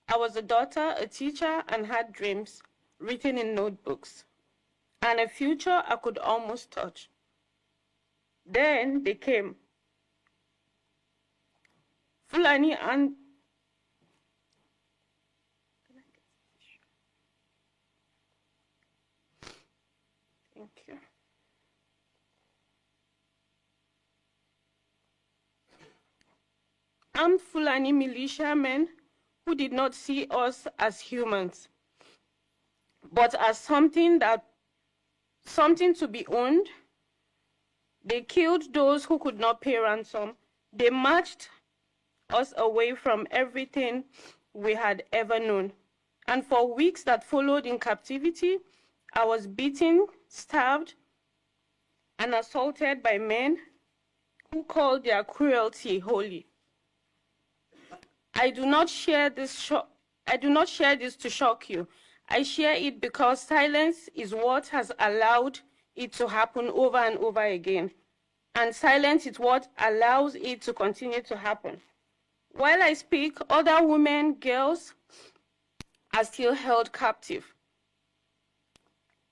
G: I was a daughter, a teacher, and had dreams written in notebooks, and a future I could almost touch. Then they came. Fulani and armed Fulani militiamen who did not see us as humans, but as something to be owned. They killed those who could not pay ransom. They marched us away from everything we had ever known. And for weeks that followed in captivity, I was beaten, starved, and assaulted by men who called their cruelty holy. I do not share this to shock you. I share it because silence is what has allowed it to happen over and over again. And silence is what allows it to continue to happen. While I speak, other women, girls are still held captive.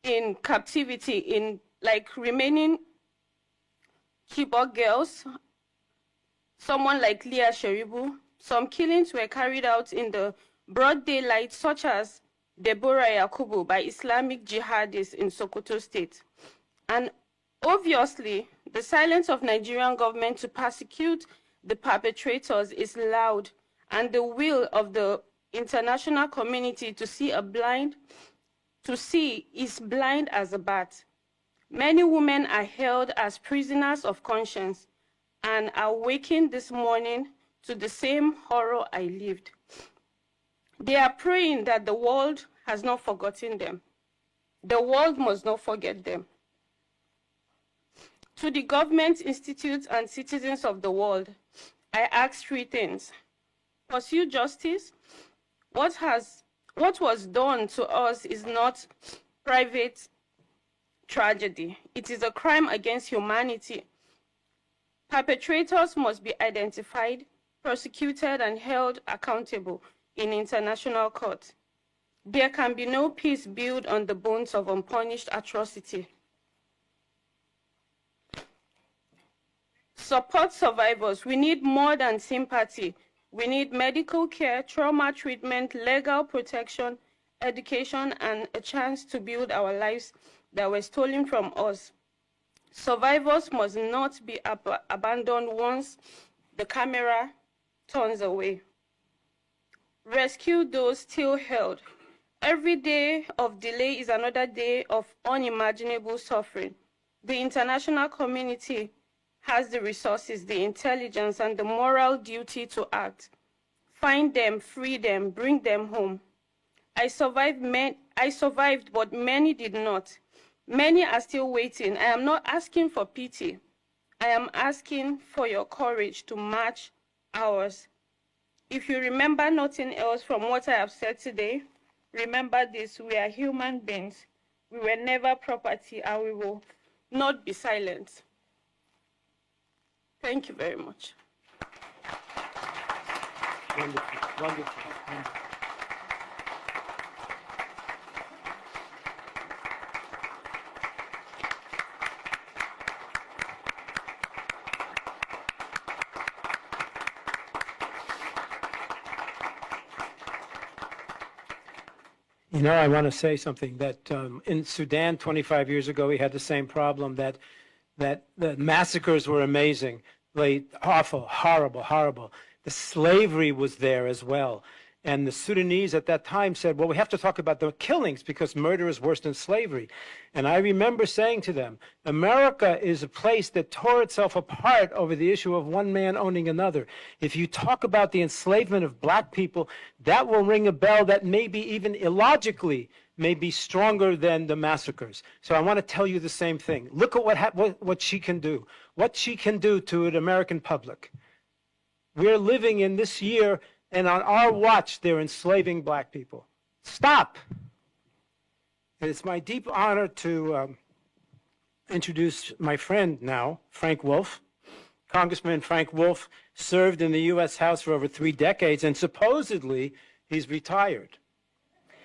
G: In captivity, remaining Chibok girls, someone like Leah Sheribu. Some killings were carried out in the broad daylight, such as Deborah Yakubu by Islamic jihadists in Sokoto State. And obviously, the silence of Nigerian government to persecute the perpetrators is loud, and the will of the international community to see is blind as a bat. Many women are held as prisoners of conscience and are waking this morning to the same horror I lived. They are praying that the world has not forgotten them. The world must not forget them. To the government, institutes, and citizens of the world, I ask three things. Pursue justice. What was done to us is not private tragedy. It is a crime against humanity. Perpetrators must be identified, prosecuted, and held accountable in international court. There can be no peace built on the bones of unpunished atrocity. Support survivors. We need more than sympathy. We need medical care, trauma treatment, legal protection, education, and a chance to build our lives that were stolen from us. Survivors must not be abandoned once the camera turns away. Rescue those still held. Every day of delay is another day of unimaginable suffering. The international community has the resources, the intelligence, and the moral duty to act. Find them, free them, bring them home. I survived, but many did not. Many are still waiting. I am not asking for pity. I am asking for your courage to match ours. If you remember nothing else from what I have said today, remember this: we are human beings. We were never property, and we will not be silent. Thank you very much.
U: Wonderful, wonderful, wonderful. You know, I want to say something that in Sudan 25 years ago, we had the same problem, that the massacres were amazing, like awful, horrible, horrible. The slavery was there as well. And the Sudanese at that time said, well, we have to talk about the killings because murder is worse than slavery. And I remember saying to them, America is a place that tore itself apart over the issue of one man owning another. If you talk about the enslavement of black people, that will ring a bell that maybe even illogically may be stronger than the massacres. So I want to tell you the same thing. Look at what she can do, what she can do to an American public. We're living in this year, and on our watch, they're enslaving black people. Stop. And it's my deep honor to introduce my friend now, Frank Wolf. Congressman Frank Wolf served in the U.S. House for over 3 decades, and supposedly he's retired.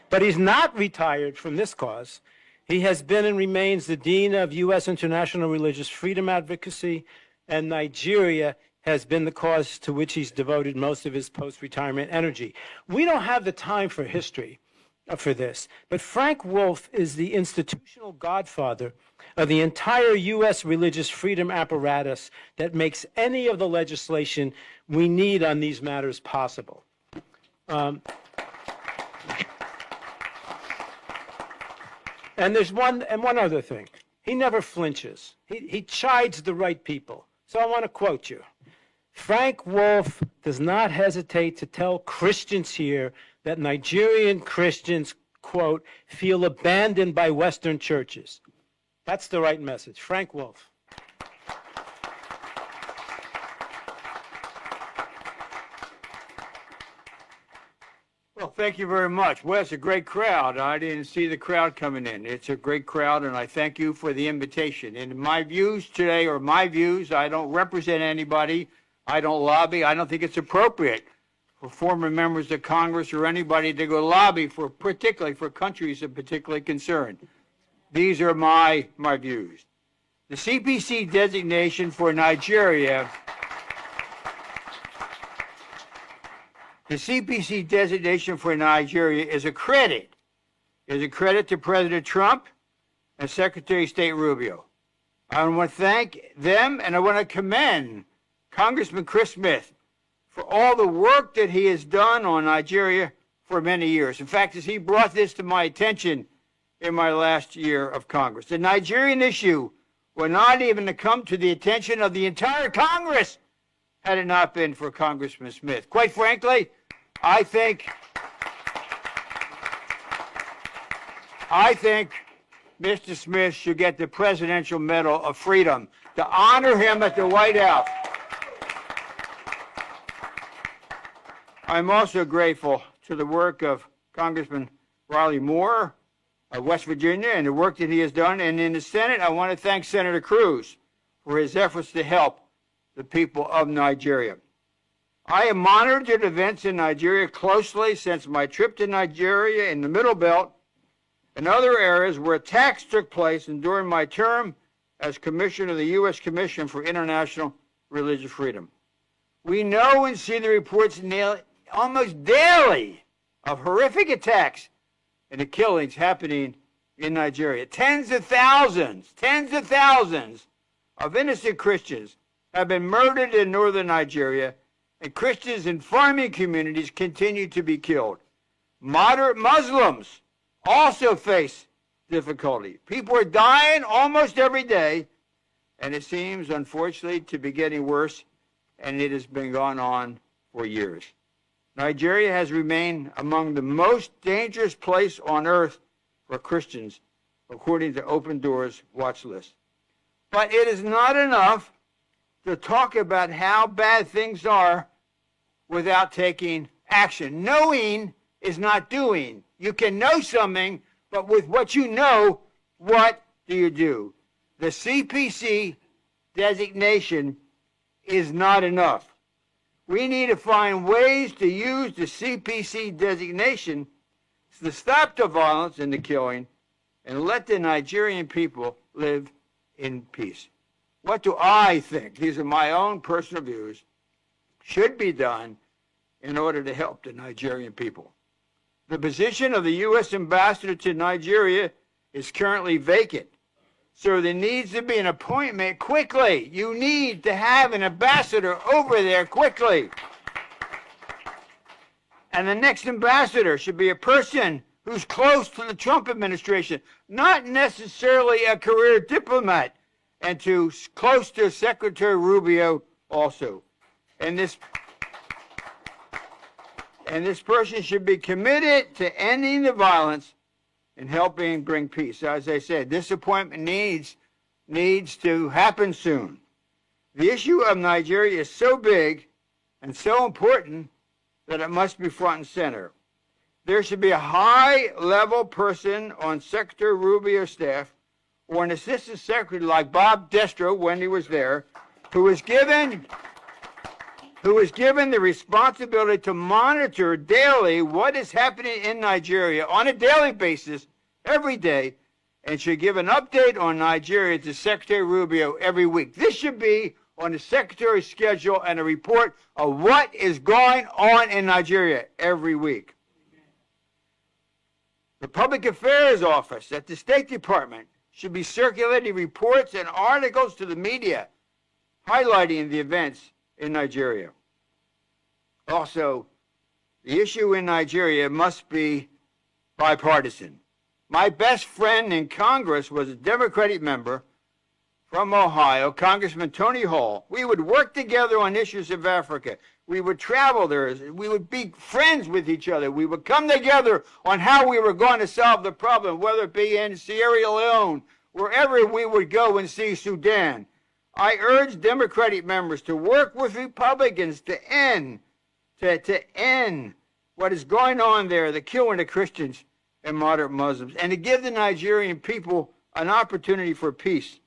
U: But he's not retired from this cause. He has been and remains the Dean of U.S. International Religious Freedom Advocacy, and Nigeria has been the cause to which he's devoted most of his post-retirement energy. We don't have the time for history for this, but Frank Wolf is the institutional godfather of the entire U.S. religious freedom apparatus that makes any of the legislation we need on these matters possible. And there's one other thing. He never flinches. He chides the right people. So I want to quote you. Frank Wolf does not hesitate to tell Christians here that Nigerian Christians, quote, feel abandoned by Western churches. That's the right message. Frank Wolf.
I: Well, thank you very much. Well, it's a great crowd. I didn't see the crowd coming in. It's a great crowd, and I thank you for the invitation. And my views today are my views. I don't represent anybody. I don't lobby. I don't think it's appropriate for former members of Congress or anybody to go lobby for, particularly for countries of particular concern. These are my views. The CPC designation for Nigeria, is a credit. Is a credit to President Trump and Secretary of State Rubio. I want to thank them, and I want to commend Congressman Chris Smith for all the work that he has done on Nigeria for many years. In fact, as he brought this to my attention in my last year of Congress, the Nigerian issue would not even have come to the attention of the entire Congress had it not been for Congressman Smith. Quite frankly, I think Mr. Smith should get the Presidential Medal of Freedom to honor him at the White House. I'm also grateful to the work of Congressman Riley Moore, of West Virginia and the work that he has done. And in the Senate, I want to thank Senator Cruz for his efforts to help the people of Nigeria. I have monitored events in Nigeria closely since my trip to Nigeria in the Middle Belt and other areas where attacks took place and during my term as Commissioner of the U.S. Commission for International Religious Freedom. We know and see the reports almost daily of horrific attacks and the killings happening in Nigeria. Tens of thousands of innocent Christians have been murdered in northern Nigeria, and Christians in farming communities continue to be killed. Moderate Muslims also face difficulty. People are dying almost every day, and it seems, unfortunately, to be getting worse, and it has been going on for years. Nigeria has remained among the most dangerous place on earth for Christians, according to Open Doors watch list. But it is not enough to talk about how bad things are without taking action. Knowing is not doing. You can know something, but with what you know, what do you do? The CPC designation is not enough. We need to find ways to use the CPC designation to stop the violence and the killing and let the Nigerian people live in peace. What do I think? These are my own personal views. Should be done in order to help the Nigerian people. The position of the U.S. ambassador to Nigeria is currently vacant. So there needs to be an appointment quickly. You need to have an ambassador over there quickly. And the next ambassador should be a person who's close to the Trump administration, not necessarily a career diplomat, and close to Secretary Rubio also. And this person should be committed to ending the violence and helping bring peace. As I said, this appointment needs to happen soon. The issue of Nigeria is so big and so important that it must be front and center. There should be a high-level person on Secretary Rubio's staff or an assistant secretary like Bob Destro when he was there, who was given the responsibility to monitor daily what is happening in Nigeria on a daily basis, every day, and should give an update on Nigeria to Secretary Rubio every week. This should be on the Secretary's schedule and a report of what is going on in Nigeria every week. The Public Affairs Office at the State Department should be circulating reports and articles to the media highlighting the events in Nigeria. Also, the issue in Nigeria must be bipartisan. My best friend in Congress was a Democratic member from Ohio, Congressman Tony Hall. We would work together on issues of Africa. We would travel there. We would be friends with each other. We would come together on how we were going to solve the problem, whether it be in Sierra Leone, wherever we would go and see Sudan. I urge Democratic members to work with Republicans to end what is going on there, the killing of Christians and moderate Muslims, and to give the Nigerian people an opportunity for peace.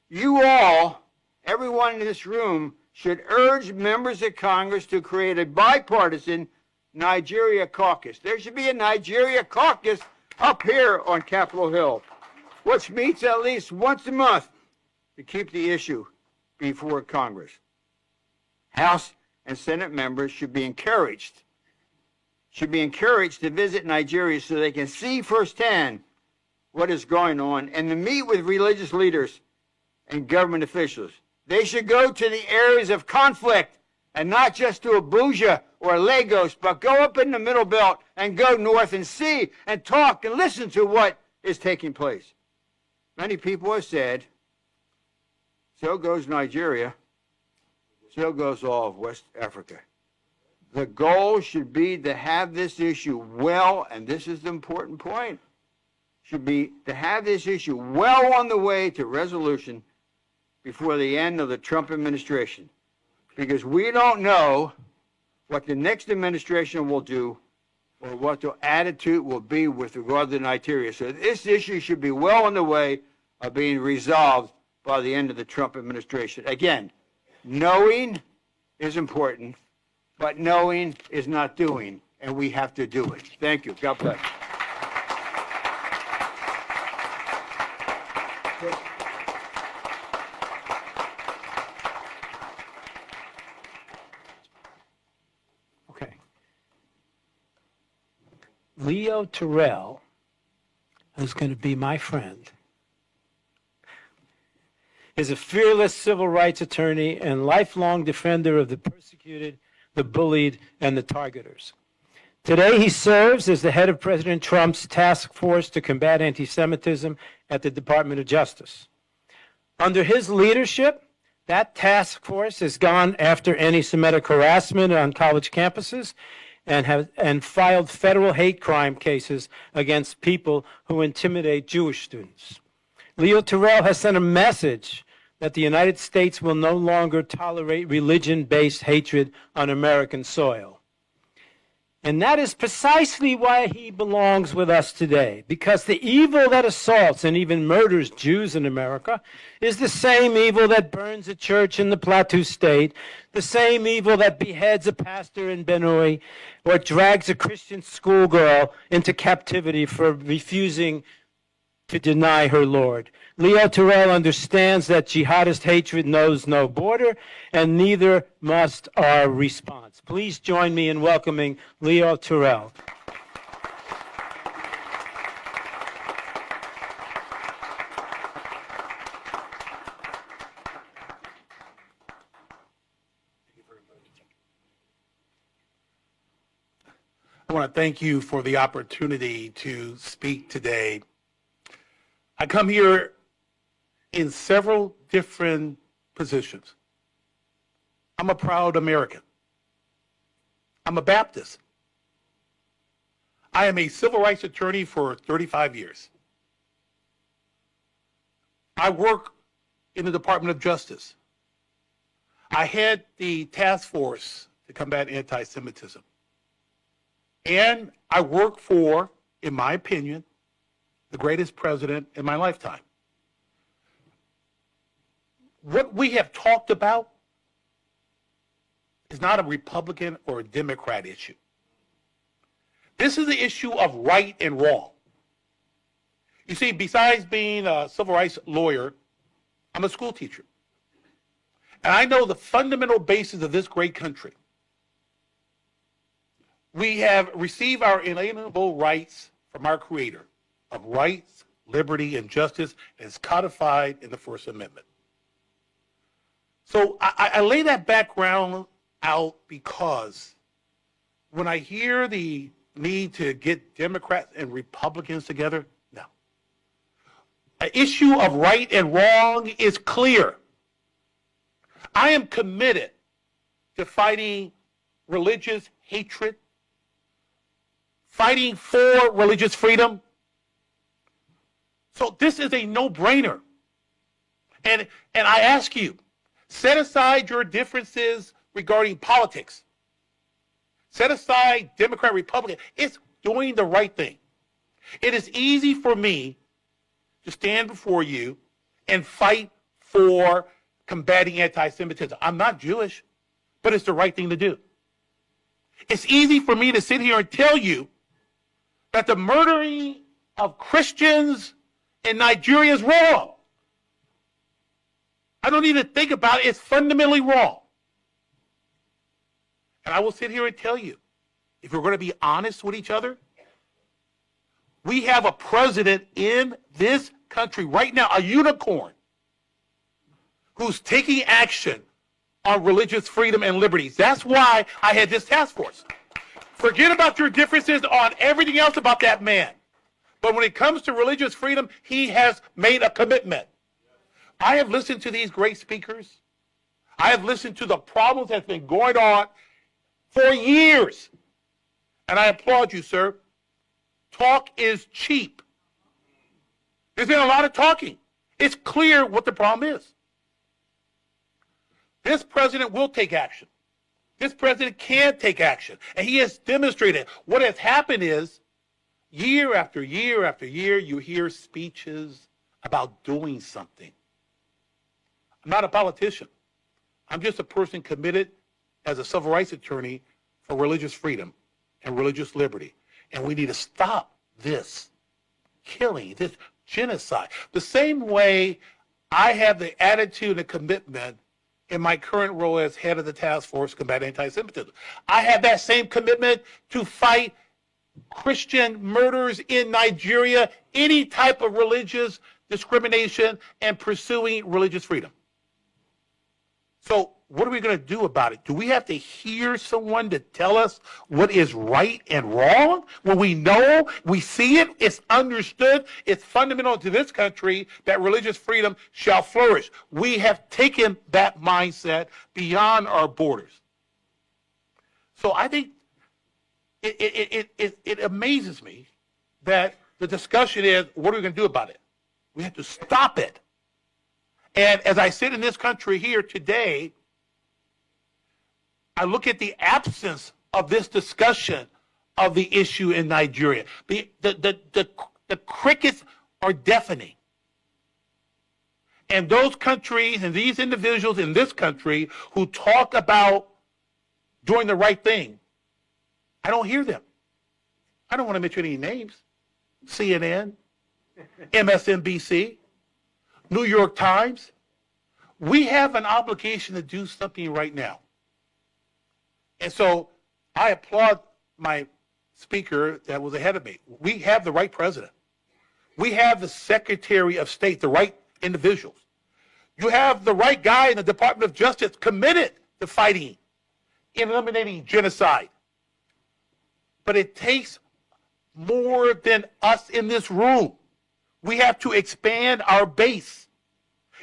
I: You all, everyone in this room, should urge members of Congress to create a bipartisan Nigeria caucus. There should be a Nigeria caucus up here on Capitol Hill, which meets at least once a month to keep the issue before Congress. House and Senate members should be encouraged to visit Nigeria so they can see firsthand what is going on and to meet with religious leaders and government officials. They should go to the areas of conflict and not just to Abuja or Lagos, but go up in the Middle Belt and go north and see and talk and listen to what is taking place. Many people have said, so goes Nigeria, so goes all of West Africa. The goal should be to have this issue well, and this is the important point, should be to have this issue well on the way to resolution before the end of the Trump administration. Because we don't know what the next administration will do or what the attitude will be with regard to Nigeria. So this issue should be well on the way of being resolved by the end of the Trump administration. Again, knowing is important, but knowing is not doing, and we have to do it. Thank you. God bless.
U: Okay. Leo Terrell, who's going to be my friend, is a fearless civil rights attorney and lifelong defender of the persecuted, the bullied, and the targeters. Today, he serves as the head of President Trump's task force to combat anti-Semitism at the Department of Justice. Under his leadership, that task force has gone after anti-Semitic harassment on college campuses and filed federal hate crime cases against people who intimidate Jewish students. Leo Terrell has sent a message that the United States will no longer tolerate religion-based hatred on American soil. And that is precisely why he belongs with us today, because the evil that assaults and even murders Jews in America is the same evil that burns a church in the Plateau State, the same evil that beheads a pastor in Benue, or drags a Christian schoolgirl into captivity for refusing to deny her Lord. Leo Terrell understands that jihadist hatred knows no border, and neither must our response. Please join me in welcoming Leo Terrell.
L: I want to thank you for the opportunity to speak today. I come here in several different positions. I'm a proud American. I'm a Baptist. I am a civil rights attorney for 35 years. I work in the Department of Justice. I head the task force to combat anti-Semitism. And I work for, in my opinion, the greatest president in my lifetime. What we have talked about is not a Republican or a Democrat issue. This is the issue of right and wrong. You see, besides being a civil rights lawyer, I'm a school teacher. And I know the fundamental basis of this great country. We have received our inalienable rights from our Creator of rights, liberty, and justice, as codified in the First Amendment. So I lay that background out because when I hear the need to get Democrats and Republicans together, no. An issue of right and wrong is clear. I am committed to fighting religious hatred, fighting for religious freedom. So this is a no-brainer. And I ask you, set aside your differences regarding politics. Set aside Democrat, Republican. It's doing the right thing. It is easy for me to stand before you and fight for combating anti-Semitism. I'm not Jewish, but it's the right thing to do. It's easy for me to sit here and tell you that the murdering of Christians in Nigeria is wrong. I don't need to think about it. It's fundamentally wrong. And I will sit here and tell you, if we're going to be honest with each other, we have a president in this country right now, a unicorn, who's taking action on religious freedom and liberties. That's why I had this task force. Forget about your differences on everything else about that man. But when it comes to religious freedom, he has made a commitment. I have listened to these great speakers. I have listened to the problems that's been going on for years. And I applaud you, sir. Talk is cheap. There's been a lot of talking. It's clear what the problem is. This president will take action. This president can take action, and he has demonstrated. What has happened is, year after year after year, you hear speeches about doing something. I'm not a politician. I'm just a person committed as a civil rights attorney for religious freedom and religious liberty. And we need to stop this killing, this genocide. The same way I have the attitude and commitment in my current role as head of the task force combating anti-Semitism. I have that same commitment to fight Christian murders in Nigeria, any type of religious discrimination, and pursuing religious freedom. So what are we going to do about it? Do we have to hear someone to tell us what is right and wrong? When we know, we see it, it's understood, it's fundamental to this country that religious freedom shall flourish. We have taken that mindset beyond our borders. So I think it amazes me that the discussion is, what are we going to do about it? We have to stop it. And as I sit in this country here today, I look at the absence of this discussion of the issue in Nigeria. The crickets are deafening. And those countries and these individuals in this country who talk about doing the right thing, I don't hear them. I don't want to mention any names. CNN, MSNBC, New York Times. We have an obligation to do something right now. And so I applaud my speaker that was ahead of me. We have the right president. We have the Secretary of State, the right individuals. You have the right guy in the Department of Justice committed to fighting, eliminating genocide. But it takes more than us in this room. We have to expand our base.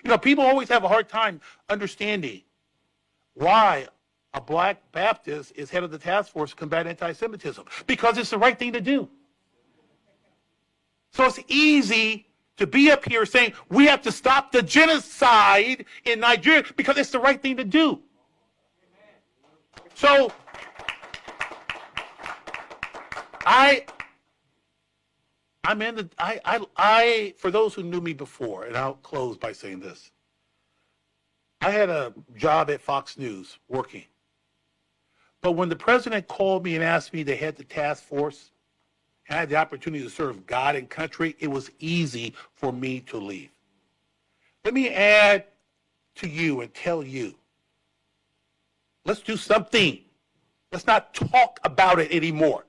L: You know, people always have a hard time understanding why a black Baptist is head of the task force to combat anti-Semitism, because it's the right thing to do. So it's easy to be up here saying we have to stop the genocide in Nigeria because it's the right thing to do. So for those who knew me before, and I'll close by saying this, I had a job at Fox News working. But when the president called me and asked me to head the task force, and I had the opportunity to serve God and country, it was easy for me to leave. Let me add to you and tell you, let's do something. Let's not talk about it anymore.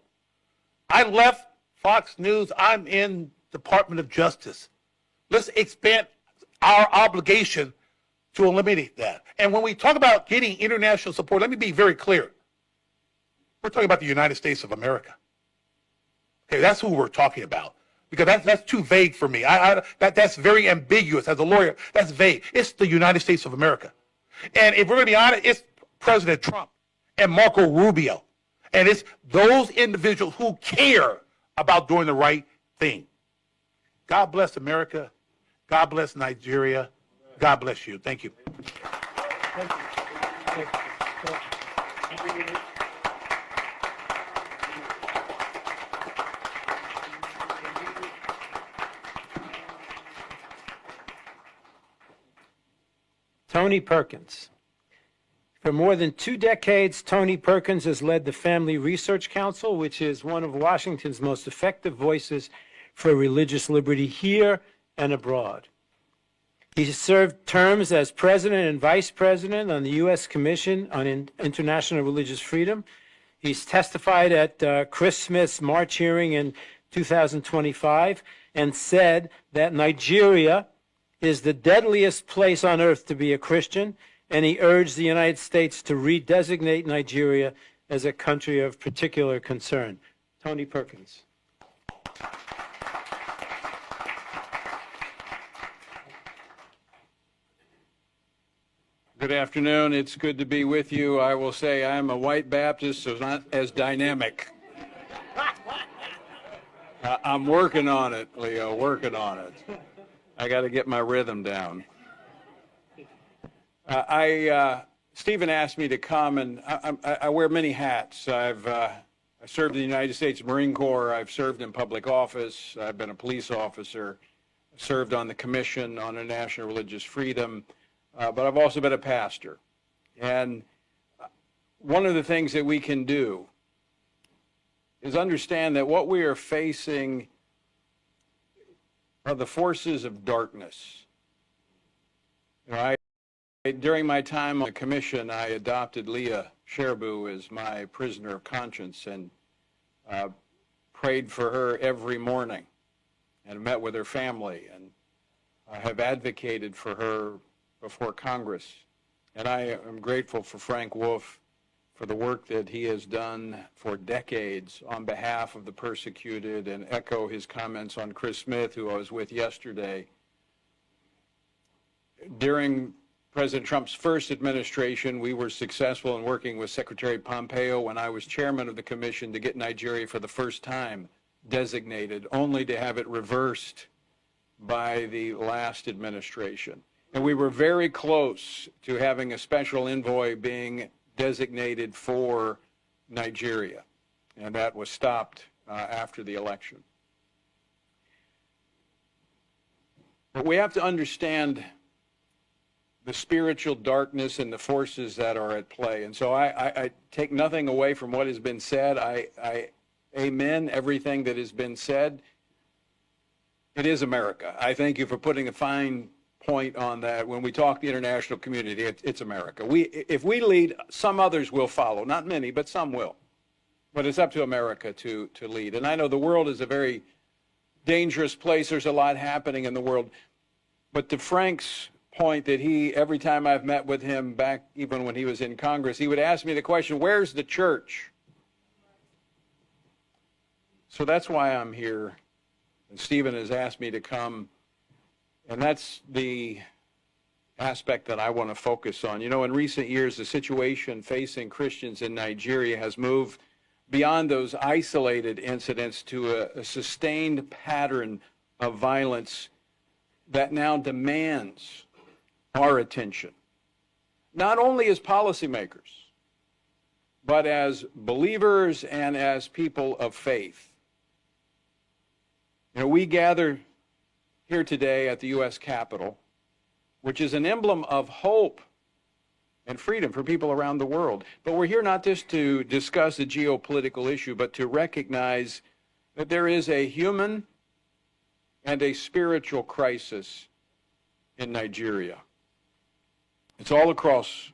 L: I left Fox News. I'm in Department of Justice. Let's expand our obligation to eliminate that. And when we talk about getting international support, let me be very clear. We're talking about the United States of America. Okay, that's who we're talking about. Because that's too vague for me. That's very ambiguous. As a lawyer, that's vague. It's the United States of America. And if we're going to be honest, it's President Trump and Marco Rubio. And it's those individuals who care about doing the right thing. God bless America. God bless Nigeria. God bless you. Thank you. Thank you.
J: Tony Perkins. For more than 2 decades, Tony Perkins has led the Family Research Council, which is one of Washington's most effective voices for religious liberty here and abroad. He served terms as president and vice president on the U.S. Commission on International Religious Freedom. He's testified at Chris Smith's March hearing in 2025 and said that Nigeria is the deadliest place on earth to be a Christian, and he urged the United States to redesignate Nigeria as a country of particular concern. Tony Perkins.
V: Good afternoon. It's good to be with you. I will say I'm a white Baptist, so not as dynamic. I'm working on it, Leo, working on it. I got to get my rhythm down. I Stephen asked me to come, and I wear many hats. I served in the United States Marine Corps. I've served in public office. I've been a police officer, served on the Commission on International Religious Freedom, but I've also been a pastor. And one of the things that we can do is understand that what we are facing are the forces of darkness. You know, during my time on the commission, I adopted Leah Sherbu as my prisoner of conscience and prayed for her every morning and met with her family, and I have advocated for her before Congress. And I am grateful for Frank Wolf for the work that he has done for decades on behalf of the persecuted, and echo his comments on Chris Smith, who I was with yesterday. During President Trump's first administration, we were successful in working with Secretary Pompeo when I was chairman of the commission to get Nigeria for the first time designated, only to have it reversed by the last administration. And we were very close to having a special envoy being designated for Nigeria, and that was stopped after the election. But we have to understand the spiritual darkness and the forces that are at play. And so I take nothing away from what has been said. I amen everything that has been said. It is America. I thank you for putting a fine point on that. When we talk the international community, it's America. If we lead, some others will follow. Not many, but some will. But it's up to America to lead. And I know the world is a very dangerous place. There's a lot happening in the world. But to Frank's point, that every time I've met with him back even when he was in Congress, he would ask me the question, where's the church? So that's why I'm here. And Stephen has asked me to come. And that's the aspect that I want to focus on. You know, in recent years, the situation facing Christians in Nigeria has moved beyond those isolated incidents to a sustained pattern of violence that now demands our attention, not only as policymakers, but as believers and as people of faith. You know, we gather here today at the U.S. Capitol, which is an emblem of hope and freedom for people around the world. But we're here not just to discuss a geopolitical issue, but to recognize that there is a human and a spiritual crisis in Nigeria. It's all across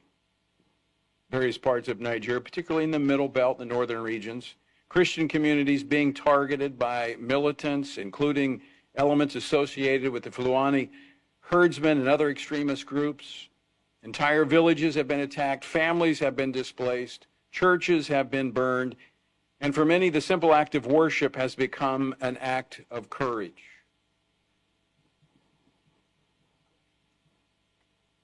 V: various parts of Nigeria, particularly in the Middle Belt and the northern regions. Christian communities being targeted by militants, including elements associated with the Fulani herdsmen and other extremist groups. Entire villages have been attacked, families have been displaced, churches have been burned, and for many, the simple act of worship has become an act of courage.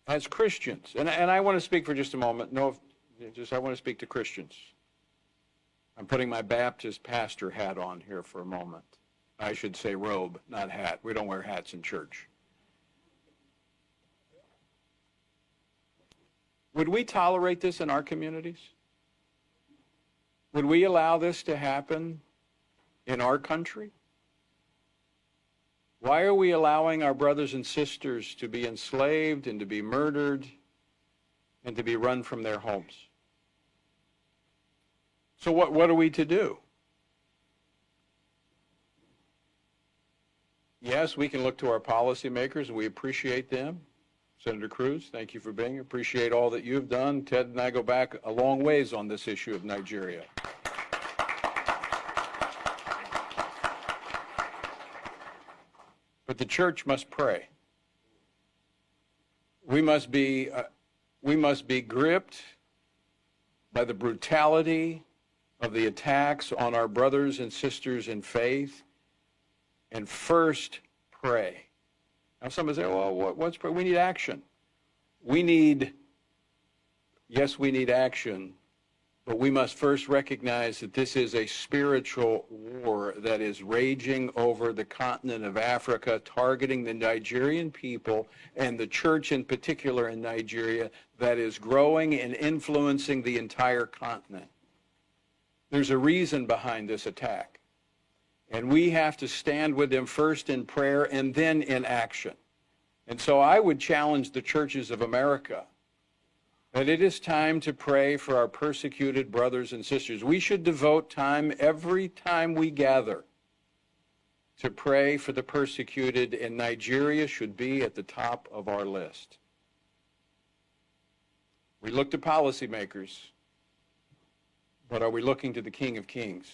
V: As Christians, and I want to speak for just a moment. I want to speak to Christians. I'm putting my Baptist pastor hat on here for a moment. I should say robe, not hat. We don't wear hats in church. Would we tolerate this in our communities? Would we allow this to happen in our country? Why are we allowing our brothers and sisters to be enslaved and to be murdered and to be run from their homes? So what are we to do? Yes, we can look to our policymakers, and we appreciate them. Senator Cruz, thank you for being here. Appreciate all that you've done. Ted and I go back a long ways on this issue of Nigeria. But the church must pray. We must be gripped by the brutality of the attacks on our brothers and sisters in faith, and first pray. Now somebody say, well, what's pray? We need action. We need action, But we must first recognize that this is a spiritual war that is raging over the continent of Africa, targeting the Nigerian people and the church in particular in Nigeria, that is growing and influencing the entire continent. There's a reason behind this attack. And we have to stand with them first in prayer and then in action. And so I would challenge the churches of America that it is time to pray for our persecuted brothers and sisters. We should devote time every time we gather to pray for the persecuted, and Nigeria should be at the top of our list. We look to policymakers, but are we looking to the King of Kings,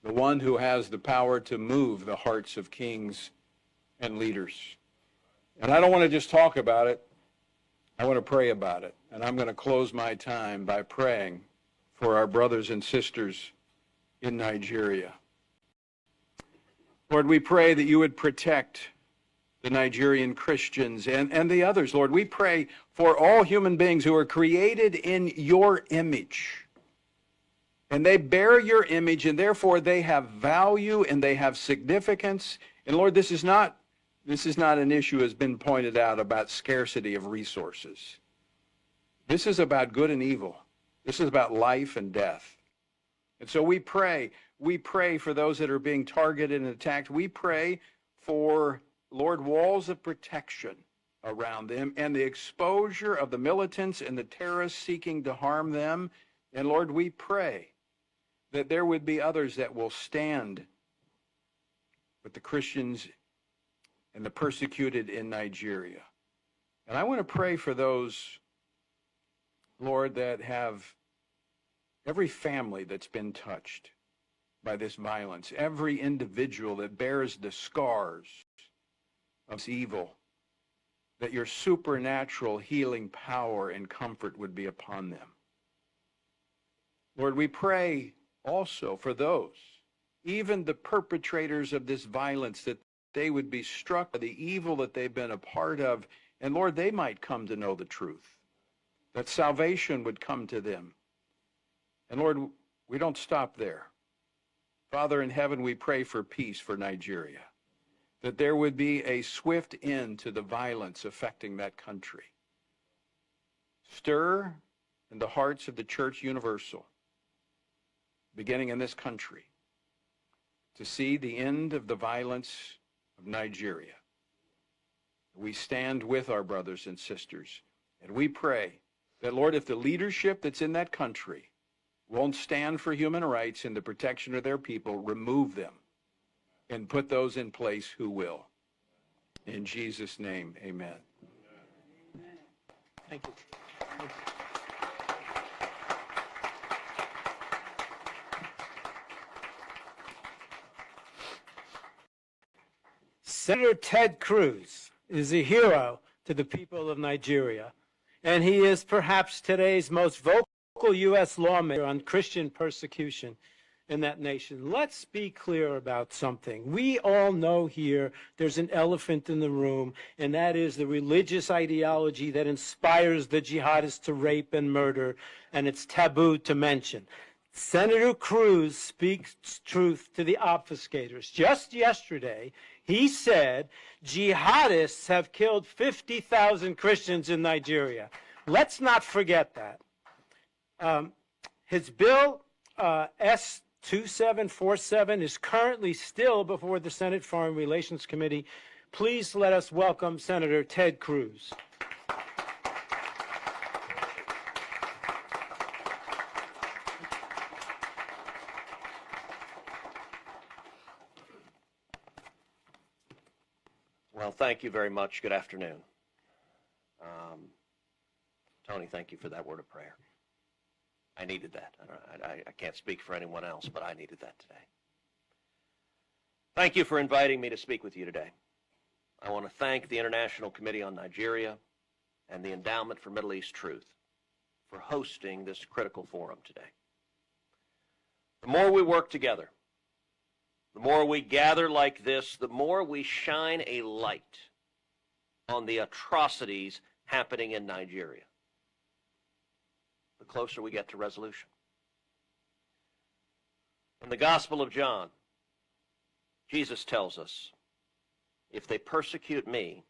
V: the one who has the power to move the hearts of kings and leaders? And I don't want to just talk about it. I want to pray about it. And I'm going to close my time by praying for our brothers and sisters in Nigeria. Lord, we pray that you would protect the Nigerian Christians and the others. Lord, we pray for all human beings who are created in your image. And they bear your image, and therefore they have value and they have significance. And Lord, this is not an issue, as been pointed out, about scarcity of resources. This is about good and evil. This is about life and death. And so we pray for those that are being targeted and attacked. We pray for, Lord, walls of protection around them and the exposure of the militants and the terrorists seeking to harm them. And Lord, we pray that there would be others that will stand with the Christians and the persecuted in Nigeria. And I want to pray for those, Lord, that have every family that's been touched by this violence, every individual that bears the scars of evil, that your supernatural healing power and comfort would be upon them. Lord, we pray also for those, even the perpetrators of this violence, that they would be struck by the evil that they've been a part of. And Lord, they might come to know the truth, that salvation would come to them. And Lord, we don't stop there. Father in heaven, we pray for peace for Nigeria, that there would be a swift end to the violence affecting that country. Stir in the hearts of the Church Universal, beginning in this country, to see the end of the violence of Nigeria. We stand with our brothers and sisters, and we pray that, Lord, if the leadership that's in that country won't stand for human rights and the protection of their people, remove them and put those in place who will. In Jesus' name, amen.
J: Thank you. Senator Ted Cruz is a hero to the people of Nigeria, and he is perhaps today's most vocal U.S. lawmaker on Christian persecution in that nation. Let's be clear about something. We all know here there's an elephant in the room, and that is the religious ideology that inspires the jihadists to rape and murder, and it's taboo to mention. Senator Cruz speaks truth to the obfuscators. Just yesterday, he said jihadists have killed 50,000 Christians in Nigeria. Let's not forget that. His bill, S-2747, is currently still before the Senate Foreign Relations Committee. Please let us welcome Senator Ted Cruz.
E: Well, thank you very much. Good afternoon. Tony, thank you for that word of prayer. I needed that. I can't speak for anyone else, but I needed that today. Thank you for inviting me to speak with you today. I want to thank the International Committee on Nigeria and the Endowment for Middle East Truth for hosting this critical forum today. The more we work together, the more we gather like this, the more we shine a light on the atrocities happening in Nigeria, the closer we get to resolution. In the Gospel of John, Jesus tells us, if they persecute me,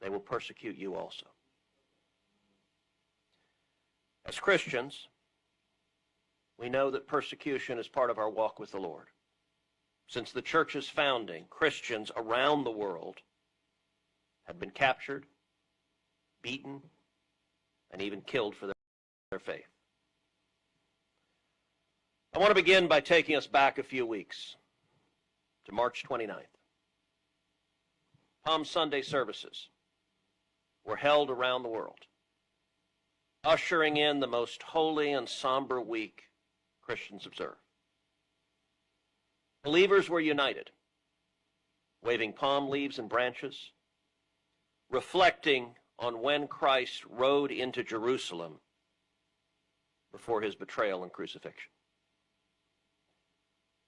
E: they will persecute you also. As Christians, we know that persecution is part of our walk with the Lord. Since the church's founding, Christians around the world have been captured, beaten, and even killed for their faith. I want to begin by taking us back a few weeks to March 29th. Palm Sunday services were held around the world, ushering in the most holy and somber week Christians observe. Believers were united, waving palm leaves and branches, reflecting on when Christ rode into Jerusalem before his betrayal and crucifixion.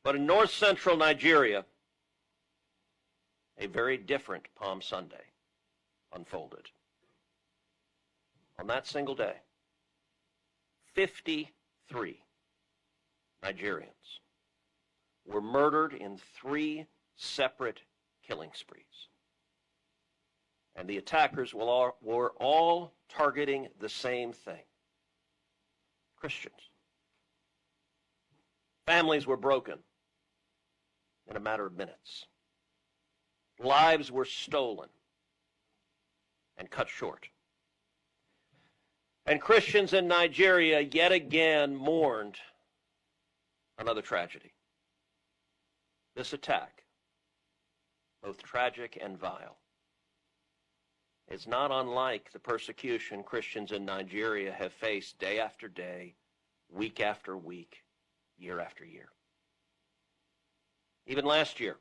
E: But in north-central Nigeria, a very different Palm Sunday unfolded. On that single day, 53 Nigerians were murdered in 3 separate killing sprees. And the attackers were all targeting the same thing: Christians. Families were broken in a matter of minutes. Lives were stolen and cut short. And Christians in Nigeria yet again mourned another tragedy. This attack, both tragic and vile, is not unlike the persecution Christians in Nigeria have faced day after day, week after week, year after year. Even last year,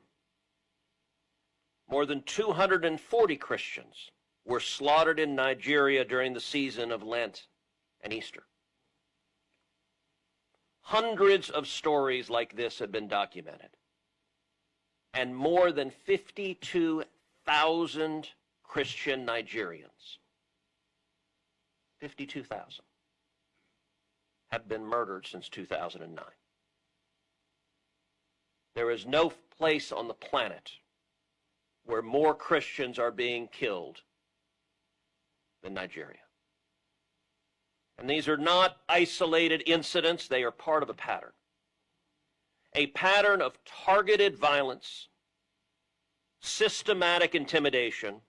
E: more than 240 Christians were slaughtered in Nigeria during the season of Lent and Easter. Hundreds of stories like this have been documented, and more than 52,000 Christian Nigerians, 52,000, have been murdered since 2009. There is no place on the planet where more Christians are being killed than Nigeria. And these are not isolated incidents, they are part of a pattern. A pattern of targeted violence, systematic intimidation,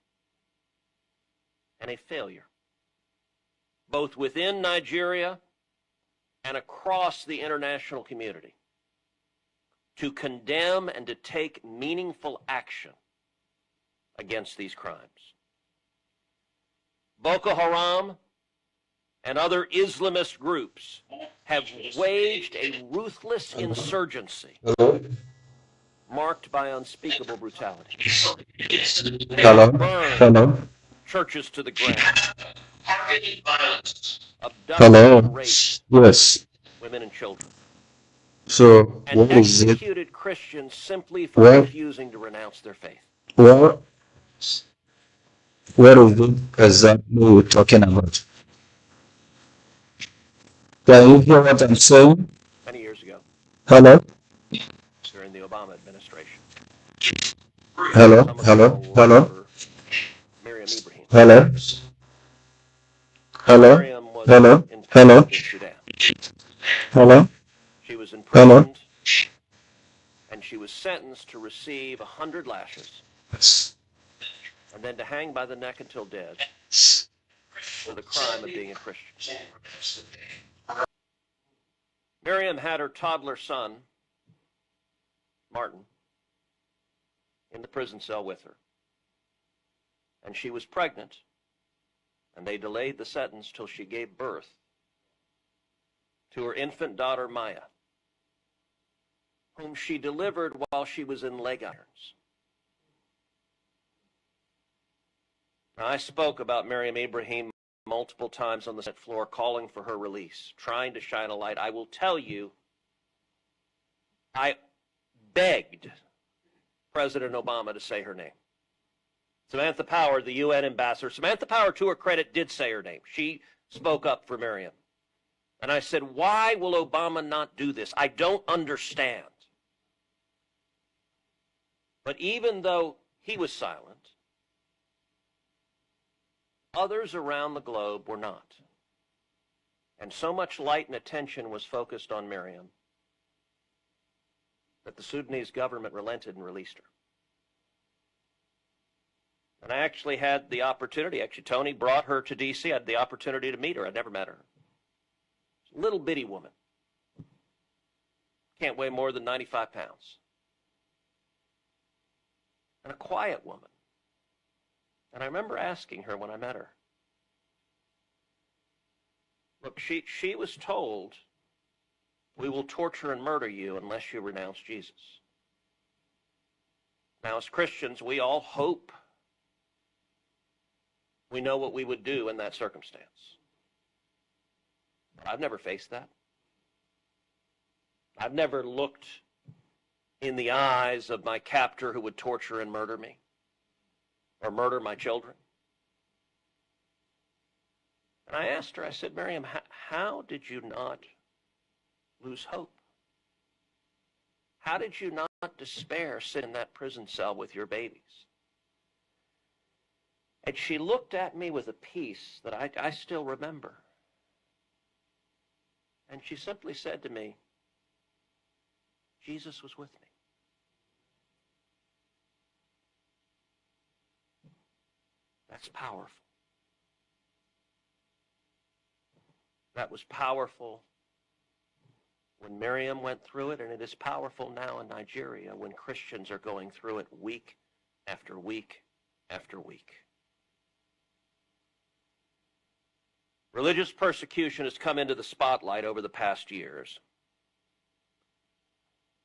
E: and a failure, both within Nigeria and across the international community, to condemn and to take meaningful action against these crimes. Boko Haram and other Islamist groups have waged a ruthless insurgency marked by unspeakable brutality.
K: Hello? Hello?
E: Churches to the ground.
K: Hello?
E: And raped
K: Yes.
E: women and children.
K: So,
E: And
K: what is it?
E: executed Christians simply for
K: What?
E: refusing to renounce their faith.
K: What? Where is it exactly we're talking about? Can you hear what I'm saying?
E: Many years ago,
K: Hello?
E: during the Obama administration.
K: Hello? Hello? Hello?
E: Miriam Ibrahim.
K: Hello? Hello?
E: Miriam was
K: Hello?
E: in
K: Hello?
E: Sudan.
K: Hello?
E: She was
K: Hello?
E: imprisoned, and she was sentenced to receive 100 lashes, and then to hang by the neck until dead for the crime of being a Christian. Miriam had her toddler son, Martin, in the prison cell with her. And she was pregnant, and they delayed the sentence till she gave birth to her infant daughter, Maya, whom she delivered while she was in leg irons. Now, I spoke about Miriam Ibrahim multiple times on the Senate floor, calling for her release, trying to shine a light. I will tell you, I begged President Obama to say her name. Samantha Power, the UN ambassador, Samantha Power, to her credit, did say her name. She spoke up for Miriam. And I said, why will Obama not do this? I don't understand. But even though he was silent, others around the globe were not. And so much light and attention was focused on Miriam that the Sudanese government relented and released her. And I actually had the opportunity, Tony brought her to D.C. I had the opportunity to meet her. I'd never met her. She's a little bitty woman. Can't weigh more than 95 pounds. And a quiet woman. And I remember asking her when I met her, look, she was told, we will torture and murder you unless you renounce Jesus. Now, as Christians, we all hope we know what we would do in that circumstance. But I've never faced that. I've never looked in the eyes of my captor who would torture and murder me or murder my children. And I asked her, I said, Miriam, how did you not lose hope? How did you not despair sitting in that prison cell with your babies? And she looked at me with a peace that I still remember. And she simply said to me, Jesus was with me. That's powerful. That was powerful when Miriam went through it, and it is powerful now in Nigeria when Christians are going through it week after week after week. Religious persecution has come into the spotlight over the past years.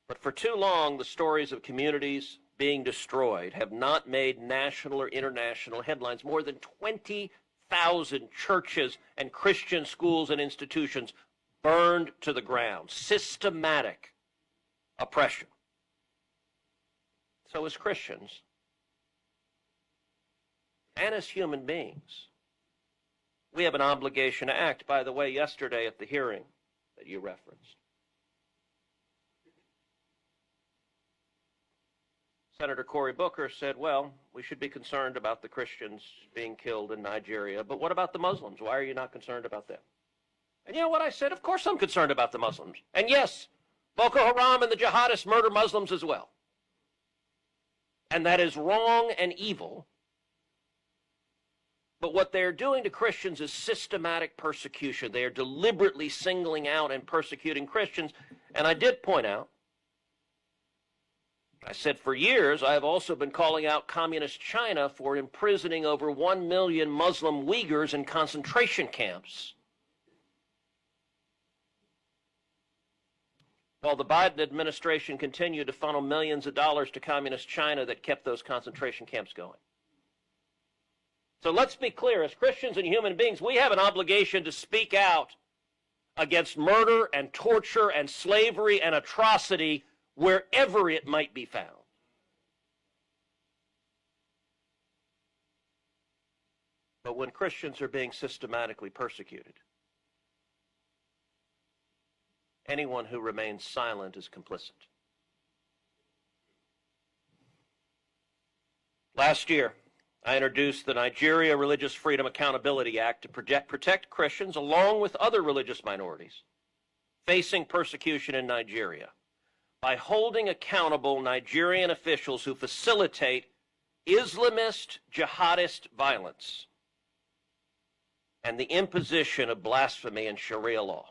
E: But for too long, the stories of communities being destroyed have not made national or international headlines. More than 20,000 churches and Christian schools and institutions burned to the ground. Systematic oppression. So as Christians, and as human beings, we have an obligation to act. By the way, yesterday at the hearing that you referenced, Senator Cory Booker said, well, we should be concerned about the Christians being killed in Nigeria, but what about the Muslims? Why are you not concerned about them? And you know what I said? Of course I'm concerned about the Muslims. And yes, Boko Haram and the jihadists murder Muslims as well. And that is wrong and evil. But what they're doing to Christians is systematic persecution. They are deliberately singling out and persecuting Christians. And I did point out, I said for years, I have also been calling out communist China for imprisoning over 1 million Muslim Uyghurs in concentration camps. While the Biden administration continued to funnel millions of dollars to communist China that kept those concentration camps going. So let's be clear, as Christians and human beings, we have an obligation to speak out against murder and torture and slavery and atrocity wherever it might be found. But when Christians are being systematically persecuted, anyone who remains silent is complicit. Last year, I introduced the Nigeria Religious Freedom Accountability Act to protect Christians along with other religious minorities facing persecution in Nigeria by holding accountable Nigerian officials who facilitate Islamist jihadist violence and the imposition of blasphemy and Sharia law.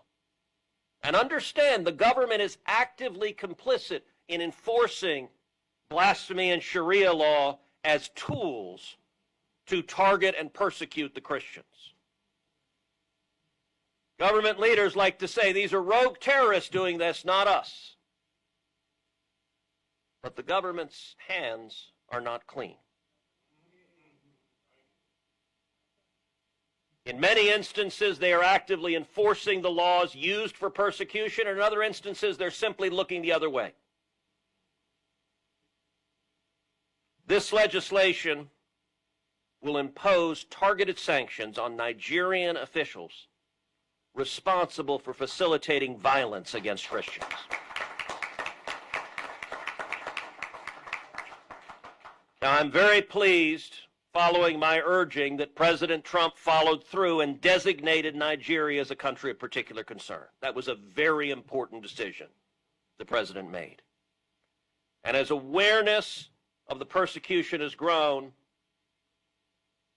E: And understand, the government is actively complicit in enforcing blasphemy and Sharia law as tools to target and persecute the Christians. Government leaders like to say these are rogue terrorists doing this, not us. But the government's hands are not clean. In many instances, they are actively enforcing the laws used for persecution. In other instances, they're simply looking the other way. This legislation will impose targeted sanctions on Nigerian officials responsible for facilitating violence against Christians. Now, I'm very pleased, following my urging, that President Trump followed through and designated Nigeria as a country of particular concern. That was a very important decision the president made. And as awareness of the persecution has grown,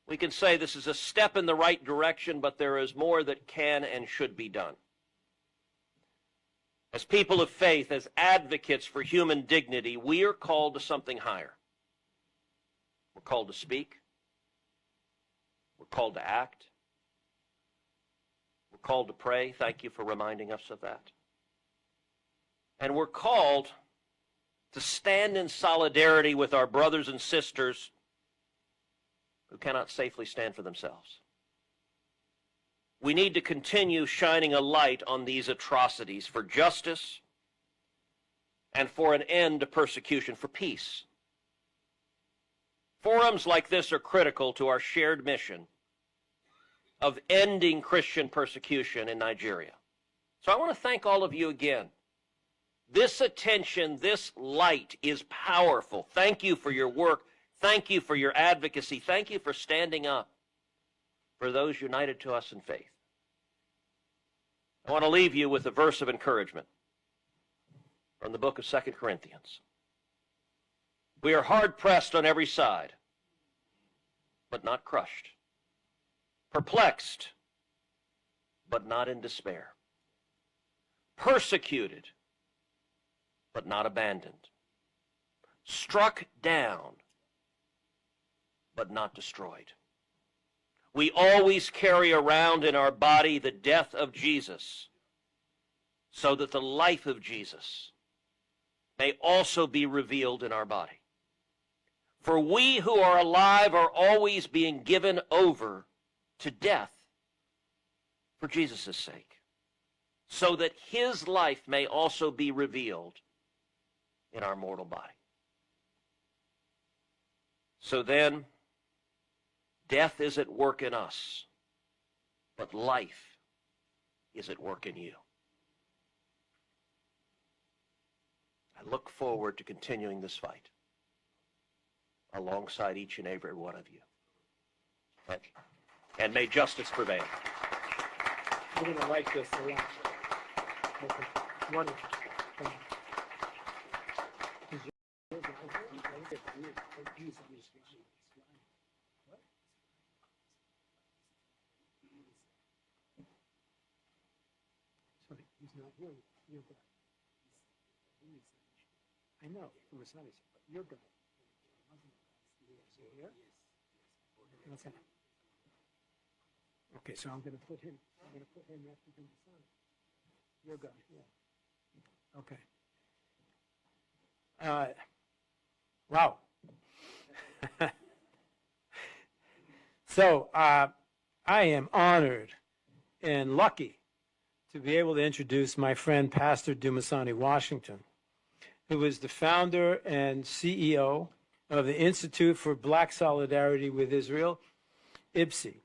E: we can say this is a step in the right direction, but there is more that can and should be done. As people of faith, as advocates for human dignity, we are called to something higher. We're called to speak. We're called to act. We're called to pray. Thank you for reminding us of that. And we're called to stand in solidarity with our brothers and sisters who cannot safely stand for themselves. We need to continue shining a light on these atrocities for justice and for an end to persecution, for peace. Forums like this are critical to our shared mission of ending Christian persecution in Nigeria. So I want to thank all of you again. This attention, this light is powerful. Thank you for your work. Thank you for your advocacy. Thank you for standing up for those united to us in faith. I want to leave you with a verse of encouragement from the book of 2 Corinthians. We are hard-pressed on every side, but not crushed. Perplexed, but not in despair. Persecuted, but not abandoned. Struck down, but not destroyed. We always carry around in our body the death of Jesus, so that the life of Jesus may also be revealed in our body. For we who are alive are always being given over to death for Jesus' sake, so that his life may also be revealed in our mortal body. So then, death is at work in us, but life is at work in you. I look forward to continuing this fight alongside each and every one of you. And may justice prevail.
J: We're going to like this a lot. Okay. Wonderful. Sorry, he's not here. You're good. I know from a study, but you're good. Is he here? Okay. Okay, so I'm going to put him. I'm going to put him after him. You're good. Yeah. Okay. Wow. So I am honored and lucky to be able to introduce my friend Pastor Dumasani Washington, who is the founder and CEO of the Institute for Black Solidarity with Israel, IBSI.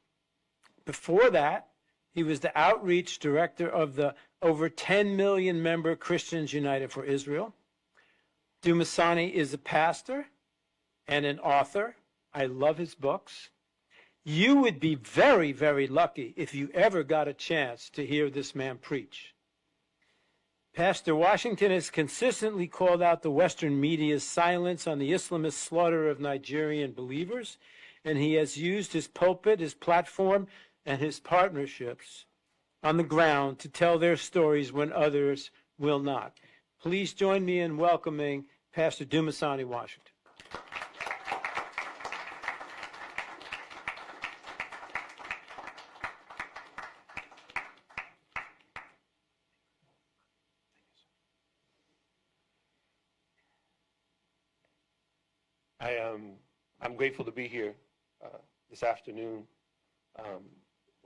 J: Before that, he was the outreach director of the over 10 million member Christians United for Israel. Dumasani is a pastor and an author. I love his books. You would be very, very lucky if you ever got a chance to hear this man preach. Pastor Washington has consistently called out the Western media's silence on the Islamist slaughter of Nigerian believers, and he has used his pulpit, his platform, and his partnerships on the ground to tell their stories when others will not. Please join me in welcoming Pastor Dumasani Washington.
M: I'm grateful to be here this afternoon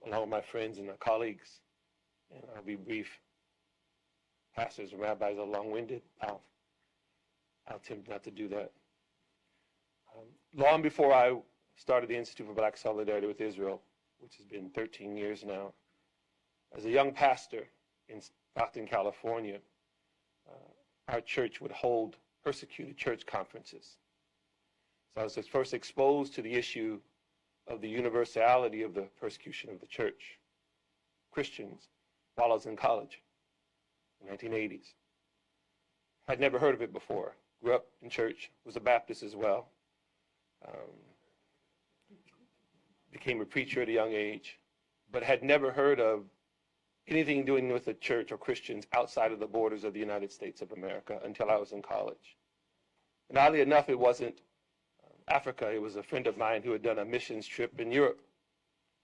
M: along with my friends and my colleagues, and I'll be brief. Pastors and rabbis are long-winded. I'll attempt not to do that. Long before I started the Institute for Black Solidarity with Israel, which has been 13 years now, As a young pastor in Stockton, California, our church would hold persecuted church conferences. So I was first exposed to the issue of the universality of the persecution of the church, Christians, while I was in college in the 1980s. I'd never heard of it before. Grew up in church, was a Baptist as well. Became a preacher at a young age, but had never heard of anything doing with the church or Christians outside of the borders of the United States of America until I was in college. And oddly enough, it wasn't Africa. It was a friend of mine who had done a missions trip in Europe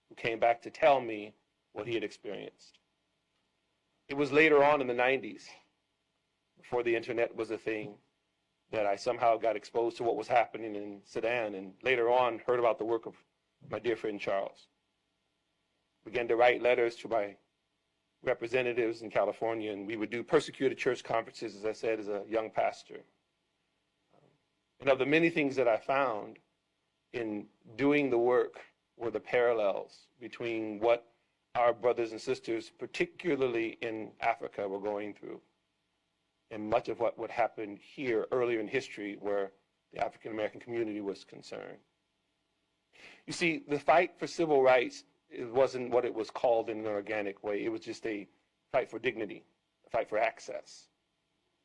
M: who came back to tell me what he had experienced. It was later on in the 90s, before the internet was a thing, that I somehow got exposed to what was happening in Sudan, and later on heard about the work of my dear friend Charles. Began to write letters to my representatives in California, and we would do persecuted church conferences, as I said, as a young pastor. And of the many things that I found in doing the work were the parallels between what our brothers and sisters, particularly in Africa, were going through, and much of what would happen here earlier in history where the African American community was concerned. You see, the fight for civil rights, it wasn't what it was called in an organic way. It was just a fight for dignity, a fight for access.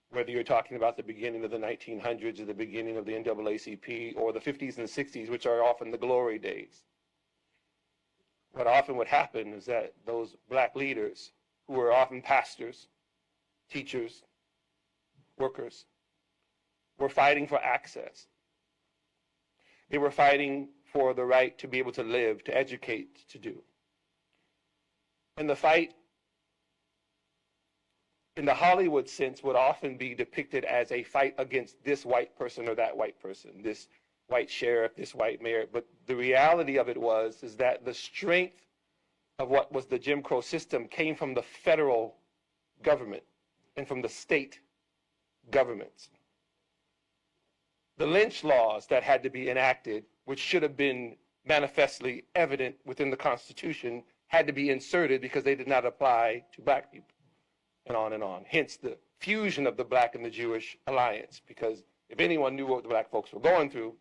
M: Whether you're talking about the beginning of the 1900s or the beginning of the NAACP or the 50s and 60s, which are often the glory days. What often would happen is that those black leaders, who were often pastors, teachers, workers, were fighting for access. They were fighting for the right to be able to live, to educate, to do. And the fight, in the Hollywood sense, would often be depicted as a fight against this white person or that white person, this white sheriff, this white mayor. But the reality of it is that the strength of what was the Jim Crow system came from the federal government and from the state governments. The lynch laws that had to be enacted, which should have been manifestly evident within the Constitution, had to be inserted because they did not apply to black people, and on and on. Hence the fusion of the black and the Jewish alliance, because if anyone knew what the black folks were going through,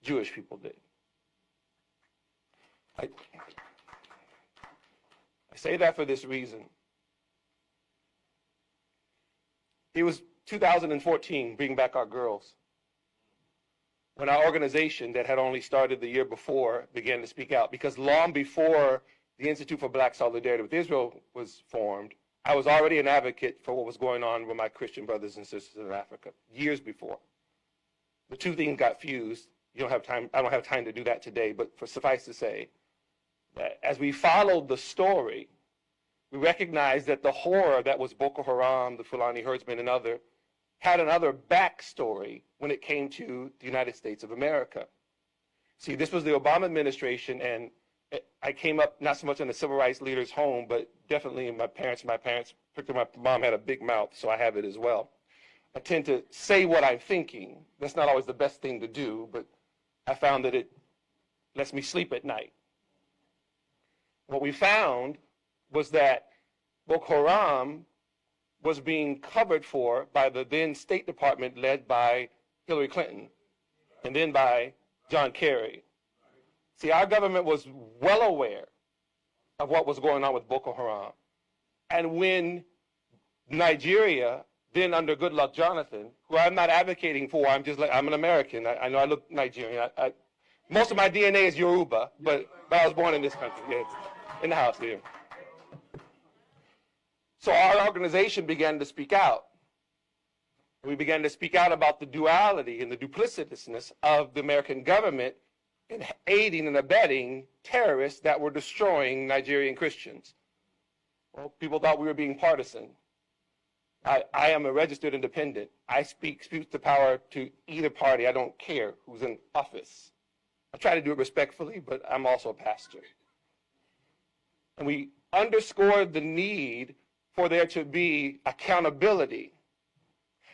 M: Jewish people did. I say that for this reason. It was 2014, Bring Back Our Girls, when our organization that had only started the year before began to speak out, because long before the Institute for Black Solidarity with Israel was formed, I was already an advocate for what was going on with my Christian brothers and sisters in Africa, years before. The two things got fused. You don't have time, I don't have time to do that today, but suffice to say that as we followed the story, we recognized that the horror that was Boko Haram, the Fulani herdsmen, and other, had another backstory when it came to the United States of America. See, this was the Obama administration, and I came up not so much in the civil rights leader's home, but definitely in my parents, particularly my mom had a big mouth, so I have it as well. I tend to say what I'm thinking. That's not always the best thing to do, but I found that it lets me sleep at night. What we found was that Boko Haram was being covered for by the then State Department led by Hillary Clinton and then by John Kerry. See, our government was well aware of what was going on with Boko Haram. And when Nigeria, then under Goodluck Jonathan, who I'm not advocating for, I'm an American. I know I look Nigerian. Most of my DNA is Yoruba, but I was born in this country, yeah, in the house here. So our organization began to speak out. We began to speak out about the duality and the duplicitousness of the American government in aiding and abetting terrorists that were destroying Nigerian Christians. Well, people thought we were being partisan. I am a registered independent. I speak the power to either party. I don't care who's in office. I try to do it respectfully, but I'm also a pastor. And we underscored the need for there to be accountability.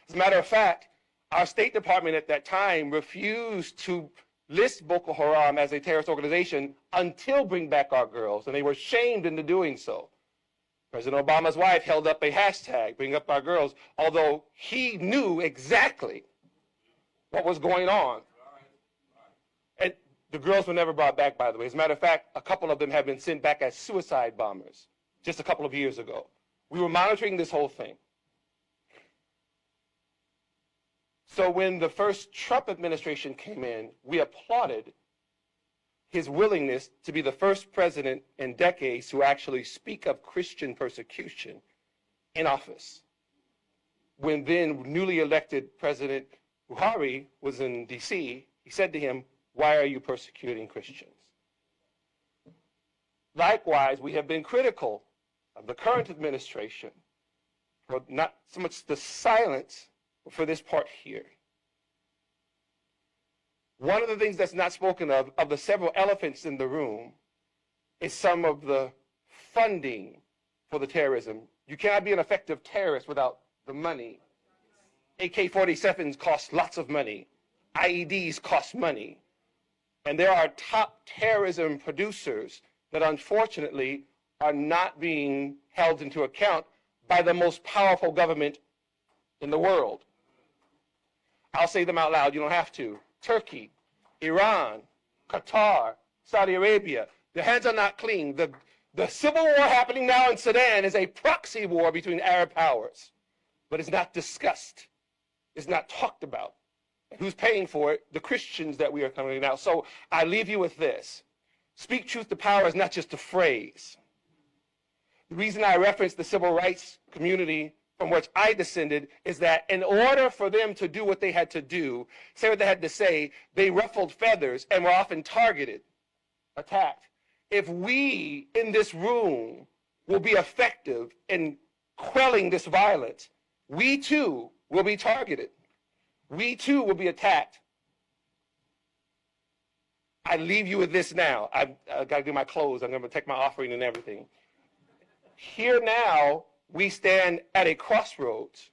M: As a matter of fact, our State Department at that time refused to list Boko Haram as a terrorist organization until Bring Back Our Girls, and they were shamed into doing so. President Obama's wife held up a hashtag, Bring Up Our Girls, although he knew exactly what was going on. And the girls were never brought back, by the way. As a matter of fact, a couple of them have been sent back as suicide bombers just a couple of years ago. We were monitoring this whole thing. So when the first Trump administration came in, we applauded his willingness to be the first president in decades to actually speak of Christian persecution in office. When then newly elected President Buhari was in DC, he said to him, "Why are you persecuting Christians?" Likewise, we have been critical of the current administration for not so much the silence, but for this part here. One of the things that's not spoken of the several elephants in the room, is some of the funding for the terrorism. You cannot be an effective terrorist without the money. AK-47s cost lots of money. IEDs cost money. And there are top terrorism producers that unfortunately are not being held into account by the most powerful government in the world. I'll say them out loud, you don't have to. Turkey, Iran, Qatar, Saudi Arabia. Their hands are not clean. The civil war happening now in Sudan is a proxy war between Arab powers, but it's not discussed. It's not talked about. And who's paying for it? The Christians that we are coming out. So I leave you with this. Speak truth to power is not just a phrase. The reason I reference the civil rights community from which I descended is that in order for them to do what they had to do, say what they had to say, they ruffled feathers and were often targeted, attacked. If we in this room will be effective in quelling this violence, we too will be targeted. We too will be attacked. I leave you with this now. I've got to do my clothes. I'm going to take my offering and everything. Here now, we stand at a crossroads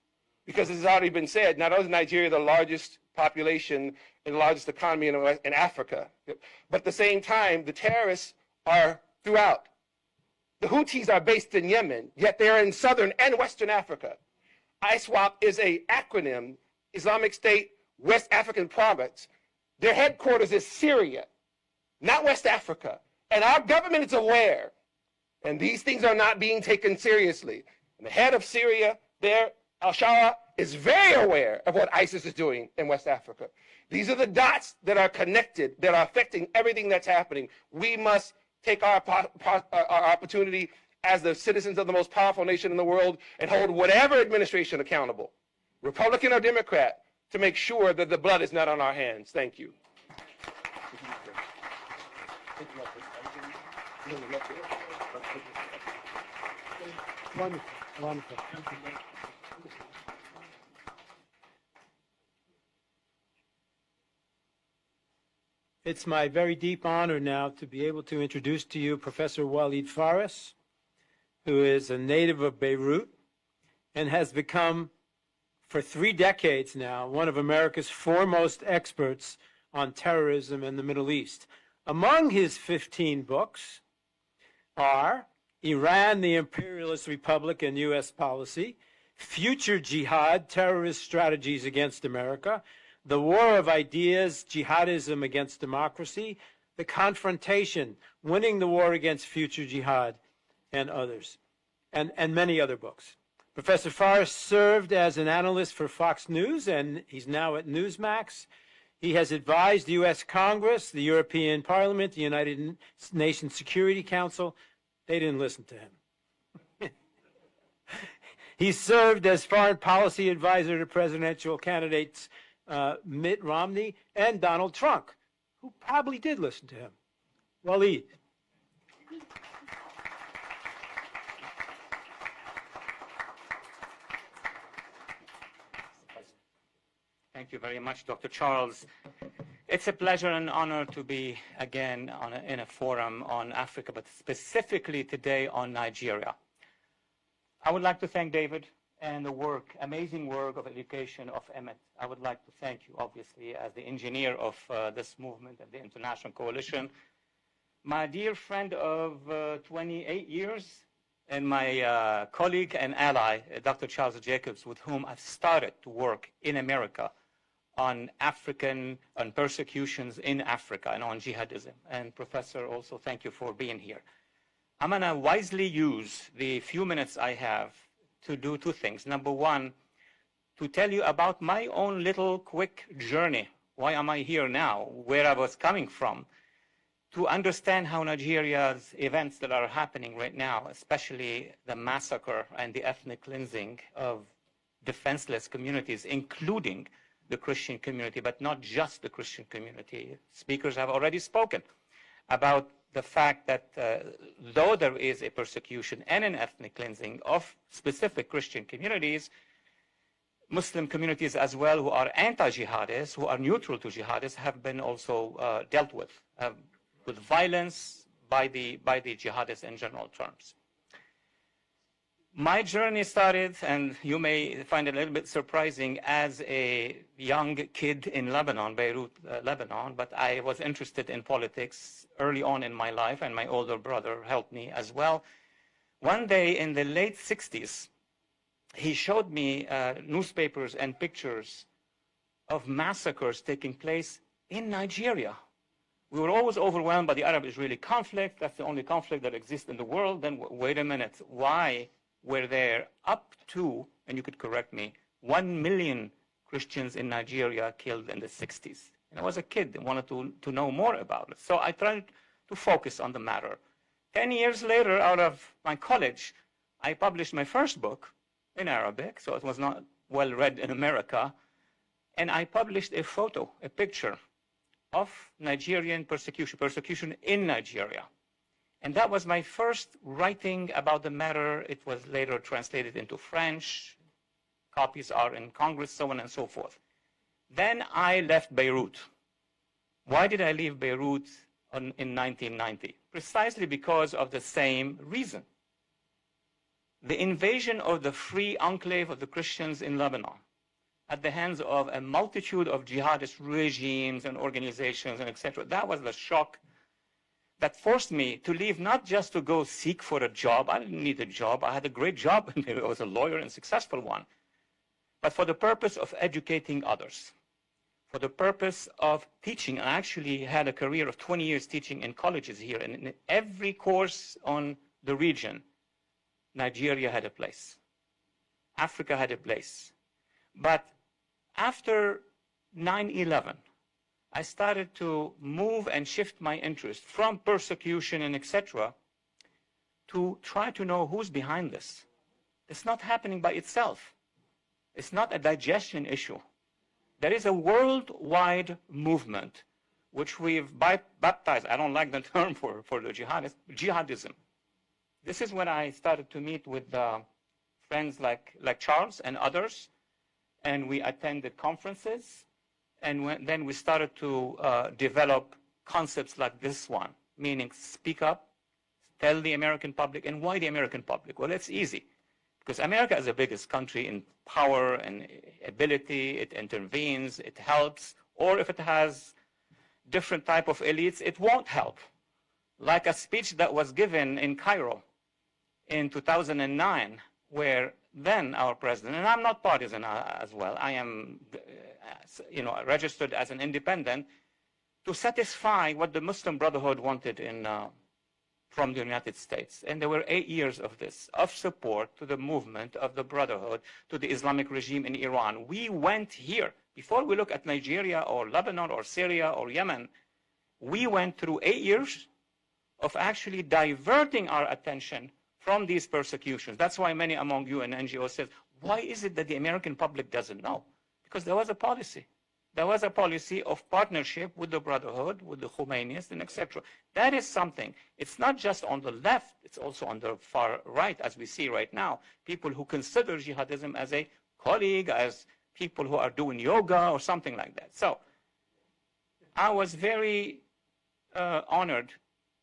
M: because it has already been said, not only is Nigeria the largest population and the largest economy in Africa, but at the same time, the terrorists are throughout. The Houthis are based in Yemen, yet they're in southern and western Africa. ISWAP is an acronym, Islamic State West African Province. Their headquarters is Syria, not West Africa. And our government is aware, and these things are not being taken seriously. And the head of Syria there, al-Shara, is very aware of what ISIS is doing in West Africa. These are the dots that are connected, that are affecting everything that's happening. We must take our opportunity as the citizens of the most powerful nation in the world and hold whatever administration accountable, Republican or Democrat, to make sure that the blood is not on our hands. Thank you.
J: Wonderful, wonderful. It's my very deep honor now to be able to introduce to you Professor Walid Faris, who is a native of Beirut and has become, for 3 decades now, one of America's foremost experts on terrorism in the Middle East. Among his 15 books are Iran, the Imperialist Republic and U.S. Policy, Future Jihad, Terrorist Strategies Against America, The War of Ideas, Jihadism Against Democracy, The Confrontation, Winning the War Against Future Jihad, and others, and many other books. Professor Faris served as an analyst for Fox News, and he's now at Newsmax. He has advised the U.S. Congress, the European Parliament, the United Nations Security Council. They didn't listen to him. He served as foreign policy advisor to presidential candidates Mitt Romney and Donald Trump, who probably did listen to him. Walid.
N: Thank you very much, Dr. Charles. It's a pleasure and honor to be again in a forum on Africa, but specifically today on Nigeria. I would like to thank David and the work, amazing work of education of Emmett. I would like to thank you, obviously, as the engineer of this movement and the International Coalition. My dear friend of 28 years, and my colleague and ally, Dr. Charles Jacobs, with whom I've started to work in America on persecutions in Africa and on jihadism. And Professor, also thank you for being here. I'm going to wisely use the few minutes I have to do two things. Number one, to tell you about my own little quick journey. Why am I here now? Where I was coming from. To understand how Nigeria's events that are happening right now, especially the massacre and the ethnic cleansing of defenseless communities, including the Christian community, but not just the Christian community. Speakers have already spoken about the fact that though there is a persecution and an ethnic cleansing of specific Christian communities, Muslim communities as well who are anti-jihadists, who are neutral to jihadists, have been also dealt with violence by the jihadists in general terms. My journey started, and you may find it a little bit surprising, as a young kid in Lebanon, Beirut, Lebanon, but I was interested in politics early on in my life, and my older brother helped me as well. One day in the late 60s, he showed me newspapers and pictures of massacres taking place in Nigeria. We were always overwhelmed by the Arab-Israeli conflict. That's the only conflict that exists in the world. Then wait a minute, why were there up to, and you could correct me, 1 million Christians in Nigeria killed in the 60s? And I was a kid and wanted to know more about it. So I tried to focus on the matter. 10 years later, out of my college, I published my first book in Arabic, so it was not well read in America. And I published a photo, a picture of Nigerian persecution in Nigeria. And that was my first writing about the matter. It was later translated into French. Copies are in Congress, so on and so forth. Then I left Beirut. Why did I leave Beirut in 1990? Precisely because of the same reason. The invasion of the free enclave of the Christians in Lebanon at the hands of a multitude of jihadist regimes and organizations and etc. That was the shock that forced me to leave, not just to go seek for a job. I didn't need a job. I had a great job. I was a lawyer and a successful one. But for the purpose of educating others, for the purpose of teaching. I actually had a career of 20 years teaching in colleges here. And in every course on the region, Nigeria had a place. Africa had a place. But after 9/11, I started to move and shift my interest from persecution and etc. to try to know who's behind this. It's not happening by itself. It's not a digestion issue. There is a worldwide movement which we've baptized, I don't like the term for the jihadists, jihadism. This is when I started to meet with friends like Charles and others, and we attended conferences, and then we started to develop concepts like this one, meaning speak up, tell the American public. And why the American public? Well, it's easy, because America is the biggest country in power and ability. It intervenes, it helps, or if it has different type of elites, it won't help. Like a speech that was given in Cairo in 2009, where then our president, and I'm not partisan as well, I am registered as an independent, to satisfy what the Muslim Brotherhood wanted from the United States. And there were 8 years of this, of support to the movement of the Brotherhood, to the Islamic regime in Iran. We went here, before we look at Nigeria or Lebanon or Syria or Yemen, we went through 8 years of actually diverting our attention from these persecutions. That's why many among you and NGOs said, why is it that the American public doesn't know? Because there was a policy. There was a policy of partnership with the Brotherhood, with the Khomeinists, and etc. That is something. It's not just on the left, it's also on the far right, as we see right now. People who consider jihadism as a colleague, as people who are doing yoga or something like that. So I was very honored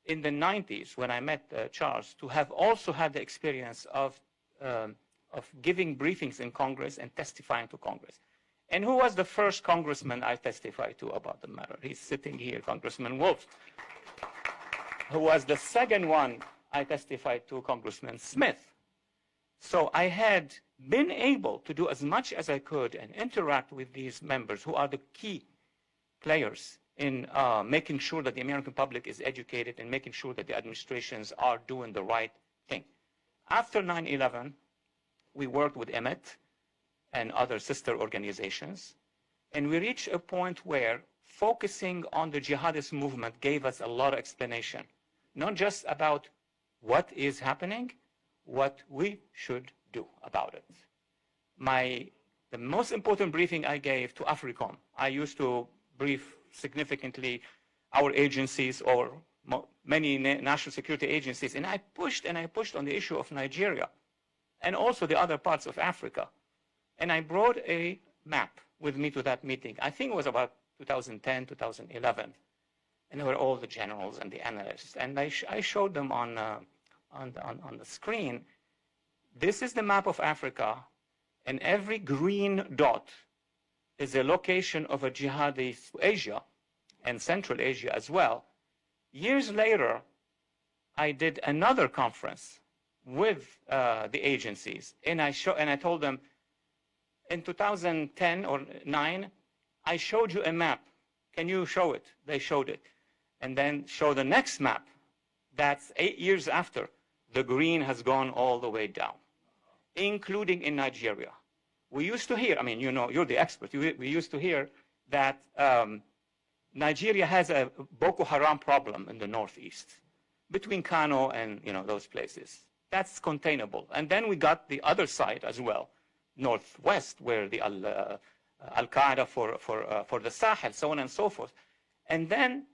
N: in the 90s when I met Charles to have also had the experience of giving briefings in Congress and testifying to Congress. And who was the first congressman I testified to about the matter? He's sitting here, Congressman Wolf. Who was the second one I testified to Congressman Smith. So I had been able to do as much as I could and interact with these members who are the key players in making sure that the American public is educated and making sure that the administrations are doing the right thing. After 9/11, we worked with Emmett and other sister organizations, and we reached a point where focusing on the jihadist movement gave us a lot of explanation, not just about what is happening, what we should do about it. The most important briefing I gave to AFRICOM, I used to brief significantly our agencies or many national security agencies, and I pushed on the issue of Nigeria and also the other parts of Africa. And I brought a map with me to that meeting. I think it was about 2010, 2011. And there were all the generals and the analysts. And I showed them on the screen, this is the map of Africa, and every green dot is a location of a jihadist Asia and Central Asia as well. Years later, I did another conference with the agencies, and I told them, in 2010 or 9, I showed you a map. Can you show it? They showed it. And then show the next map. That's 8 years after. The green has gone all the way down, including in Nigeria. We used to hear, I mean, you know, you're the expert. We used to hear that Nigeria has a Boko Haram problem in the northeast, between Kano and, you know, those places. That's containable. And then we got the other side as well, northwest, where the Al-Qaeda for the Sahel, so on and so forth. And then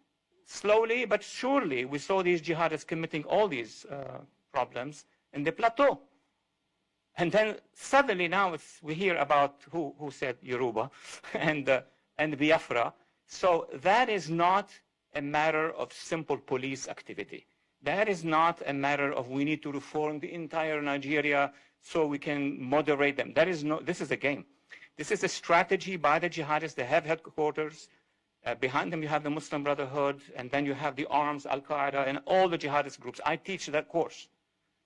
N: slowly but surely, we saw these jihadists committing all these problems in the plateau. And then suddenly now we hear about who said Yoruba and Biafra. So that is not a matter of simple police activity. That is not a matter of we need to reform the entire Nigeria so we can moderate them. This is a game. This is a strategy by the jihadists. They have headquarters. Behind them you have the Muslim Brotherhood, and then you have the arms, Al-Qaeda, and all the jihadist groups. I teach that course.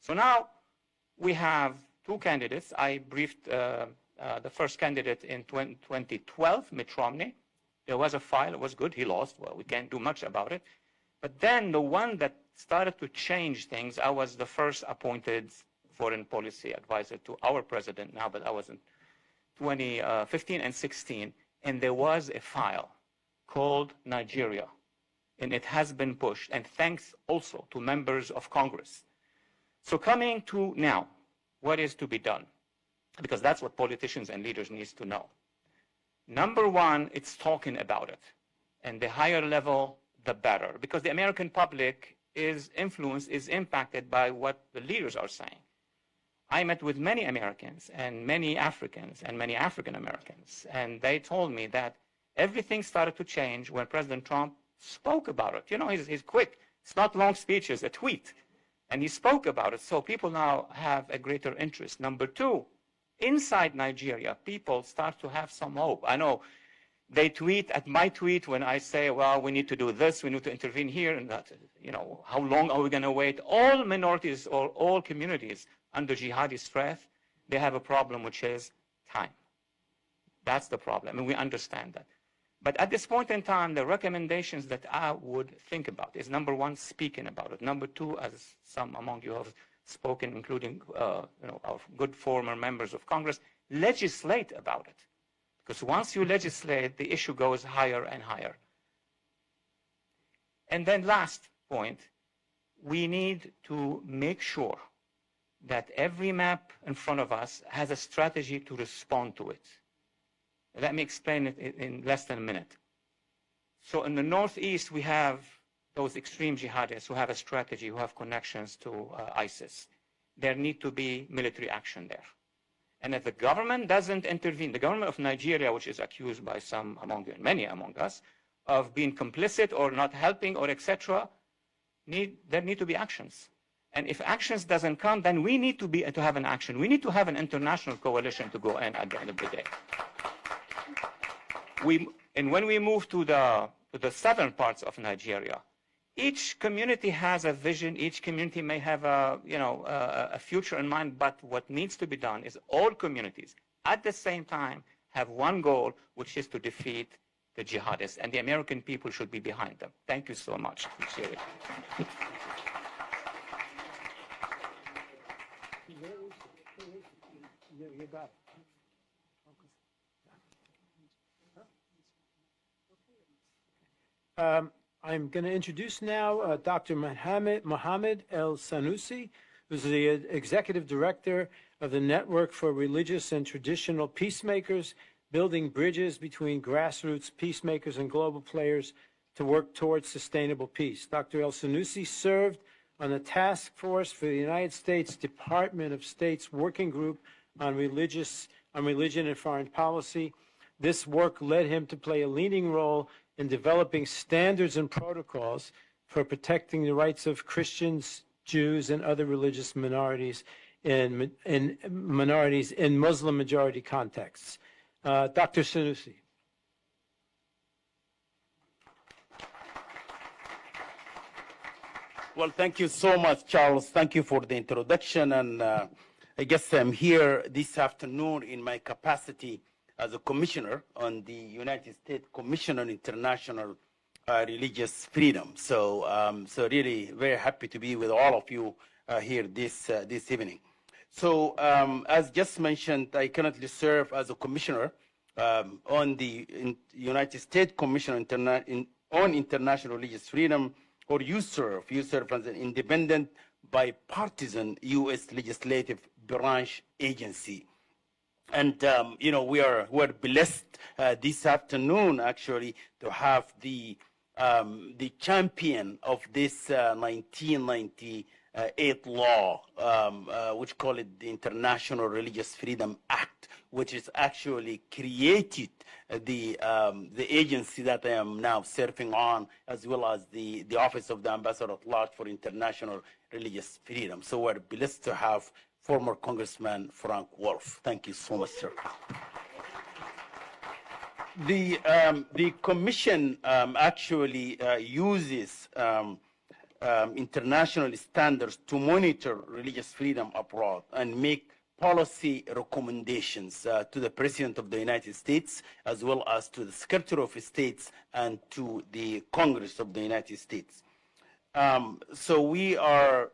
N: So now we have 2 candidates. I briefed the first candidate in 2012, Mitt Romney. There was a file, it was good, he lost. Well, we can't do much about it. But then the one that started to change things, I was the first appointed foreign policy advisor to our president now, but I was in 2015 and 16, and there was a file called Nigeria, and it has been pushed, and thanks also to members of Congress. So coming to now, what is to be done? Because that's what politicians and leaders need to know. Number one, it's talking about it. And the higher level, the better. Because the American public is influenced, is impacted by what the leaders are saying. I met with many Americans and many Africans and many African Americans, and they told me that everything started to change when President Trump spoke about it. You know, he's quick. It's not long speeches, a tweet. And he spoke about it, so people now have a greater interest. Number two, inside Nigeria, people start to have some hope. I know they tweet at my tweet when I say, well, we need to do this, we need to intervene here, and that, you know, how long are we going to wait? All minorities or all communities under jihadist threat, they have a problem, which is time. That's the problem, and we understand that. But at this point in time, the recommendations that I would think about is, number one, speaking about it. Number two, as some among you have spoken, including our good former members of Congress, legislate about it. Because once you legislate, the issue goes higher and higher. And then last point, we need to make sure that every map in front of us has a strategy to respond to it. Let me explain it in less than a minute. So in the Northeast, we have those extreme jihadists who have a strategy, who have connections to ISIS. There need to be military action there. And if the government doesn't intervene, the government of Nigeria, which is accused by some among you and many among us, of being complicit or not helping or etc., there need to be actions. And if actions doesn't come, then we need to have an action. We need to have an international coalition to go in at the end of the day. And when we move to the southern parts of Nigeria, Each community has a vision. Each community may have a future in mind. But what needs to be done is all communities at the same time have one goal, which is to defeat the jihadists, and the American people should be behind them. Thank you so much. Appreciate it.
J: You got it. I'm going to introduce now Dr. Mohammed El Sanusi, who's the Executive Director of the Network for Religious and Traditional Peacemakers, building bridges between grassroots peacemakers and global players to work towards sustainable peace. Dr. El Sanusi served on the task force for the United States Department of State's Working Group on Religion and Foreign Policy. This work led him to play a leading role in developing standards and protocols for protecting the rights of Christians, Jews, and other religious minorities in Muslim-majority contexts. Dr. Sanusi.
D: Well, thank you so much, Charles. Thank you for the introduction. And I guess I'm here this afternoon in my capacity as a commissioner on the United States Commission on International Religious Freedom. So, really very happy to be with all of you here this evening. So, as just mentioned, I currently serve as a commissioner on the United States Commission on International Religious Freedom, or you serve as an independent, bipartisan U.S. legislative branch agency. And we're blessed this afternoon actually to have the champion of this 1998 law, which call it the International Religious Freedom Act, which is actually created the agency that I am now serving on, as well as the Office of the Ambassador at Large for International Religious Freedom. So we're blessed to have former Congressman Frank Wolf. Thank you so much, sir. The commission actually uses international standards to monitor religious freedom abroad and make policy recommendations to the President of the United States, as well as to the Secretary of State and to the Congress of the United States. So we are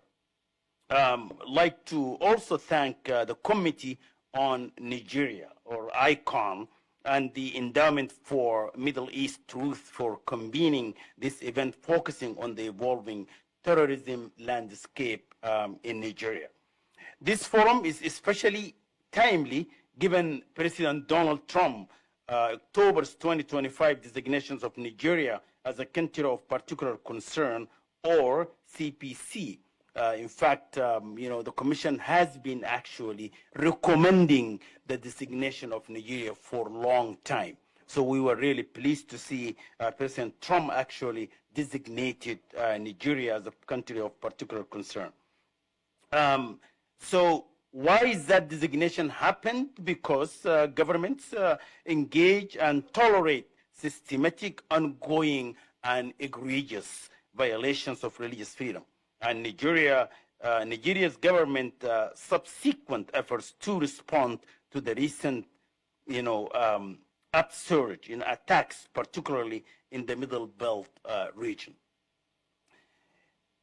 D: like to also thank the Committee on Nigeria, or ICON, and the Endowment for Middle East Truth for convening this event focusing on the evolving terrorism landscape in Nigeria. This forum is especially timely given President Donald Trump October's 2025 designations of Nigeria as a country of particular concern, or CPC. In fact, the Commission has been actually recommending the designation of Nigeria for a long time. So we were really pleased to see President Trump actually designated Nigeria as a country of particular concern. So why is that designation happened? Because governments engage and tolerate systematic, ongoing, and egregious violations of religious freedom. And Nigeria's government subsequent efforts to respond to the recent, upsurge in attacks, particularly in the Middle Belt region.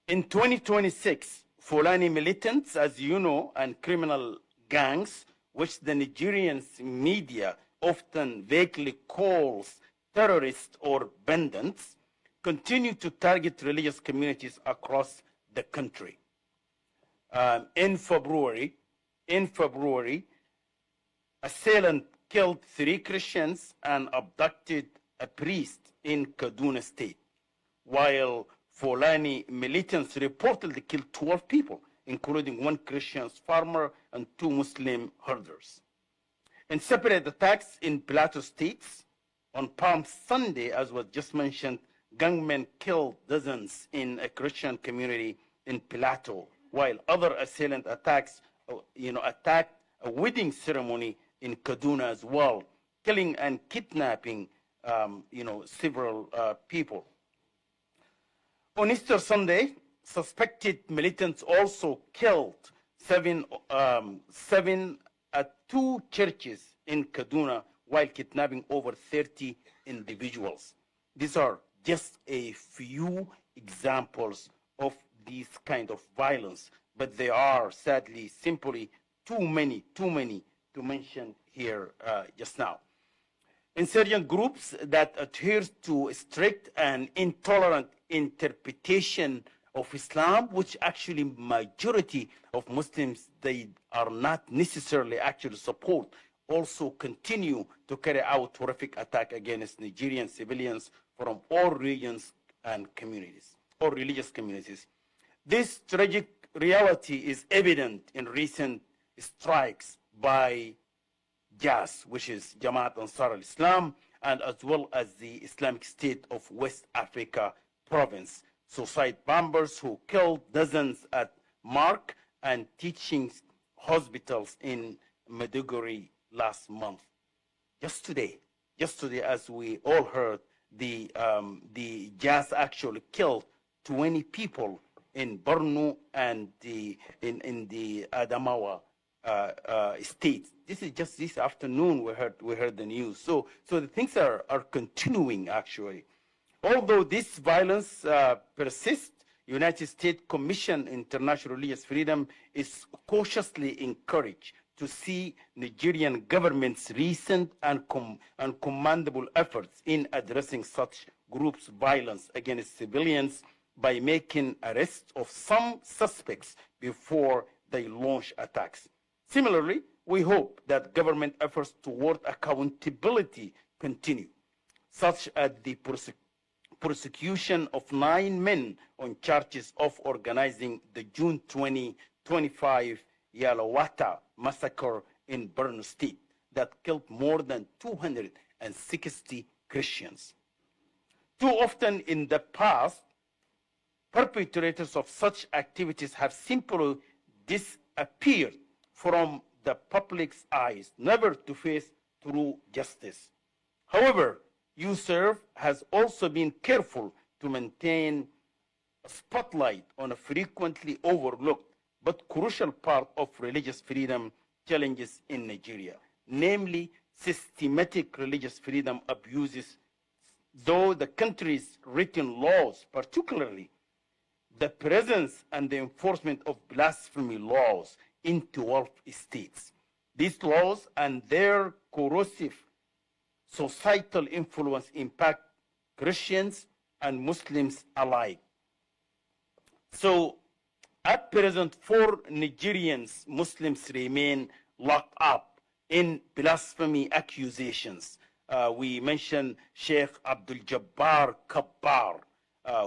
D: In 2026, Fulani militants, as you know, and criminal gangs, which the Nigerian media often vaguely calls terrorists or bandits, continue to target religious communities across the country. In February, assailant killed 3 Christians and abducted a priest in Kaduna State, while Fulani militants reportedly killed 12 people, including 1 Christian farmer and 2 Muslim herders. In separate attacks in Plateau states, on Palm Sunday, as was just mentioned, gunmen killed dozens in a Christian community in Plateau, while other assailant attacks, attacked a wedding ceremony in Kaduna as well, killing and kidnapping, several people. On Easter Sunday, suspected militants also killed seven at two churches in Kaduna while kidnapping over 30 individuals. These are just a few examples of this kind of violence, but they are sadly simply too many to mention here just now. Insurgent groups that adhere to strict and intolerant interpretation of Islam, which actually majority of Muslims, they are not necessarily actually support, also continue to carry out horrific attack against Nigerian civilians from all regions and communities, or religious communities. This tragic reality is evident in recent strikes by JAS, which is Jamaat Ansar al-Islam, and as well as the Islamic State of West Africa province, suicide bombers who killed dozens at Mark and teaching hospitals in Maiduguri last month. Just today, as we all heard, the JAS actually killed 20 people in Borno and in the Adamawa states. This is just this afternoon we heard the news. So the things are continuing actually. Although this violence persists, United States Commission on International Religious Freedom is cautiously encouraged to see Nigerian government's recent and commendable efforts in addressing such groups' violence against civilians by making arrests of some suspects before they launch attacks. Similarly, we hope that government efforts toward accountability continue, such as the prosecution of 9 men on charges of organizing the June 2025 Yalawata massacre in Borno State that killed more than 260 Christians. Too often in the past, perpetrators of such activities have simply disappeared from the public's eyes, never to face true justice. However, USERV has also been careful to maintain a spotlight on a frequently overlooked but crucial part of religious freedom challenges in Nigeria, namely systematic religious freedom abuses, though the country's written laws, particularly the presence and the enforcement of blasphemy laws in 12 states. These laws and their corrosive societal influence impact Christians and Muslims alike. So, at present, 4 Nigerians, Muslims remain locked up in blasphemy accusations. We mentioned Sheikh Abdul Jabbar Kabbar,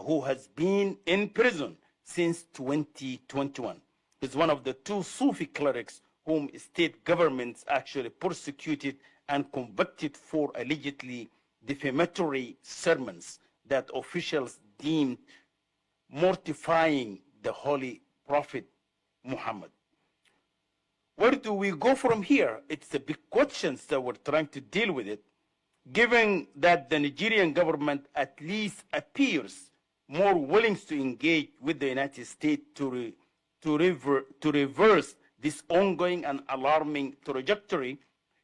D: who has been in prison since 2021. He's one of the 2 Sufi clerics whom state governments actually persecuted and convicted for allegedly defamatory sermons that officials deemed mortifying the Holy Prophet Muhammad. Where do we go from here? It's a big question that we're trying to deal with it, given that the Nigerian government at least appears more willing to engage with the United States to reverse this ongoing and alarming trajectory.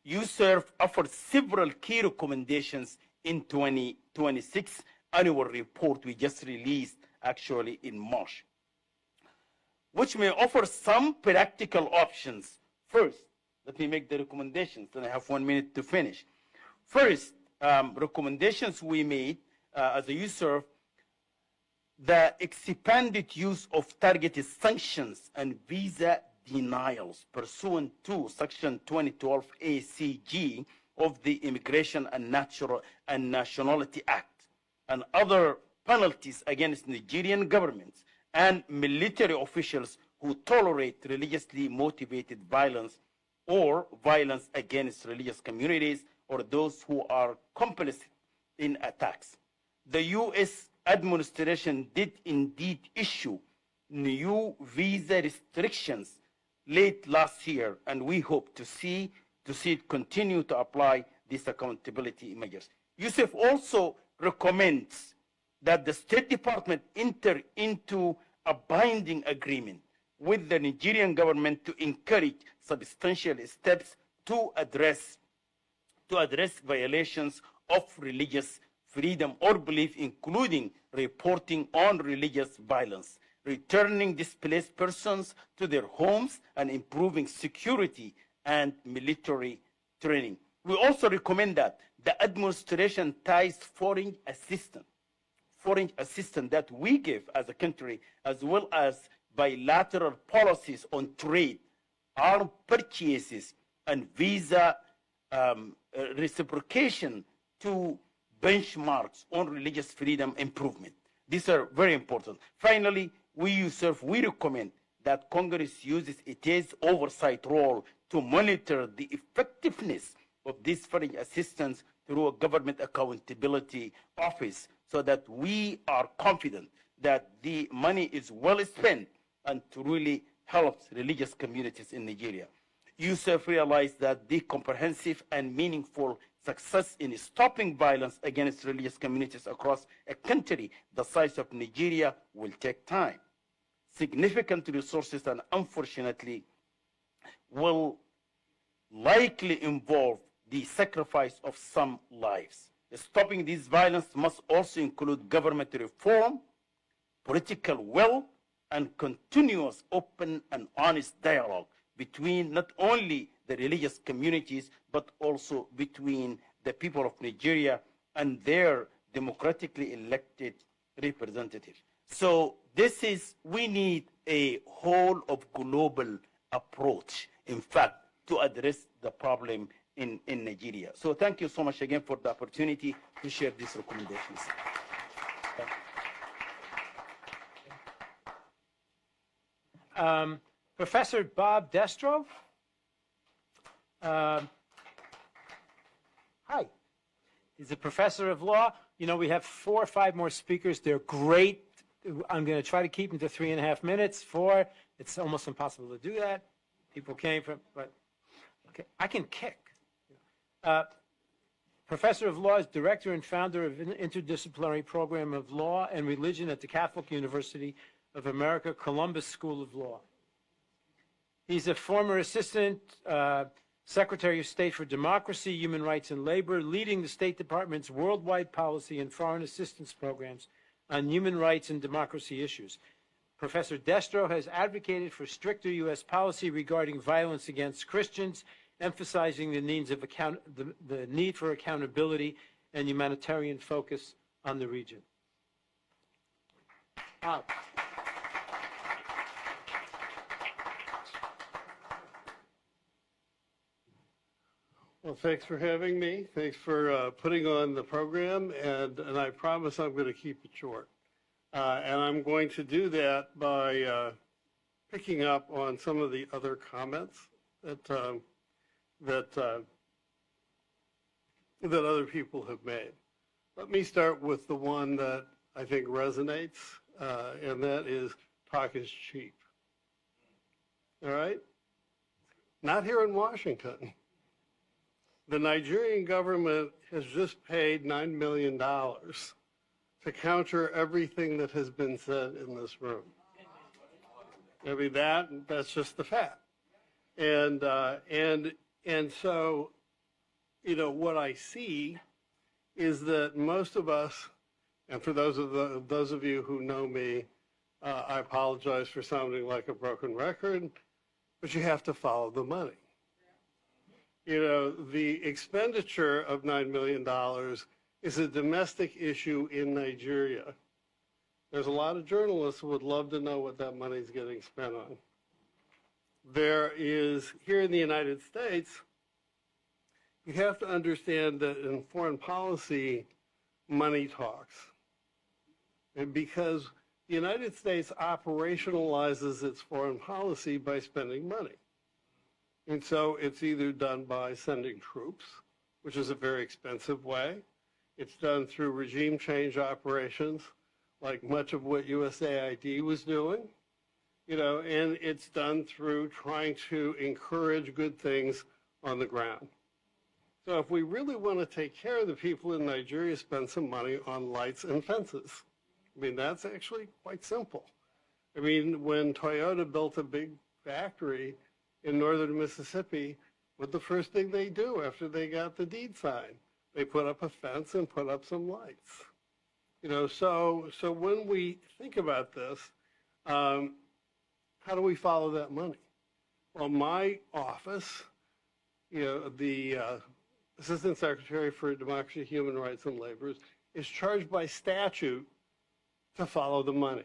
D: USERV offered several key recommendations in 2026 annual report we just released actually in March, which may offer some practical options. First, let me make the recommendations, and I have 1 minute to finish. First, recommendations we made as a USERV: the expanded use of targeted sanctions and visa denials pursuant to Section 2012 ACG of the Immigration and Nationality Act, and other penalties against Nigerian governments and military officials who tolerate religiously motivated violence or violence against religious communities or those who are complicit in attacks. The U.S. administration did indeed issue new visa restrictions late last year, and we hope to see it continue to apply these accountability measures. USERV also recommends that the State Department enter into a binding agreement with the Nigerian government to encourage substantial steps to address violations of religious freedom or belief, including reporting on religious violence, returning displaced persons to their homes, and improving security and military training. We also recommend that the administration ties foreign assistance that we give as a country, as well as bilateral policies on trade, arms purchases, and visa reciprocation to benchmarks on religious freedom improvement. These are very important. Finally, we recommend that Congress uses its oversight role to monitor the effectiveness of this foreign assistance through a government accountability office, so that we are confident that the money is well spent and truly helps religious communities in Nigeria. Yusuf realized that the comprehensive and meaningful success in stopping violence against religious communities across a country the size of Nigeria will take time, significant resources, and unfortunately will likely involve the sacrifice of some lives. Stopping this violence must also include government reform, political will, and continuous open and honest dialogue between not only the religious communities, but also between the people of Nigeria and their democratically elected representatives. So we need a whole of global approach, in fact, to address the problem in Nigeria. So thank you so much again for the opportunity to share these recommendations.
J: Professor Bob Destro. Hi. He's a professor of law. You know, we have 4 or 5 more speakers. They're great. I'm going to try to keep them to 3.5 minutes. 4. It's almost impossible to do that. People came from, but okay, I can kick. Professor of Law is director and founder of an interdisciplinary program of law and religion at the Catholic University of America, Columbus School of Law. He's a former assistant Secretary of State for Democracy, Human Rights, and Labor, leading the State Department's worldwide policy and foreign assistance programs on human rights and democracy issues. Professor Destro has advocated for stricter U.S. policy regarding violence against Christians, emphasizing the need for accountability and humanitarian focus on the region. Wow.
F: Well, thanks for having me. Thanks for putting on the program, and I promise I'm going to keep it short. And I'm going to do that by picking up on some of the other comments that other people have made. Let me start with the one that I think resonates, and that is talk is cheap. All right? Not here in Washington. The Nigerian government has just paid $9 million to counter everything that has been said in this room. I mean, that's just the fact. And so, you know, what I see is that most of us, and for those of you who know me, I apologize for sounding like a broken record, but you have to follow the money. You know, the expenditure of $9 million is a domestic issue in Nigeria. There's a lot of journalists who would love to know what that money is getting spent on. There is, here in the United States, you have to understand that in foreign policy, money talks. And because the United States operationalizes its foreign policy by spending money. And so it's either done by sending troops, which is a very expensive way. It's done through regime change operations, like much of what USAID was doing, you know, and it's done through trying to encourage good things on the ground. So if we really want to take care of the people in Nigeria, spend some money on lights and fences. I mean, that's actually quite simple. I mean, when Toyota built a big factory in northern Mississippi, what the first thing they do after they got the deed signed? They put up a fence and put up some lights. You know, so when we think about this, how do we follow that money? Well, my office, you know, the Assistant Secretary for Democracy, Human Rights, and Labor is charged by statute to follow the money.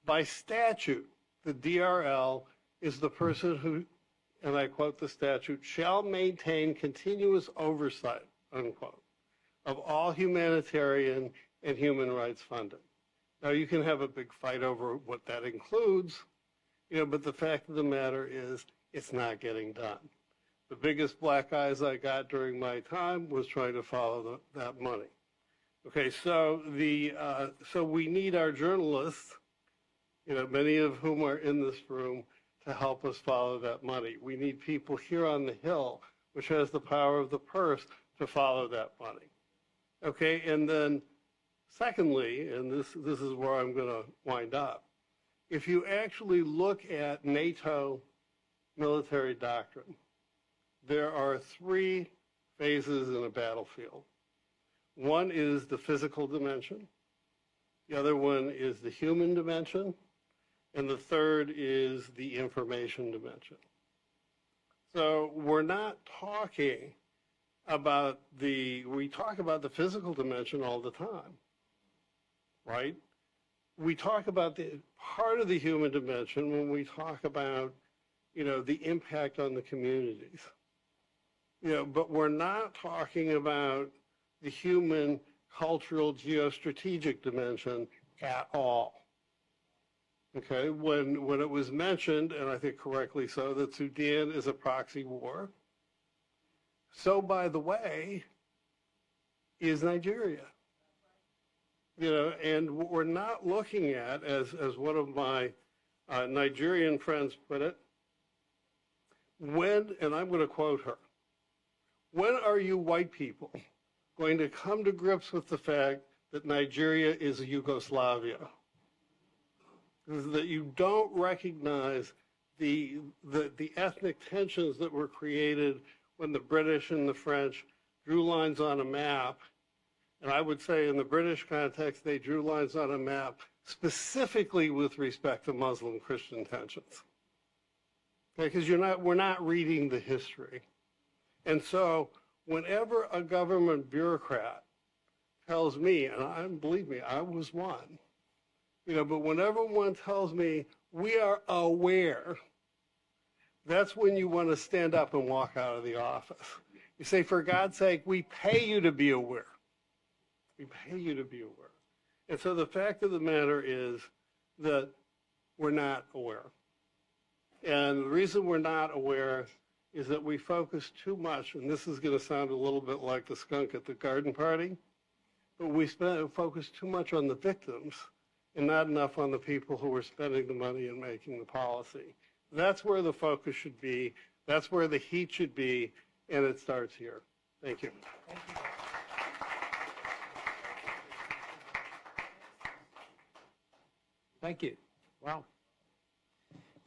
F: By statute, the DRL is the person who, and I quote the statute, shall maintain continuous oversight, unquote, of all humanitarian and human rights funding. Now, you can have a big fight over what that includes, you know, but the fact of the matter is it's not getting done. The biggest black eyes I got during my time was trying to follow that money. Okay, so so we need our journalists, you know, many of whom are in this room, to help us follow that money. We need people here on the Hill, which has the power of the purse, to follow that money. Okay, and then secondly, and this is where I'm going to wind up, if you actually look at NATO military doctrine, there are 3 phases in a battlefield. One is the physical dimension, the other one is the human dimension, and the third is the information dimension. So we're not talking about we talk about the physical dimension all the time, right? We talk about the part of the human dimension when we talk about, you know, the impact on the communities. You know, but we're not talking about the human, cultural, geostrategic dimension at all. Okay, when it was mentioned, and I think correctly so, that Sudan is a proxy war, so by the way, is Nigeria. You know, and what we're not looking at, as one of my Nigerian friends put it, when, and I'm going to quote her, when are you white people going to come to grips with the fact that Nigeria is Yugoslavia? That you don't recognize the ethnic tensions that were created when the British and the French drew lines on a map. And I would say in the British context, they drew lines on a map specifically with respect to Muslim-Christian tensions. Okay, because we're not reading the history. And so whenever a government bureaucrat tells me, and believe me, I was one, you know, but whenever one tells me we are aware, that's when you want to stand up and walk out of the office. You say, for God's sake, we pay you to be aware. We pay you to be aware. And so the fact of the matter is that we're not aware. And the reason we're not aware is that we focus too much, and this is going to sound a little bit like the skunk at the garden party, but we focus too much on the victims and not enough on the people who are spending the money and making the policy. That's where the focus should be. That's where the heat should be, and it starts here. Thank you.
J: Thank you. Thank you. Wow.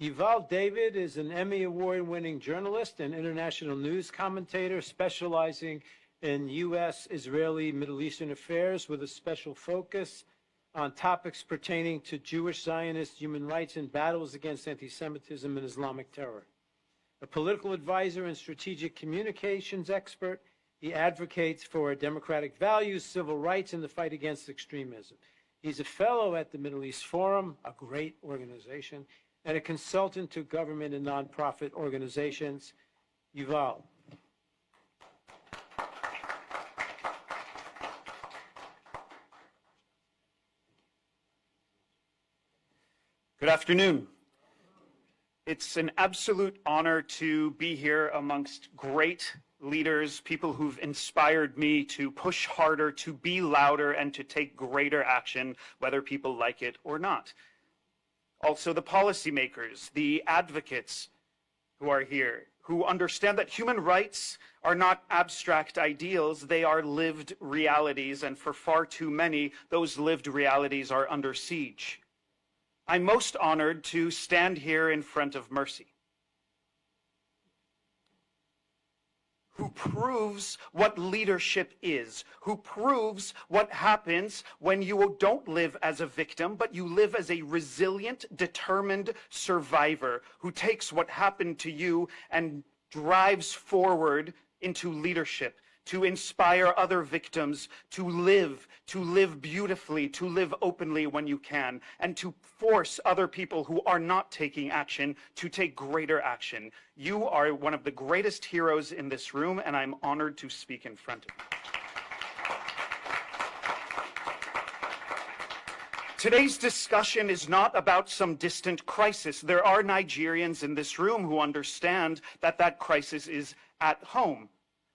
J: Yuval David is an Emmy Award-winning journalist and international news commentator specializing in U.S., Israeli, Middle Eastern affairs with a special focus on topics pertaining to Jewish Zionist human rights and battles against anti-Semitism and Islamic terror. A political advisor and strategic communications expert, he advocates for democratic values, civil rights, and the fight against extremism. He's a fellow at the Middle East Forum, a great organization, and a consultant to government and nonprofit organizations. Yuval.
P: Good afternoon. It's an absolute honor to be here amongst great leaders, people who've inspired me to push harder, to be louder, and to take greater action, whether people like it or not. Also the policymakers, the advocates who are here, who understand that human rights are not abstract ideals, they are lived realities, and for far too many, those lived realities are under siege. I'm most honored to stand here in front of Mercy, who proves what leadership is, who proves what happens when you don't live as a victim, but you live as a resilient, determined survivor, who takes what happened to you and drives forward into leadership, to inspire other victims to live beautifully, to live openly when you can, and to force other people who are not taking action to take greater action. You are one of the greatest heroes in this room, and I'm honored to speak in front of you. Today's discussion is not about some distant crisis. There are Nigerians in this room who understand that that crisis is at home.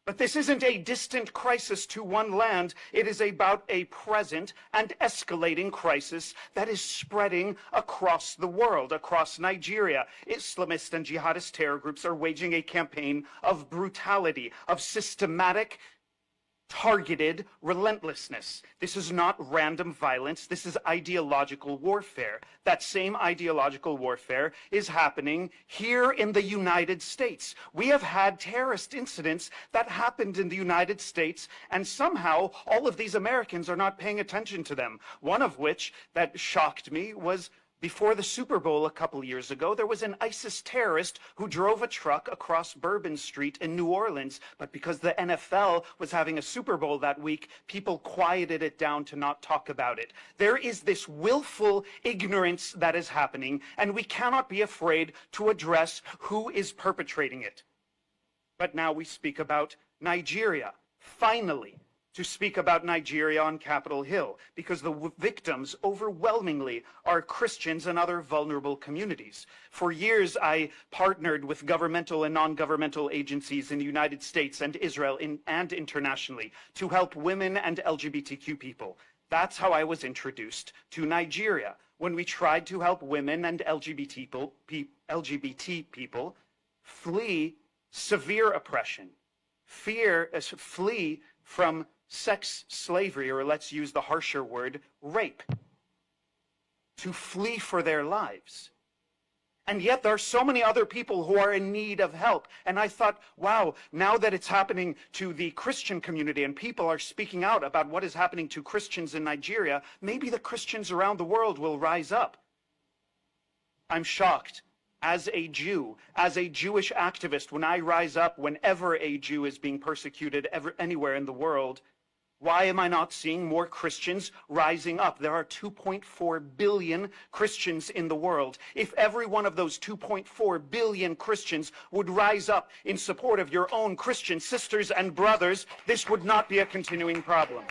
P: But this isn't a distant crisis to one land. It is about a present and escalating crisis that is spreading across the world, across Nigeria. Islamist and jihadist terror groups are waging a campaign of brutality, of systematic, targeted relentlessness. This is not random violence. This is ideological warfare. That same ideological warfare is happening here in the United States. We have had terrorist incidents that happened in the United States, and somehow all of these Americans are not paying attention to them. One of which that shocked me was before the Super Bowl a couple years ago, there was an ISIS terrorist who drove a truck across Bourbon Street in New Orleans. But because the NFL was having a Super Bowl that week, people quieted it down to not talk about it. There is this willful ignorance that is happening, and we cannot be afraid to address who is perpetrating it. But now we speak about Nigeria, finally. To speak about Nigeria on Capitol Hill, because the victims overwhelmingly are Christians and other vulnerable communities. For years, I partnered with governmental and non-governmental agencies in the United States and Israel and internationally to help women and LGBTQ people. That's how I was introduced to Nigeria, when we tried to help women and LGBT people flee severe oppression, flee from sex slavery, or let's use the harsher word, rape, to flee for their lives. And yet there are so many other people who are in need of help. And I thought, wow, now that it's happening to the Christian community and people are speaking out about what is happening to Christians in Nigeria, maybe the Christians around the world will rise up. I'm shocked. As a Jew, as a Jewish activist, when I rise up whenever a Jew is being persecuted anywhere in the world, why am I not seeing more Christians rising up? There are 2.4 billion Christians in the world. If every one of those 2.4 billion Christians would rise up in support of your own Christian sisters and brothers, this would not be a continuing problem.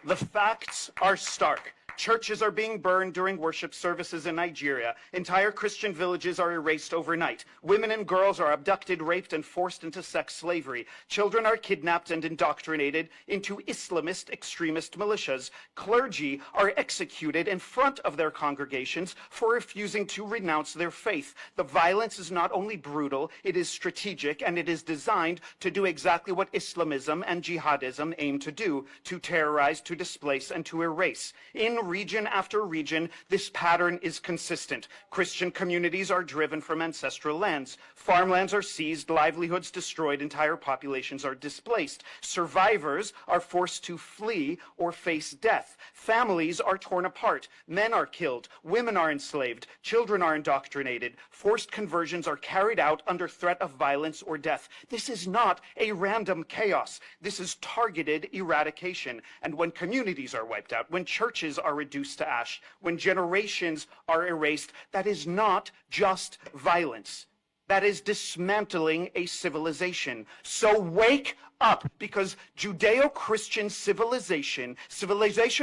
P: The facts are stark. Churches are being burned during worship services in Nigeria. Entire Christian villages are erased overnight. Women and girls are abducted, raped, and forced into sex slavery. Children are kidnapped and indoctrinated into Islamist extremist militias. Clergy are executed in front of their congregations for refusing to renounce their faith. The violence is not only brutal, it is strategic, and it is designed to do exactly what Islamism and jihadism aim to do: to terrorize, to displace, and to erase. In region after region, this pattern is consistent. Christian communities are driven from ancestral lands. Farmlands are seized, livelihoods destroyed, entire populations are displaced. Survivors are forced to flee or face death. Families are torn apart. Men are killed. Women are enslaved. Children are indoctrinated. Forced conversions are carried out under threat of violence or death. This is not a random chaos. This is targeted eradication. And when communities are wiped out, when churches are reduced to ash, when generations are erased, that is not just violence. That is dismantling a civilization. So wake up, because Judeo-Christian civilization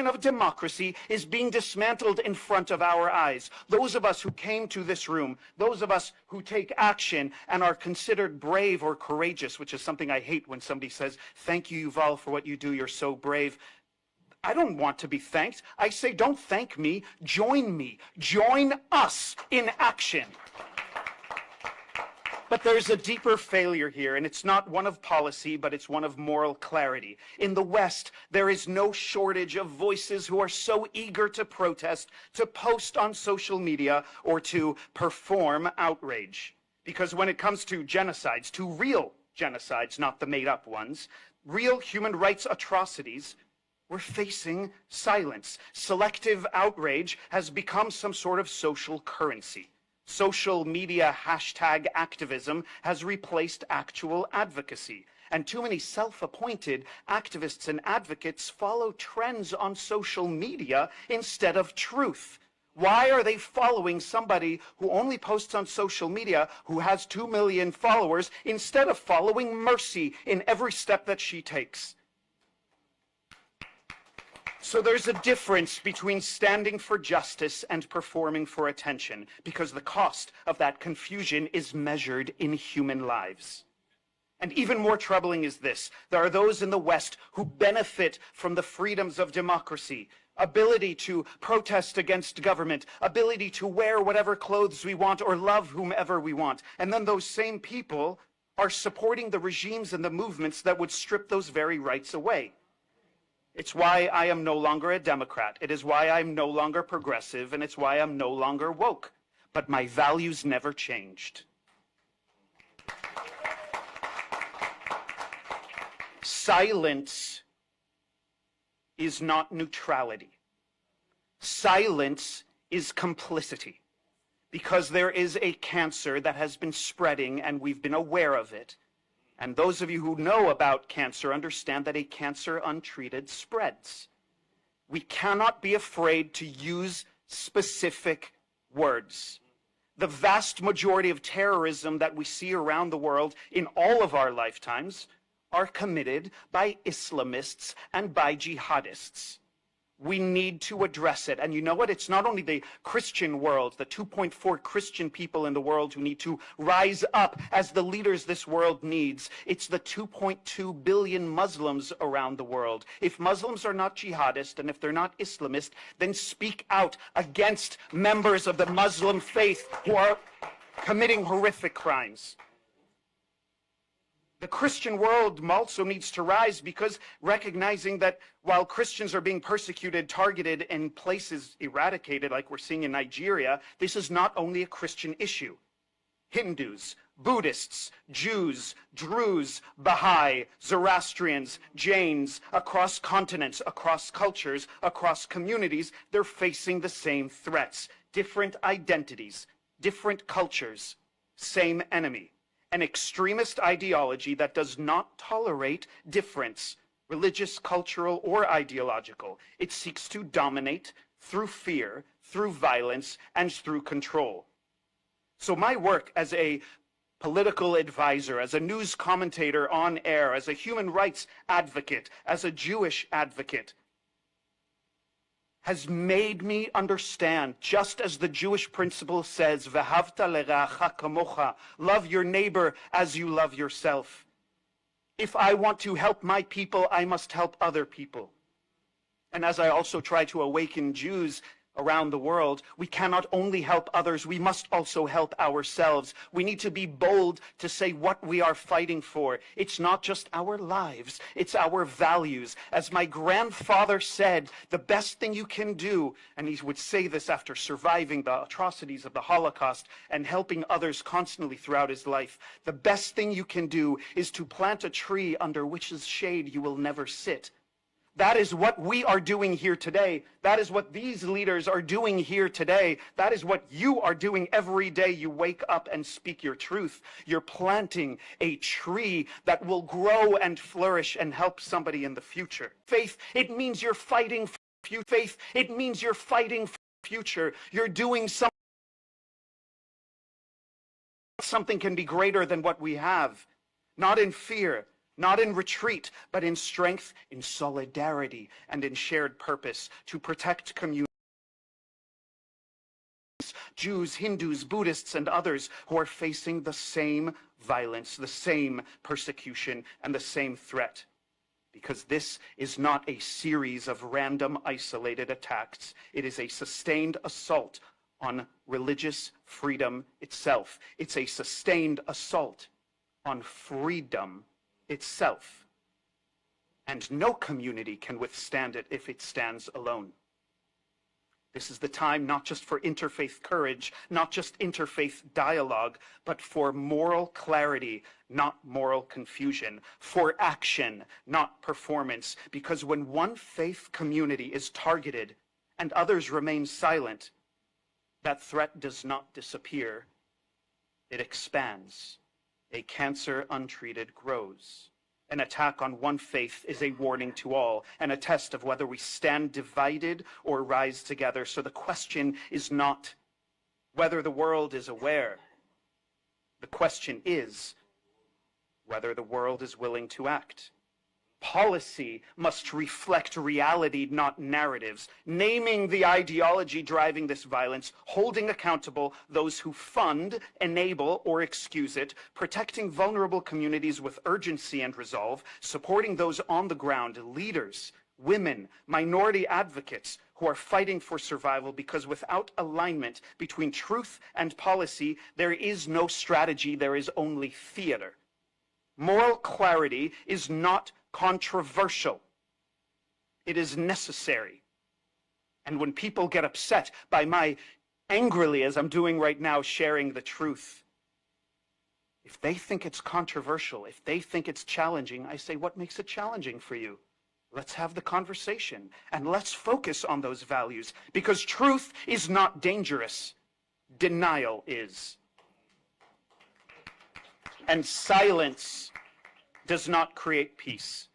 P: of democracy, is being dismantled in front of our eyes. Those of us who came to this room, those of us who take action and are considered brave or courageous, which is something I hate when somebody says, "Thank you, Yuval, for what you do, you're so brave." I don't want to be thanked. I say, don't thank me, join me. Join us in action. But there's a deeper failure here, and it's not one of policy, but it's one of moral clarity. In the West, there is no shortage of voices who are so eager to protest, to post on social media, or to perform outrage. Because when it comes to genocides, to real genocides, not the made-up ones, real human rights atrocities, we're facing silence. Selective outrage has become some sort of social currency. Social media hashtag activism has replaced actual advocacy. And too many self-appointed activists and advocates follow trends on social media instead of truth. Why are they following somebody who only posts on social media, who has 2 million followers, instead of following Mercy in every step that she takes? So there's a difference between standing for justice and performing for attention, because the cost of that confusion is measured in human lives. And even more troubling is this: there are those in the West who benefit from the freedoms of democracy, ability to protest against government, ability to wear whatever clothes we want or love whomever we want. And then those same people are supporting the regimes and the movements that would strip those very rights away. It's why I am no longer a Democrat. It is why I'm no longer progressive, and it's why I'm no longer woke. But my values never changed. Silence is not neutrality. Silence is complicity, because there is a cancer that has been spreading and we've been aware of it. And those of you who know about cancer understand that a cancer untreated spreads. We cannot be afraid to use specific words. The vast majority of terrorism that we see around the world in all of our lifetimes are committed by Islamists and by jihadists. We need to address it. And you know what? It's not only the Christian world, the 2.4 Christian people in the world who need to rise up as the leaders this world needs. It's the 2.2 billion Muslims around the world. If Muslims are not jihadist and if they're not Islamist, then speak out against members of the Muslim faith who are committing horrific crimes. The Christian world also needs to rise, because recognizing that while Christians are being persecuted, targeted, and places eradicated, like we're seeing in Nigeria, this is not only a Christian issue. Hindus, Buddhists, Jews, Druze, Baha'i, Zoroastrians, Jains, across continents, across cultures, across communities, they're facing the same threats. Different identities, different cultures, same enemy. An extremist ideology that does not tolerate difference, religious, cultural, or ideological. It seeks to dominate through fear, through violence, and through control. So my work as a political advisor, as a news commentator on air, as a human rights advocate, as a Jewish advocate, has made me understand, just as the Jewish principle says, "V'havta l'reacha kamocha," love your neighbor as you love yourself. If I want to help my people, I must help other people. And as I also try to awaken Jews around the world, we cannot only help others, we must also help ourselves. We need to be bold to say what we are fighting for. It's not just our lives, it's our values. As my grandfather said, the best thing you can do, and he would say this after surviving the atrocities of the Holocaust and helping others constantly throughout his life, the best thing you can do is to plant a tree under which's shade you will never sit. That is what we are doing here today. That is what these leaders are doing here today. That is what you are doing every day you wake up and speak your truth. You're planting a tree that will grow and flourish and help somebody in the future. Faith, it means you're fighting for faith. It means you're fighting for future. You're doing something can be greater than what we have. Not in fear, not in retreat, but in strength, in solidarity, and in shared purpose to protect communities. Jews, Hindus, Buddhists, and others who are facing the same violence, the same persecution, and the same threat. Because this is not a series of random, isolated attacks. It is a sustained assault on religious freedom itself. It's a sustained assault on freedom itself. And no community can withstand it if it stands alone. This is the time not just for interfaith courage, not just interfaith dialogue, but for moral clarity, not moral confusion, for action, not performance. Because when one faith community is targeted and others remain silent, that threat does not disappear. It expands. A cancer untreated grows. An attack on one faith is a warning to all, and a test of whether we stand divided or rise together. So the question is not whether the world is aware. The question is whether the world is willing to act. Policy must reflect reality, not narratives, naming the ideology driving this violence, holding accountable those who fund, enable, or excuse it, protecting vulnerable communities with urgency and resolve, supporting those on the ground, leaders, women, minority advocates who are fighting for survival, because without alignment between truth and policy, there is no strategy, there is only theater. Moral clarity is not controversial. It is necessary. And when people get upset by my angrily, as I'm doing right now, sharing the truth, if they think it's controversial, if they think it's challenging, I say, what makes it challenging for you? Let's have the conversation and let's focus on those values, because truth is not dangerous. Denial is. And silence does not create peace.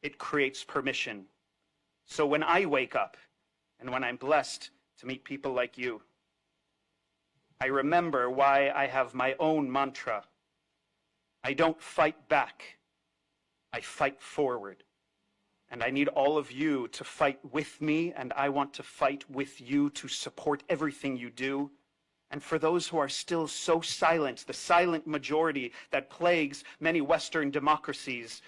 P: It creates permission. So when I wake up and when I'm blessed to meet people like you, I remember why I have my own mantra. I don't fight back. I fight forward. And I need all of you to fight with me, and I want to fight with you to support everything you do. And for those who are still so silent, the silent majority that plagues many Western democracies,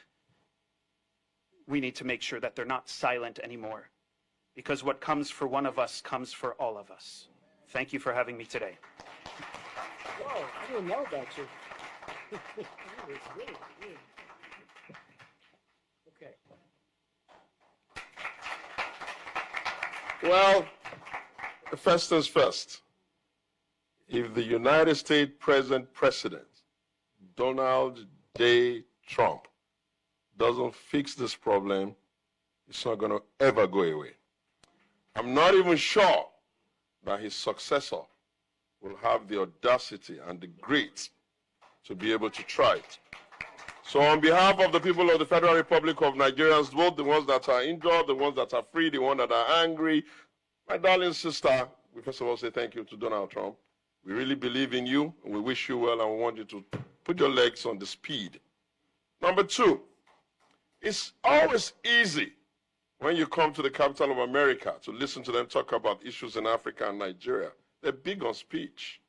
P: we need to make sure that they're not silent anymore. Because what comes for one of us comes for all of us. Thank you for having me today.
J: Whoa, I didn't know about you. Really good. Okay.
A: Well, first things first. If the United States present President, Donald J. Trump, doesn't fix this problem, it's not going to ever go away. I'm not even sure that his successor will have the audacity and the grit to be able to try it. So on behalf of the people of the Federal Republic of Nigerians, both the ones that are injured, the ones that are free, the ones that are angry, my darling sister, we first of all say thank you to Donald Trump. We really believe in you, and we wish you well, and we want you to put your legs on the speed. Number two, it's always easy when you come to the capital of America to listen to them talk about issues in Africa and Nigeria. They're big on speech.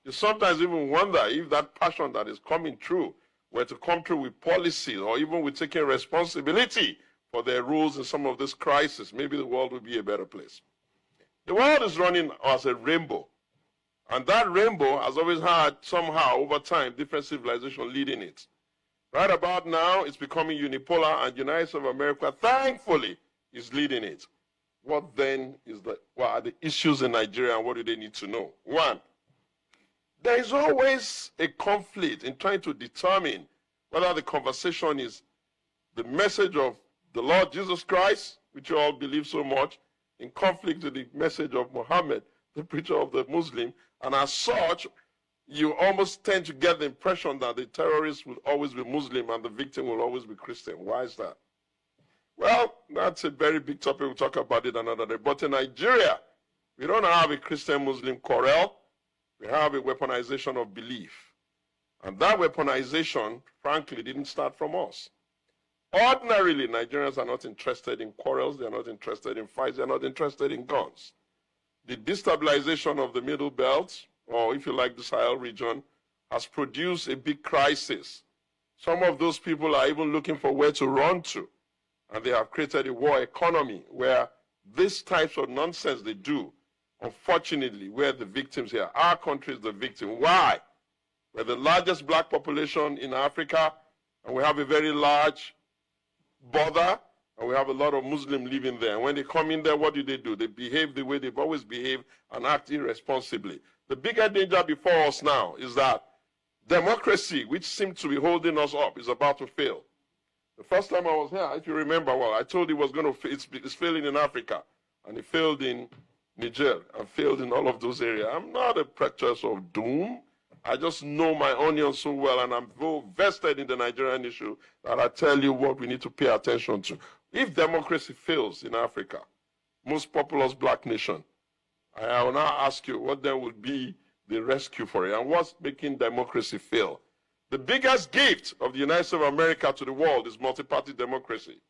A: You sometimes even wonder if that passion that is coming through were to come through with policies or even with taking responsibility for their rules in some of this crisis, maybe the world would be a better place. The world is running as a rainbow. And that rainbow has always had, somehow, over time, different civilizations leading it. Right about now, it's becoming unipolar, and United States of America, thankfully, is leading it. What then is what are the issues in Nigeria, and what do they need to know? One, there is always a conflict in trying to determine whether the conversation is the message of the Lord Jesus Christ, which you all believe so much, in conflict with the message of Muhammad, the preacher of the Muslim. And as such, you almost tend to get the impression that the terrorist will always be Muslim and the victim will always be Christian. Why is that? Well, that's a very big topic. We'll talk about it another day. But in Nigeria, we don't have a Christian-Muslim quarrel. We have a weaponization of belief. And that weaponization, frankly, didn't start from us. Ordinarily, Nigerians are not interested in quarrels. They're not interested in fights. They're not interested in guns. The destabilization of the Middle Belt, or if you like the Sahel region, has produced a big crisis. Some of those people are even looking for where to run to. And they have created a war economy where these types of nonsense they do
Q: Unfortunately, we're the victims here. Our country is the victim. Why? We're the largest black population in Africa, and we have a very large border, and we have a lot of Muslims living there. And when they come in there, what do? They behave the way they've always behaved and act irresponsibly. The bigger danger before us now is that democracy, which seems to be holding us up, is about to fail. The first time I was here, if you remember, well, I told you it's failing in Africa, and it failed in Niger and failed in all of those areas. I'm not a preacher of doom. I just know my onions so well, and I'm so vested in the Nigerian issue that I tell you what we need to pay attention to. If democracy fails in Africa, most populous black nation, I will now ask you what then would be the rescue for it, and what's making democracy fail? The biggest gift of the United States of America to the world is multi-party democracy.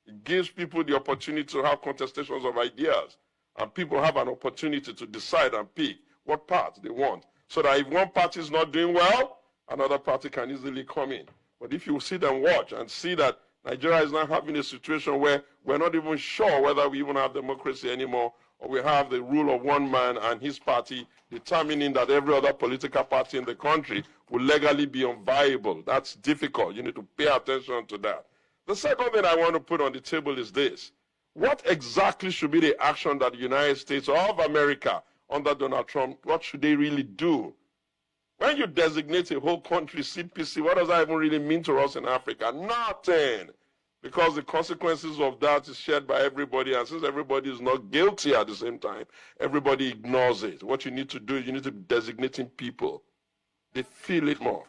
Q: It gives people the opportunity to have contestations of ideas, and people have an opportunity to decide and pick what path they want. So that if one party is not doing well, another party can easily come in. But if you sit and watch and see that Nigeria is now having a situation where we're not even sure whether we even have democracy anymore, or we have the rule of one man and his party determining that every other political party in the country will legally be unviable. That's difficult. You need to pay attention to that. The second thing I want to put on the table is this. What exactly should be the action that the United States of America under Donald Trump, what should they really do? When you designate a whole country CPC, what does that even really mean to us in Africa? Nothing. Because the consequences of that is shared by everybody, and since everybody is not guilty at the same time, everybody ignores it. What you need to do is you need to be designating people. They feel it more.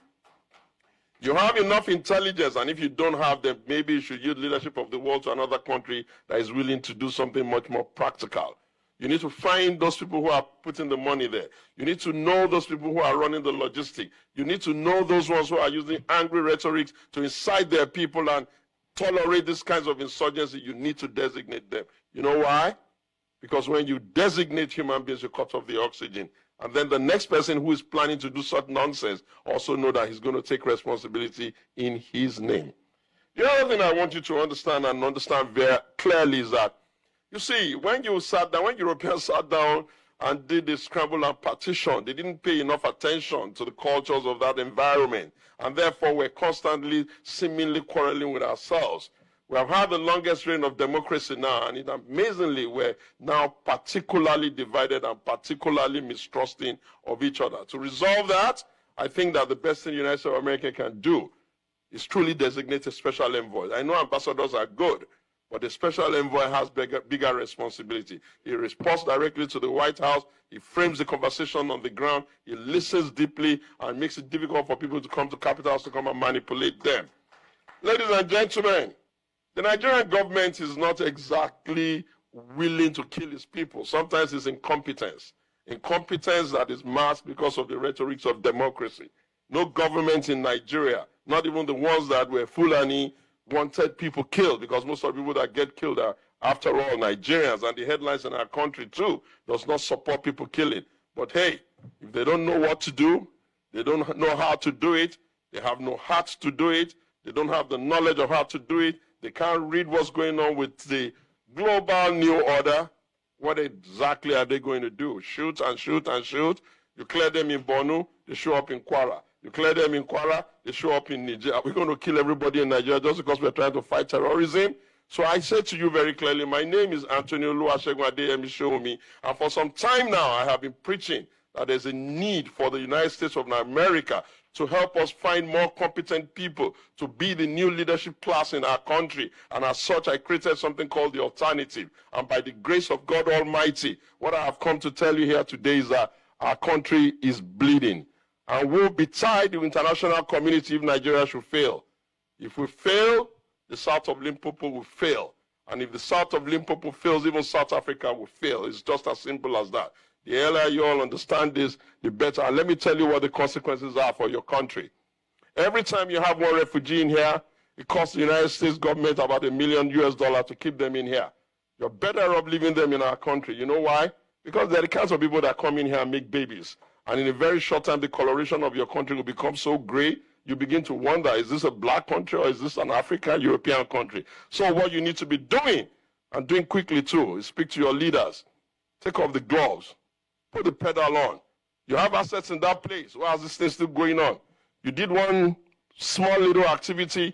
Q: You have enough intelligence, and if you don't have them, maybe you should yield leadership of the world to another country that is willing to do something much more practical. You need to find those people who are putting the money there. You need to know those people who are running the logistics. You need to know those ones who are using angry rhetoric to incite their people and tolerate these kinds of insurgency. You need to designate them. You know why? Because when you designate human beings, you cut off the oxygen. And then the next person who is planning to do such nonsense also know that he's going to take responsibility in his name. The other thing I want you to understand and understand very clearly is that, you see, when Europeans sat down and did the scramble and partition, they didn't pay enough attention to the cultures of that environment. And therefore, we're constantly seemingly quarreling with ourselves. We have had the longest reign of democracy now, and amazingly, we're now particularly divided and particularly mistrusting of each other. To resolve that, I think that the best thing the United States of America can do is truly designate a special envoy. I know ambassadors are good, but the special envoy has bigger responsibility. He responds directly to the White House. He frames the conversation on the ground. He listens deeply and makes it difficult for people to come to capitals to come and manipulate them. Ladies and gentlemen, the Nigerian government is not exactly willing to kill its people. Sometimes it's incompetence. Incompetence that is masked because of the rhetorics of democracy. No government in Nigeria, not even the ones that were Fulani, wanted people killed, because most of the people that get killed are, after all, Nigerians, and the headlines in our country too does not support people killing. But hey, if they don't know what to do, they don't know how to do it, they have no heart to do it, they don't have the knowledge of how to do it, they can't read what's going on with the global new order, what exactly are they going to do? Shoot and shoot and shoot? You clear them in Borno, they show up in Kwara. You clear them in Kwara, they show up in Niger. Are we going to kill everybody in Nigeria just because we're trying to fight terrorism? So I say to you very clearly, my name is Anthony Oluwasegun Adeyemi Shomi, and for some time now I have been preaching that there's a need for the United States of America to help us find more competent people to be the new leadership class in our country. And as such, I created something called the Alternative. And by the grace of God Almighty, what I have come to tell you here today is that our country is bleeding. And we'll be tied to the international community if Nigeria should fail. If we fail, the south of Limpopo will fail. And if the south of Limpopo fails, even South Africa will fail. It's just as simple as that. The earlier you all understand this, the better. And let me tell you what the consequences are for your country. Every time you have one refugee in here, it costs the United States government about $1 million to keep them in here. You're better off leaving them in our country. You know why? Because they're the kinds of people that come in here and make babies. And in a very short time, the coloration of your country will become so gray, you begin to wonder, is this a black country or is this an African, European country? So what you need to be doing, and doing quickly too, is speak to your leaders. Take off the gloves. put the pedal on. You have assets in that place. Why is this thing still going on? You did one small little activity,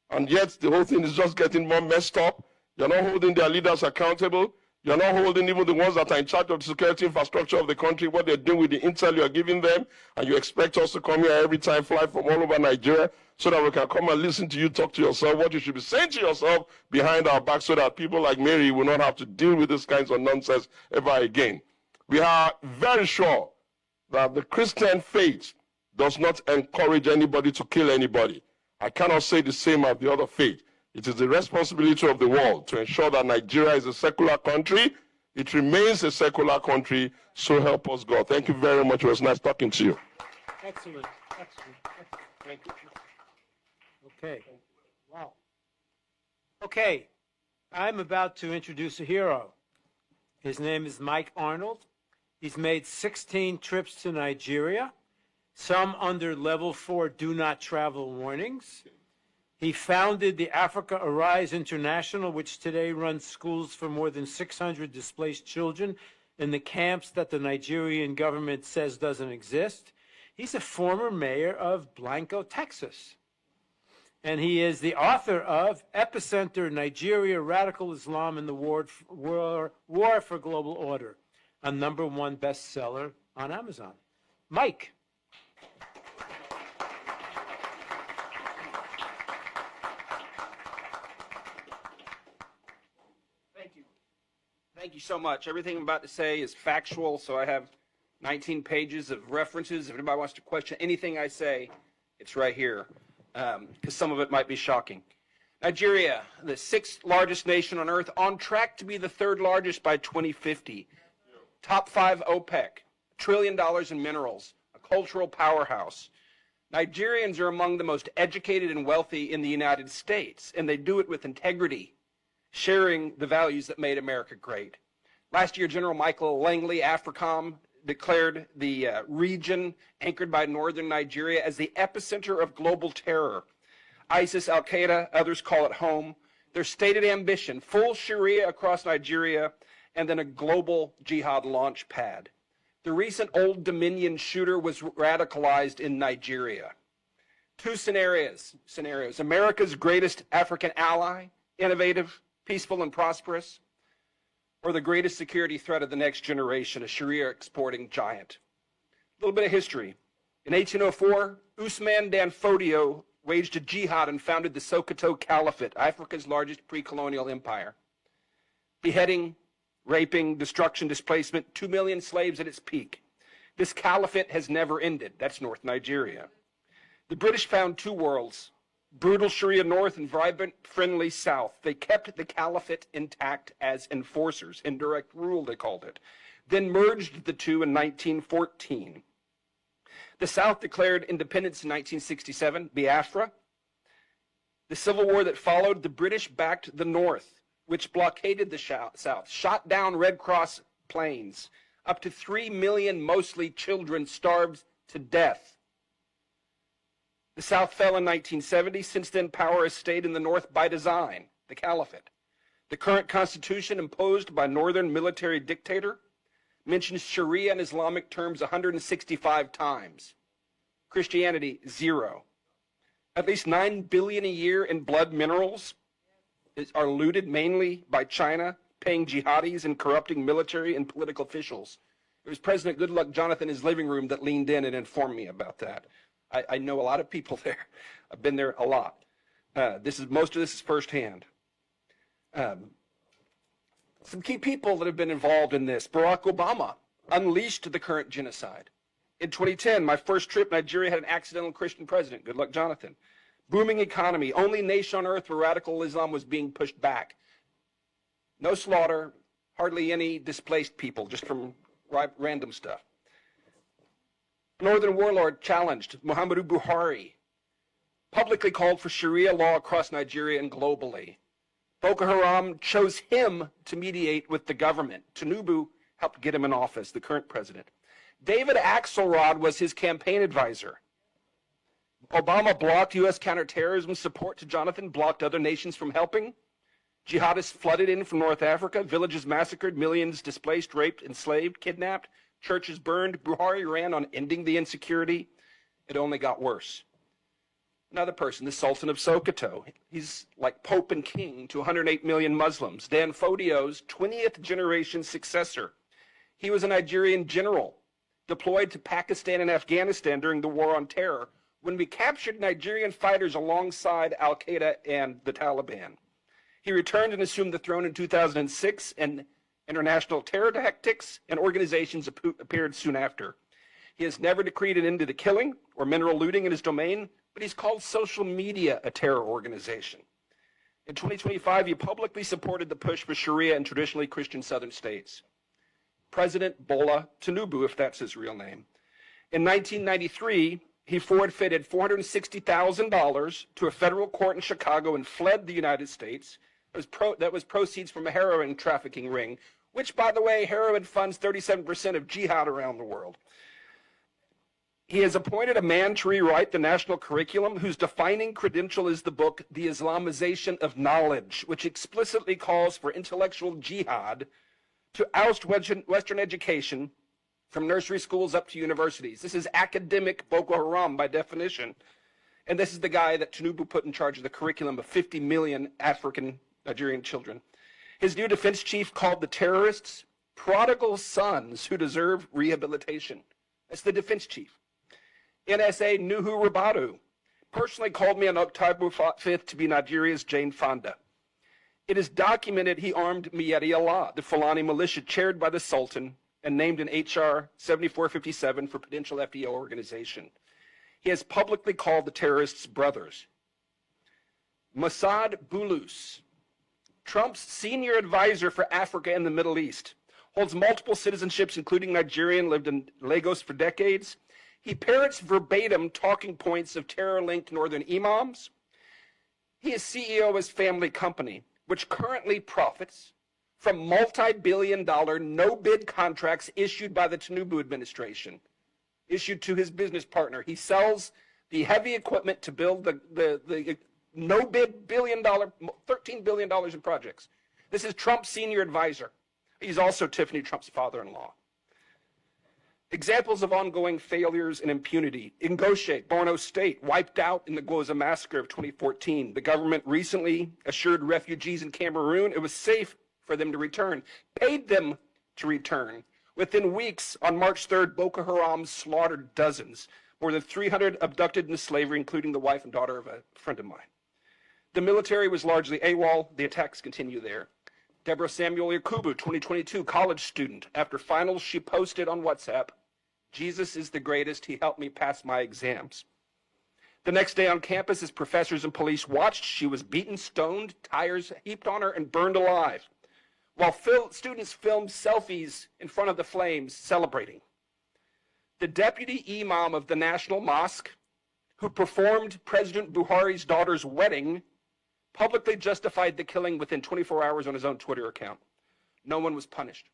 Q: and yet the whole thing is just getting more messed up. You're not holding their leaders accountable. You're not holding even the ones that are in charge of the security infrastructure of the country, what they're doing with the intel you're giving them, and you expect us to come here every time, fly from all over Nigeria, so that we can come and listen to you talk to yourself, what you should be saying to yourself behind our back, so that people like Mary will not have to deal with this kinds of nonsense ever again. We are very sure that the Christian faith does not encourage anybody to kill anybody. I cannot say the same of the other faith. It is the responsibility of the world to ensure that Nigeria is a secular country. It remains a secular country, so help us God. Thank you very much. It was nice talking to you.
J: Excellent. Excellent. Thank you. Okay. Wow. Okay. I'm about to introduce a hero. His name is Mike Arnold. He's made 16 trips to Nigeria, some under level 4 do not travel warnings. He founded the Africa Arise International, which today runs schools for more than 600 displaced children in the camps that the Nigerian government says doesn't exist. He's a former mayor of Blanco, Texas. And he is the author of Epicenter, Nigeria, Radical Islam and the War for Global Order, a #1 bestseller on Amazon. Mike.
O: Thank you so much. Everything I'm about to say is factual, so I have 19 pages of references. If anybody wants to question anything I say, it's right here, because some of it might be shocking. Nigeria, the 6th largest nation on earth, on track to be the 3rd largest by 2050. Top 5 OPEC, $1 trillion in minerals, a cultural powerhouse. Nigerians are among the most educated and wealthy in the United States, and they do it with integrity, sharing the values that made America great. Last year, General Michael Langley, AFRICOM, declared the region anchored by northern Nigeria as the epicenter of global terror. ISIS, Al-Qaeda, others call it home. Their stated ambition, full Sharia across Nigeria, and then a global jihad launch pad. The recent Old Dominion shooter was radicalized in Nigeria. Two scenarios. America's greatest African ally, innovative, peaceful, and prosperous, or the greatest security threat of the next generation, a Sharia exporting giant. A little bit of history. In 1804, Usman Dan Fodio waged a jihad and founded the Sokoto Caliphate, Africa's largest pre-colonial empire. Beheading, raping, destruction, displacement, 2 million slaves at its peak. This caliphate has never ended. That's North Nigeria. The British found two worlds, brutal Sharia North and vibrant, friendly South. They kept the caliphate intact as enforcers, indirect rule they called it, then merged the two in 1914. The South declared independence in 1967, Biafra. The civil war that followed, the British backed the North, which blockaded the South, shot down Red Cross planes. Up to 3 million, mostly children, starved to death. The South fell in 1970. Since then, power has stayed in the North by design, the caliphate. The current constitution, imposed by northern military dictator, mentions Sharia in Islamic terms 165 times. Christianity, 0. At least $9 billion a year in blood minerals are looted mainly by China, paying jihadis and corrupting military and political officials. It was President Goodluck Jonathan in his living room that leaned in and informed me about that. I know a lot of people there. I've been there a lot. Most of this is firsthand. Some key people that have been involved in this. Barack Obama unleashed the current genocide. In 2010, my first trip, Nigeria had an accidental Christian president, Goodluck Jonathan. Booming economy, only nation on earth where radical Islam was being pushed back. No slaughter, hardly any displaced people, just from random stuff. Northern warlord challenged Muhammadu Buhari, publicly called for Sharia law across Nigeria and globally. Boko Haram chose him to mediate with the government. Tinubu helped get him in office, the current president. David Axelrod was his campaign advisor. Obama blocked U.S. counterterrorism support to Jonathan, blocked other nations from helping. Jihadists flooded in from North Africa, villages massacred, millions displaced, raped, enslaved, kidnapped. churches burned. Buhari ran on ending the insecurity. It only got worse. Another person, the Sultan of Sokoto. He's like Pope and King to 108 million Muslims. Dan Fodio's 20th generation successor. He was a Nigerian general deployed to Pakistan and Afghanistan during the War on Terror when we captured Nigerian fighters alongside Al-Qaeda and the Taliban. He returned and assumed the throne in 2006, and international terror tactics and organizations appeared soon after. He has never decreed an end to the killing or mineral looting in his domain, but he's called social media a terror organization. In 2025, he publicly supported the push for Sharia in traditionally Christian southern states. President Bola Tinubu, if that's his real name. In 1993, he forfeited $460,000 to a federal court in Chicago and fled the United States. That was proceeds from a heroin trafficking ring, which, by the way, heroin funds 37% of jihad around the world. He has appointed a man to rewrite the national curriculum whose defining credential is the book, The Islamization of Knowledge, which explicitly calls for intellectual jihad to oust Western education from nursery schools up to universities. This is academic Boko Haram by definition. And this is the guy that Tinubu put in charge of the curriculum of 50 million African Nigerian children. His new defense chief called the terrorists prodigal sons who deserve rehabilitation. That's the defense chief. NSA Nuhu Ribadu personally called me on October 5th to be Nigeria's Jane Fonda. It is documented he armed Miyeti Allah, the Fulani militia chaired by the Sultan and named in HR 7457 for potential FDO organization. He has publicly called the terrorists brothers. Mossad Bulus, Trump's senior advisor for Africa and the Middle East, holds multiple citizenships, including Nigerian, lived in Lagos for decades. He parrots verbatim talking points of terror-linked northern imams. He is CEO of his family company, which currently profits from multi-billion-dollar no-bid contracts issued by the Tinubu administration, issued to his business partner. He sells the heavy equipment to build the no-bid $13 billion in projects. This is Trump's senior advisor. He's also Tiffany Trump's father-in-law. Examples of ongoing failures and impunity. Ngoshe, Borno State, wiped out in the Goza massacre of 2014. The government recently assured refugees in Cameroon it was safe for them to return, paid them to return. Within weeks, on March 3rd, Boko Haram slaughtered dozens, more than 300 abducted into slavery, including the wife and daughter of a friend of mine. The military was largely AWOL. The attacks continue there. Deborah Samuel Yakubu, 2022, college student. After finals, she posted on WhatsApp, "Jesus is the greatest. He helped me pass my exams." The next day on campus, as professors and police watched, she was beaten, stoned, tires heaped on her, and burned alive, while students filmed selfies in front of the flames celebrating. The deputy imam of the National Mosque, who performed President Buhari's daughter's wedding, publicly justified the killing within 24 hours on his own Twitter account. No one was punished.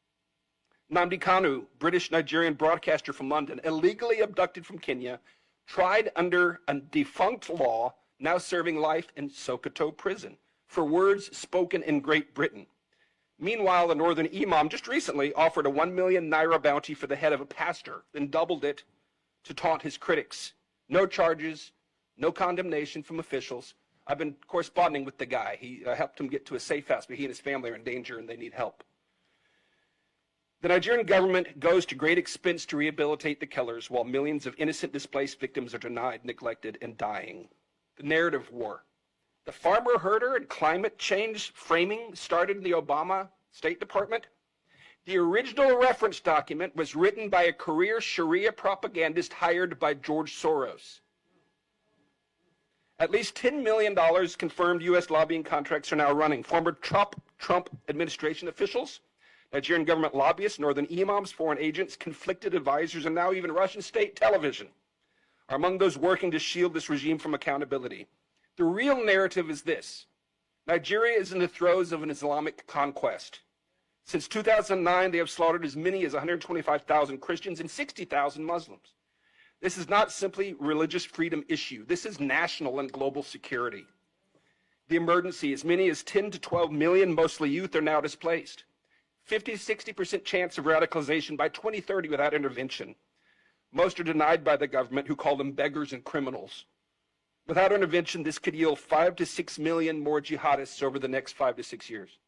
O: Nnamdi Kanu, British Nigerian broadcaster from London, illegally abducted from Kenya, tried under a defunct law, now serving life in Sokoto prison for words spoken in Great Britain. Meanwhile, the northern imam just recently offered a 1 million naira bounty for the head of a pastor, then doubled it to taunt his critics. No charges, no condemnation from officials. I've been corresponding with the guy. He helped him get to a safe house, but he and his family are in danger and they need help. The Nigerian government goes to great expense to rehabilitate the killers, while millions of innocent displaced victims are denied, neglected, and dying. The narrative war. The farmer herder and climate change framing started in the Obama State Department. The original reference document was written by a career Sharia propagandist hired by George Soros. At least $10 million confirmed U.S. lobbying contracts are now running. Former Trump administration officials, Nigerian government lobbyists, northern imams, foreign agents, conflicted advisors, and now even Russian state television are among those working to shield this regime from accountability. The real narrative is this: Nigeria is in the throes of an Islamic conquest. Since 2009, they have slaughtered as many as 125,000 Christians and 60,000 Muslims. This is not simply a religious freedom issue. This is national and global security. The emergency, as many as 10 to 12 million, mostly youth, are now displaced. 50 to 60% chance of radicalization by 2030 without intervention. Most are denied by the government, who call them beggars and criminals. Without intervention, this could yield 5 to 6 million more jihadists over the next 5 to 6 years.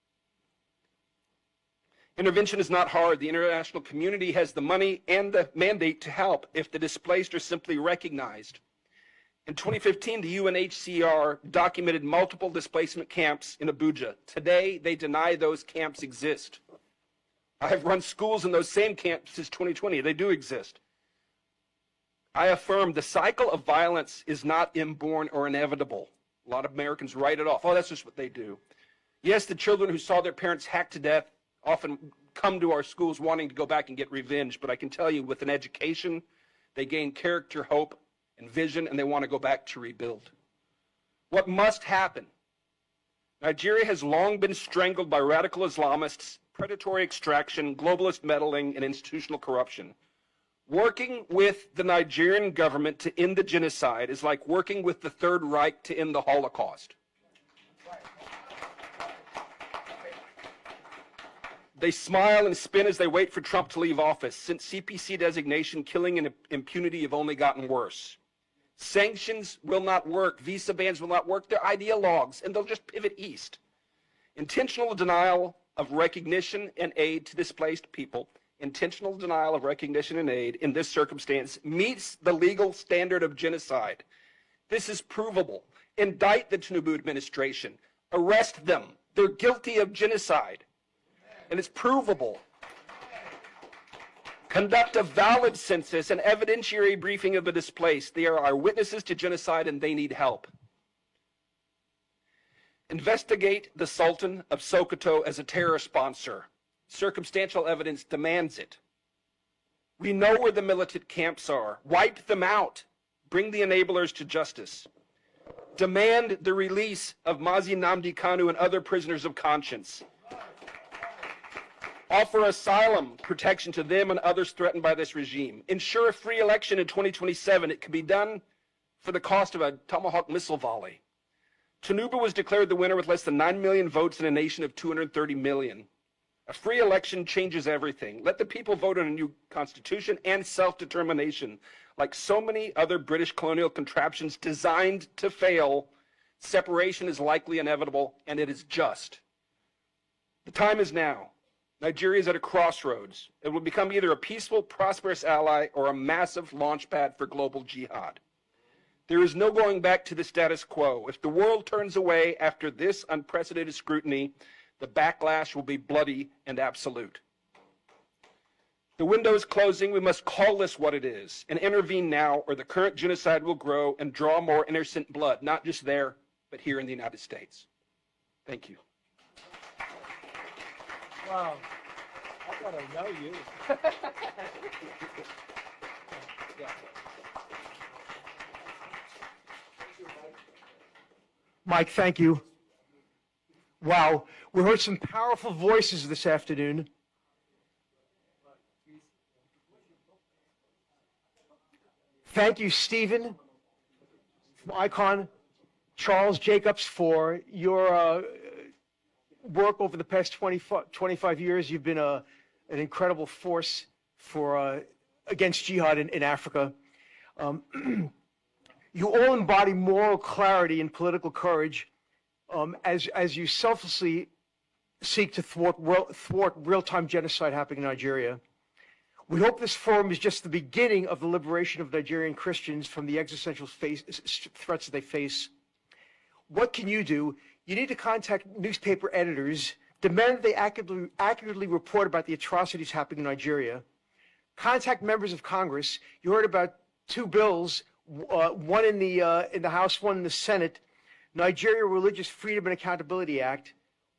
O: Intervention is not hard. The international community has the money and the mandate to help if the displaced are simply recognized. In 2015, the UNHCR documented multiple displacement camps in Abuja. Today, they deny those camps exist. I have run schools in those same camps since 2020. They do exist. I affirm the cycle of violence is not inborn or inevitable. A lot of Americans write it off. Oh, that's just what they do. Yes, the children who saw their parents hacked to death often come to our schools wanting to go back and get revenge, but I can tell you with an education, they gain character, hope, and vision, and they want to go back to rebuild. What must happen? Nigeria has long been strangled by radical Islamists, predatory extraction, globalist meddling, and institutional corruption. Working with the Nigerian government to end the genocide is like working with the Third Reich to end the Holocaust. They smile and spin as they wait for Trump to leave office. Since CPC designation, killing and impunity have only gotten worse. Sanctions will not work. Visa bans will not work. They're ideologues, and they'll just pivot east. Intentional denial of recognition and aid to displaced people, intentional denial of recognition and aid in this circumstance meets the legal standard of genocide. This is provable. Indict the Tinubu administration. Arrest them. They're guilty of genocide. And it's provable. Conduct a valid census and evidentiary briefing of the displaced. They are our witnesses to genocide and they need help. Investigate the Sultan of Sokoto as a terror sponsor. Circumstantial evidence demands it. We know where the militant camps are. Wipe them out. Bring the enablers to justice. Demand the release of Mazi Nnamdi Kanu and other prisoners of conscience. Offer asylum protection to them and others threatened by this regime. Ensure a free election in 2027. It can be done for the cost of a Tomahawk missile volley. Tinubu was declared the winner with less than 9 million votes in a nation of 230 million. A free election changes everything. Let the people vote on a new constitution and self-determination. Like so many other British colonial contraptions designed to fail, separation is likely inevitable, and it is just. The time is now. Nigeria is at a crossroads. It will become either a peaceful, prosperous ally or a massive launchpad for global jihad. There is no going back to the status quo. If the world turns away after this unprecedented scrutiny, the backlash will be bloody and absolute. The window is closing. We must call this what it is and intervene now, or the current genocide will grow and draw more innocent blood, not just there, but here in the United States. Thank you.
J: Wow. I gotta know you.
T: Mike, thank you. Wow, we heard some powerful voices this afternoon. Thank you, Stephen from ICON, Charles Jacobs, for your work over the past 25 years. You've been an incredible force for against jihad in Africa. You all embody moral clarity and political courage as you selflessly seek to thwart real-time genocide happening in Nigeria. We hope this forum is just the beginning of the liberation of Nigerian Christians from the existential threats that they face. What can you do? You need to contact newspaper editors, demand that they accurately report about the atrocities happening in Nigeria. Contact members of Congress. You heard about 2 bills, one in the House, one in the Senate. Nigeria Religious Freedom and Accountability Act.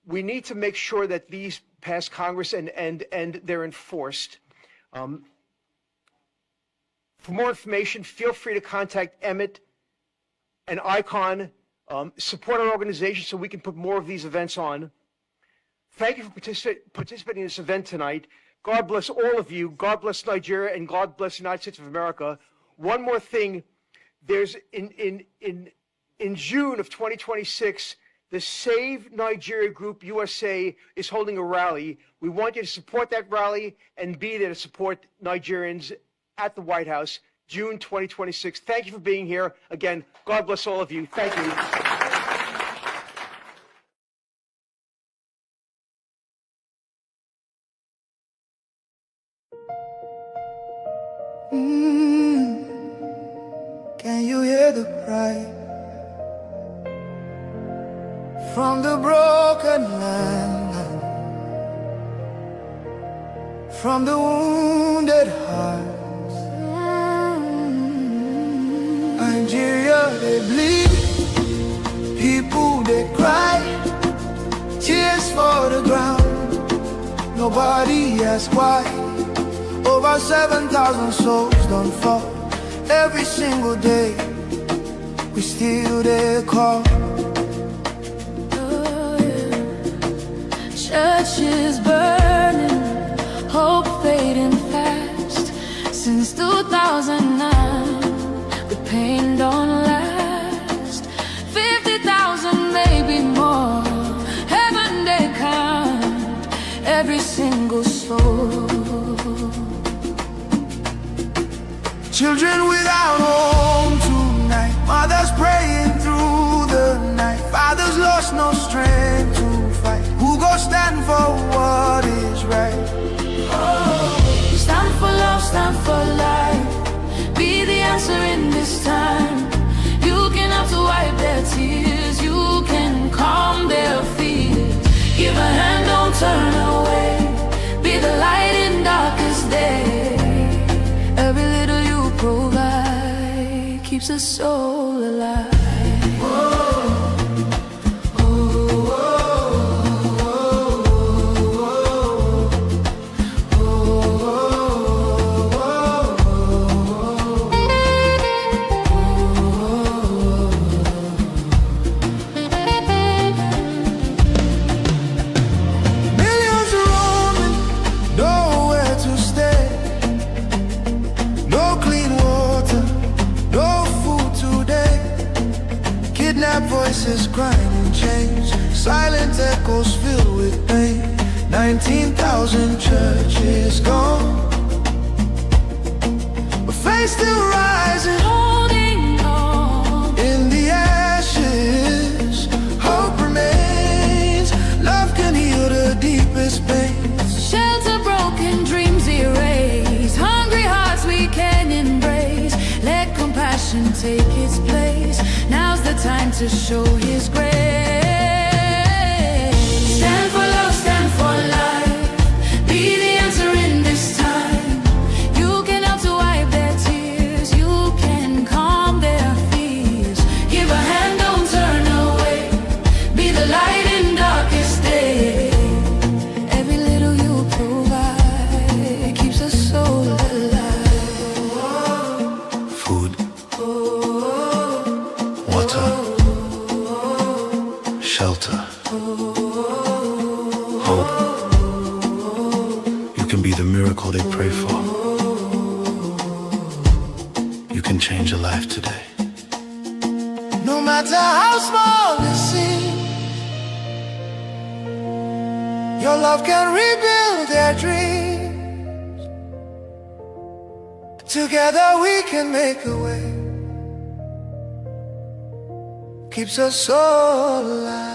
T: We need to make sure that these pass Congress and they're enforced. For more information, feel free to contact Emmett and ICON. Support our organization so we can put more of these events on. Thank you for participating in this event tonight. God bless all of you. God bless Nigeria, and God bless the United States of America. One more thing. There's in June of 2026, The Save Nigeria Group USA is holding a rally. We want you to support that rally and be there to support Nigerians at the White House, June 2026. Thank you for being here. Again, God bless all of you. Thank you.
H: Can you hear the cry from the broken land, from the wounded hearts? Nigeria, they bleed, people they cry, tears for the ground, nobody asks why. Over 7,000 souls don't fall every single day, we still there call.
B: Churches burning, hope fading fast. Since 2009, the pain don't last. 50,000, maybe more. Heaven they count every single soul.
H: Children without home tonight, mothers praying through the night, fathers lost no strength to fight. Who go stand for what is right?
B: Stand for love, stand for life. Be the answer in this time. You can have to wipe their tears. You can calm their fears. Give a hand, don't turn away. Be the light in darkest day. Every little you provide keeps a soul alive.
H: Millions roaming, nowhere to stay. No clean water, no food today. Kidnapped voices crying in chains, silent echoes filled with pain. 19,000 churches gone, but faith still rising,
B: holding on.
H: In the ashes, hope remains. Love can heal the deepest pains.
B: Shelter broken, dreams erased. Hungry hearts we can embrace. Let compassion take its place. Now's the time to show His grace. Stand for love, stand for life. Be the answer in this time. You can help to wipe their tears. You can calm their fears. Give a hand, don't turn away. Be the light in darkest day. Every little you provide keeps a soul alive.
H: Food, water, shelter, hope. You can be the miracle they pray for. You can change a life today. No matter how small it seems, your love can rebuild their dreams. Together we can make a way. Keeps us all alive.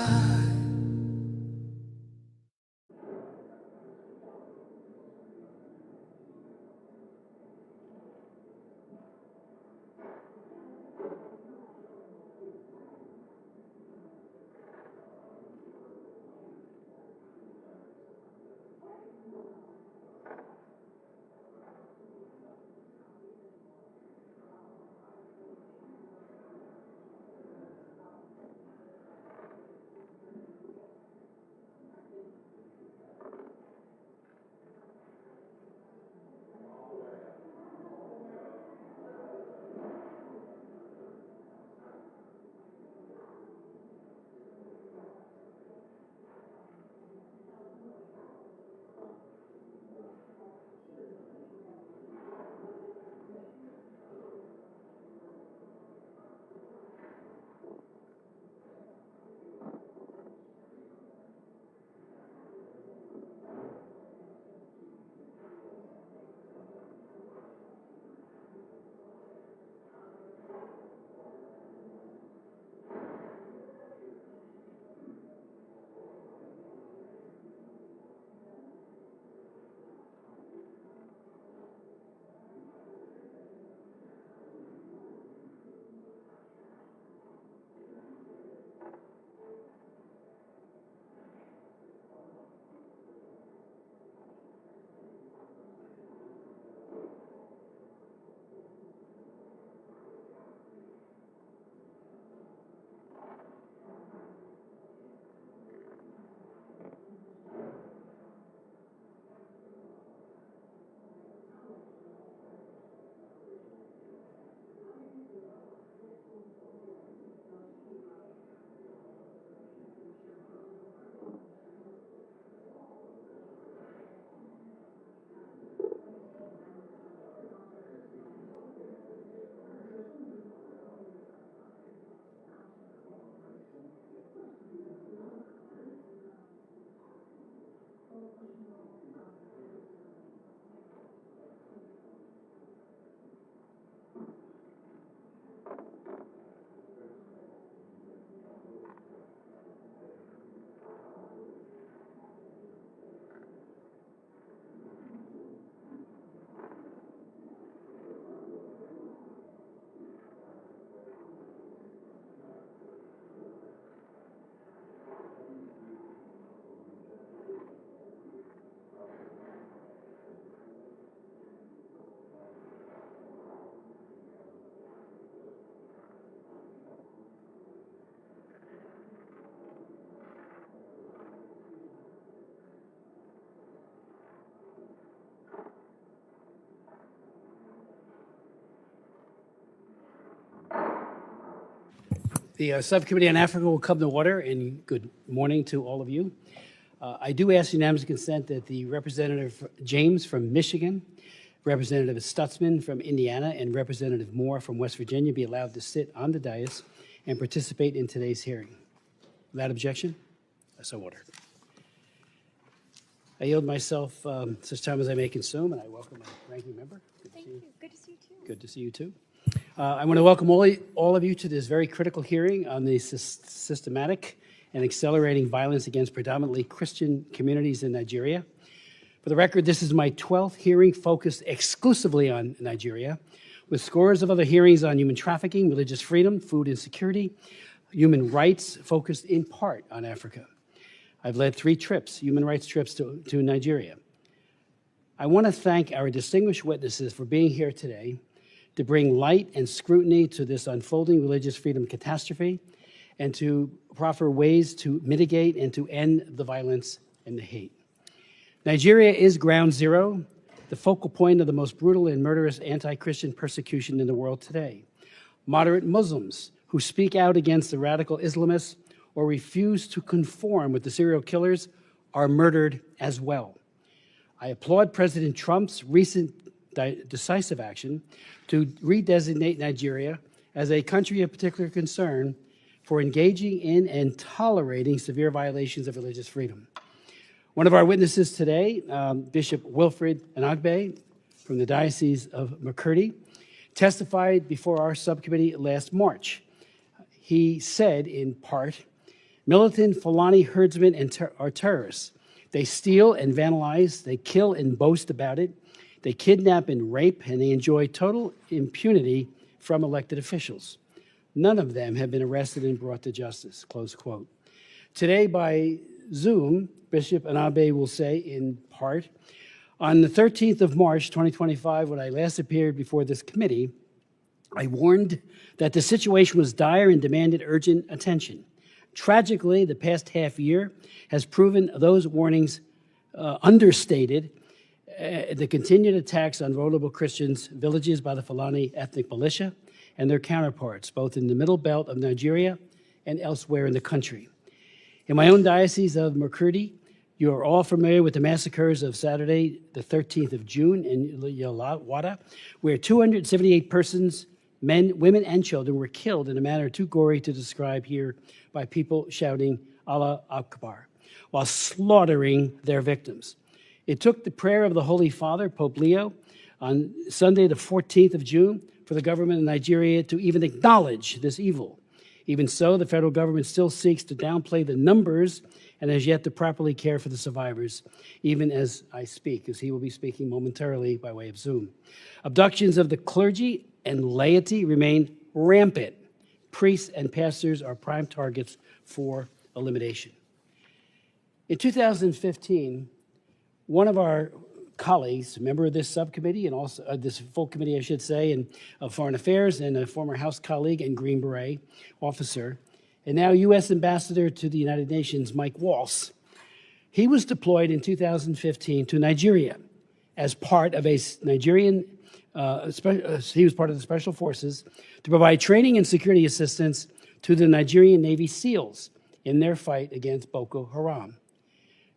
C: The Subcommittee on Africa will come to order, and good morning to all of you. I do ask unanimous consent that the Representative James from Michigan, Representative Stutzman from Indiana, and Representative Moore from West Virginia be allowed to sit on the dais and participate in today's hearing. Without objection, so ordered. I yield myself such time as I may consume, and I welcome my ranking member.
R: Thank you. Good to see you too.
C: Good to see you too. I want to welcome all of you to this very critical hearing on the systematic and accelerating violence against predominantly Christian communities in Nigeria. For the record, this is my 12th hearing focused exclusively on Nigeria, with scores of other hearings on human trafficking, religious freedom, food insecurity, human rights focused in part on Africa. I've led 3 trips, human rights trips to Nigeria. I want to thank our distinguished witnesses for being here today to bring light and scrutiny to this unfolding religious freedom catastrophe and to proffer ways to mitigate and to end the violence and the hate. Nigeria is ground zero, the focal point of the most brutal and murderous anti-Christian persecution in the world today. Moderate Muslims who speak out against the radical Islamists or refuse to conform with the serial killers are murdered as well. I applaud President Trump's recent decisive action to redesignate Nigeria as a country of particular concern for engaging in and tolerating severe violations of religious freedom. One of our witnesses today, Bishop Wilfred Anagbe from the Diocese of Makurdi, testified before our subcommittee last March. He said, in part, militant Fulani herdsmen are terrorists. They steal and vandalize, they kill and boast about it, they kidnap and rape, and they enjoy total impunity from elected officials. None of them have been arrested and brought to justice, close quote. Today, by Zoom, Bishop Anagbe will say, in part, on the 13th of March, 2025, when I last appeared before this committee, I warned that the situation was dire and demanded urgent attention. Tragically, the past half year has proven those warnings understated. The continued attacks on vulnerable Christians, villages by the Fulani ethnic militia, and their counterparts, both in the middle belt of Nigeria and elsewhere in the country. In my own diocese of Makurdi, you are all familiar with the massacres of Saturday, the 13th of June in Yalawada, where 278 persons, men, women, and children were killed in a manner too gory to describe here by people shouting Allah Akbar, while slaughtering their victims. It took the prayer of the Holy Father, Pope Leo, on Sunday, the 14th of June, for the government of Nigeria to even acknowledge this evil. Even so, the federal government still seeks to downplay the numbers and has yet to properly care for the survivors, even as I speak, as he will be speaking momentarily by way of Zoom. Abductions of the clergy and laity remain rampant. Priests and pastors are prime targets for elimination. In 2015, one of our colleagues, a member of this subcommittee and also this full committee, I should say, and of Foreign Affairs, and a former House colleague and Green Beret officer, and now U.S. Ambassador to the United Nations, Mike Waltz. He was deployed in 2015 to Nigeria as part of a Nigerian, he was part of the Special Forces to provide training and security assistance to the Nigerian Navy SEALs in their fight against Boko Haram.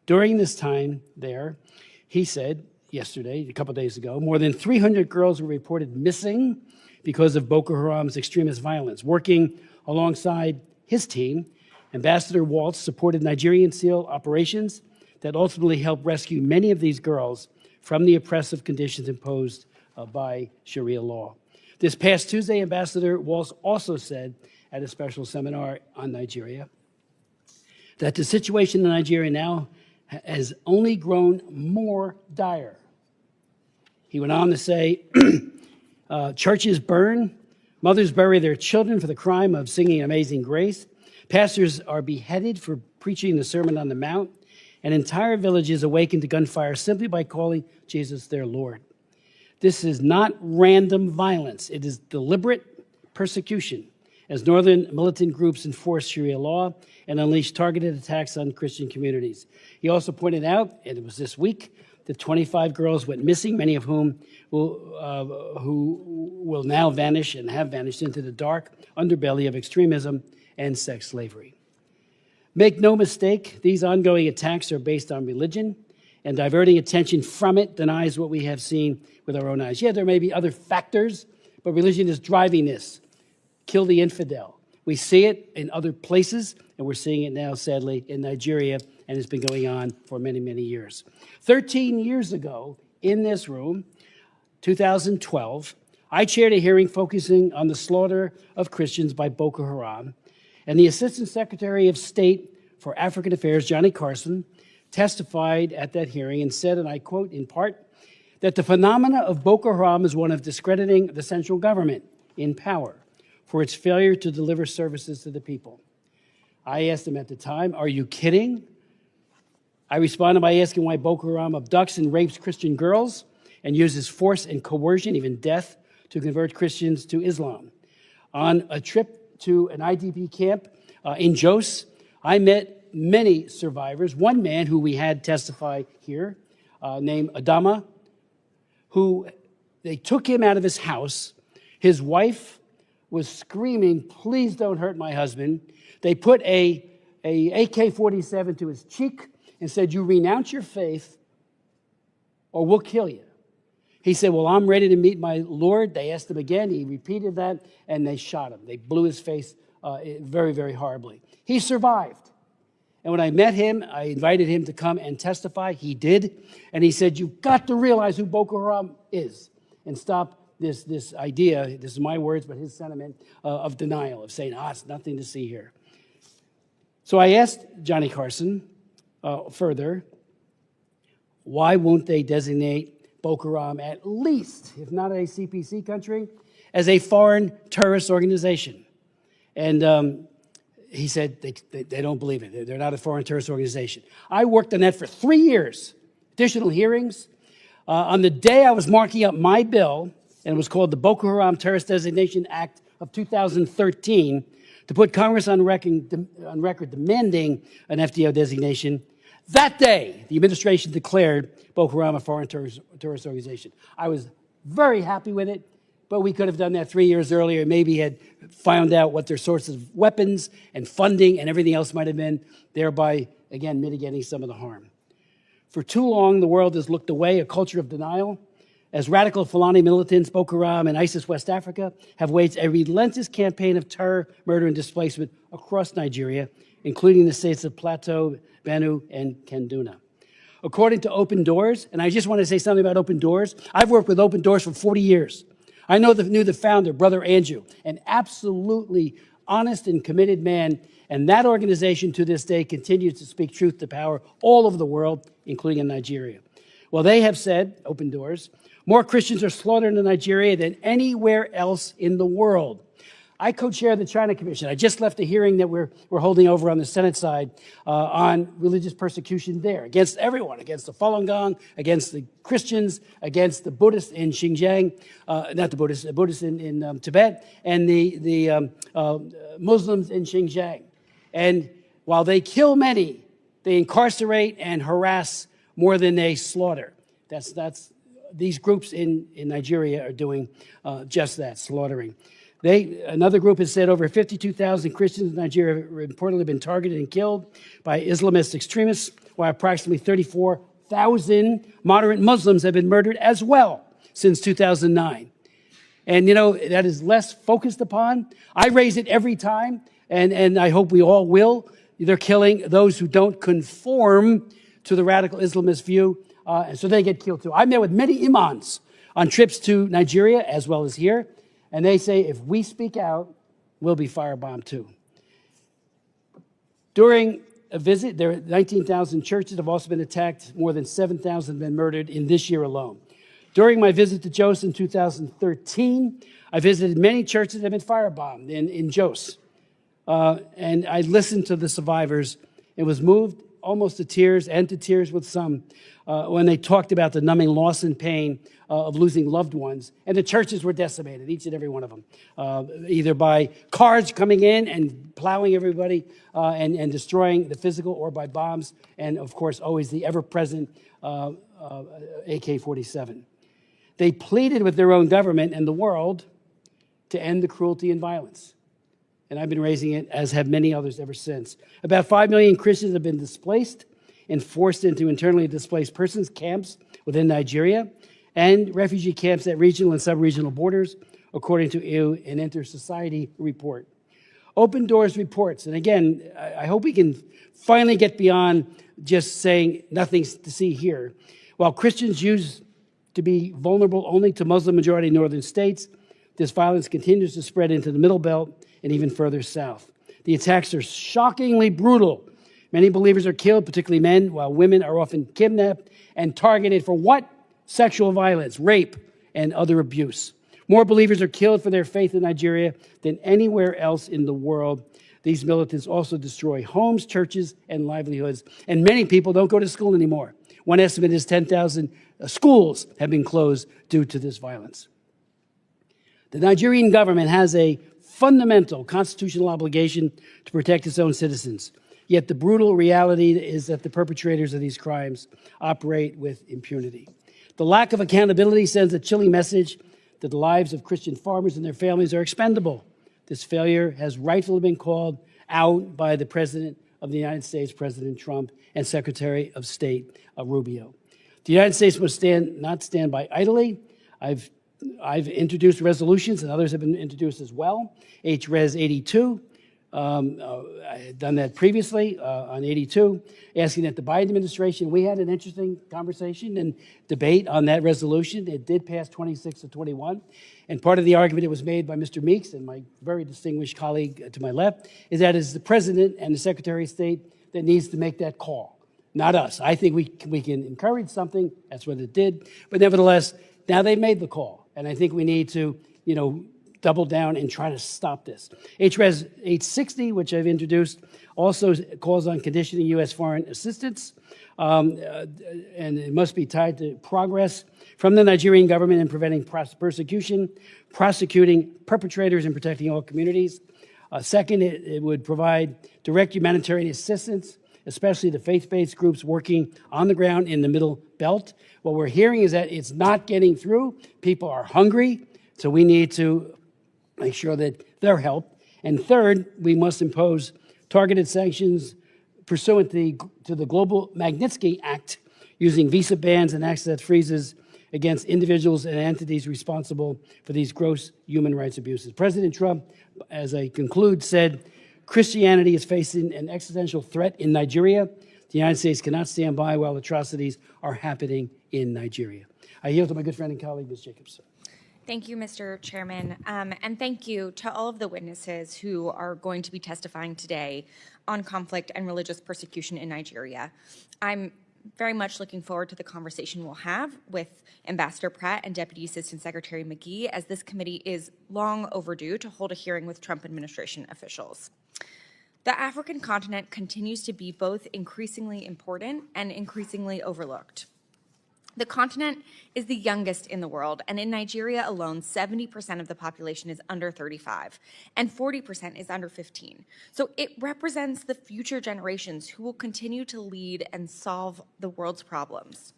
C: During this time there, he said yesterday, a couple days ago, more than 300 girls were reported missing because of Boko Haram's extremist violence. Working alongside his team, Ambassador Waltz supported Nigerian SEAL operations that ultimately helped rescue many of these girls from the oppressive conditions imposed by Sharia law. This past Tuesday, Ambassador Walsh also said at a special seminar on Nigeria that the situation in Nigeria now has only grown more dire. He went on to say, churches burn, mothers bury their children for the crime of singing Amazing Grace, pastors are beheaded for preaching the Sermon on the Mount, and entire villages awaken to gunfire simply by calling Jesus their Lord. This is not random violence. It is deliberate persecution as northern militant groups enforce Sharia law and unleash targeted attacks on Christian communities. He also pointed out, and it was this week, that 25 girls went missing, many of whom who will now vanish and have vanished into the dark underbelly of extremism and sex slavery. Make no mistake, these ongoing attacks are based on religion, and diverting attention from it denies what we have seen with our own eyes. Yeah, there may be other factors, but religion is driving this. Kill the infidel. We see it in other places, and we're seeing it now, sadly, in Nigeria, and it's been going on for many, many years. 13 years ago, in this room, 2012, I chaired a hearing focusing on the slaughter of Christians by Boko Haram, and the Assistant Secretary of State for African Affairs, Johnny Carson, testified at that hearing and said, and I quote in part, that the phenomena of Boko Haram is one of discrediting the central government in power for its failure to deliver services to the people. I asked him at the time, are you kidding? I responded by asking why Boko Haram abducts and rapes Christian girls and uses force and coercion, even death, to convert Christians to Islam. On a trip to an IDP camp in Jos, I met many survivors. One man who we had testify here, named Adama, who they took him out of his house. His wife was screaming, please don't hurt my husband. They put a AK-47 to his cheek and said, you renounce your faith or we'll kill you. He said, well, I'm ready to meet my Lord. They asked him again. He repeated that, and they shot him. They blew his face very, very horribly. He survived. And when I met him, I invited him to come and testify. He did. And he said, you've got to realize who Boko Haram is and stop this idea, this is my words, but his sentiment of denial, of saying, it's nothing to see here. So I asked Johnny Carson further, why won't they designate Boko Haram, at least, if not a CPC country, as a foreign terrorist organization? And he said they don't believe it. They're not a foreign terrorist organization. I worked on that for 3 years, additional hearings. On the day I was marking up my bill, and it was called the Boko Haram Terrorist Designation Act of 2013, to put Congress on record demanding an FDO designation, that day, the administration declared Boko Haram a foreign terrorist organization. I was very happy with it, but we could have done that 3 years earlier, maybe had found out what their sources of weapons and funding and everything else might have been, thereby, again, mitigating some of the harm. For too long, the world has looked away, a culture of denial, as radical Fulani militants, Boko Haram and ISIS West Africa have waged a relentless campaign of terror, murder, and displacement across Nigeria, including the states of Plateau, Benue, and Kaduna. According to Open Doors, and I just want to say something about Open Doors. I've worked with Open Doors for 40 years. I knew the founder, Brother Andrew, an absolutely honest and committed man, and that organization to this day continues to speak truth to power all over the world, including in Nigeria. Well, they have said, Open Doors, more Christians are slaughtered in Nigeria than anywhere else in the world. I co-chair the China Commission. I just left a hearing that we're holding over on the Senate side on religious persecution there, against everyone, against the Falun Gong, against the Christians, against the Buddhists in Xinjiang, not the Buddhists, the Buddhists in Tibet, and the Muslims in Xinjiang. And while they kill many, they incarcerate and harass more than they slaughter. These groups in Nigeria are doing just that, slaughtering. Another group has said over 52,000 Christians in Nigeria have reportedly been targeted and killed by Islamist extremists, while approximately 34,000 moderate Muslims have been murdered as well since 2009. And, that is less focused upon. I raise it every time, and I hope we all will. They're killing those who don't conform to the radical Islamist view, and so they get killed too. I met with many imams on trips to Nigeria as well as here, and they say if we speak out, we'll be firebombed too. During a visit, there are 19,000 churches have also been attacked. More than 7,000 have been murdered in this year alone. During my visit to Jos in 2013, I visited many churches that have been firebombed in Jos. And I listened to the survivors and was moved almost to tears, and to tears with some, when they talked about the numbing loss and pain of losing loved ones. And the churches were decimated, each and every one of them, either by cars coming in and plowing everybody and destroying the physical, or by bombs, and of course, always the ever-present AK-47. They pleaded with their own government and the world to end the cruelty and violence. And I've been raising it, as have many others ever since. About 5 million Christians have been displaced and forced into internally displaced persons camps within Nigeria and refugee camps at regional and sub-regional borders, according to EU and Inter-Society report. Open Doors reports, and again, I hope we can finally get beyond just saying nothing's to see here. While Christians used to be vulnerable only to Muslim-majority northern states, this violence continues to spread into the Middle Belt and even further south. The attacks are shockingly brutal. Many believers are killed, particularly men, while women are often kidnapped and targeted for what? Sexual violence, rape, and other abuse. More believers are killed for their faith in Nigeria than anywhere else in the world. These militants also destroy homes, churches, and livelihoods. And many people don't go to school anymore. One estimate is 10,000 schools have been closed due to this violence. The Nigerian government has a fundamental constitutional obligation to protect its own citizens. Yet the brutal reality is that the perpetrators of these crimes operate with impunity. The lack of accountability sends a chilling message that the lives of Christian farmers and their families are expendable. This failure has rightfully been called out by the President of the United States, President Trump, and Secretary of State Rubio. The United States must not stand by idly. I've introduced resolutions, and others have been introduced as well. H-Res 82, I had done that previously on 82, asking that the Biden administration, we had an interesting conversation and debate on that resolution. It did pass 26 to 21. And part of the argument that was made by Mr. Meeks and my very distinguished colleague to my left is that it's the President and the Secretary of State that needs to make that call, not us. I think we can encourage something. That's what it did. But nevertheless, now they've made the call. And I think we need to, double down and try to stop this. H-Res 860, which I've introduced, also calls on conditioning U.S. foreign assistance, and it must be tied to progress from the Nigerian government in preventing persecution, prosecuting perpetrators, and protecting all communities. Second, it would provide direct humanitarian assistance, especially the faith-based groups working on the ground in the Middle Belt. What we're hearing is that it's not getting through. People are hungry, so we need to make sure that they're helped. And third, we must impose targeted sanctions pursuant to the Global Magnitsky Act, using visa bans and access freezes against individuals and entities responsible for these gross human rights abuses. President Trump, as I conclude, said, Christianity is facing an existential threat in Nigeria. The United States cannot stand by while atrocities are happening in Nigeria. I yield to my good friend and colleague, Ms. Jacobs.
G: Thank you, Mr. Chairman, and thank you to all of the witnesses who are going to be testifying today on conflict and religious persecution in Nigeria. I'm very much looking forward to the conversation we'll have with Ambassador Pratt and Deputy Assistant Secretary McGee, as this committee is long overdue to hold a hearing with Trump administration officials. The African continent continues to be both increasingly important and increasingly overlooked. The continent is the youngest in the world, and in Nigeria alone, 70% of the population is under 35, and 40% is under 15. So it represents the future generations who will continue to lead and solve the world's problems.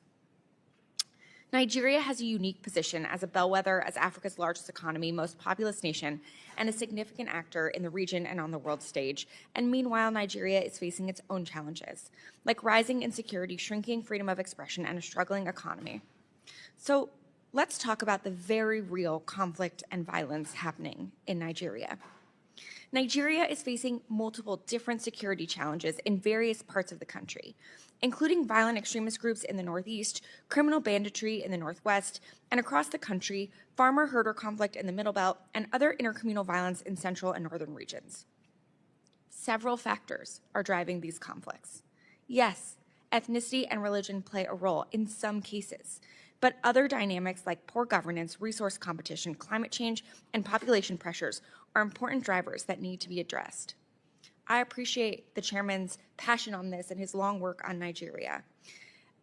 G: Nigeria has a unique position as a bellwether, as Africa's largest economy, most populous nation, and a significant actor in the region and on the world stage. And meanwhile, Nigeria is facing its own challenges, like rising insecurity, shrinking freedom of expression, and a struggling economy. So let's talk about the very real conflict and violence happening in Nigeria. Nigeria is facing multiple different security challenges in various parts of the country. including violent extremist groups in the Northeast, criminal banditry in the Northwest, and across the country, farmer-herder conflict in the Middle Belt, and other intercommunal violence in central and northern regions. Several factors are driving these conflicts. Yes, ethnicity and religion play a role in some cases, but other dynamics like poor governance, resource competition, climate change, and population pressures are important drivers that need to be addressed. I appreciate the chairman's passion on this and his long work on Nigeria.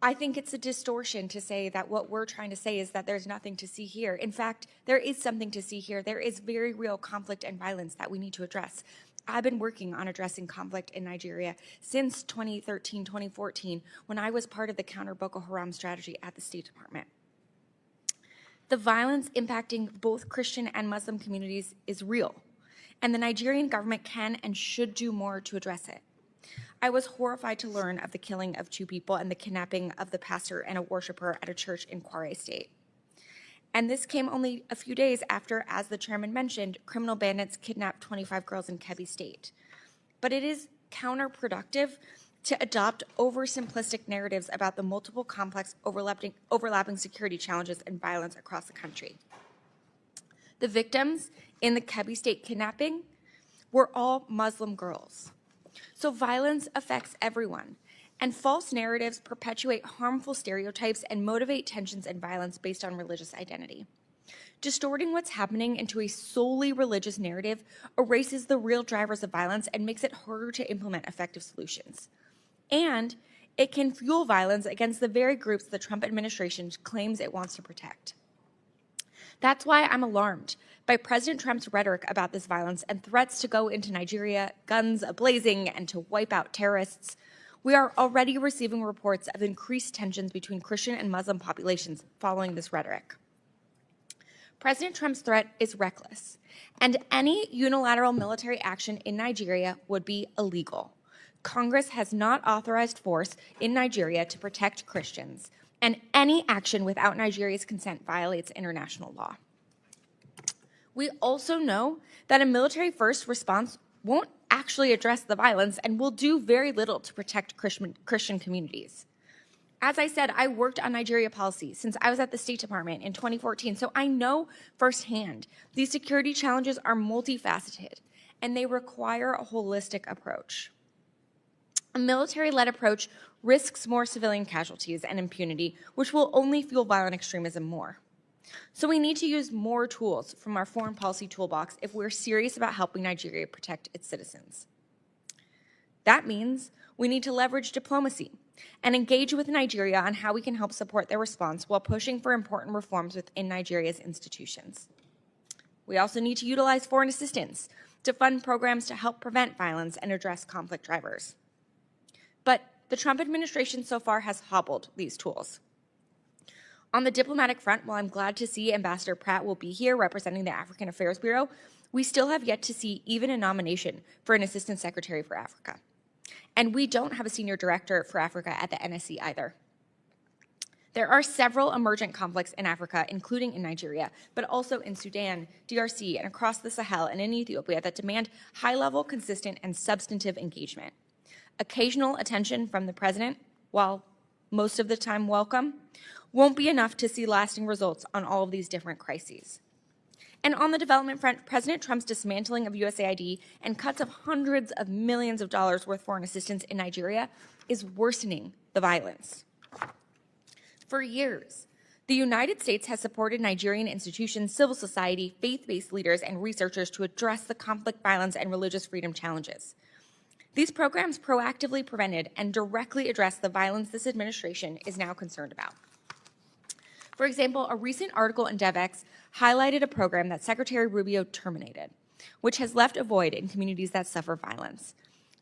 G: I think it's a distortion to say that what we're trying to say is that there's nothing to see here. In fact, there is something to see here. There is very real conflict and violence that we need to address. I've been working on addressing conflict in Nigeria since 2013, 2014, when I was part of the counter Boko Haram strategy at the State Department. The violence impacting both Christian and Muslim communities is real, and the Nigerian government can and should do more to address it. I was horrified to learn of the killing of 2 people and the kidnapping of the pastor and a worshiper at a church in Kwara State. And this came only a few days after, as the chairman mentioned, criminal bandits kidnapped 25 girls in Kebbi State. But it is counterproductive to adopt oversimplistic narratives about the multiple complex overlapping security challenges and violence across the country. The victims in the Kebbi State kidnapping were all Muslim girls. So violence affects everyone, and false narratives perpetuate harmful stereotypes and motivate tensions and violence based on religious identity. Distorting what's happening into a solely religious narrative erases the real drivers of violence and makes it harder to implement effective solutions. And it can fuel violence against the very groups the Trump administration claims it wants to protect. That's why I'm alarmed by President Trump's rhetoric about this violence and threats to go into Nigeria, guns a-blazing, and to wipe out terrorists. We are already receiving reports of increased tensions between Christian and Muslim populations following this rhetoric. President Trump's threat is reckless, and any unilateral military action in Nigeria would be illegal. Congress has not authorized force in Nigeria to protect Christians, and any action without Nigeria's consent violates international law. We also know that a military-first response won't actually address the violence and will do very little to protect Christian communities. As I said, I worked on Nigeria policy since I was at the State Department in 2014, so I know firsthand these security challenges are multifaceted and they require a holistic approach. A military-led approach risks more civilian casualties and impunity, which will only fuel violent extremism more. So we need to use more tools from our foreign policy toolbox if we're serious about helping Nigeria protect its citizens. That means we need to leverage diplomacy and engage with Nigeria on how we can help support their response while pushing for important reforms within Nigeria's institutions. We also need to utilize foreign assistance to fund programs to help prevent violence and address conflict drivers. But the Trump administration so far has hobbled these tools. On the diplomatic front, while I'm glad to see Ambassador Pratt will be here representing the African Affairs Bureau, we still have yet to see even a nomination for an Assistant Secretary for Africa. And we don't have a Senior Director for Africa at the NSC either. There are several emergent conflicts in Africa, including in Nigeria, but also in Sudan, DRC, and across the Sahel and in Ethiopia that demand high-level, consistent, and substantive engagement. Occasional attention from the president, while most of the time welcome, won't be enough to see lasting results on all of these different crises. And on the development front, President Trump's dismantling of USAID and cuts of hundreds of millions of dollars worth foreign assistance in Nigeria is worsening the violence. For years, the United States has supported Nigerian institutions, civil society, faith-based leaders, and researchers to address the conflict, violence, and religious freedom challenges. These programs proactively prevented and directly addressed the violence this administration is now concerned about. For example, a recent article in DevEx highlighted a program that Secretary Rubio terminated, which has left a void in communities that suffer violence.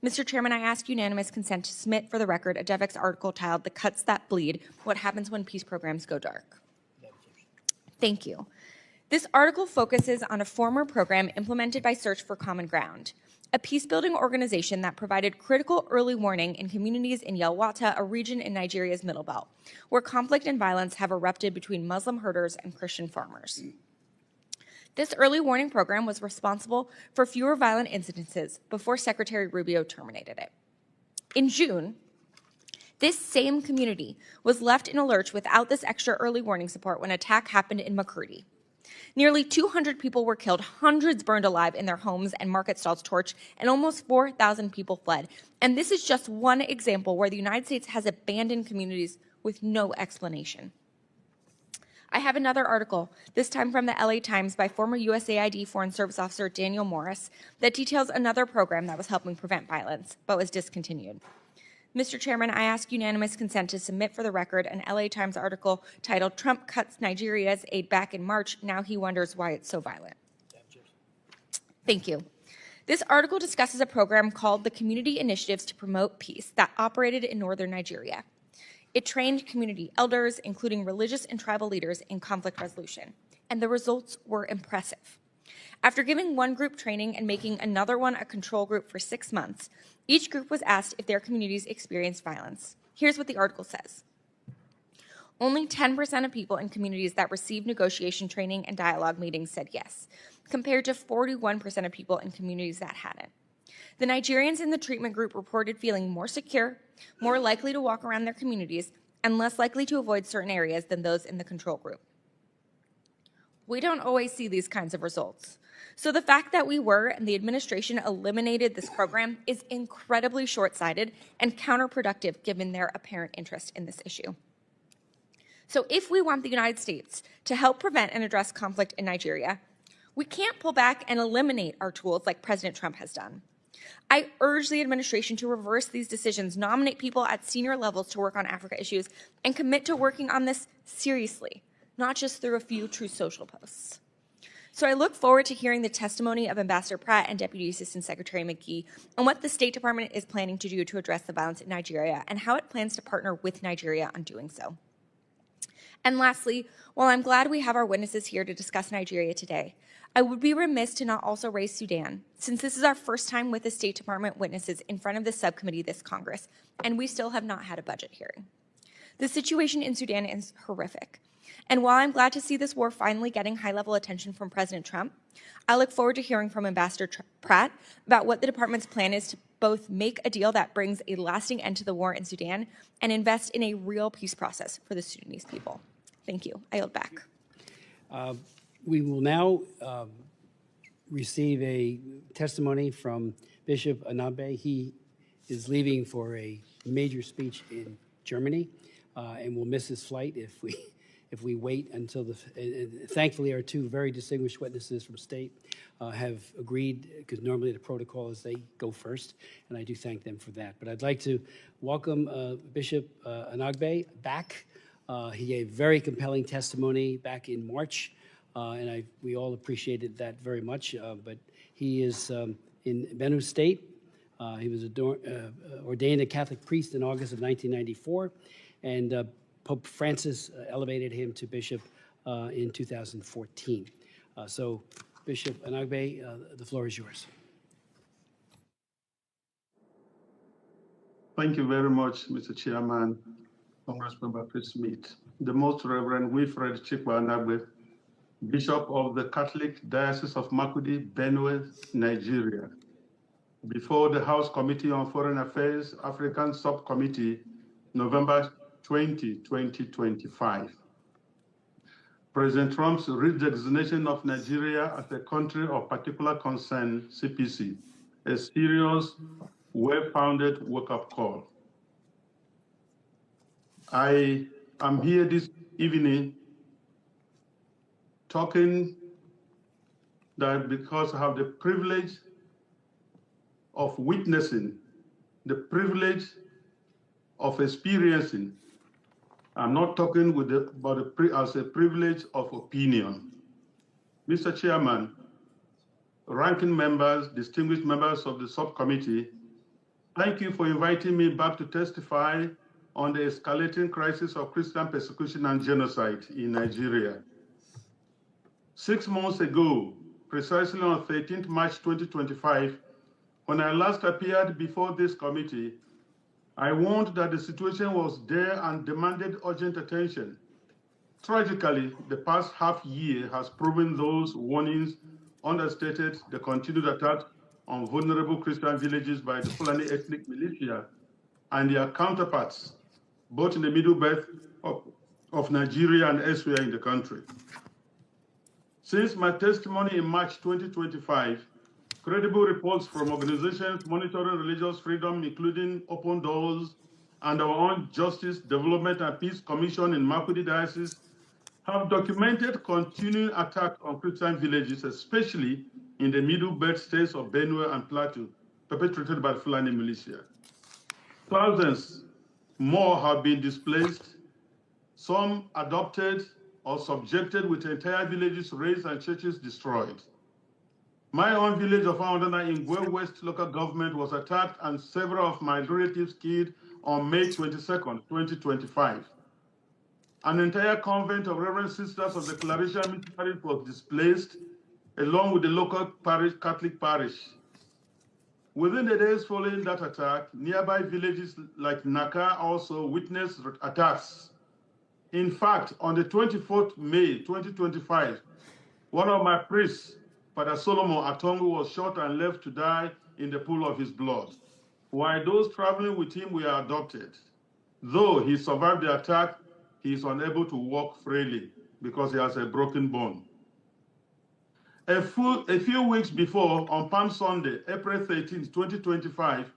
G: Mr. Chairman, I ask unanimous consent to submit for the record a DevEx article titled "The Cuts That Bleed: What Happens When Peace Programs Go Dark." Thank you. This article focuses on a former program implemented by Search for Common Ground, a peace-building organization that provided critical early warning in communities in Yelwata, a region in Nigeria's Middle Belt, where conflict and violence have erupted between Muslim herders and Christian farmers. This early warning program was responsible for fewer violent incidences before Secretary Rubio terminated it. In June, This same community was left in a lurch without this extra early warning support when an attack happened in McCurdy. Nearly 200 people were killed, hundreds burned alive in their homes and market stalls torched, and almost 4,000 people fled. And this is just one example where the United States has abandoned communities with no explanation. I have another article, this time from the LA Times by former USAID Foreign Service Officer Daniel Morris, that details another program that was helping prevent violence, but was discontinued. Mr. Chairman, I ask unanimous consent to submit for the record an LA Times article titled "Trump Cuts Nigeria's Aid Back in March. Now He Wonders Why It's So Violent." Thank you. This article discusses a program called the Community Initiatives to Promote Peace that operated in northern Nigeria. It trained community elders, including religious and tribal leaders, in conflict resolution, and the results were impressive. After giving one group training and making another one a control group for 6 months, each group was asked if their communities experienced violence. Here's what the article says. Only 10% of people in communities that received negotiation training and dialogue meetings said yes, compared to 41% of people in communities that hadn't. The Nigerians in the treatment group reported feeling more secure, more likely to walk around their communities, and less likely to avoid certain areas than those in the control group. We don't always see these kinds of results. So the fact that we were and the administration eliminated this program is incredibly short-sighted and counterproductive given their apparent interest in this issue. So if we want the United States to help prevent and address conflict in Nigeria, we can't pull back and eliminate our tools like President Trump has done. I urge the administration to reverse these decisions, nominate people at senior levels to work on Africa issues, and commit to working on this seriously, not just through a few Truth Social posts. So I look forward to hearing the testimony of Ambassador Pratt and Deputy Assistant Secretary McGee on what the State Department is planning to do to address the violence in Nigeria and how it plans to partner with Nigeria on doing so. And lastly, while I'm glad we have our witnesses here to discuss Nigeria today, I would be remiss to not also raise Sudan, since this is our first time with the State Department witnesses in front of this subcommittee this Congress, and we still have not had a budget hearing. The situation in Sudan is horrific. And while I'm glad to see this war finally getting high-level attention from President Trump, I look forward to hearing from Ambassador Pratt about what the department's plan is to both make a deal that brings a lasting end to the war in Sudan and invest in a real peace process for the Sudanese people. Thank you. I yield back.
C: We will now receive a testimony from Bishop Anabe. He is leaving for a major speech in Germany and will miss his flight if we wait until thankfully our two very distinguished witnesses from state have agreed, because normally the protocol is they go first, and I do thank them for that. But I'd like to welcome Bishop Anagbe back. He gave very compelling testimony back in March, and we all appreciated that very much. But he is in Benue State. He was ordained a Catholic priest in August of 1994, and Pope Francis elevated him to bishop in 2014. So, Bishop Anagbe, the floor is yours.
I: Thank you very much, Mr. Chairman, Congressmember Chris Smith. The Most Reverend Wilfred Chikwa Anagbe, Bishop of the Catholic Diocese of Makurdi, Benue, Nigeria. Before the House Committee on Foreign Affairs, African Subcommittee, November 20, 2025. President Trump's redesignation of Nigeria as a country of particular concern, CPC, a serious, well-founded wake-up call. I am here this evening talking that because I have the privilege of witnessing, the privilege of experiencing. I'm not talking as a privilege of opinion. Mr. Chairman, ranking members, distinguished members of the subcommittee, thank you for inviting me back to testify on the escalating crisis of Christian persecution and genocide in Nigeria. 6 months ago, precisely on 13th March 2025, when I last appeared before this committee, I warned that the situation was there and demanded urgent attention. Tragically, the past half year has proven those warnings understated the continued attack on vulnerable Christian villages by the Fulani ethnic militia and their counterparts both in the middle belt of Nigeria and elsewhere in the country. Since my testimony in March 2025, credible reports from organizations monitoring religious freedom, including Open Doors and our own Justice, Development and Peace Commission in Makurdi Diocese, have documented continuing attacks on Christian villages, especially in the Middle Belt states of Benue and Plateau, perpetrated by the Fulani militia. Thousands more have been displaced, some adopted or subjected, with entire villages razed and churches destroyed. My own village of Aondana in Gwe West local government was attacked and several of my relatives killed on May 22nd, 2025. An entire convent of Reverend Sisters of the Clarisha Missionaries was displaced, along with the local Catholic parish. Within the days following that attack, nearby villages like Naka also witnessed attacks. In fact, on the 24th May 2025, one of my priests, Father Solomon Atongu, was shot and left to die in the pool of his blood, while those traveling with him were adopted. Though he survived the attack, he is unable to walk freely because he has a broken bone. A few weeks before, on Palm Sunday, April 13, 2025,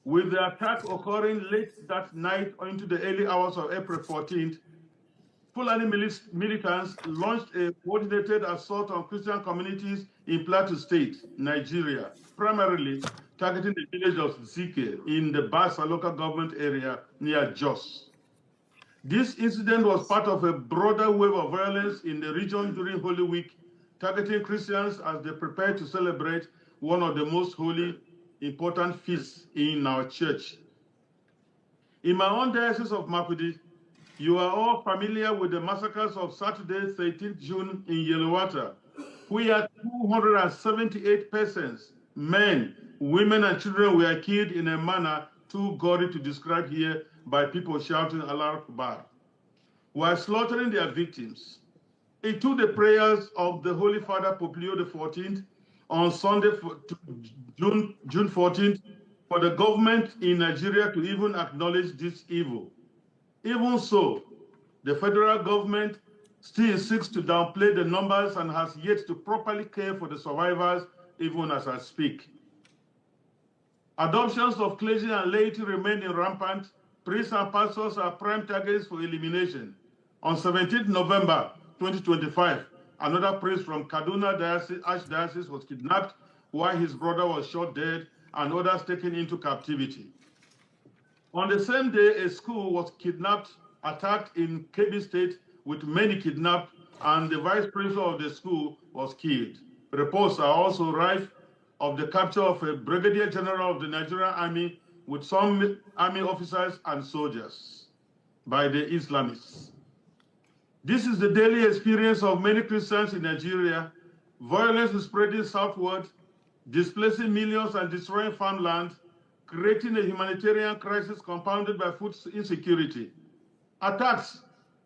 I: with the attack occurring late that night into the early hours of April 14th, Fulani militants launched a coordinated assault on Christian communities in Plateau State, Nigeria, primarily targeting the village of Zike in the Basa local government area near Jos. This incident was part of a broader wave of violence in the region during Holy Week, targeting Christians as they prepare to celebrate one of the most holy, important feasts in our church. In my own diocese of Makurdi, you are all familiar with the massacres of Saturday, 13th June in Yellowater, where 278 persons, men, women, and children were killed in a manner too gory to describe here by people shouting Allah Akbar, while slaughtering their victims. It took the prayers of the Holy Father Pope Leo XIV on Sunday, June 14th, for the government in Nigeria to even acknowledge this evil. Even so, the federal government still seeks to downplay the numbers and has yet to properly care for the survivors, even as I speak. Adoptions of clergy and laity remain rampant. Priests and pastors are prime targets for elimination. On 17th November 2025, another priest from Kaduna Archdiocese was kidnapped while his brother was shot dead and others taken into captivity. On the same day, a school was attacked in Kebbi State with many kidnapped, and the vice principal of the school was killed. Reports are also rife of the capture of a brigadier general of the Nigerian army with some army officers and soldiers by the Islamists. This is the daily experience of many Christians in Nigeria. Violence is spreading southward, displacing millions and destroying farmland, creating a humanitarian crisis compounded by food insecurity. Attacks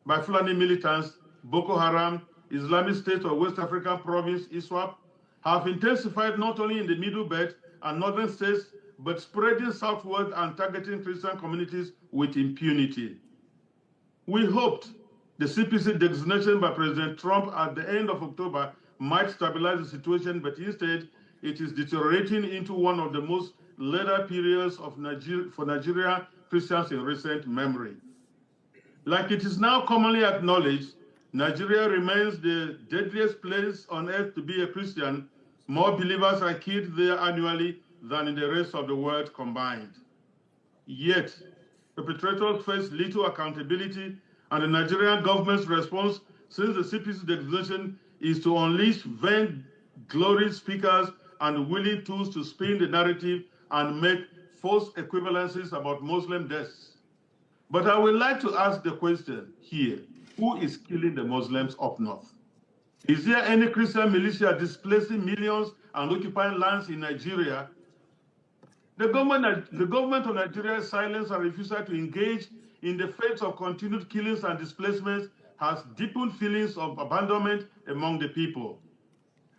I: by Fulani militants, Boko Haram, Islamic State of West African province, ISWAP, have intensified not only in the Middle Belt and northern states, but spreading southward and targeting Christian communities with impunity. We hoped the CPC designation by President Trump at the end of October might stabilize the situation, but instead it is deteriorating into one of the most later periods of for Nigerian Christians in recent memory. Like it is now commonly acknowledged, Nigeria remains the deadliest place on earth to be a Christian. More believers are killed there annually than in the rest of the world combined. Yet, perpetrators face little accountability, and the Nigerian government's response since the CPC designation is to unleash vain glory speakers and willing tools to spin the narrative and make false equivalencies about Muslim deaths. But I would like to ask the question here, who is killing the Muslims up north? Is there any Christian militia displacing millions and occupying lands in Nigeria? The government of Nigeria's silence and refusal to engage in the face of continued killings and displacements has deepened feelings of abandonment among the people.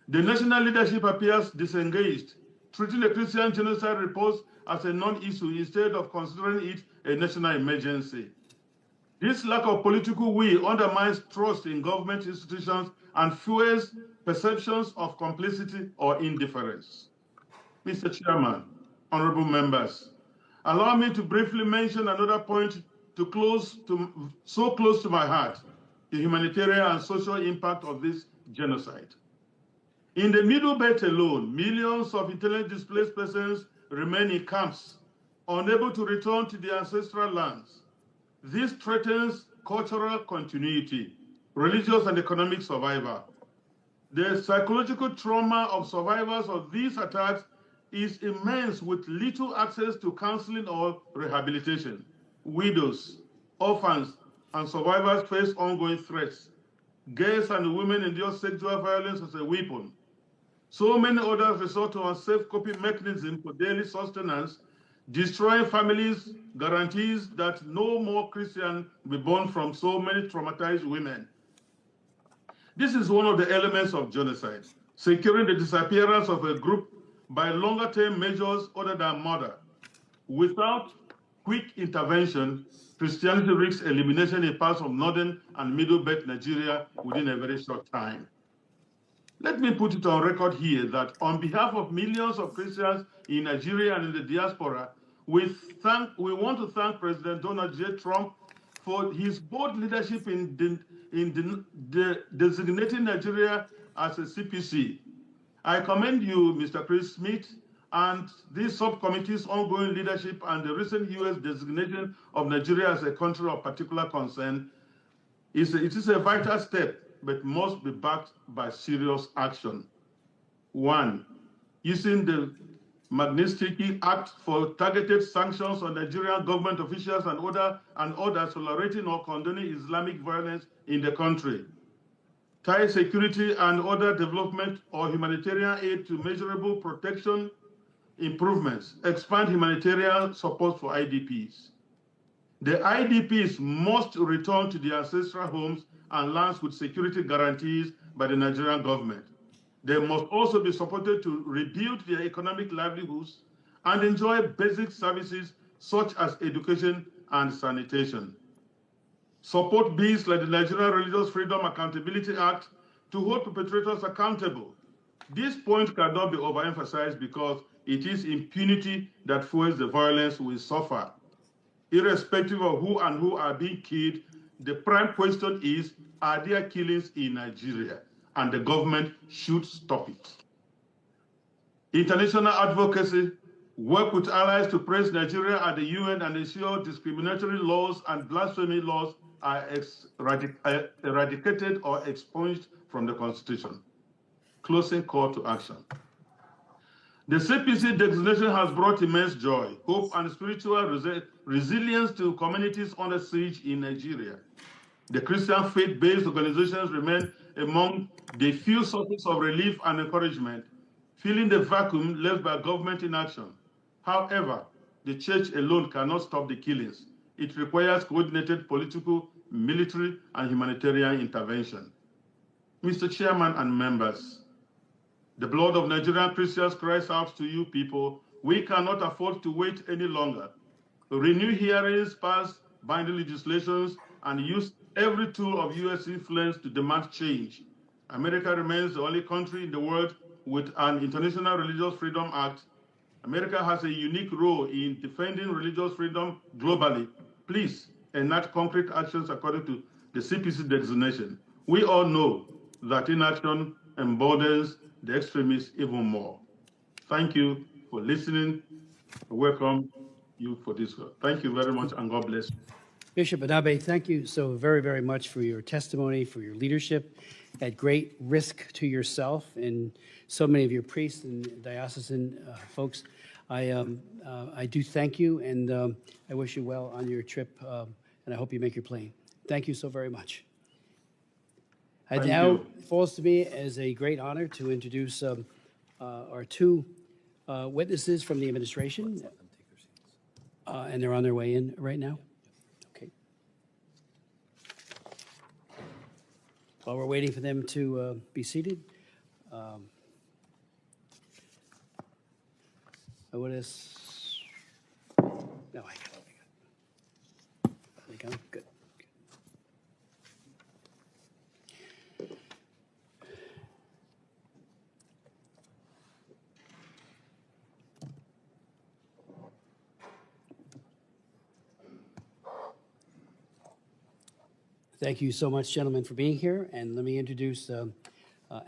I: The national leadership appears disengaged, treating the Christian genocide reports as a non-issue instead of considering it a national emergency. This lack of political will undermines trust in government institutions and fuels perceptions of complicity or indifference. Mr. Chairman, honorable members, allow me to briefly mention another point so close to my heart, the humanitarian and social impact of this genocide. In the Middle Belt alone, millions of internally displaced persons remain in camps, unable to return to their ancestral lands. This threatens cultural continuity, religious and economic survival. The psychological trauma of survivors of these attacks is immense, with little access to counseling or rehabilitation. Widows, orphans, and survivors face ongoing threats. Girls and women endure sexual violence as a weapon. So many others resort to unsafe coping mechanisms for daily sustenance, destroying families' guarantees that no more Christian will be born from so many traumatized women. This is one of the elements of genocide, securing the disappearance of a group by longer-term measures other than murder. Without quick intervention, Christianity risks elimination in parts of northern and middle belt Nigeria within a very short time. Let me put it on record here that on behalf of millions of Christians in Nigeria and in the diaspora, we want to thank President Donald J. Trump for his bold leadership in designating Nigeria as a CPC. I commend you, Mr. Chris Smith, and this subcommittee's ongoing leadership and the recent U.S. designation of Nigeria as a country of particular concern. It is a vital step, but must be backed by serious action. 1, using the Magnitsky Act for targeted sanctions on Nigerian government officials and others tolerating or condoning Islamic violence in the country. Tie security and other development or humanitarian aid to measurable protection improvements. Expand humanitarian support for IDPs. The IDPs must return to their ancestral homes and lands with security guarantees by the Nigerian government. They must also be supported to rebuild their economic livelihoods and enjoy basic services such as education and sanitation. Support bills like the Nigerian Religious Freedom Accountability Act to hold perpetrators accountable. This point cannot be overemphasized because it is impunity that fuels the violence we suffer. Irrespective of who are being killed, the prime question is, are there killings in Nigeria? And the government should stop it. International advocacy, work with allies to praise Nigeria at the UN and ensure discriminatory laws and blasphemy laws are eradicated or expunged from the Constitution. Closing call to action. The CPC designation has brought immense joy, hope, and spiritual resilience to communities under siege in Nigeria. The Christian faith-based organizations remain among the few sources of relief and encouragement, filling the vacuum left by government inaction. However, the church alone cannot stop the killings. It requires coordinated political, military, and humanitarian intervention. Mr. Chairman and members, the blood of Nigerian Christians cries out to you people. We cannot afford to wait any longer. Renew hearings, pass binding legislations, and use every tool of U.S. influence to demand change. America remains the only country in the world with an International Religious Freedom Act. America has a unique role in defending religious freedom globally. Please enact concrete actions according to the CPC designation. We all know that inaction emboldens the extremists even more. Thank you for listening. I welcome you for this. Thank you very much, and God bless you.
C: Bishop Anabe, thank you so very, very much for your testimony, for your leadership at great risk to yourself and so many of your priests and diocesan folks. I do thank you, and I wish you well on your trip, and I hope you make your plane. Thank you so very much. It now falls to me as a great honor to introduce our two witnesses from the administration, and they're on their way in right now. Okay. While we're waiting for them to be seated, I would have. No, I got it. Thank you so much, gentlemen, for being here. And let me introduce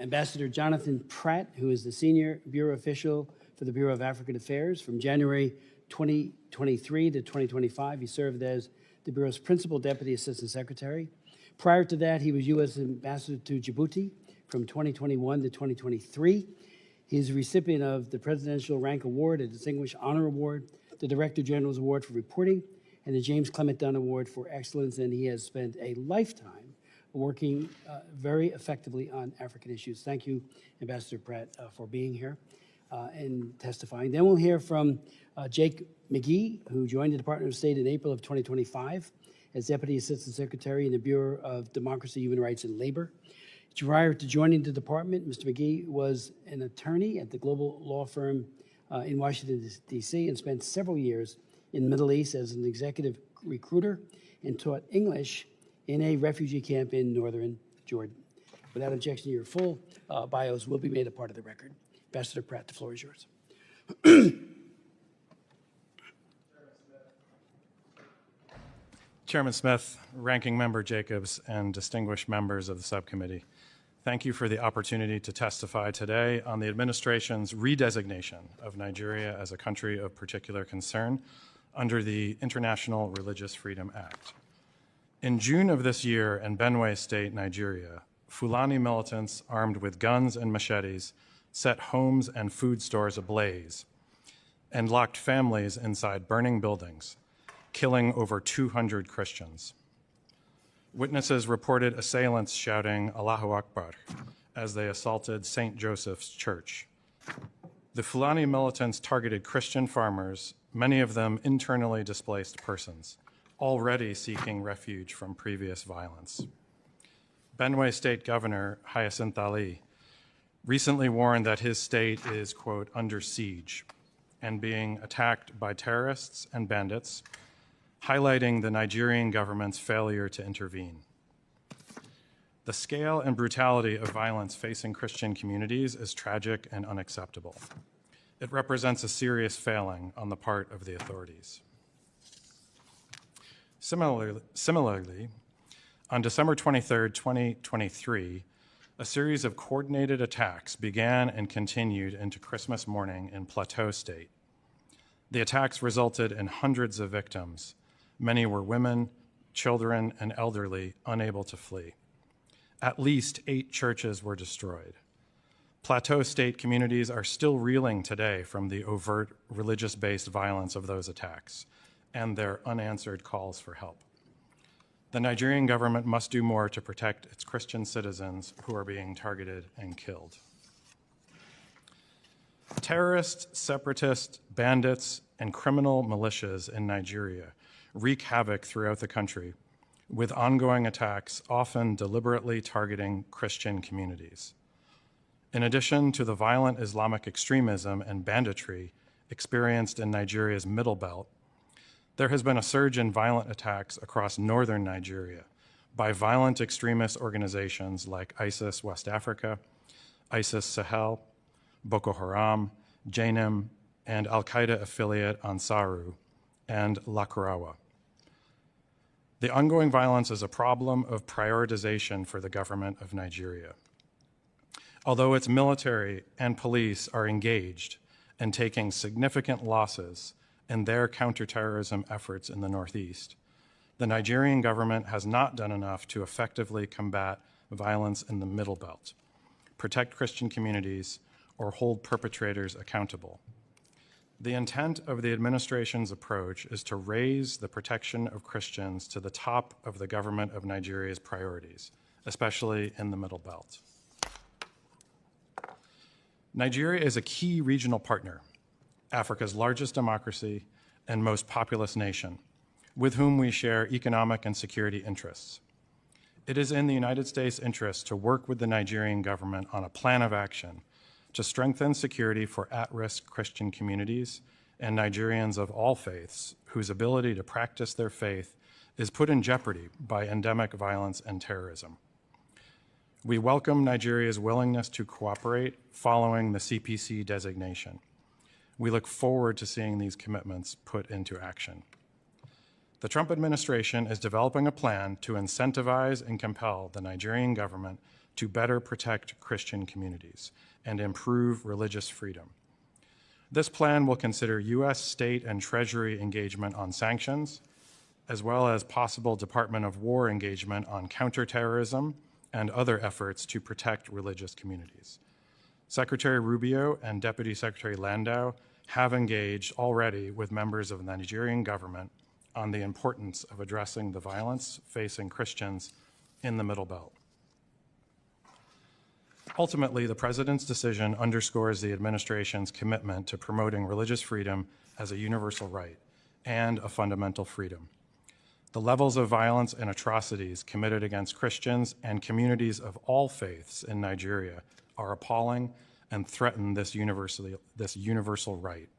C: Ambassador Jonathan Pratt, who is the Senior Bureau Official for the Bureau of African Affairs. From January 2023 to 2025, he served as the Bureau's Principal Deputy Assistant Secretary. Prior to that, he was U.S. Ambassador to Djibouti from 2021 to 2023. He is a recipient of the Presidential Rank Award, a Distinguished Honor Award, the Director General's Award for Reporting, and the James Clement Dunn Award for Excellence, and he has spent a lifetime working very effectively on African issues. Thank you, Ambassador Pratt, for being here and testifying. Then we'll hear from Jake McGee, who joined the Department of State in April of 2025 as Deputy Assistant Secretary in the Bureau of Democracy, Human Rights, and Labor. Prior to joining the department, Mr. McGee was an attorney at the global law firm in Washington, D.C., and spent several years in the Middle East as an executive recruiter and taught English in a refugee camp in northern Jordan. Without objection, your full bios will be made a part of the record. Ambassador Pratt, the floor is yours.
S: Chairman Smith, Ranking Member Jacobs, and distinguished members of the subcommittee, thank you for the opportunity to testify today on the administration's redesignation of Nigeria as a country of particular concern under the International Religious Freedom Act. In June of this year in Benue State, Nigeria, Fulani militants armed with guns and machetes set homes and food stores ablaze and locked families inside burning buildings, killing over 200 Christians. Witnesses reported assailants shouting Allahu Akbar as they assaulted St. Joseph's Church. The Fulani militants targeted Christian farmers, many of them internally displaced persons, already seeking refuge from previous violence. Benue State Governor Hyacinth Ali recently warned that his state is, quote, under siege and being attacked by terrorists and bandits, highlighting the Nigerian government's failure to intervene. The scale and brutality of violence facing Christian communities is tragic and unacceptable. It represents a serious failing on the part of the authorities. Similarly, on December 23, 2023, a series of coordinated attacks began and continued into Christmas morning in Plateau State. The attacks resulted in hundreds of victims. Many were women, children, and elderly unable to flee. At least 8 churches were destroyed. Plateau State communities are still reeling today from the overt religious-based violence of those attacks and their unanswered calls for help. The Nigerian government must do more to protect its Christian citizens who are being targeted and killed. Terrorists, separatists, bandits, and criminal militias in Nigeria wreak havoc throughout the country, with ongoing attacks often deliberately targeting Christian communities. In addition to the violent Islamic extremism and banditry experienced in Nigeria's Middle Belt, there has been a surge in violent attacks across northern Nigeria by violent extremist organizations like ISIS West Africa, ISIS Sahel, Boko Haram, Jainim, and Al-Qaeda affiliate Ansaru, and Lakurawa. The ongoing violence is a problem of prioritization for the government of Nigeria. Although its military and police are engaged and taking significant losses in their counterterrorism efforts in the Northeast, the Nigerian government has not done enough to effectively combat violence in the Middle Belt, protect Christian communities, or hold perpetrators accountable. The intent of the administration's approach is to raise the protection of Christians to the top of the government of Nigeria's priorities, especially in the Middle Belt. Nigeria is a key regional partner, Africa's largest democracy and most populous nation, with whom we share economic and security interests. It is in the United States' interest to work with the Nigerian government on a plan of action to strengthen security for at-risk Christian communities and Nigerians of all faiths whose ability to practice their faith is put in jeopardy by endemic violence and terrorism. We welcome Nigeria's willingness to cooperate following the CPC designation. We look forward to seeing these commitments put into action. The Trump administration is developing a plan to incentivize and compel the Nigerian government to better protect Christian communities and improve religious freedom. This plan will consider U.S. state and Treasury engagement on sanctions, as well as possible Department of War engagement on counterterrorism and other efforts to protect religious communities. Secretary Rubio and Deputy Secretary Landau have engaged already with members of the Nigerian government on the importance of addressing the violence facing Christians in the Middle Belt. Ultimately, the President's decision underscores the administration's commitment to promoting religious freedom as a universal right and a fundamental freedom. The levels of violence and atrocities committed against Christians and communities of all faiths in Nigeria are appalling and threaten this universal right.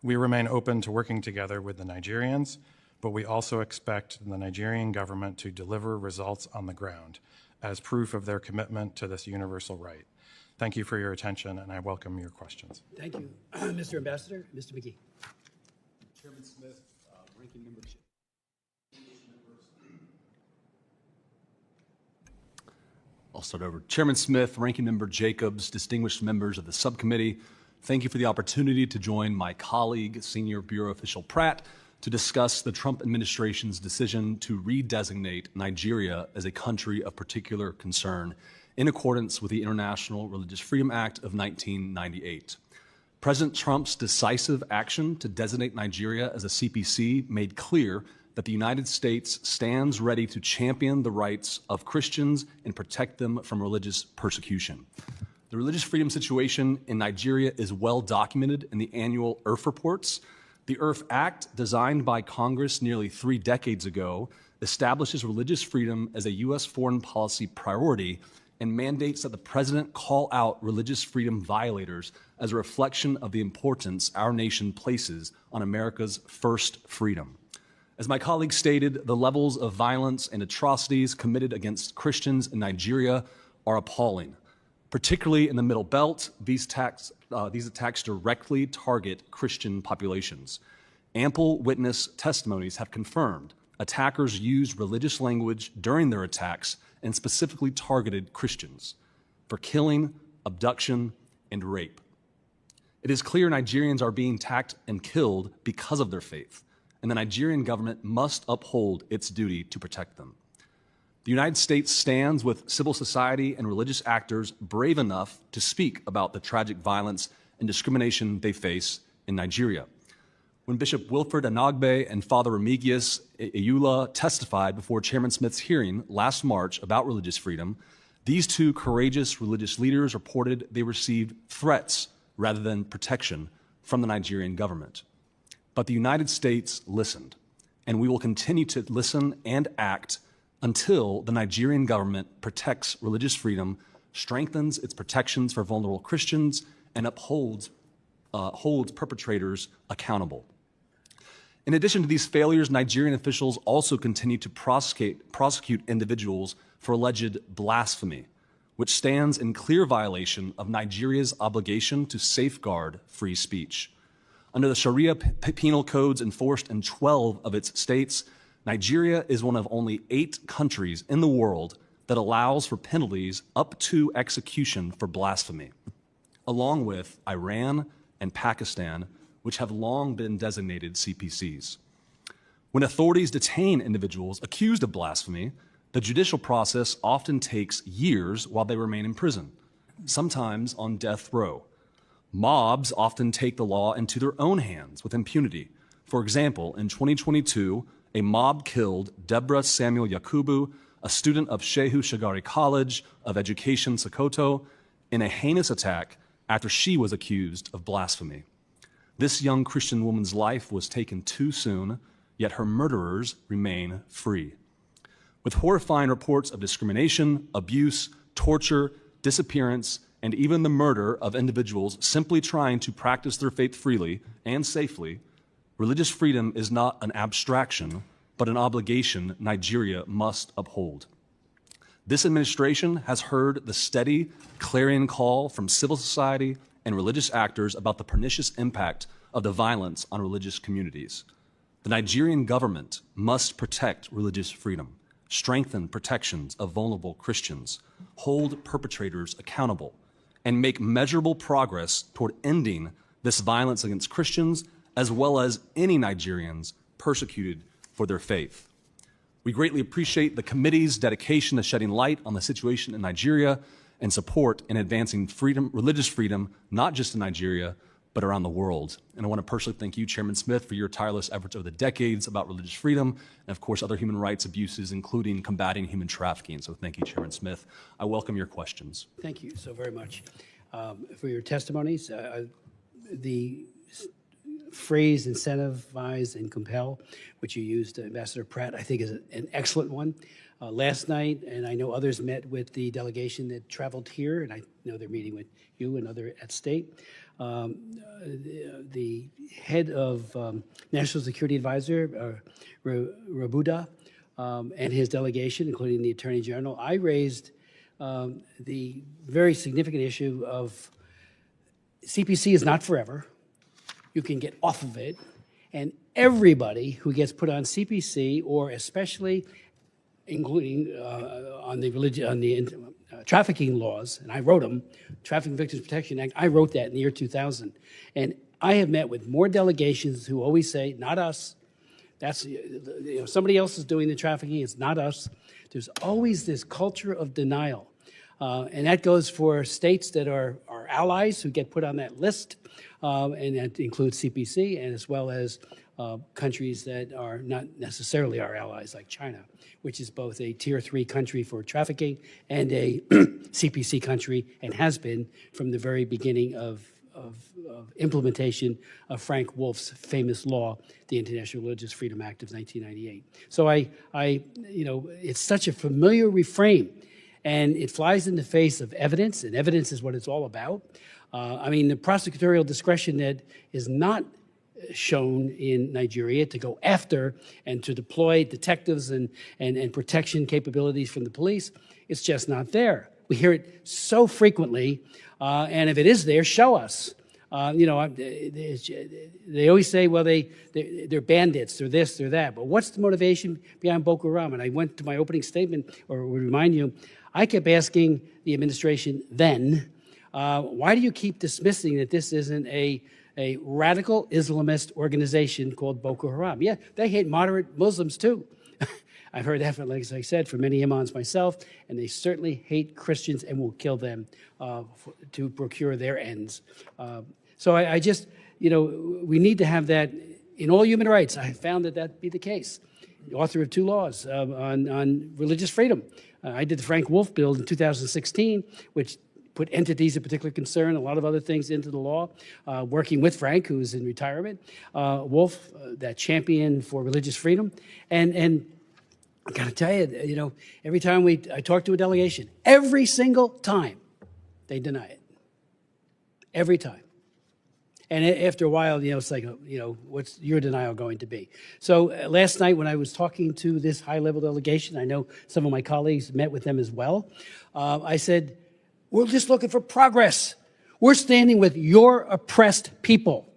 S: We remain open to working together with the Nigerians, but we also expect the Nigerian government to deliver results on the ground as proof of their commitment to this universal right. Thank you for your attention, and I welcome your questions.
C: Thank you. Mr. Ambassador, Mr. McGee.
L: Chairman Smith, Ranking Member Jacobs. I'll start over. Chairman Smith, Ranking Member Jacobs, distinguished members of the subcommittee, thank you for the opportunity to join my colleague, Senior Bureau Official Pratt, to discuss the Trump administration's decision to redesignate Nigeria as a country of particular concern in accordance with the International Religious Freedom Act of 1998. President Trump's decisive action to designate Nigeria as a CPC made clear that the United States stands ready to champion the rights of Christians and protect them from religious persecution. The religious freedom situation in Nigeria is well documented in the annual IRF reports. The IRF Act, designed by Congress nearly 3 decades ago, establishes religious freedom as a U.S. foreign policy priority and mandates that the president call out religious freedom violators as a reflection of the importance our nation places on America's first freedom. As my colleague stated, the levels of violence and atrocities committed against Christians in Nigeria are appalling. Particularly in the Middle Belt, these attacks directly target Christian populations. Ample witness testimonies have confirmed attackers used religious language during their attacks and specifically targeted Christians for killing, abduction, and rape. It is clear Nigerians are being attacked and killed because of their faith, and the Nigerian government must uphold its duty to protect them. The United States stands with civil society and religious actors brave enough to speak about the tragic violence and discrimination they face in Nigeria. When Bishop Wilfred Anagbe and Father Remigius Eula testified before Chairman Smith's hearing last March about religious freedom, these 2 courageous religious leaders reported they received threats rather than protection from the Nigerian government. But the United States listened, and we will continue to listen and act until the Nigerian government protects religious freedom, strengthens its protections for vulnerable Christians, and holds perpetrators accountable. In addition to these failures, Nigerian officials also continue to prosecute individuals for alleged blasphemy, which stands in clear violation of Nigeria's obligation to safeguard free speech. Under the Sharia penal codes enforced in 12 of its states, Nigeria is one of only 8 countries in the world that allows for penalties up to execution for blasphemy, along with Iran and Pakistan, which have long been designated CPCs. When authorities detain individuals accused of blasphemy, the judicial process often takes years while they remain in prison, sometimes on death row. Mobs often take the law into their own hands with impunity. For example, in 2022, a mob killed Deborah Samuel Yakubu, a student of Shehu Shagari College of Education, Sokoto, in a heinous attack after she was accused of blasphemy. This young Christian woman's life was taken too soon, yet her murderers remain free. With horrifying reports of discrimination, abuse, torture, disappearance, and even the murder of individuals simply trying to practice their faith freely and safely, religious freedom is not an abstraction, but an obligation Nigeria must uphold. This administration has heard the steady, clarion call from civil society and religious actors about the pernicious impact of the violence on religious communities. The Nigerian government must protect religious freedom, strengthen protections of vulnerable Christians, hold perpetrators accountable, and make measurable progress toward ending this violence against Christians as well as any Nigerians persecuted for their faith. We greatly appreciate the committee's dedication to shedding light on the situation in Nigeria and support in advancing freedom, religious freedom, not just in Nigeria, but around the world. And I want to personally thank you, Chairman Smith, for your tireless efforts over the decades about religious freedom and, of course, other human rights abuses, including combating human trafficking. So thank you, Chairman Smith. I welcome your questions.
C: Thank you so very much for your testimonies. The phrase incentivize and compel, which you used, Ambassador Pratt, I think is an excellent one. Last night, and I know others met with the delegation that traveled here, and I know they're meeting with you and other at state. The head of National Security Advisor, Rabuda, and his delegation, including the Attorney General, I raised the very significant issue of CPC is not forever. You can get off of it, and everybody who gets put on CPC, or especially including on the trafficking laws, and I wrote them, Trafficking Victims Protection Act, I wrote that in the year 2000. And I have met with more delegations who always say, not us, that's, somebody else is doing the trafficking, it's not us. There's always this culture of denial. And that goes for states that are our allies who get put on that list, and that includes CPC, and as well as countries that are not necessarily our allies, like China, which is both a Tier 3 country for trafficking and a CPC country, and has been from the very beginning of implementation of Frank Wolf's famous law, the International Religious Freedom Act of 1998. So it's such a familiar refrain, and it flies in the face of evidence, and evidence is what it's all about. The prosecutorial discretion that is not shown in Nigeria to go after and to deploy detectives and protection capabilities from the police, it's just not there. We hear it so frequently, and if it is there, show us. They always say, well, they're bandits, they're this, they're that. But what's the motivation behind Boko Haram? And I went to my opening statement, or would remind you, I kept asking the administration then, why do you keep dismissing that this isn't a radical Islamist organization called Boko Haram? Yeah, they hate moderate Muslims too. I've heard that, like I said, from many imams myself, and they certainly hate Christians and will kill them to procure their ends. So I just, we need to have that in all human rights. I found that be the case. The author of 2 laws on religious freedom. I did the Frank Wolf bill in 2016, which put entities of particular concern, a lot of other things into the law, working with Frank, who's in retirement. Wolf, that champion for religious freedom. And I got to tell you, every time I talk to a delegation, every single time, they deny it. Every time. And after a while, it's like, what's your denial going to be? So last night when I was talking to this high-level delegation, I know some of my colleagues met with them as well, I said, we're just looking for progress. We're standing with your oppressed people.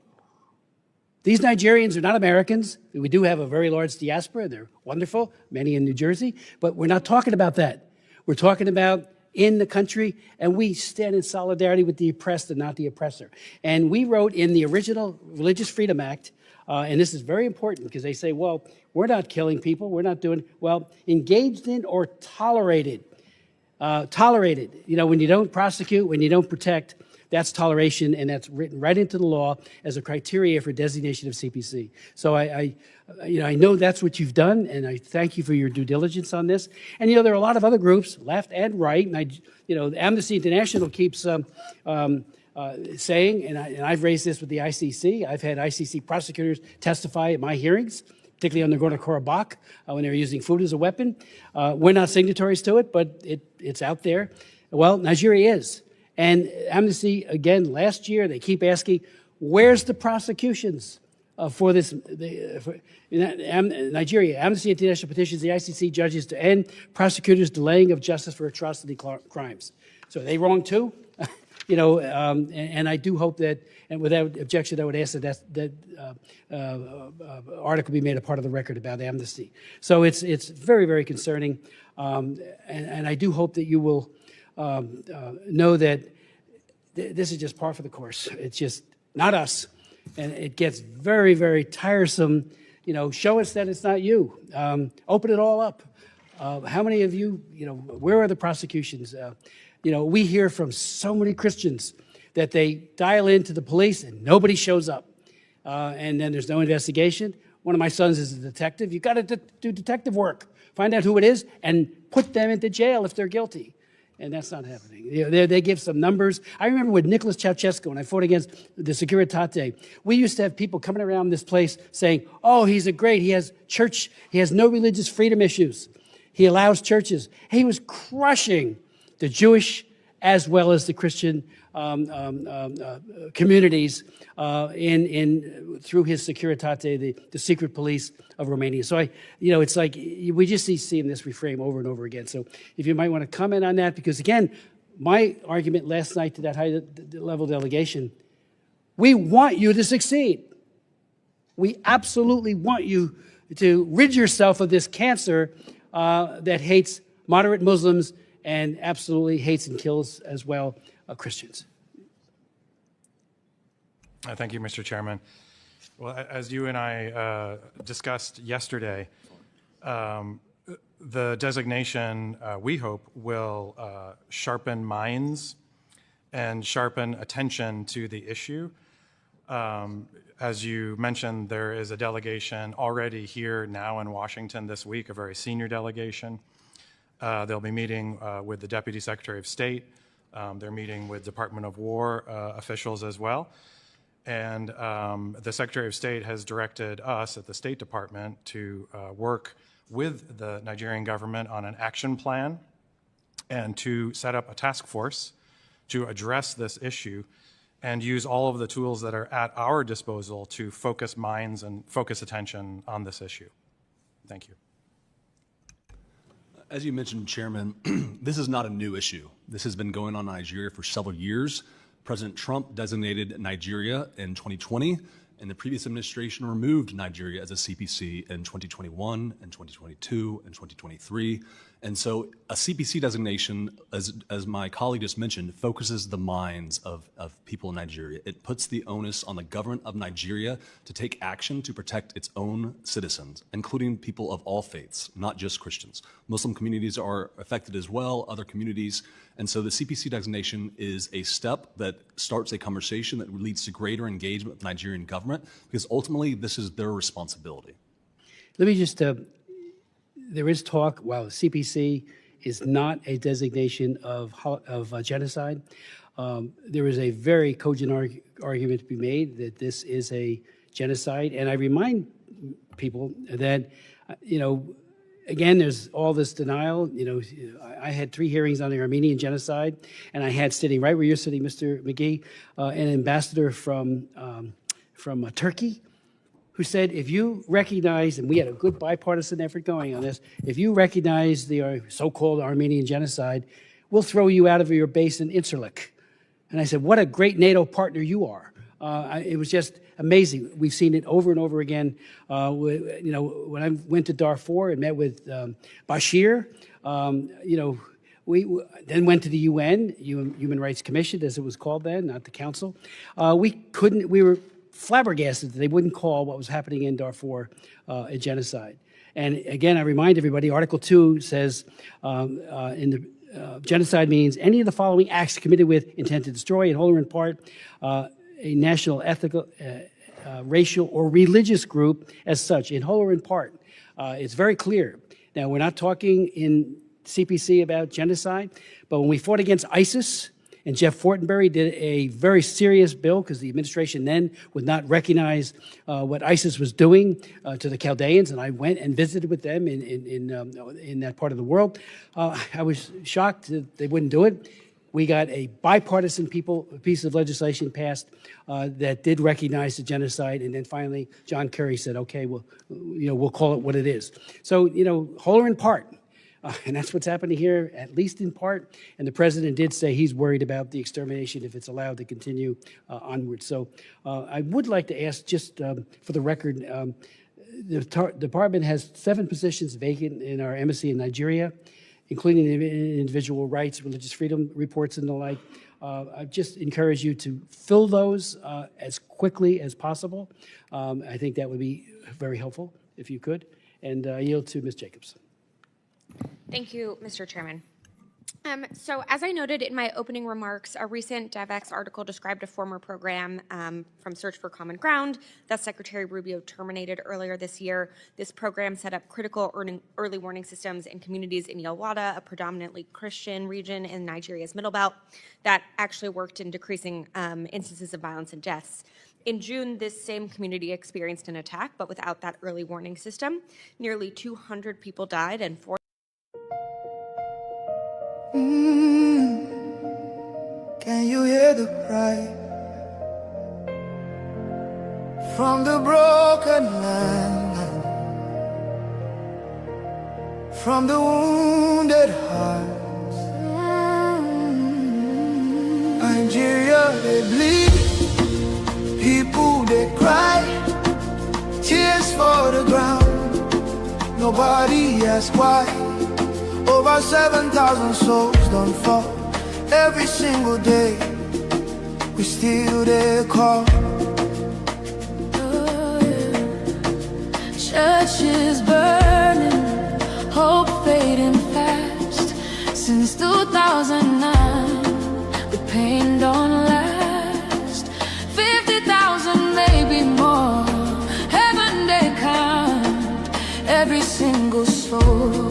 C: These Nigerians are not Americans. We do have a very large diaspora. They're wonderful, many in New Jersey. But we're not talking about that. We're talking about in the country, and we stand in solidarity with the oppressed and not the oppressor. And we wrote in the original Religious Freedom Act, and this is very important because they say, well, we're not killing people. We're not doing, well, engaged in or tolerated. Tolerated, when you don't prosecute, when you don't protect, that's toleration, and that's written right into the law as a criteria for designation of CPC. So I know that's what you've done, and I thank you for your due diligence on this. And there are a lot of other groups, left and right, and Amnesty International keeps saying, and I've raised this with the ICC. I've had ICC prosecutors testify at my hearings, particularly on Nagorno-Karabakh, when they were using food as a weapon. We're not signatories to it, but it's out there. Well, Nigeria is. And Amnesty, again, last year, they keep asking, where's the prosecutions for this? Nigeria, Amnesty International petitions the ICC judges to end prosecutors' delaying of justice for atrocity crimes. So are they wrong too? and I do hope that, and without objection, I would ask that article be made a part of the record about amnesty. So it's very, very concerning, and I do hope that you will know that this is just par for the course. It's just not us, and it gets very, very tiresome. Show us that it's not you. Open it all up. How many of you, where are the prosecutions? We hear from so many Christians that they dial into the police and nobody shows up. And then there's no investigation. One of my sons is a detective. You've got to do detective work. Find out who it is and put them into jail if they're guilty. And that's not happening. They give some numbers. I remember with Nicholas Ceausescu, when I fought against the Securitate, we used to have people coming around this place saying, oh, he has church, he has no religious freedom issues. He allows churches. He was crushing the Jewish as well as the Christian communities through his Securitate, the secret police of Romania. So it's like we just see this reframe over and over again. So if you might want to comment on that, because again, my argument last night to that high-level delegation, we want you to succeed. We absolutely want you to rid yourself of this cancer that hates moderate Muslims and absolutely hates and kills as well Christians.
S: Thank you, Mr. Chairman. Well, as you and I discussed yesterday, the designation, we hope, will sharpen minds and sharpen attention to the issue. As you mentioned, there is a delegation already here now in Washington this week, a very senior delegation. They'll be meeting with the Deputy Secretary of State. They're meeting with Department of War officials as well. And the Secretary of State has directed us at the State Department to work with the Nigerian government on an action plan and to set up a task force to address this issue and use all of the tools that are at our disposal to focus minds and focus attention on this issue. Thank you.
L: As you mentioned, Chairman, this is not a new issue. This has been going on in Nigeria for several years. President Trump designated Nigeria in 2020, and the previous administration removed Nigeria as a CPC in 2021 and 2022 and 2023. And so a CPC designation, as my colleague just mentioned, focuses the minds of people in Nigeria. It puts the onus on the government of Nigeria to take action to protect its own citizens, including people of all faiths, not just Christians. Muslim communities are affected as well, other communities. And so the CPC designation is a step that starts a conversation that leads to greater engagement with the Nigerian government, because ultimately this is their responsibility.
C: Let me just, there is talk, while the CPC is not a designation of genocide, there is a very cogent argument to be made that this is a genocide. And I remind people that, again, there's all this denial. I had 3 hearings on the Armenian genocide, and I had, sitting right where you're sitting, Mr. McGee, an ambassador from Turkey, who said, if you recognize, and we had a good bipartisan effort going on this, if you recognize the so-called Armenian genocide, we'll throw you out of your base in Incirlik. And I said, what a great NATO partner you are. It was just amazing. We've seen it over and over again. When I went to Darfur and met with Bashir, we then went to the UN, Human Rights Commission, as it was called then, not the Council. We were flabbergasted that they wouldn't call what was happening in Darfur a genocide. And again, I remind everybody, Article 2 says genocide means any of the following acts committed with intent to destroy, in whole or in part, a national, ethnical, racial, or religious group as such, in whole or in part. It's very clear. Now, we're not talking in CPC about genocide, but when we fought against ISIS, and Jeff Fortenberry did a very serious bill because the administration then would not recognize what ISIS was doing to the Chaldeans, and I went and visited with them in that part of the world. I was shocked that they wouldn't do it. We got a bipartisan piece of legislation passed that did recognize the genocide, and then finally John Kerry said, "Okay, we'll call it what it is." So, whole or in part, And that's what's happening here, at least in part. And the president did say he's worried about the extermination if it's allowed to continue onward. So I would like to ask, just for the record, the department has 7 positions vacant in our embassy in Nigeria, including individual rights, religious freedom reports, and the like. I just encourage you to fill those as quickly as possible. I think that would be very helpful if you could. And I yield to Ms. Jacobs.
G: Thank you, Mr. Chairman. So as I noted in my opening remarks, a recent DevEx article described a former program from Search for Common Ground that Secretary Rubio terminated earlier this year. This program set up critical early warning systems in communities in Yelwada, a predominantly Christian region in Nigeria's Middle Belt, that actually worked in decreasing instances of violence and deaths. In June, this same community experienced an attack, but without that early warning system. Nearly 200 people died and 4
H: Can you hear the cry from the broken land, from the wounded hearts? Nigeria, they bleed, people they cry, tears for the ground. Nobody asks why. Over 7,000 souls don't fall every single day. We still there call.
B: Churches burning, hope fading fast. Since 2009, the pain don't last. 50,000, maybe more. Heaven they count every single soul.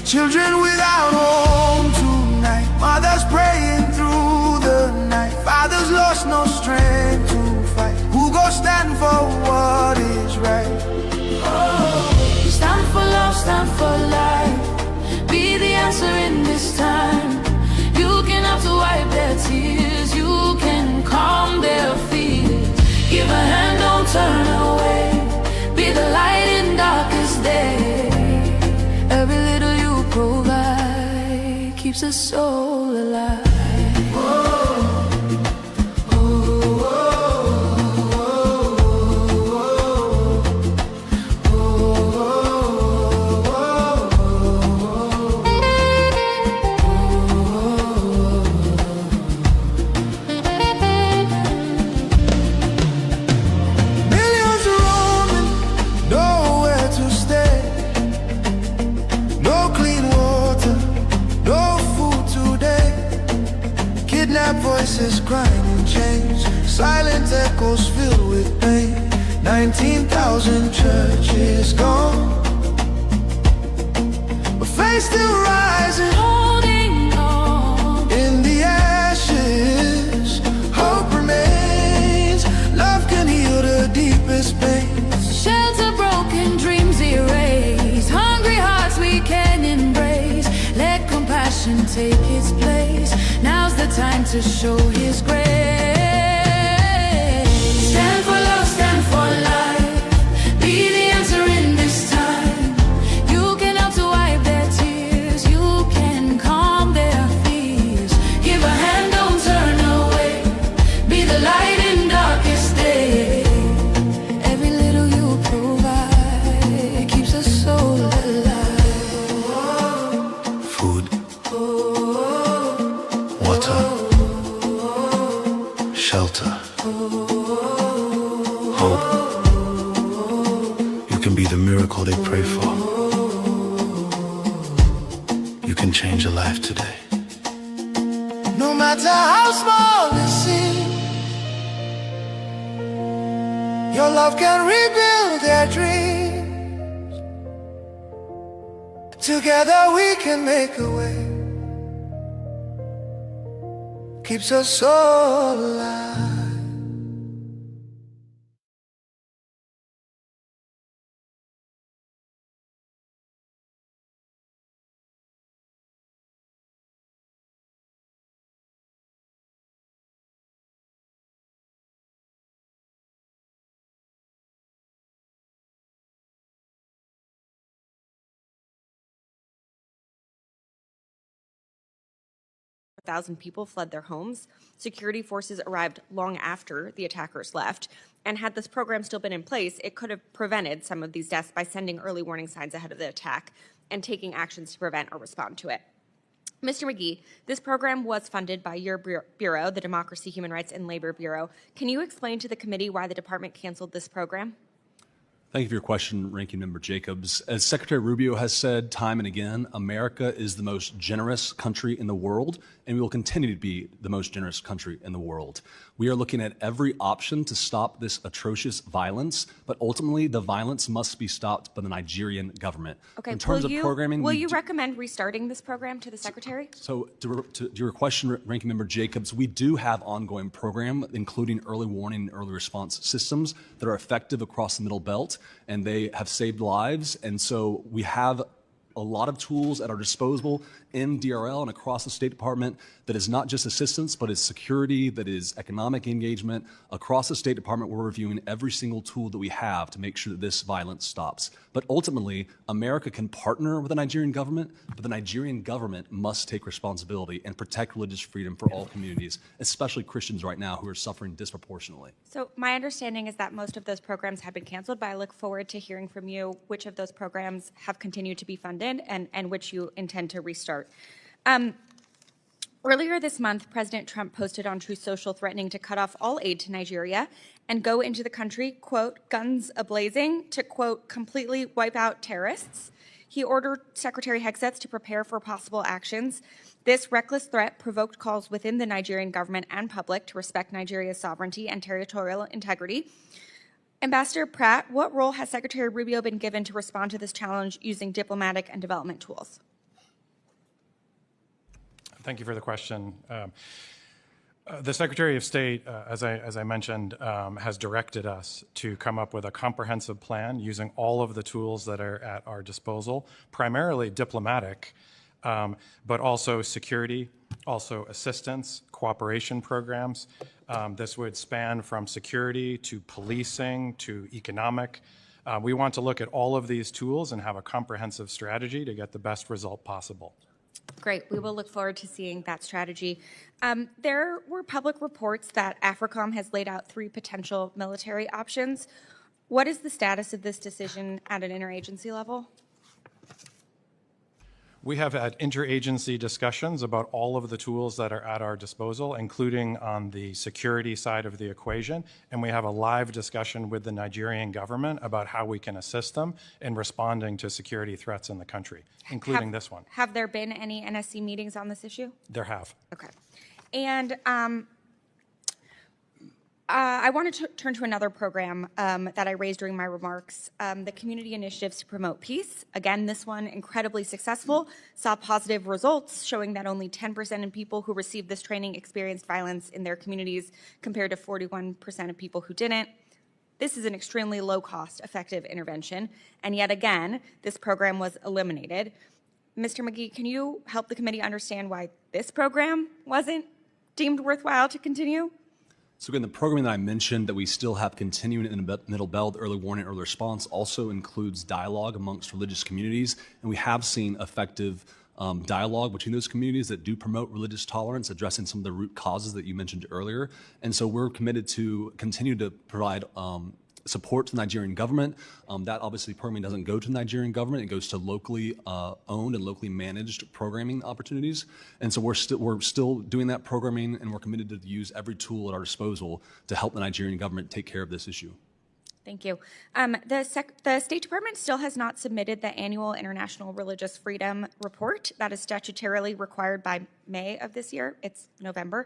H: Children without home tonight, mothers praying through the night, fathers lost no strength to fight. Who goes stand for what is right?
B: Oh, stand for love, stand for life. Be the answer in this time. You can have to wipe their tears. You can calm their fears. Give a hand, don't turn away. Be the light in darkest day. Every little you provide keeps a soul alive.
H: Millions roaming, nowhere to stay. No clean water, no food today. Kidnapped voices crying in chains, silent echoes filled with pain. 19,000 churches gone, but faith still rising,
B: holding on.
H: In the ashes, hope remains. Love can heal the deepest pain.
B: Shelter broken, dreams erased. Hungry hearts we can embrace. Let compassion take its place. Now's the time to show His grace. Stand for love, stand for life. Be the answer in this time. You can help to wipe their tears. You can calm their fears. Give a hand, don't turn away. Be the light in darkest day. Every little you provide keeps a soul alive.
H: Food, water, shelter, hope. You can be the miracle they pray for. You can change a life today. No matter how small it seems, your love can rebuild their dreams. Together we can make a way. Keeps us all alive.
G: 4,000 people fled their homes. Security forces arrived long after the attackers left. And had this program still been in place, it could have prevented some of these deaths by sending early warning signs ahead of the attack and taking actions to prevent or respond to it. Mr. McGee, this program was funded by your bureau, the Democracy, Human Rights, and Labor Bureau. Can you explain to the committee why the department canceled this program?
L: Thank you for your question, Ranking Member Jacobs. As Secretary Rubio has said time and again, America is the most generous country in the world, and we will continue to be the most generous country in the world. We are looking at every option to stop this atrocious violence, but ultimately the violence must be stopped by the Nigerian government.
G: Okay,
L: In terms of programming,
G: will you recommend restarting this program to the Secretary?
L: So to your question, Ranking Member Jacobs, we do have ongoing program, including early warning and early response systems that are effective across the Middle Belt, and they have saved lives. And so we have a lot of tools at our disposal in DRL and across the State Department that is not just assistance, but is security, that is economic engagement. Across the State Department, we're reviewing every single tool that we have to make sure that this violence stops. But ultimately, America can partner with the Nigerian government, but the Nigerian government must take responsibility and protect religious freedom for all communities, especially Christians right now who are suffering disproportionately.
G: So my understanding is that most of those programs have been canceled, but I look forward to hearing from you which of those programs have continued to be funded and which you intend to restart. Earlier this month, President Trump posted on Truth Social threatening to cut off all aid to Nigeria and go into the country, quote, guns a-blazing, to, quote, completely wipe out terrorists. He ordered Secretary Hegseth to prepare for possible actions. This reckless threat provoked calls within the Nigerian government and public to respect Nigeria's sovereignty and territorial integrity. Ambassador Pratt, what role has Secretary Rubio been given to respond to this challenge using diplomatic and development tools?
S: Thank you for the question. The Secretary of State, as I mentioned, has directed us to come up with a comprehensive plan using all of the tools that are at our disposal, primarily diplomatic, but also security, also assistance, cooperation programs. This would span from security to policing to economic. We want to look at all of these tools and have a comprehensive strategy to get the best result possible.
G: Great. We will look forward to seeing that strategy. There were public reports that AFRICOM has laid out 3 potential military options. What is the status of this decision at an interagency level?
S: We have had interagency discussions about all of the tools that are at our disposal, including on the security side of the equation, and we have a live discussion with the Nigerian government about how we can assist them in responding to security threats in the country, including this one.
G: Have there been any NSC meetings on this issue?
S: There have.
G: Okay. And I want to turn to another program that I raised during my remarks, the Community Initiatives to Promote Peace. Again, this one incredibly successful, saw positive results showing that only 10% of people who received this training experienced violence in their communities compared to 41% of people who didn't. This is an extremely low-cost, effective intervention, and yet again, this program was eliminated. Mr. McGee, can you help the committee understand why this program wasn't deemed worthwhile to continue?
L: So again, the programming that I mentioned that we still have continuing in the Middle Belt, early warning, early response, also includes dialogue amongst religious communities. And we have seen effective dialogue between those communities that do promote religious tolerance, addressing some of the root causes that you mentioned earlier. And so we're committed to continue to provide support to the Nigerian government. That obviously programming doesn't go to the Nigerian government. It goes to locally owned and locally managed programming opportunities. And so we're still doing that programming, and we're committed to use every tool at our disposal to help the Nigerian government take care of this issue.
G: Thank you. The State Department still has not submitted the annual International Religious Freedom Report that is statutorily required by May of this year. It's November.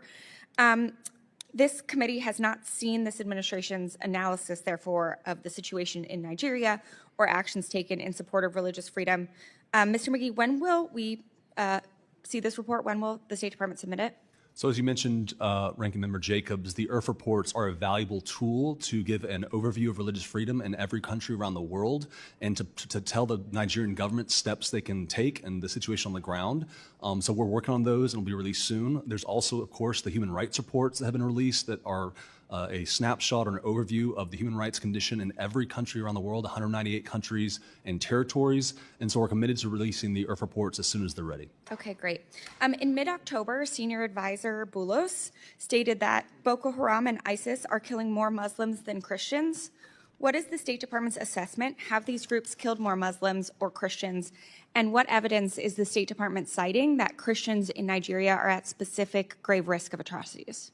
G: This committee has not seen this administration's analysis, therefore, of the situation in Nigeria or actions taken in support of religious freedom. Mr. McGee, when will we see this report? When will the State Department submit it?
L: So as you mentioned, Ranking Member Jacobs, the IRF reports are a valuable tool to give an overview of religious freedom in every country around the world and to tell the Nigerian government steps they can take and the situation on the ground. So we're working on those and will be released soon. There's also, of course, the human rights reports that have been released that are a snapshot or an overview of the human rights condition in every country around the world, 198 countries and territories. And so we're committed to releasing the IRF reports as soon as they're ready.
G: Okay, great. In mid-October, Senior Advisor Boulos stated that Boko Haram and ISIS are killing more Muslims than Christians. What is the State Department's assessment? Have these groups killed more Muslims or Christians? And what evidence is the State Department citing that Christians in Nigeria are at specific grave risk of atrocities?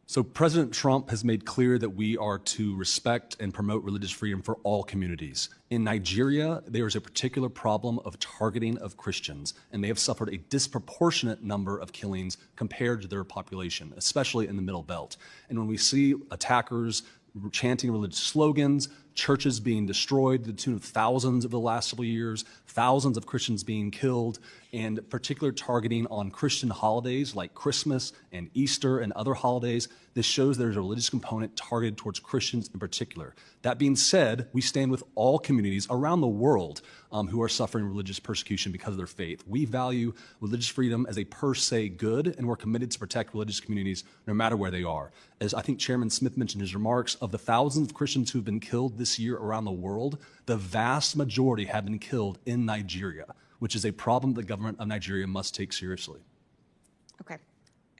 L: So President Trump has made clear that we are to respect and promote religious freedom for all communities. In Nigeria, there is a particular problem of targeting of Christians, and they have suffered a disproportionate number of killings compared to their population, especially in the Middle Belt. And when we see attackers chanting religious slogans, churches being destroyed to the tune of thousands over the last several years, thousands of Christians being killed, and particular targeting on Christian holidays like Christmas and Easter and other holidays. This shows there's a religious component targeted towards Christians in particular. That being said, we stand with all communities around the world who are suffering religious persecution because of their faith. We value religious freedom as a per se good, and we're committed to protect religious communities no matter where they are. As I think Chairman Smith mentioned in his remarks, of the thousands of Christians who have been killed this year around the world, the vast majority have been killed in Nigeria, which is a problem the government of Nigeria must take seriously.
G: Okay.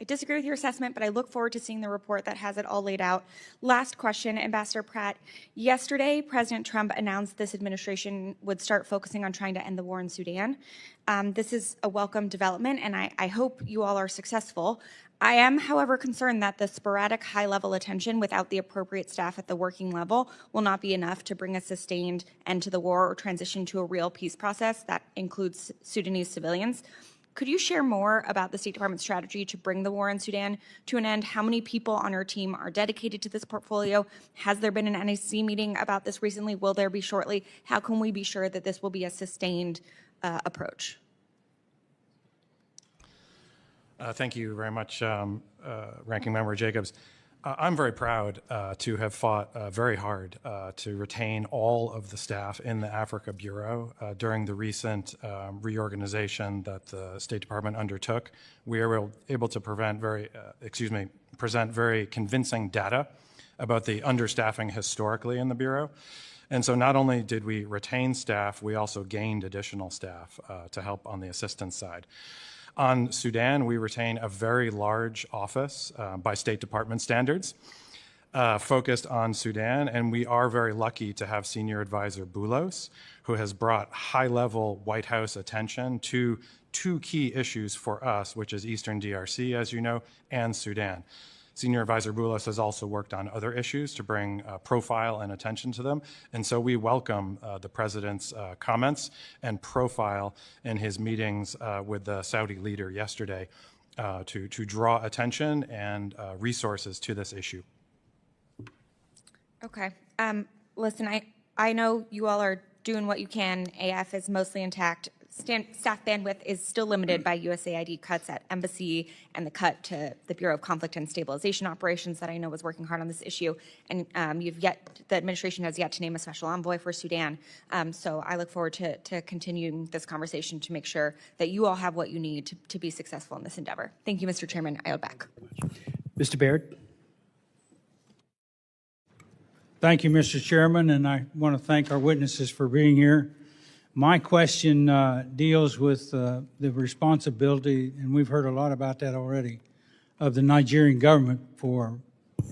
G: I disagree with your assessment, but I look forward to seeing the report that has it all laid out. Last question, Ambassador Pratt. Yesterday, President Trump announced this administration would start focusing on trying to end the war in Sudan. This is a welcome development, and I hope you all are successful. I am, however, concerned that the sporadic high-level attention without the appropriate staff at the working level will not be enough to bring a sustained end to the war or transition to a real peace process that includes Sudanese civilians. Could you share more about the State Department's strategy to bring the war in Sudan to an end? How many people on your team are dedicated to this portfolio? Has there been an NAC meeting about this recently? Will there be shortly? How can we be sure that this will be a sustained approach?
S: Thank you very much, Ranking Member Jacobs. I'm very proud to have fought very hard to retain all of the staff in the Africa Bureau during the recent reorganization that the State Department undertook. We were able to present very convincing data about the understaffing historically in the Bureau. And so not only did we retain staff, we also gained additional staff to help on the assistance side. On Sudan, we retain a very large office by State Department standards focused on Sudan, and we are very lucky to have Senior Advisor Boulos, who has brought high-level White House attention to two key issues for us, which is Eastern DRC, as you know, and Sudan. Senior Advisor Boulos has also worked on other issues to bring profile and attention to them. And so we welcome the President's comments and profile in his meetings with the Saudi leader yesterday to draw attention and resources to this issue.
G: Okay. Listen, I know you all are doing what you can. AF is mostly intact. Staff bandwidth is still limited by USAID cuts at embassy and the cut to the Bureau of Conflict and Stabilization Operations that I know was working hard on this issue. And the administration has yet to name a special envoy for Sudan. So I look forward to continuing this conversation to make sure that you all have what you need to be successful in this endeavor. Thank you, Mr. Chairman. I yield back.
C: Mr. Baird.
S: Thank you, Mr. Chairman, and I want to thank our witnesses for being here. My question deals with the responsibility, and we've heard a lot about that already, of the Nigerian government for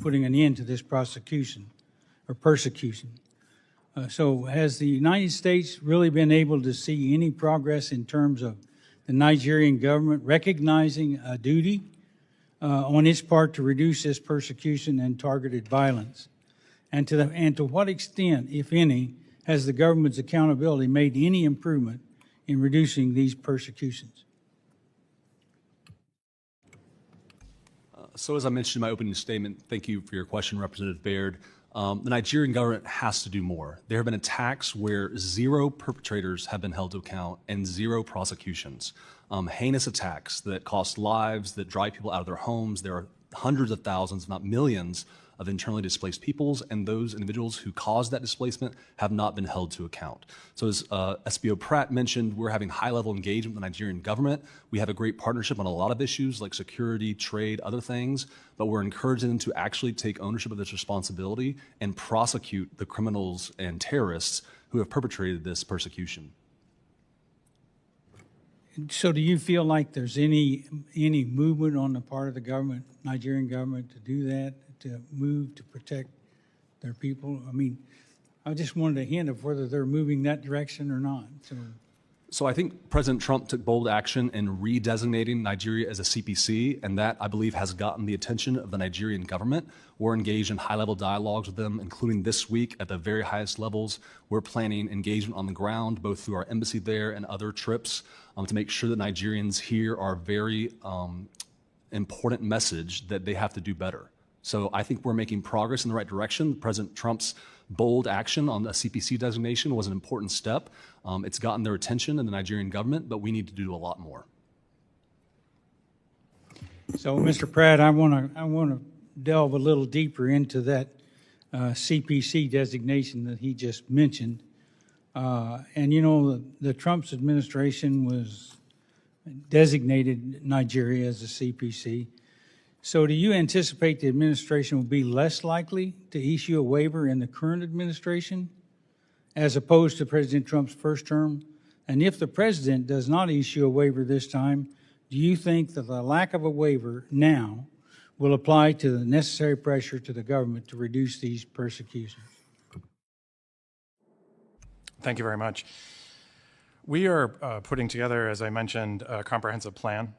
S: putting an end to this prosecution or persecution. So has the United States really been able to see any progress in terms of the Nigerian government recognizing a duty on its part to reduce this persecution and targeted violence? And to what extent, if any, has the government's accountability made any improvement in reducing these persecutions?
L: So as I mentioned in my opening statement, thank you for your question, Representative Baird. The Nigerian government has to do more. There have been attacks where 0 perpetrators have been held to account and 0 prosecutions. Heinous attacks that cost lives, that drive people out of their homes. There are hundreds of thousands, if not millions, of internally displaced peoples, and those individuals who caused that displacement have not been held to account. So as SBO Pratt mentioned, we're having high-level engagement with the Nigerian government. We have a great partnership on a lot of issues like security, trade, other things, but we're encouraging them to actually take ownership of this responsibility and prosecute the criminals and terrorists who have perpetrated this persecution.
S: So do you feel like there's any movement on the part of the government, Nigerian government, to do that, to move to protect their people? I mean, I just wanted a hint of whether they're moving that direction or not.
L: So I think President Trump took bold action in redesignating Nigeria as a CPC, and that, I believe, has gotten the attention of the Nigerian government. We're engaged in high-level dialogues with them, including this week at the very highest levels. We're planning engagement on the ground, both through our embassy there and other trips, to make sure that Nigerians hear our very important message that they have to do better. So I think we're making progress in the right direction. President Trump's bold action on the CPC designation was an important step. It's gotten their attention in the Nigerian government, but we need to do a lot more.
S: So, Mr. Pratt, I want to delve a little deeper into that CPC designation that he just mentioned. And you know, the Trump's administration was designated Nigeria as a CPC. So do you anticipate the administration will be less likely to issue a waiver in the current administration as opposed to President Trump's first term? And if the president does not issue a waiver this time, do you think that the lack of a waiver now will apply to the necessary pressure to the government to reduce these persecutions? Thank you very much. We are putting together, as I mentioned, a comprehensive plan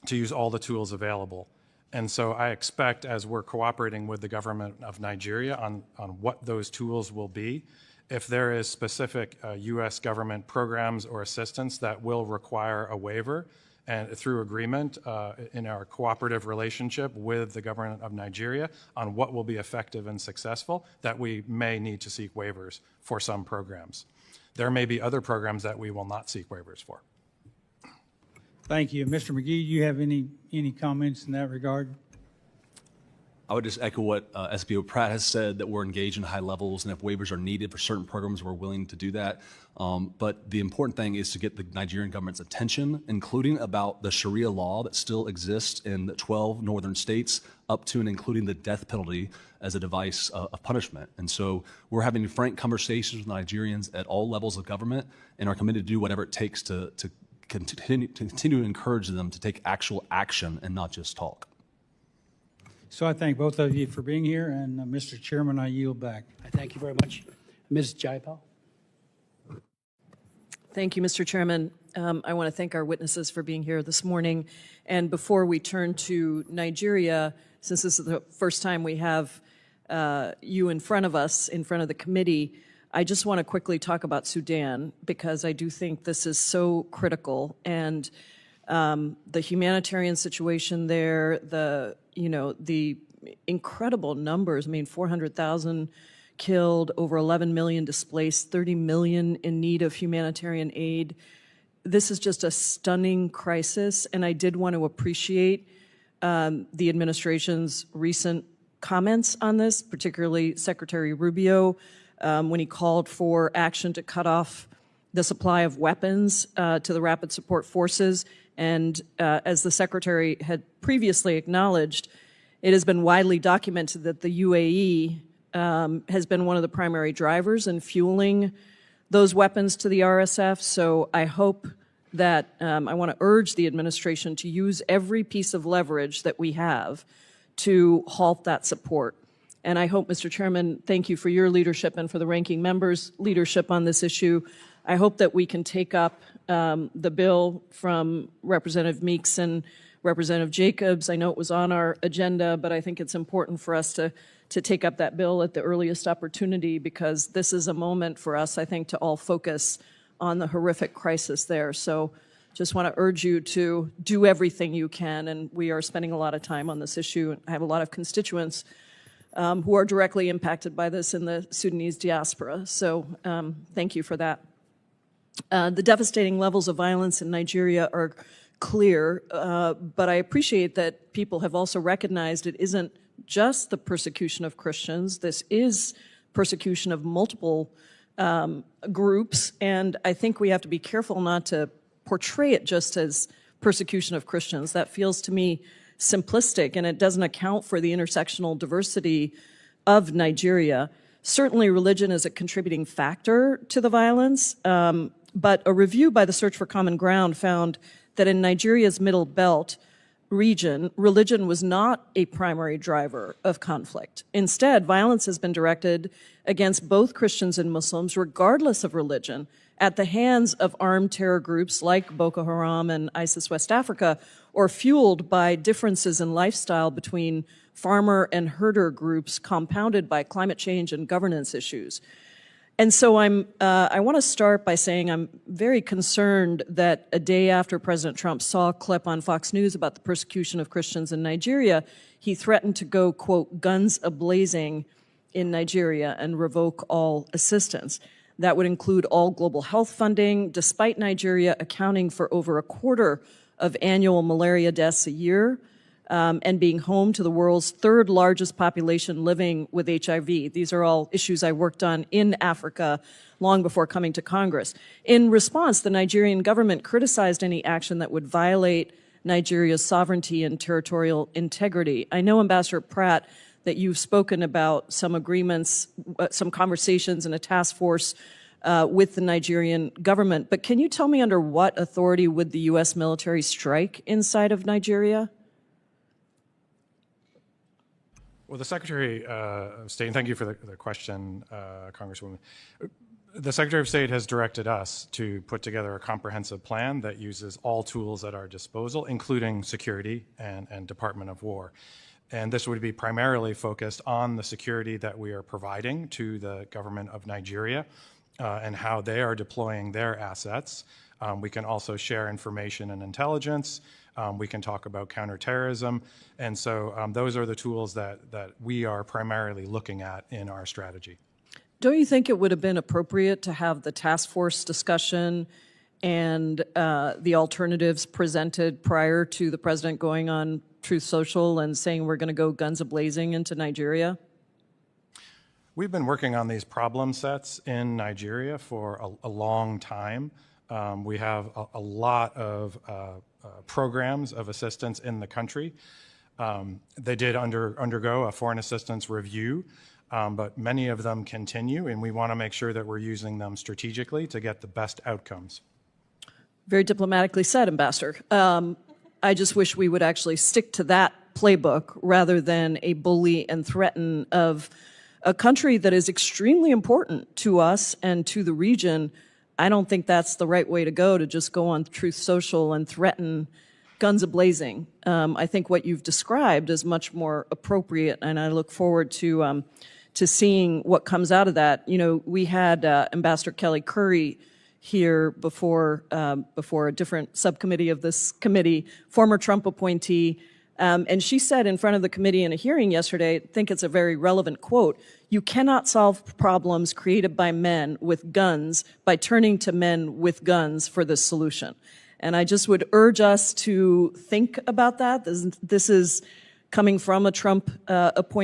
S: to use all the tools available. And so I expect, as we're cooperating with the government of Nigeria on what those tools will be, if there is specific U.S. government programs or assistance that will require a waiver, and through agreement in our cooperative relationship with the government of Nigeria on what will be effective and successful, that we may need to seek waivers for some programs. There may be other programs that we will not seek waivers for. Thank you. Mr. McGee, do you have any comments in that regard?
L: I would just echo what SBO Pratt has said, that we're engaged in high levels, and if waivers are needed for certain programs, we're willing to do that. But the important thing is to get the Nigerian government's attention, including about the Sharia law that still exists in the 12 northern states, up to and including the death penalty as a device of punishment. And so we're having frank conversations with Nigerians at all levels of government and are committed to do whatever it takes to continue to encourage them to take actual action and not just talk.
S: So I thank both of you for being here, and Mr. Chairman, I yield back.
C: I thank you very much. Ms. Jaipal.
U: Thank you, Mr. Chairman. I want to thank our witnesses for being here this morning. And before we turn to Nigeria, since this is the first time we have you in front of us, in front of the committee, I just want to quickly talk about Sudan, because I do think this is so critical. And the humanitarian situation there, the incredible numbers. I mean, 400,000 killed, over 11 million displaced, 30 million in need of humanitarian aid. This is just a stunning crisis, and I did want to appreciate the administration's recent comments on this, particularly Secretary Rubio, when he called for action to cut off the supply of weapons to the Rapid Support Forces. And as the Secretary had previously acknowledged, it has been widely documented that the UAE has been one of the primary drivers in fueling those weapons to the RSF. So I hope that I want to urge the administration to use every piece of leverage that we have to halt that support. And I hope, Mr. Chairman, thank you for your leadership and for the ranking member's leadership on this issue. I hope that we can take up the bill from Representative Meeks and Representative Jacobs. I know it was on our agenda, but I think it's important for us to take up that bill at the earliest opportunity, because this is a moment for us, I think, to all focus on the horrific crisis there. So just want to urge you to do everything you can, and we are spending a lot of time on this issue. I have a lot of constituents who are directly impacted by this in the Sudanese diaspora. So thank you for that. The devastating levels of violence in Nigeria are clear, but I appreciate that people have also recognized it isn't just the persecution of Christians. This is persecution of multiple groups, and I think we have to be careful not to portray it just as persecution of Christians. That feels to me simplistic, and it doesn't account for the intersectional diversity of Nigeria. Certainly, religion is a contributing factor to the violence, but a review by the Search for Common Ground found that in Nigeria's Middle Belt region, religion was not a primary driver of conflict. Instead, violence has been directed against both Christians and Muslims, regardless of religion, at the hands of armed terror groups like Boko Haram and ISIS West Africa, or fueled by differences in lifestyle between farmer and herder groups compounded by climate change and governance issues. And so I want to start by saying I'm very concerned that a day after President Trump saw a clip on Fox News about the persecution of Christians in Nigeria, he threatened to go, quote, guns a-blazing in Nigeria and revoke all assistance. That would include all global health funding, despite Nigeria accounting for over a quarter of annual malaria deaths a year, and being home to the world's third largest population living with HIV. These are all issues I worked on in Africa long before coming to Congress. In response, the Nigerian government criticized any action that would violate Nigeria's sovereignty and territorial integrity. I know, Ambassador Pratt, that you've spoken about some agreements, some conversations and a task force with the Nigerian government, but can you tell me under what authority would the U.S. military strike inside of Nigeria?
S: Well, the Secretary of State, and thank you for the question, Congresswoman. The Secretary of State has directed us to put together a comprehensive plan that uses all tools at our disposal, including security and Department of War. And this would be primarily focused on the security that we are providing to the government of Nigeria and how they are deploying their assets. We can also share information and intelligence. We can talk about counterterrorism. And so those are the tools that we are primarily looking at in our strategy.
U: Don't you think it would have been appropriate to have the task force discussion and the alternatives presented prior to the president going on Truth Social and saying we're going to go guns a-blazing into Nigeria?
S: We've been working on these problem sets in Nigeria for a long time. We have a lot of programs of assistance in the country. They did undergo a foreign assistance review, but many of them continue, and we want to make sure that we're using them strategically to get the best outcomes.
U: Very diplomatically said, Ambassador. I just wish we would actually stick to that playbook rather than a bully and threaten of a country that is extremely important to us and to the region. I don't think that's the right way to go, to just go on Truth Social and threaten guns a-blazing. I think what you've described is much more appropriate, and I look forward to seeing what comes out of that. You know, we had Ambassador Kelly Curry here before a different subcommittee of this committee, former Trump appointee, and she said in front of the committee in a hearing yesterday, I think it's a very relevant quote, "You cannot solve problems created by men with guns by turning to men with guns for the solution." And I just would urge us to think about that. This is coming from a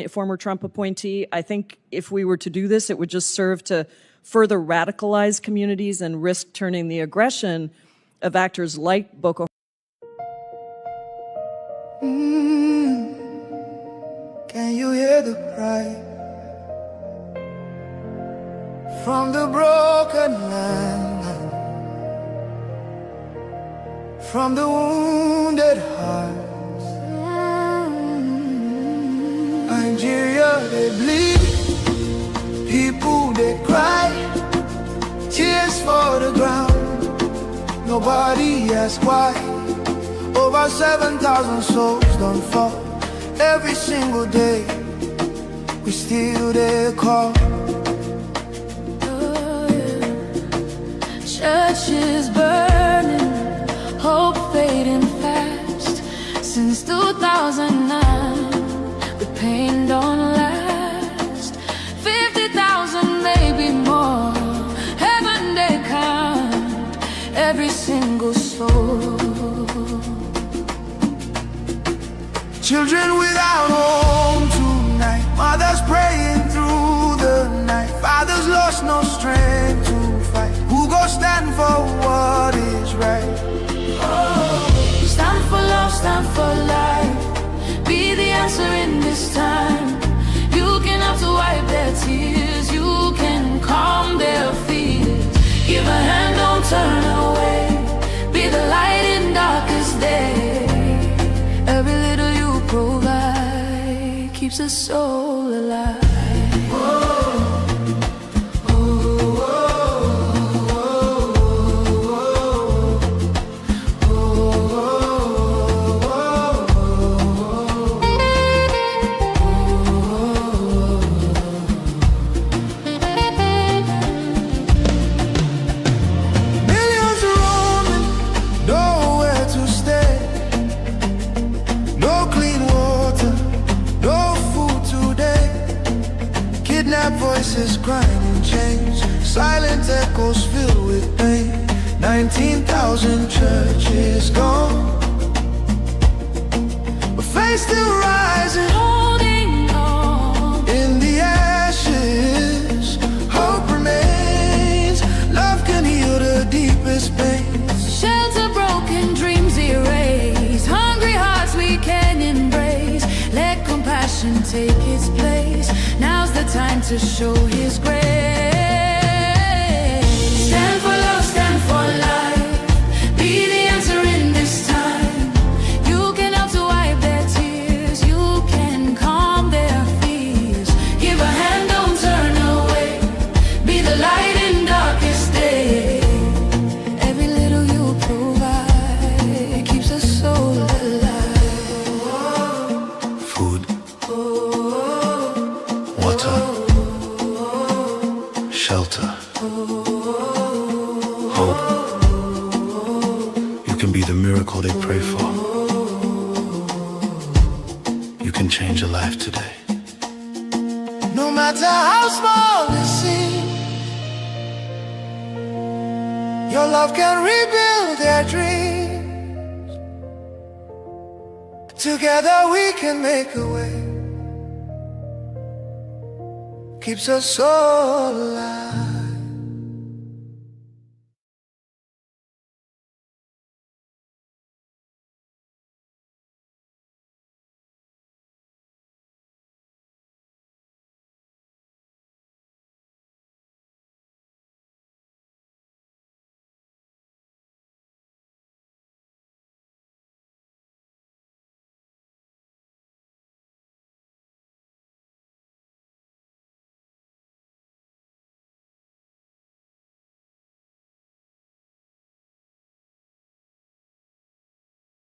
U: former Trump appointee. I think if we were to do this, it would just serve to further radicalize communities and risk turning the aggression of actors like Boko
H: Haram. Can you hear the cry from the broken land, from the wounded hearts? Nigeria, they bleed, people they cry, tears for the ground, nobody asks why. Over 7,000 souls don't fall every single day, we still they call.
B: Churches burning, hope fading fast. Since 2009, the pain don't last. 50,000, maybe more. Heaven they count every single soul.
H: Children without home to for what is right.
B: Stand for love, stand for life. Be the answer in this time. You can have to wipe their tears. You can calm their fears. Give a hand, don't turn away. Be the light in darkest day. Every little you provide keeps a soul alive.
H: Voices crying in chains, silent echoes filled with pain. 19,000 churches gone, but faith still rising,
B: holding on.
H: In the ashes, hope remains. Love can heal the deepest pains.
B: Shelter broken, dreams erased. Hungry hearts we can embrace. Let compassion take its place. Now's the time to show His grace. Stand for love, stand for life. Be the answer in this time. You can help to wipe their tears. You can calm their fears. Give a hand, don't turn away. Be the light in darkest day. Every little you provide keeps a soul alive.
H: Food, water, shelter, hope. You can be the miracle they pray for. You can change a life today. No matter how small it seems, your love can rebuild their dreams. Together we can make a way. Keeps us all alive.